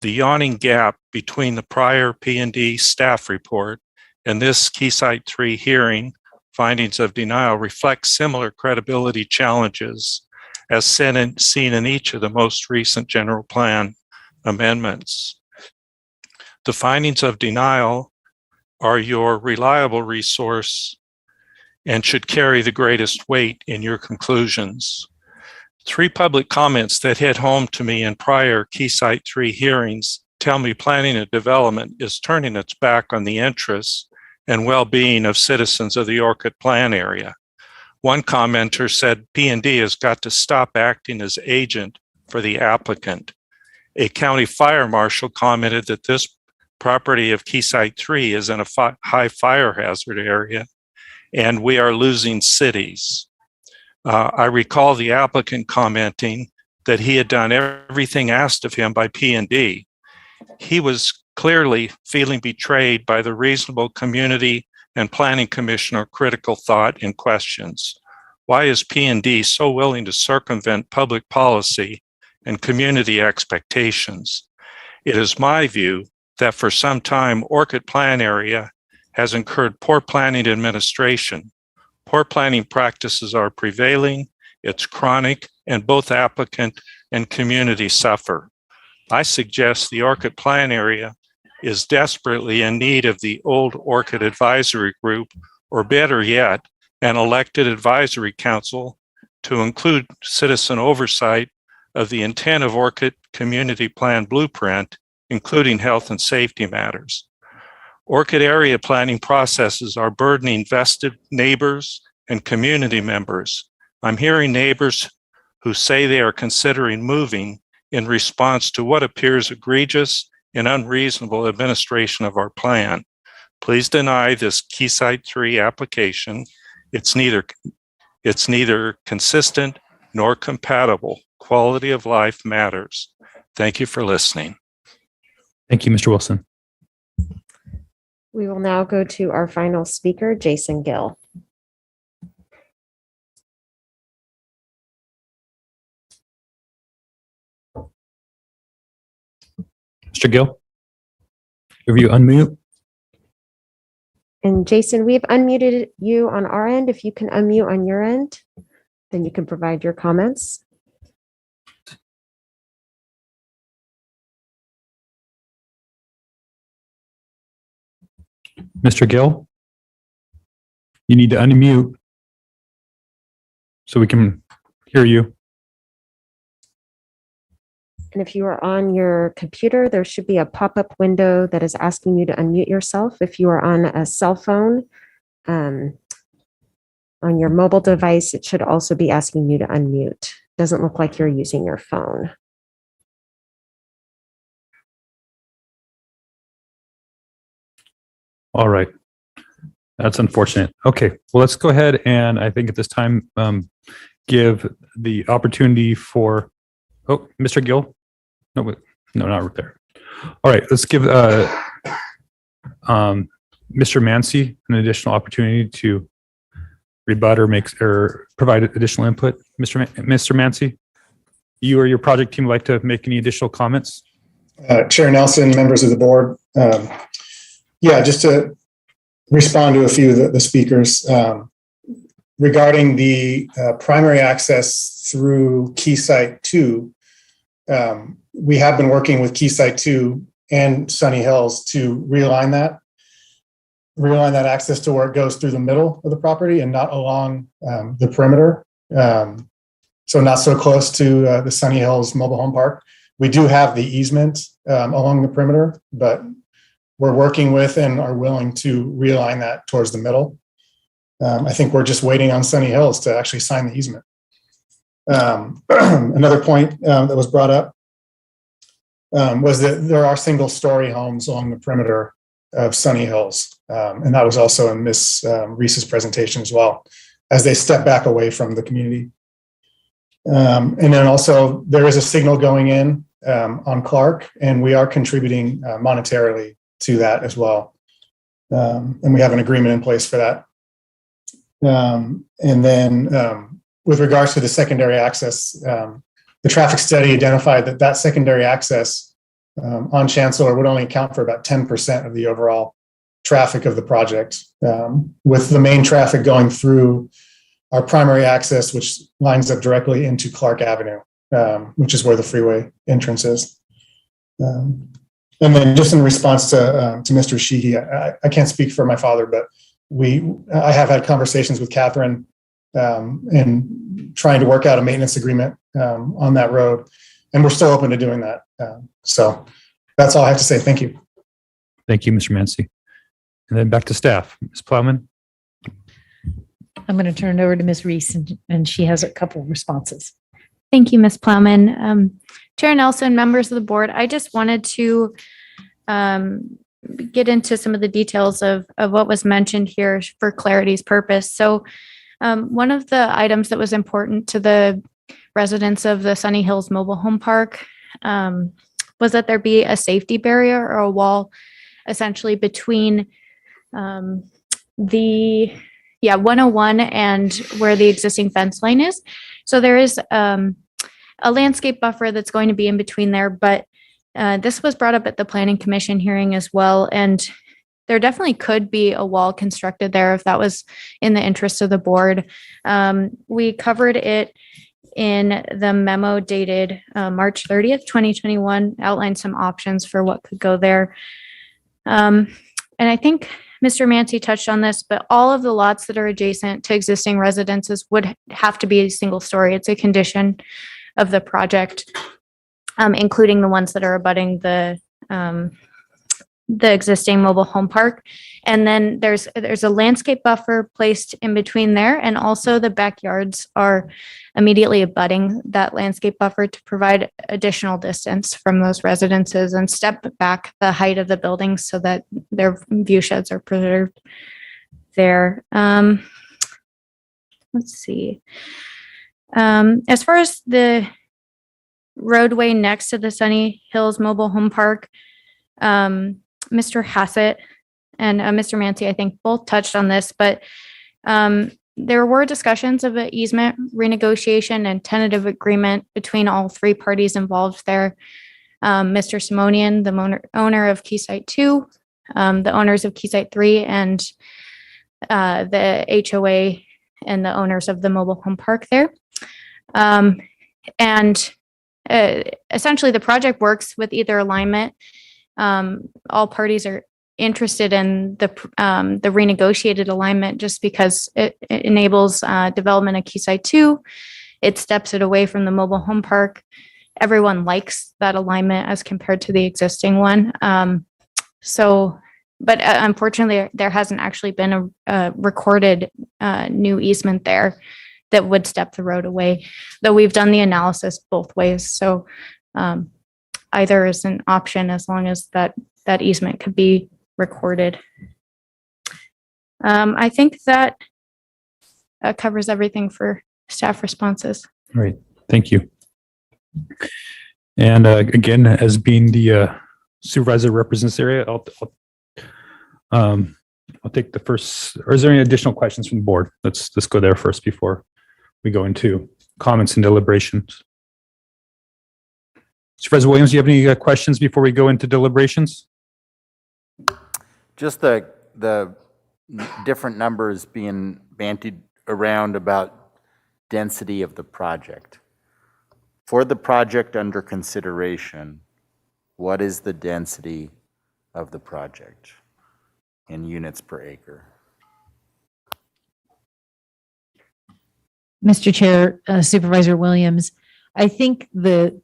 The yawning gap between the prior P&D staff report and this Key Site 3 hearing findings of denial reflect similar credibility challenges as seen in each of the most recent general plan amendments. The findings of denial are your reliable resource and should carry the greatest weight in your conclusions. 3 public comments that hit home to me in prior Key Site 3 hearings tell me planning and development is turning its back on the interests and well-being of citizens of the Orchid Plan area. One commenter said P&D has got to stop acting as agent for the applicant. A county fire marshal commented that this property of Key Site 3 is in a high fire hazard area, and we are losing cities. I recall the applicant commenting that he had done everything asked of him by P&D. He was clearly feeling betrayed by the reasonable community and planning commissioner critical thought and questions. Why is P&D so willing to circumvent public policy and community expectations? It is my view that for some time, Orchid Plan Area has incurred poor planning administration. Poor planning practices are prevailing, it's chronic, and both applicant and community suffer. I suggest the Orchid Plan Area is desperately in need of the old Orchid Advisory Group, or better yet, an elected advisory council to include citizen oversight of the intent of Orchid Community Plan Blueprint, including health and safety matters. Orchid area planning processes are burdening vested neighbors and community members. I'm hearing neighbors who say they are considering moving in response to what appears egregious and unreasonable administration of our plan. Please deny this Key Site 3 application. It's neither consistent nor compatible. Quality of life matters. Thank you for listening. Thank you, Mr. Wilson. We will now go to our final speaker, Jason Gill. Mr. Gill, if you unmute. And Jason, we've unmuted you on our end. If you can unmute on your end, then you can provide your comments. Mr. Gill, you need to unmute so we can hear you. And if you are on your computer, there should be a pop-up window that is asking you to unmute yourself. If you are on a cell phone, on your mobile device, it should also be asking you to unmute. Doesn't look like you're using your phone. All right. That's unfortunate. Okay, well, let's go ahead and I think at this time, give the opportunity for, oh, Mr. Gill. No, wait, no, not right there. All right, let's give Mr. Mancy an additional opportunity to rebut or provide additional input. Mr. Mancy, you or your project team would like to make any additional comments? Chair Nelson, members of the board. Yeah, just to respond to a few of the speakers regarding the primary access through Key Site 2. We have been working with Key Site 2 and Sunny Hills to realign that access to where it goes through the middle of the property and not along the perimeter. So not so close to the Sunny Hills Mobile Home Park. We do have the easement along the perimeter, but we're working with and are willing to realign that towards the middle. I think we're just waiting on Sunny Hills to actually sign the easement. Another point that was brought up was that there are single-story homes along the perimeter of Sunny Hills. And that was also in Ms. Reese's presentation as well, as they step back away from the community. And then also there is a signal going in on Clark, and we are contributing monetarily to that as well. And we have an agreement in place for that. And then with regards to the secondary access, the traffic study identified that secondary access on Chancellor would only account for about 10% of the overall traffic of the project, with the main traffic going through our primary access, which lines up directly into Clark Avenue, which is where the freeway entrance is. And then just in response to Mr. Sheehy, I can't speak for my father, but I have had conversations with Catherine and trying to work out a maintenance agreement on that road. And we're still open to doing that. So that's all I have to say. Thank you. Thank you, Mr. Mancy. And then back to staff. Ms. Plowman. I'm going to turn it over to Ms. Reese, and she has a couple of responses. Thank you, Ms. Plowman. Chair Nelson, members of the board, I just wanted to get into some of the details of what was mentioned here for clarity's purpose. So one of the items that was important to the residents of the Sunny Hills Mobile Home Park was that there be a safety barrier or a wall essentially between the 101 and where the existing fence line is. So there is a landscape buffer that's going to be in between there, but this was brought up at the Planning Commission hearing as well. And there definitely could be a wall constructed there if that was in the interest of the board. We covered it in the memo dated March 30th, 2021, outlined some options for what could go there. And I think Mr. Manti touched on this, but all of the lots that are adjacent to existing residences would have to be a single story. It's a condition of the project, including the ones that are abutting the existing mobile home park. And then there's a landscape buffer placed in between there. And also the backyards are immediately abutting that landscape buffer to provide additional distance from those residences and step back the height of the buildings so that their view sheds are preserved there. Let's see. As far as the roadway next to the Sunny Hills Mobile Home Park, Mr. Hassett and Mr. Manti, I think, both touched on this, but there were discussions of an easement renegotiation and tentative agreement between all three parties involved there. Mr. Simonian, the owner of Keysite 2, the owners of Keysite 3, and the HOA and the owners of the mobile home park there. And essentially the project works with either alignment. All parties are interested in the renegotiated alignment just because it enables development of Keysite 2. It steps it away from the mobile home park. Everyone likes that alignment as compared to the existing one. But unfortunately, there hasn't actually been a recorded new easement there that would step the road away, though we've done the analysis both ways. So either is an option as long as that easement could be recorded. I think that covers everything for staff responses. All right, thank you. And again, as being the supervisor represents the area, I'll take the first, or is there any additional questions from the board? Let's go there first before we go into comments and deliberations. Supervisor Williams, do you have any questions before we go into deliberations? Just the different numbers being bandied around about density of the project. For the project under consideration, what is the density of the project in units per acre? Mr. Chair, Supervisor Williams, I think the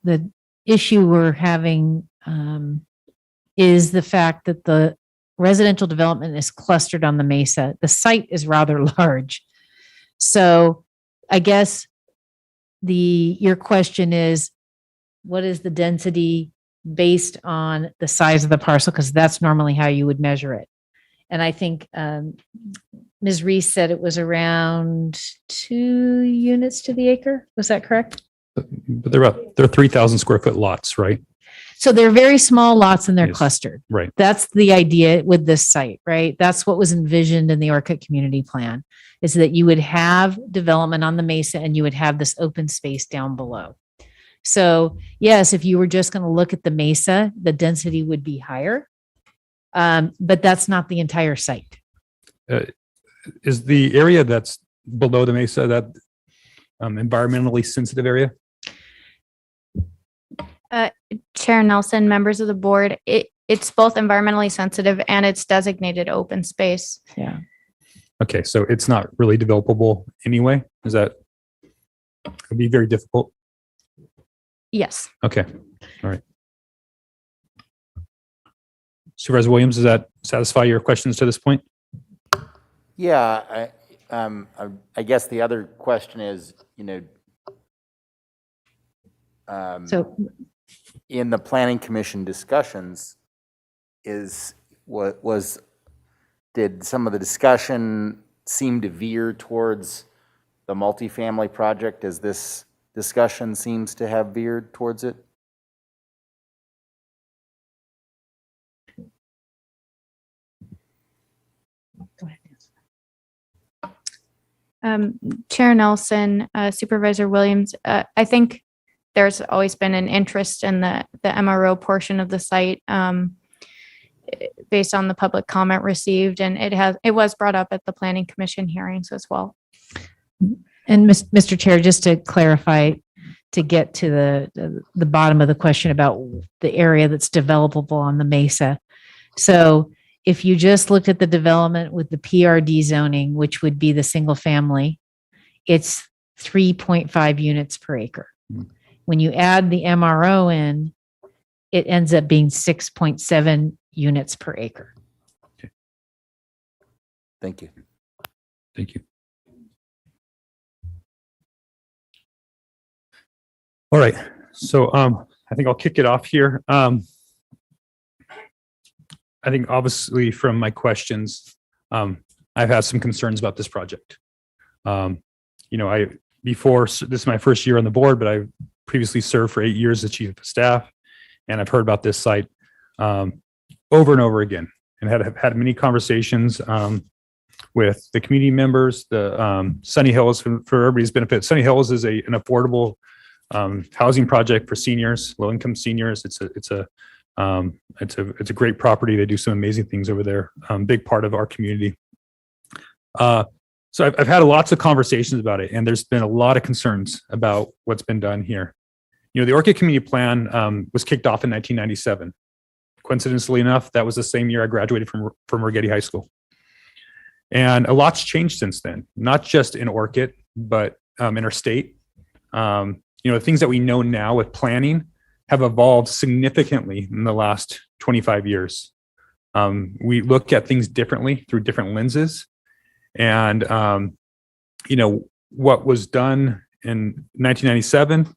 issue we're having is the fact that the residential development is clustered on the mesa. The site is rather large. So I guess your question is, what is the density based on the size of the parcel? Because that's normally how you would measure it. And I think Ms. Reese said it was around 2 units to the acre. Was that correct? But they're 3,000 square foot lots, right? So they're very small lots and they're Yes. clustered. Right. That's the idea with this site, right? That's what was envisioned in the Orcutt community plan, is that you would have development on the mesa and you would have this open space down below. So yes, if you were just going to look at the mesa, the density would be higher. But that's not the entire site. Is the area that's below the mesa that environmentally sensitive area? Chair Nelson, members of the board, it's both environmentally sensitive and it's designated open space. Yeah. Okay, so it's not really developable anyway? Is that, it'd be very difficult? Yes. Okay, all right. Supervisor Williams, does that satisfy your questions to this point? Yeah, I guess the other question is, So in the planning commission discussions, did some of the discussion seem to veer towards the multifamily project as this discussion seems to have veered towards it? Chair Nelson, Supervisor Williams, I think there's always been an interest in the MRO portion of the site based on the public comment received, and it was brought up at the Planning Commission hearings as well. And Mr. Chair, just to clarify, to get to the bottom of the question about the area that's developable on the Mesa. So if you just looked at the development with the PRD zoning, which would be the single family, it's 3.5 units per acre. When you add the MRO in, it ends up being 6.7 units per acre. Thank you. Thank you. All right, so I think I'll kick it off here. I think obviously from my questions, I've had some concerns about this project. This is my first year on the board, but I previously served for 8 years as chief of staff, and I've heard about this site over and over again, and have had many conversations with the community members. The Sunny Hills, for everybody's benefit, Sunny Hills is an affordable housing project for seniors, low-income seniors. It's a great property. They do some amazing things over there. Big part of our community. So I've had lots of conversations about it, and there's been a lot of concerns about what's been done here. The Orchid Community Plan was kicked off in 1997. Coincidentally enough, that was the same year I graduated from Rigetti High School. And a lot's changed since then, not just in Orchid, but in our state. The things that we know now with planning have evolved significantly in the last 25 years. We look at things differently through different lenses. And, what was done in 1997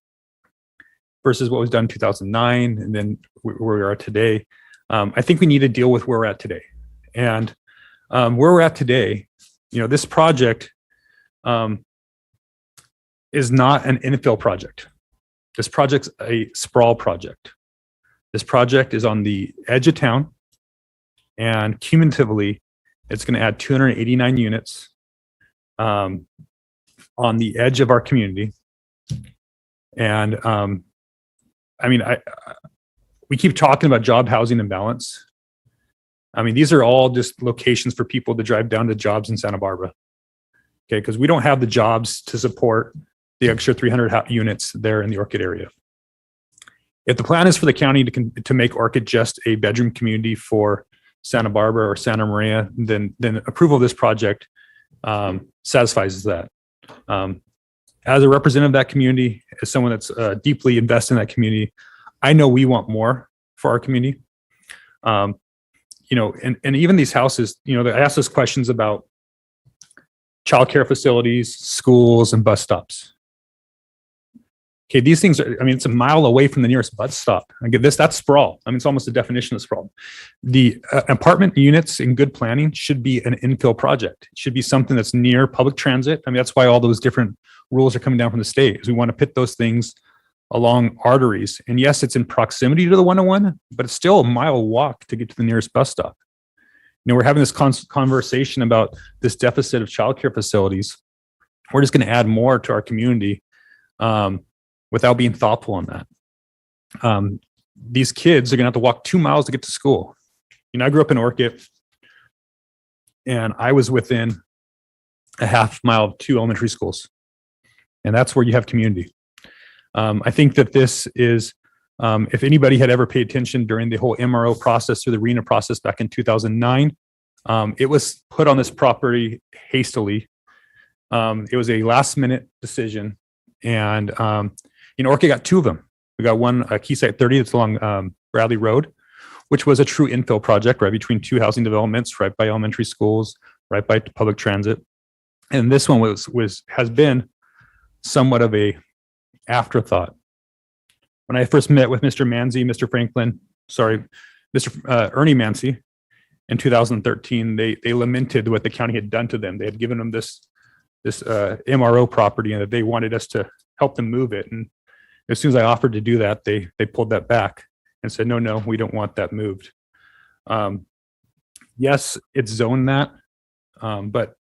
versus what was done in 2009, and then where we are today, I think we need to deal with where we're at today. And where we're at today, this project is not an infill project. This project's a sprawl project. This project is on the edge of town, and cumulatively, it's going to add 289 units on the edge of our community. And we keep talking about job, housing, and balance. These are all just locations for people to drive down to jobs in Santa Barbara. Okay, because we don't have the jobs to support the extra 300 units there in the Orchid area. If the plan is for the county to make Orchid just a bedroom community for Santa Barbara or Santa Maria, then approval of this project satisfies that. As a representative of that community, as someone that's deeply invested in that community, I know we want more for our community. And even these houses, I ask us questions about childcare facilities, schools, and bus stops. Okay, these things are, it's a mile away from the nearest bus stop. I get this, that's sprawl. It's almost a definition of sprawl. The apartment units in good planning should be an infill project. It should be something that's near public transit. That's why all those different rules are coming down from the state, is we want to put those things along arteries. And yes, it's in proximity to the 101, but it's still a mile walk to get to the nearest bus stop. We're having this conversation about this deficit of childcare facilities. We're just going to add more to our community without being thoughtful on that. These kids are going to have to walk 2 miles to get to school. I grew up in Orchid, and I was within a half mile of 2 elementary schools. And that's where you have community. I think that this is, if anybody had ever paid attention during the whole MRO process or the RENA process back in 2009, it was put on this property hastily. It was a last minute decision. And Orchid got 2 of them. We got one, Keysite 30, that's along Bradley Road, which was a true infill project right between 2 housing developments, right by elementary schools, right by public transit. And this one has been somewhat of a afterthought. when I first met with Mr. Manzi, Mr. Franklin, sorry, Mr. Ernie Manzi in 2013, they lamented what the county had done to them. They had given them this MRO property and that they wanted us to help them move it. And as soon as I offered to do that, they pulled that back and said, no, we don't want that moved. Yes, it's zoned that, but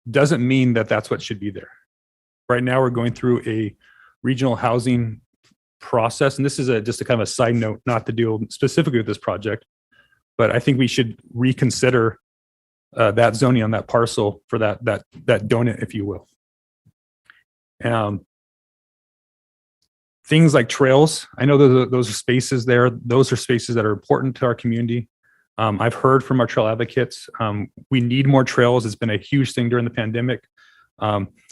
doesn't mean that that's what should be there. Right now, we're going through a regional housing process, and this is just a kind of a side note, not to deal specifically with this project, but I think we should reconsider that zoning on that parcel for that donut, if you will. Things like trails, I know those are spaces there. Those are spaces that are important to our community. I've heard from our trail advocates, we need more trails. It's been a huge thing during the pandemic.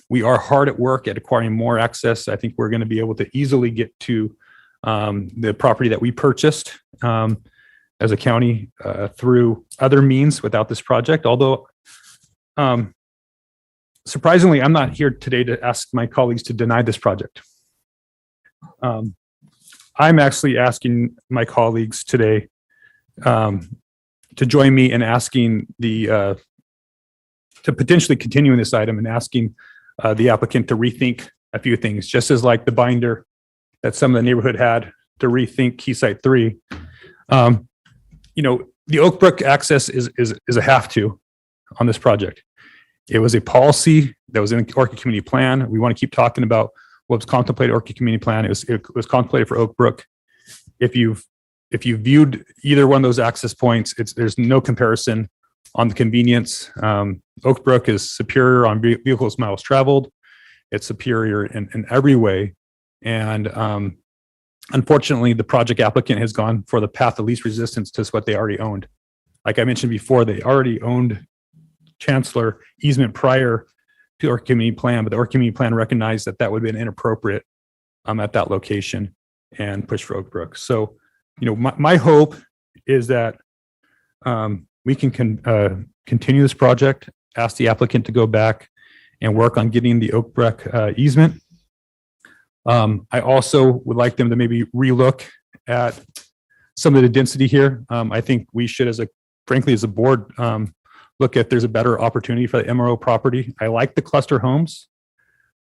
We are hard at work at acquiring more access. I think we're going to be able to easily get to the property that we purchased as a county through other means without this project. Although, surprisingly, I'm not here today to ask my colleagues to deny this project. I'm actually asking my colleagues today to join me in asking to potentially continuing this item and asking the applicant to rethink a few things, just as like the binder that some of the neighborhood had to rethink Key Site 3. The Oak Brook access is a have to on this project. It was a policy that was in the Orchid Community Plan. We want to keep talking about what was contemplated Orchid Community Plan. It was contemplated for Oak Brook. If you viewed either one of those access points, there's no comparison on the convenience. Oak Brook is superior on vehicles miles traveled. It's superior in every way. And unfortunately, the project applicant has gone for the path of least resistance to what they already owned. Like I mentioned before, they already owned Chancellor easement prior to the Orchid Community Plan, but the Orchid Community Plan recognized that would have been inappropriate at that location and pushed for Oak Brook. So, my hope is that we can continue this project, ask the applicant to go back and work on getting the Oak Brook easement. I also would like them to maybe relook at some of the density here. I think we should, frankly, as a board, look if there's a better opportunity for the MRO property. I like the cluster homes,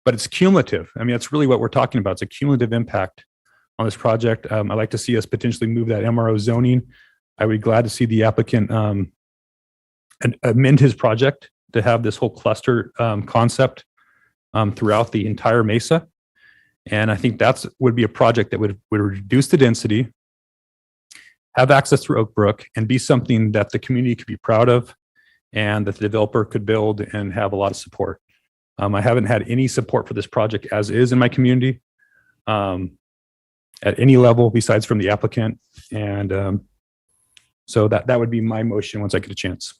but it's cumulative. I mean, that's really what we're talking about. It's a cumulative impact on this project. I'd like to see us potentially move that MRO zoning. I would be glad to see the applicant amend his project to have this whole cluster concept throughout the entire mesa. And I think would be a project that would reduce the density, have access through Oak Brook, and be something that the community could be proud of and that the developer could build and have a lot of support. I haven't had any support for this project as is in my community at any level besides from the applicant. And so that would be my motion once I get a chance.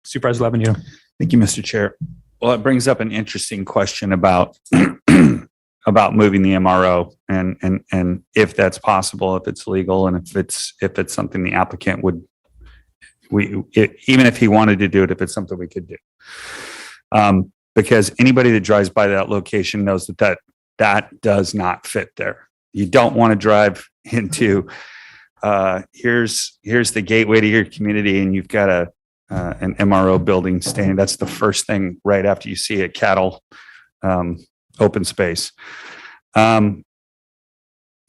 Supervisor Lavanito. Thank you, Mr. Chair. Well, it brings up an interesting question about moving the MRO and if that's possible, if it's legal, and if it's something the applicant would, even if he wanted to do it, if it's something we could do. Because anybody that drives by that location knows that does not fit there. You don't want to drive into here's the gateway to your community, and you've got an MRO building standing. That's the first thing right after you see a cattle open space. And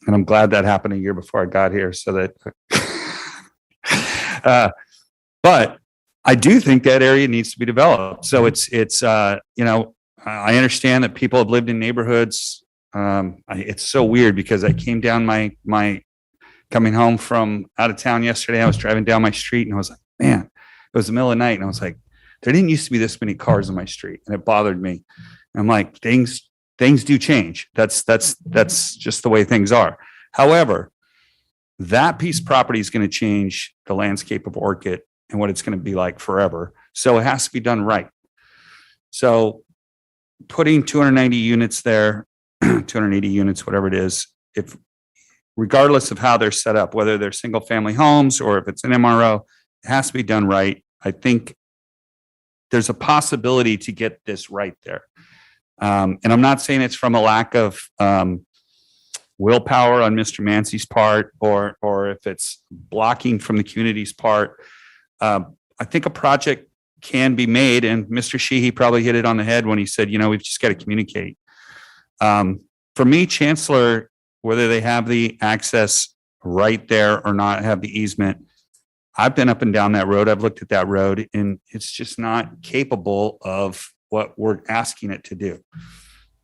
I'm glad that happened a year before I got here, so that but I do think that area needs to be developed. So it's I understand that people have lived in neighborhoods. It's so weird because I came down my coming home from out of town yesterday. I was driving down my street and I was like, man, it was the middle of the night. And I was like, there didn't used to be this many cars on my street. And it bothered me. And I'm like, things do change. That's just the way things are. However, that piece of property is going to change the landscape of Orchid and what it's going to be like forever. So it has to be done right. So putting 290 units there, 280 units, whatever it is, regardless of how they're set up, whether they're single family homes or if it's an MRO, it has to be done right. I think there's a possibility to get this right there. And I'm not saying it's from a lack of willpower on Mr. Mancy's part, or if it's blocking from the community's part. I think a project can be made, and Mr. Sheehy probably hit it on the head when he said, we've just got to communicate. For me, Chancellor, whether they have the access right there or not have the easement, I've been up and down that road. I've looked at that road, and it's just not capable of what we're asking it to do.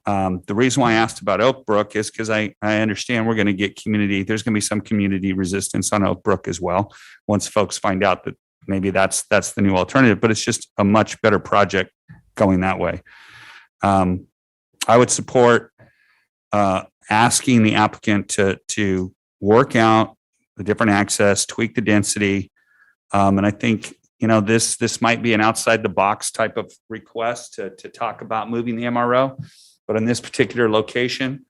The reason why I asked about Oak Brook is because I understand we're going to get there's going to be some community resistance on Oak Brook as well, once folks find out that maybe that's the new alternative, but it's just a much better project going that way. I would support asking the applicant to work out the different access, tweak the density. And I think, this might be an outside the box type of request to talk about moving the MRO. But in this particular location,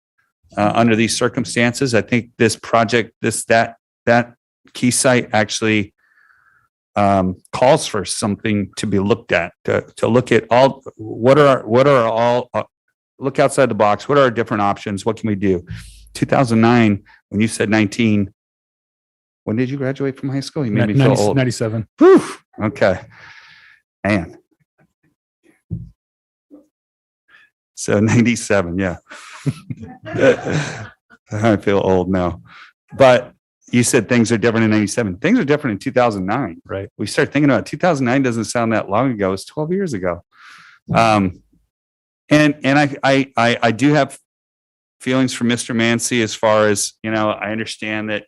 under these circumstances, I think this project, that key site actually calls for something to be looked at, to look at look outside the box. What are our different options? What can we do? 2009, when you said 19, when did you graduate from high school? You made me feel old. 97. Whew. Okay. Man. So 97, yeah. I feel old now. But you said things are different in 97. Things are different in 2009. Right. We start thinking about 2009 doesn't sound that long ago. It's 12 years ago. And I do have feelings for Mr. Mancy as far as, I understand that,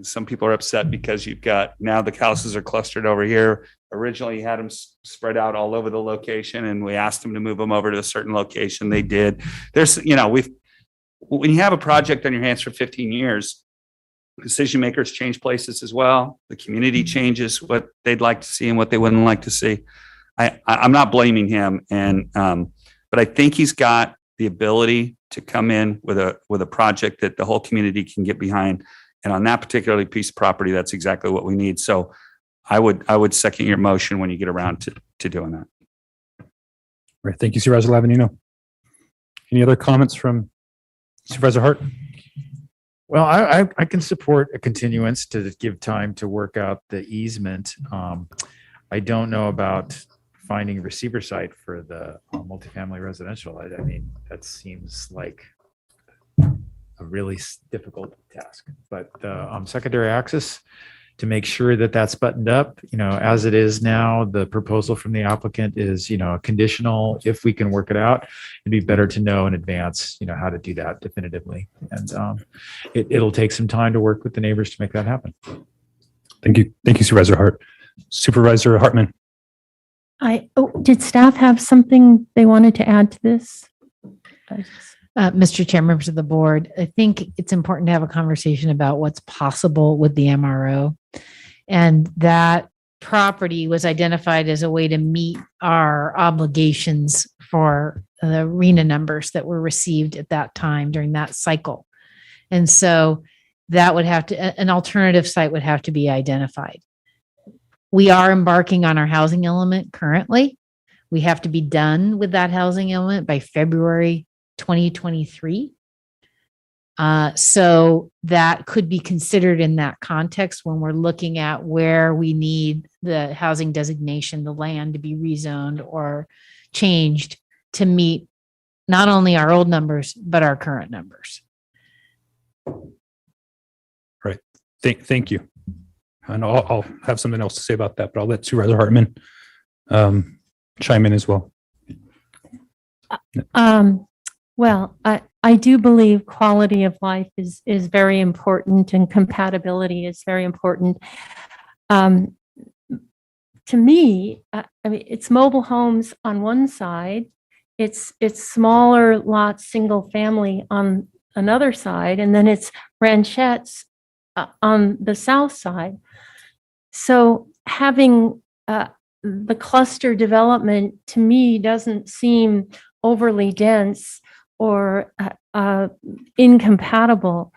some people are upset because you've got now the houses are clustered over here. Originally, you had them spread out all over the location, and we asked them to move them over to a certain location. They did. There's, when you have a project on your hands for 15 years, decision makers change places as well. The community changes what they'd like to see and what they wouldn't like to see. I'm not blaming him, but I think he's got the ability to come in with a project that the whole community can get behind. And on that particular piece of property, that's exactly what we need. So I would second your motion when you get around to doing that. All right. Thank you, Supervisor Lavanino. Any other comments from Supervisor Hart? Well, I can support a continuance to give time to work out the easement. I don't know about finding a receiver site for the multifamily residential. I mean, that seems like a really difficult task, but secondary access, to make sure that that's buttoned up, as it is now, the proposal from the applicant is, conditional. If we can work it out, it'd be better to know in advance, how to do that definitively. And it'll take some time to work with the neighbors to make that happen. Thank you. Thank you, Supervisor Hart. Supervisor Hartman. Did staff have something they wanted to add to this? Mr. Chair, members of the board, I think it's important to have a conversation about what's possible with the MRO. And that property was identified as a way to meet our obligations for the arena numbers that were received at that time during that cycle. And so that would have to, an alternative site would have to be identified. We are embarking on our housing element currently. We have to be done with that housing element by February 2023. So that could be considered in that context when we're looking at where we need the housing designation, the land to be rezoned or changed to meet not only our old numbers, but our current numbers. Right. Thank you. And I'll have something else to say about that, but I'll let Supervisor Hartman chime in as well. Well, I do believe quality of life is very important, and compatibility is very important. To me, I mean, it's mobile homes on one side, it's smaller lots, single family on another side, and then it's ranchettes on the south side. So having the cluster development, to me, doesn't seem overly dense or incompatible.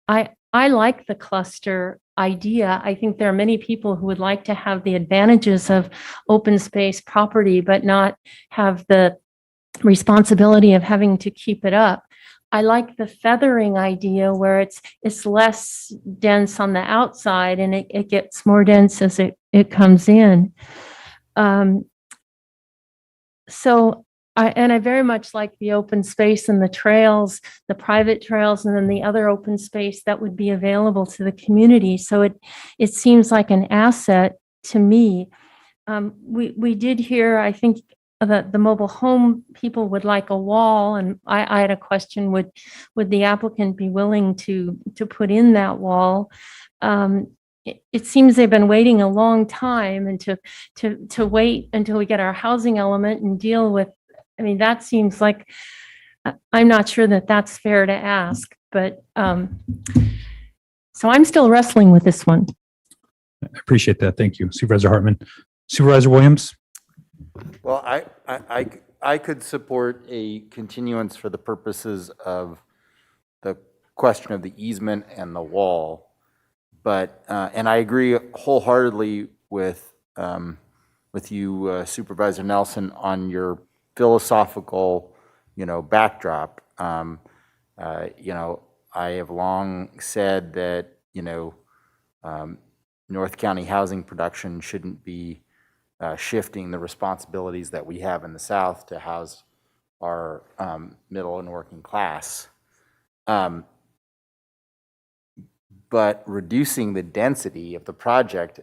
I like the cluster idea. I think there are many people who would like to have the advantages of open space property, but not have the responsibility of having to keep it up. I like the feathering idea where it's less dense on the outside and it gets more dense as it comes in. So I very much like the open space and the trails, the private trails, and then the other open space that would be available to the community. So it seems like an asset to me. We did hear, I think, that the mobile home people would like a wall, and I had a question: would the applicant be willing to put in that wall? It seems they've been waiting a long time, and to wait until we get our housing element and deal with. I mean, that seems like I'm not sure that that's fair to ask, but so I'm still wrestling with this one. I appreciate that. Thank you, Supervisor Hartman. Supervisor Williams. Well, I could support a continuance for the purposes of the question of the easement and the wall, but and I agree wholeheartedly with you, Supervisor Nelson, on your philosophical, backdrop. I have long said that North County housing production shouldn't be shifting the responsibilities that we have in the South to house our middle and working class. But reducing the density of the project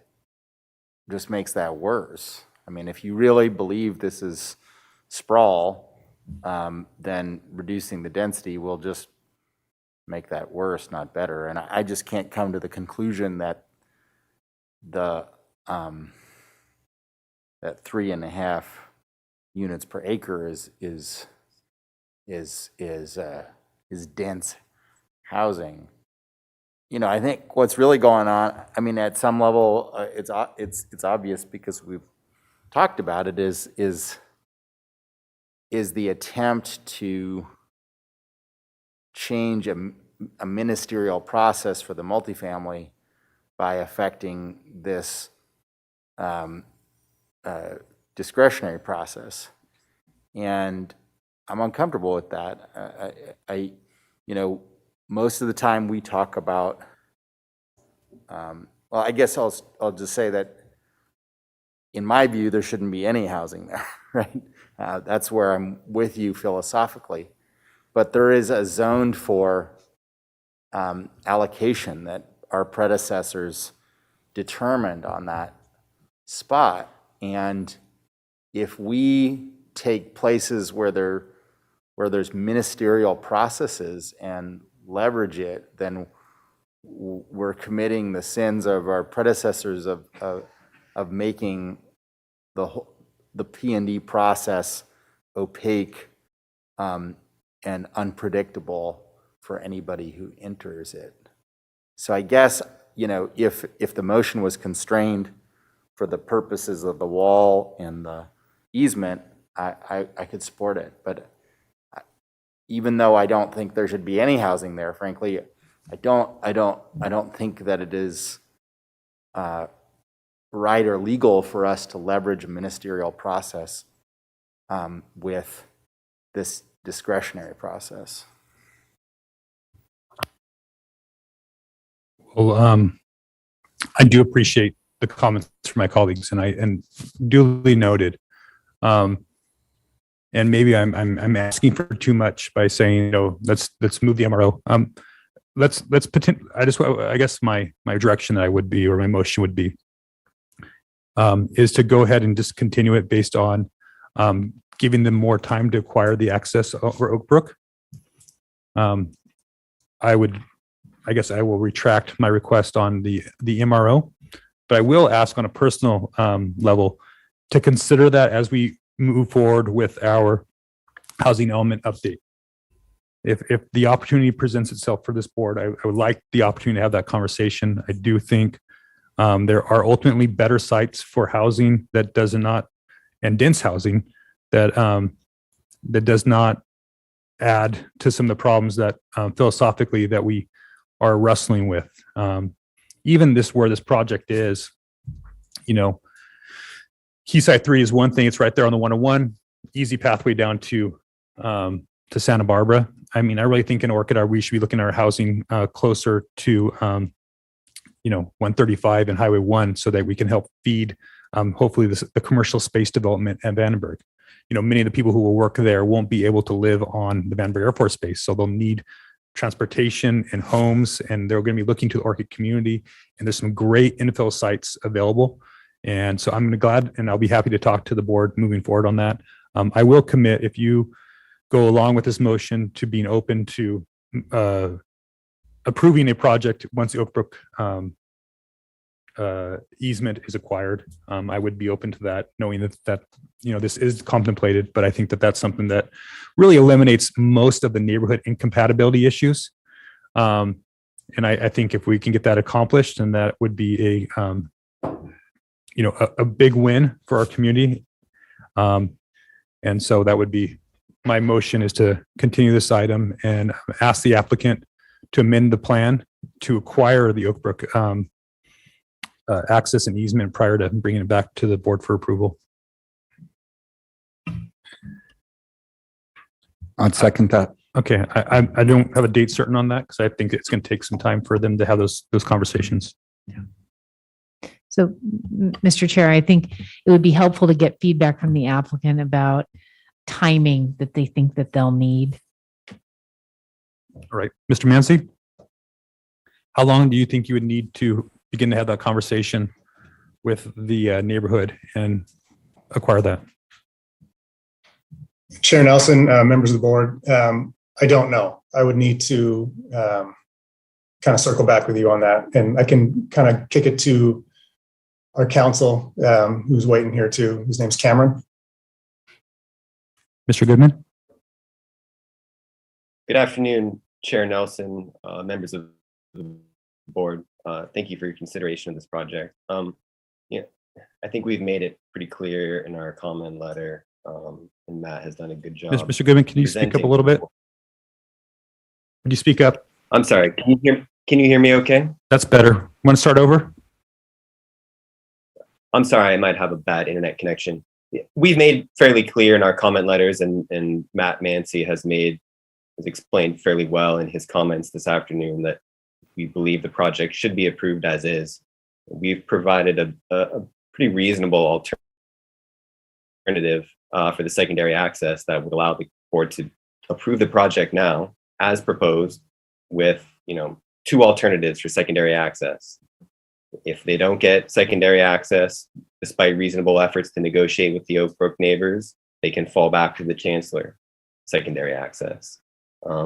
just makes that worse. I mean, if you really believe this is sprawl, then reducing the density will just make that worse, not better. And I just can't come to the conclusion that that 3.5 units per acre is dense housing. I think what's really going on, I mean, at some level, it's obvious because we've talked about it, is the attempt to change a ministerial process for the multifamily by affecting this discretionary process. And I'm uncomfortable with that. Most of the time we talk about, well, I guess I'll just say that in my view, there shouldn't be any housing there, right? That's where I'm with you philosophically. But there is a zone for allocation that our predecessors determined on that spot. And if we take places where there's ministerial processes and leverage it, then we're committing the sins of our predecessors of making the P&D process opaque and unpredictable for anybody who enters it. So I guess, if the motion was constrained for the purposes of the wall and the easement, I could support it. But even though I don't think there should be any housing there, frankly, I don't think that it is right or legal for us to leverage a ministerial process with this discretionary process. Well, I do appreciate the comments from my colleagues, and duly noted. And maybe I'm asking for too much by saying, let's move the MRO. I guess my direction that I would be, or my motion would be, is to go ahead and discontinue it based on giving them more time to acquire the access over Oak Brook. I guess I will retract my request on the MRO, but I will ask on a personal level to consider that as we move forward with our housing element update. If the opportunity presents itself for this board, I would like the opportunity to have that conversation. I do think there are ultimately better sites for housing that does not, and dense housing that does not add to some of the problems that philosophically that we are wrestling with. Even where this project is, Keyside 3 is one thing. It's right there on the 101, easy pathway down to to Santa Barbara. I mean, I really think in Orchid, we should be looking at our housing closer to 135 and Highway 1 so that we can help feed hopefully the commercial space development at Vandenberg. Many of the people who will work there won't be able to live on the Vandenberg Airport space, so they'll need transportation and homes, and they're going to be looking to the Orchid community, and there's some great infill sites available. And so I'm glad, and I'll be happy to talk to the board moving forward on that. I will commit, if you go along with this motion, to being open to approving a project once the Oakbrook easement is acquired. I would be open to that, knowing that this is contemplated, but I think that that's something that really eliminates most of the neighborhood incompatibility issues. And I think if we can get that accomplished, then that would be a big win for our community. And so that would be my motion, is to continue this item and ask the applicant to amend the plan to acquire the Oakbrook access and easement prior to bringing it back to the board for approval. I'd second that. Okay, I don't have a date certain on that because I think it's going to take some time for them to have those conversations. So, Mr. Chair, I think it would be helpful to get feedback from the applicant about timing that they think that they'll need. All right, Mr. Mancy, how long do you think you would need to begin to have that conversation with the neighborhood and acquire that? Chair Nelson, members of the board, I don't know. I would need to kind of circle back with you on that. And I can kind of kick it to our counsel, who's waiting here too. His name's Cameron. Mr. Goodman. Good afternoon, Chair Nelson, members of the board. Thank you for your consideration of this project. I think we've made it pretty clear in our comment letter, and Matt has done a good job. Mr. Goodman, can you speak up a little bit? Would you speak up? I'm sorry. Can you hear me okay? That's better. Want to start over? I'm sorry, I might have a bad internet connection. We've made fairly clear in our comment letters, and Matt Mancy has explained fairly well in his comments this afternoon that we believe the project should be approved as is. We've provided a pretty reasonable alternative for the secondary access that would allow the board to approve the project now as proposed with, two alternatives for secondary access. If they don't get secondary access, despite reasonable efforts to negotiate with the Oakbrook neighbors, they can fall back to the chancellor, secondary access.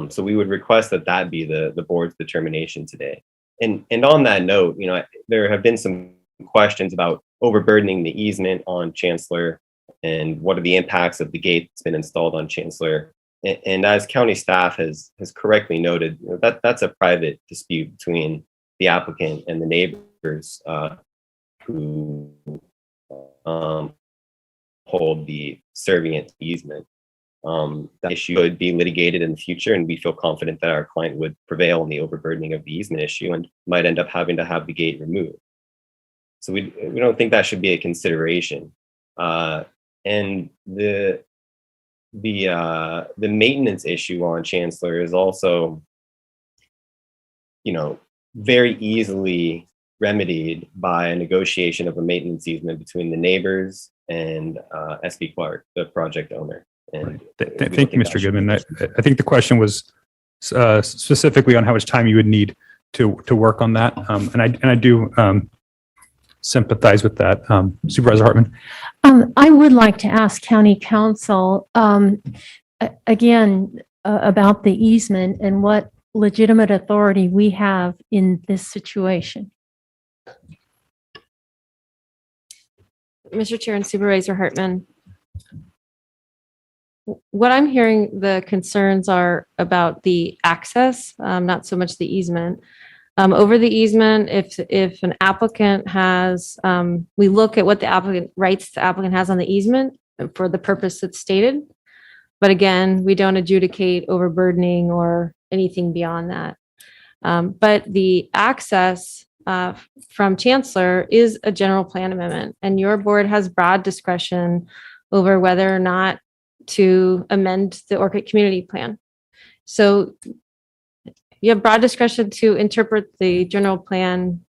So we would request that be the board's determination today. And on that note, there have been some questions about overburdening the easement on Chancellor and what are the impacts of the gate that's been installed on Chancellor. And as county staff has correctly noted, that's a private dispute between the applicant and the neighbors who hold the servient easement. That issue could be litigated in the future, and we feel confident that our client would prevail in the overburdening of the easement issue and might end up having to have the gate removed. So we don't think that should be a consideration. And the maintenance issue on Chancellor is also, very easily remedied by a negotiation of a maintenance easement between the neighbors and SB Clark, the project owner. And thank you, Mr. Goodman. I think the question was specifically on how much time you would need to work on that, and I do sympathize with that. Supervisor Hartman. I would like to ask County Council again about the easement and what legitimate authority we have in this situation. Mr. Chair and Supervisor Hartman, what I'm hearing the concerns are about the access, not so much the easement. Over the easement, if an applicant has, we look at what the rights the applicant has on the easement for the purpose that's stated. But again, we don't adjudicate overburdening or anything beyond that. But the access from Chancellor is a general plan amendment, and your board has broad discretion over whether or not to amend the Orchid Community Plan. So you have broad discretion to interpret the general plan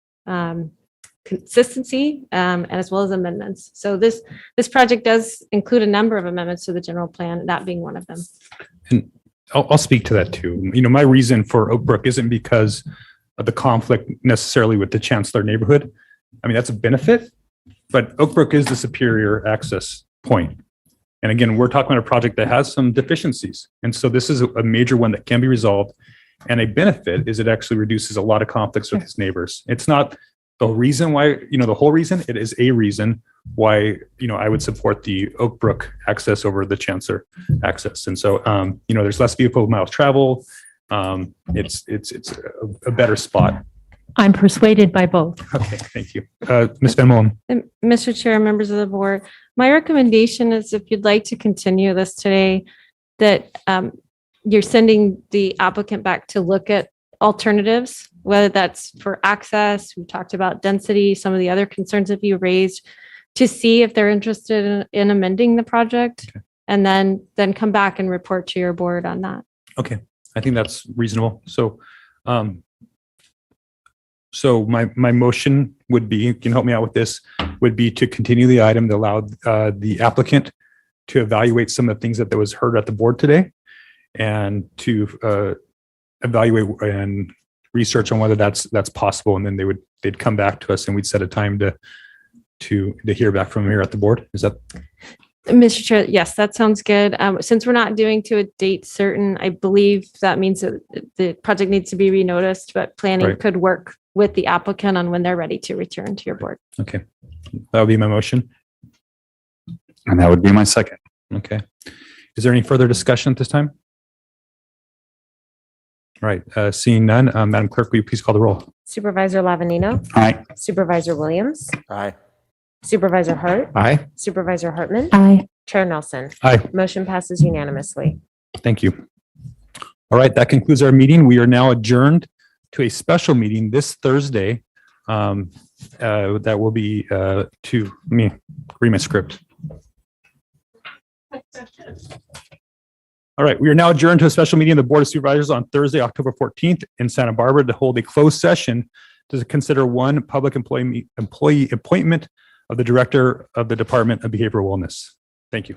consistency and as well as amendments. So this project does include a number of amendments to the general plan, that being one of them. And I'll speak to that too. My reason for Oak Brook isn't because of the conflict necessarily with the Chancellor neighborhood. That's a benefit, but Oak Brook is the superior access point. And again, we're talking about a project that has some deficiencies. And so this is a major one that can be resolved. And a benefit is it actually reduces a lot of conflicts with its neighbors. It's not the reason why, the whole reason, it is a reason why, I would support the Oak Brook access over the Chancellor access. And so, there's less vehicle miles travel. It's a better spot. I'm persuaded by both. Okay, thank you. Ms. Van Molen. And Mr. Chair, members of the board, my recommendation is if you'd like to continue this today, that you're sending the applicant back to look at alternatives, whether that's for access, we talked about density, some of the other concerns that you raised, to see if they're interested in amending the project, okay. And then come back and report to your board on that. Okay, I think that's reasonable. So, so my motion would be, you can help me out with this, would be to continue the item to allow the applicant to evaluate some of the things that was heard at the board today, and to evaluate and research on whether that's possible, and then they'd come back to us and we'd set a time to hear back from here at the board. Is that? Mr. Chair, yes, that sounds good. Since we're not doing to a date certain, I believe that means that the project needs to be renoticed, but planning could work with the applicant on when they're ready to return to your board. Okay, that would be my motion. And that would be my second. Okay. Is there any further discussion at this time? All right, seeing none, Madam Clerk, will you please call the roll? Supervisor Lavanino. Aye. Supervisor Williams. Aye. Supervisor Hart. Aye. Supervisor Hartman. Aye. Chair Nelson. Aye. Motion passes unanimously. Thank you. All right, that concludes our meeting. We are now adjourned to a special meeting this Thursday. That will be let me read my script. All right, we are now adjourned to a special meeting of the Board of Supervisors on Thursday, October 14th in Santa Barbara to hold a closed session to consider one public employee appointment of the Director of the Department of Behavioral Wellness. Thank you.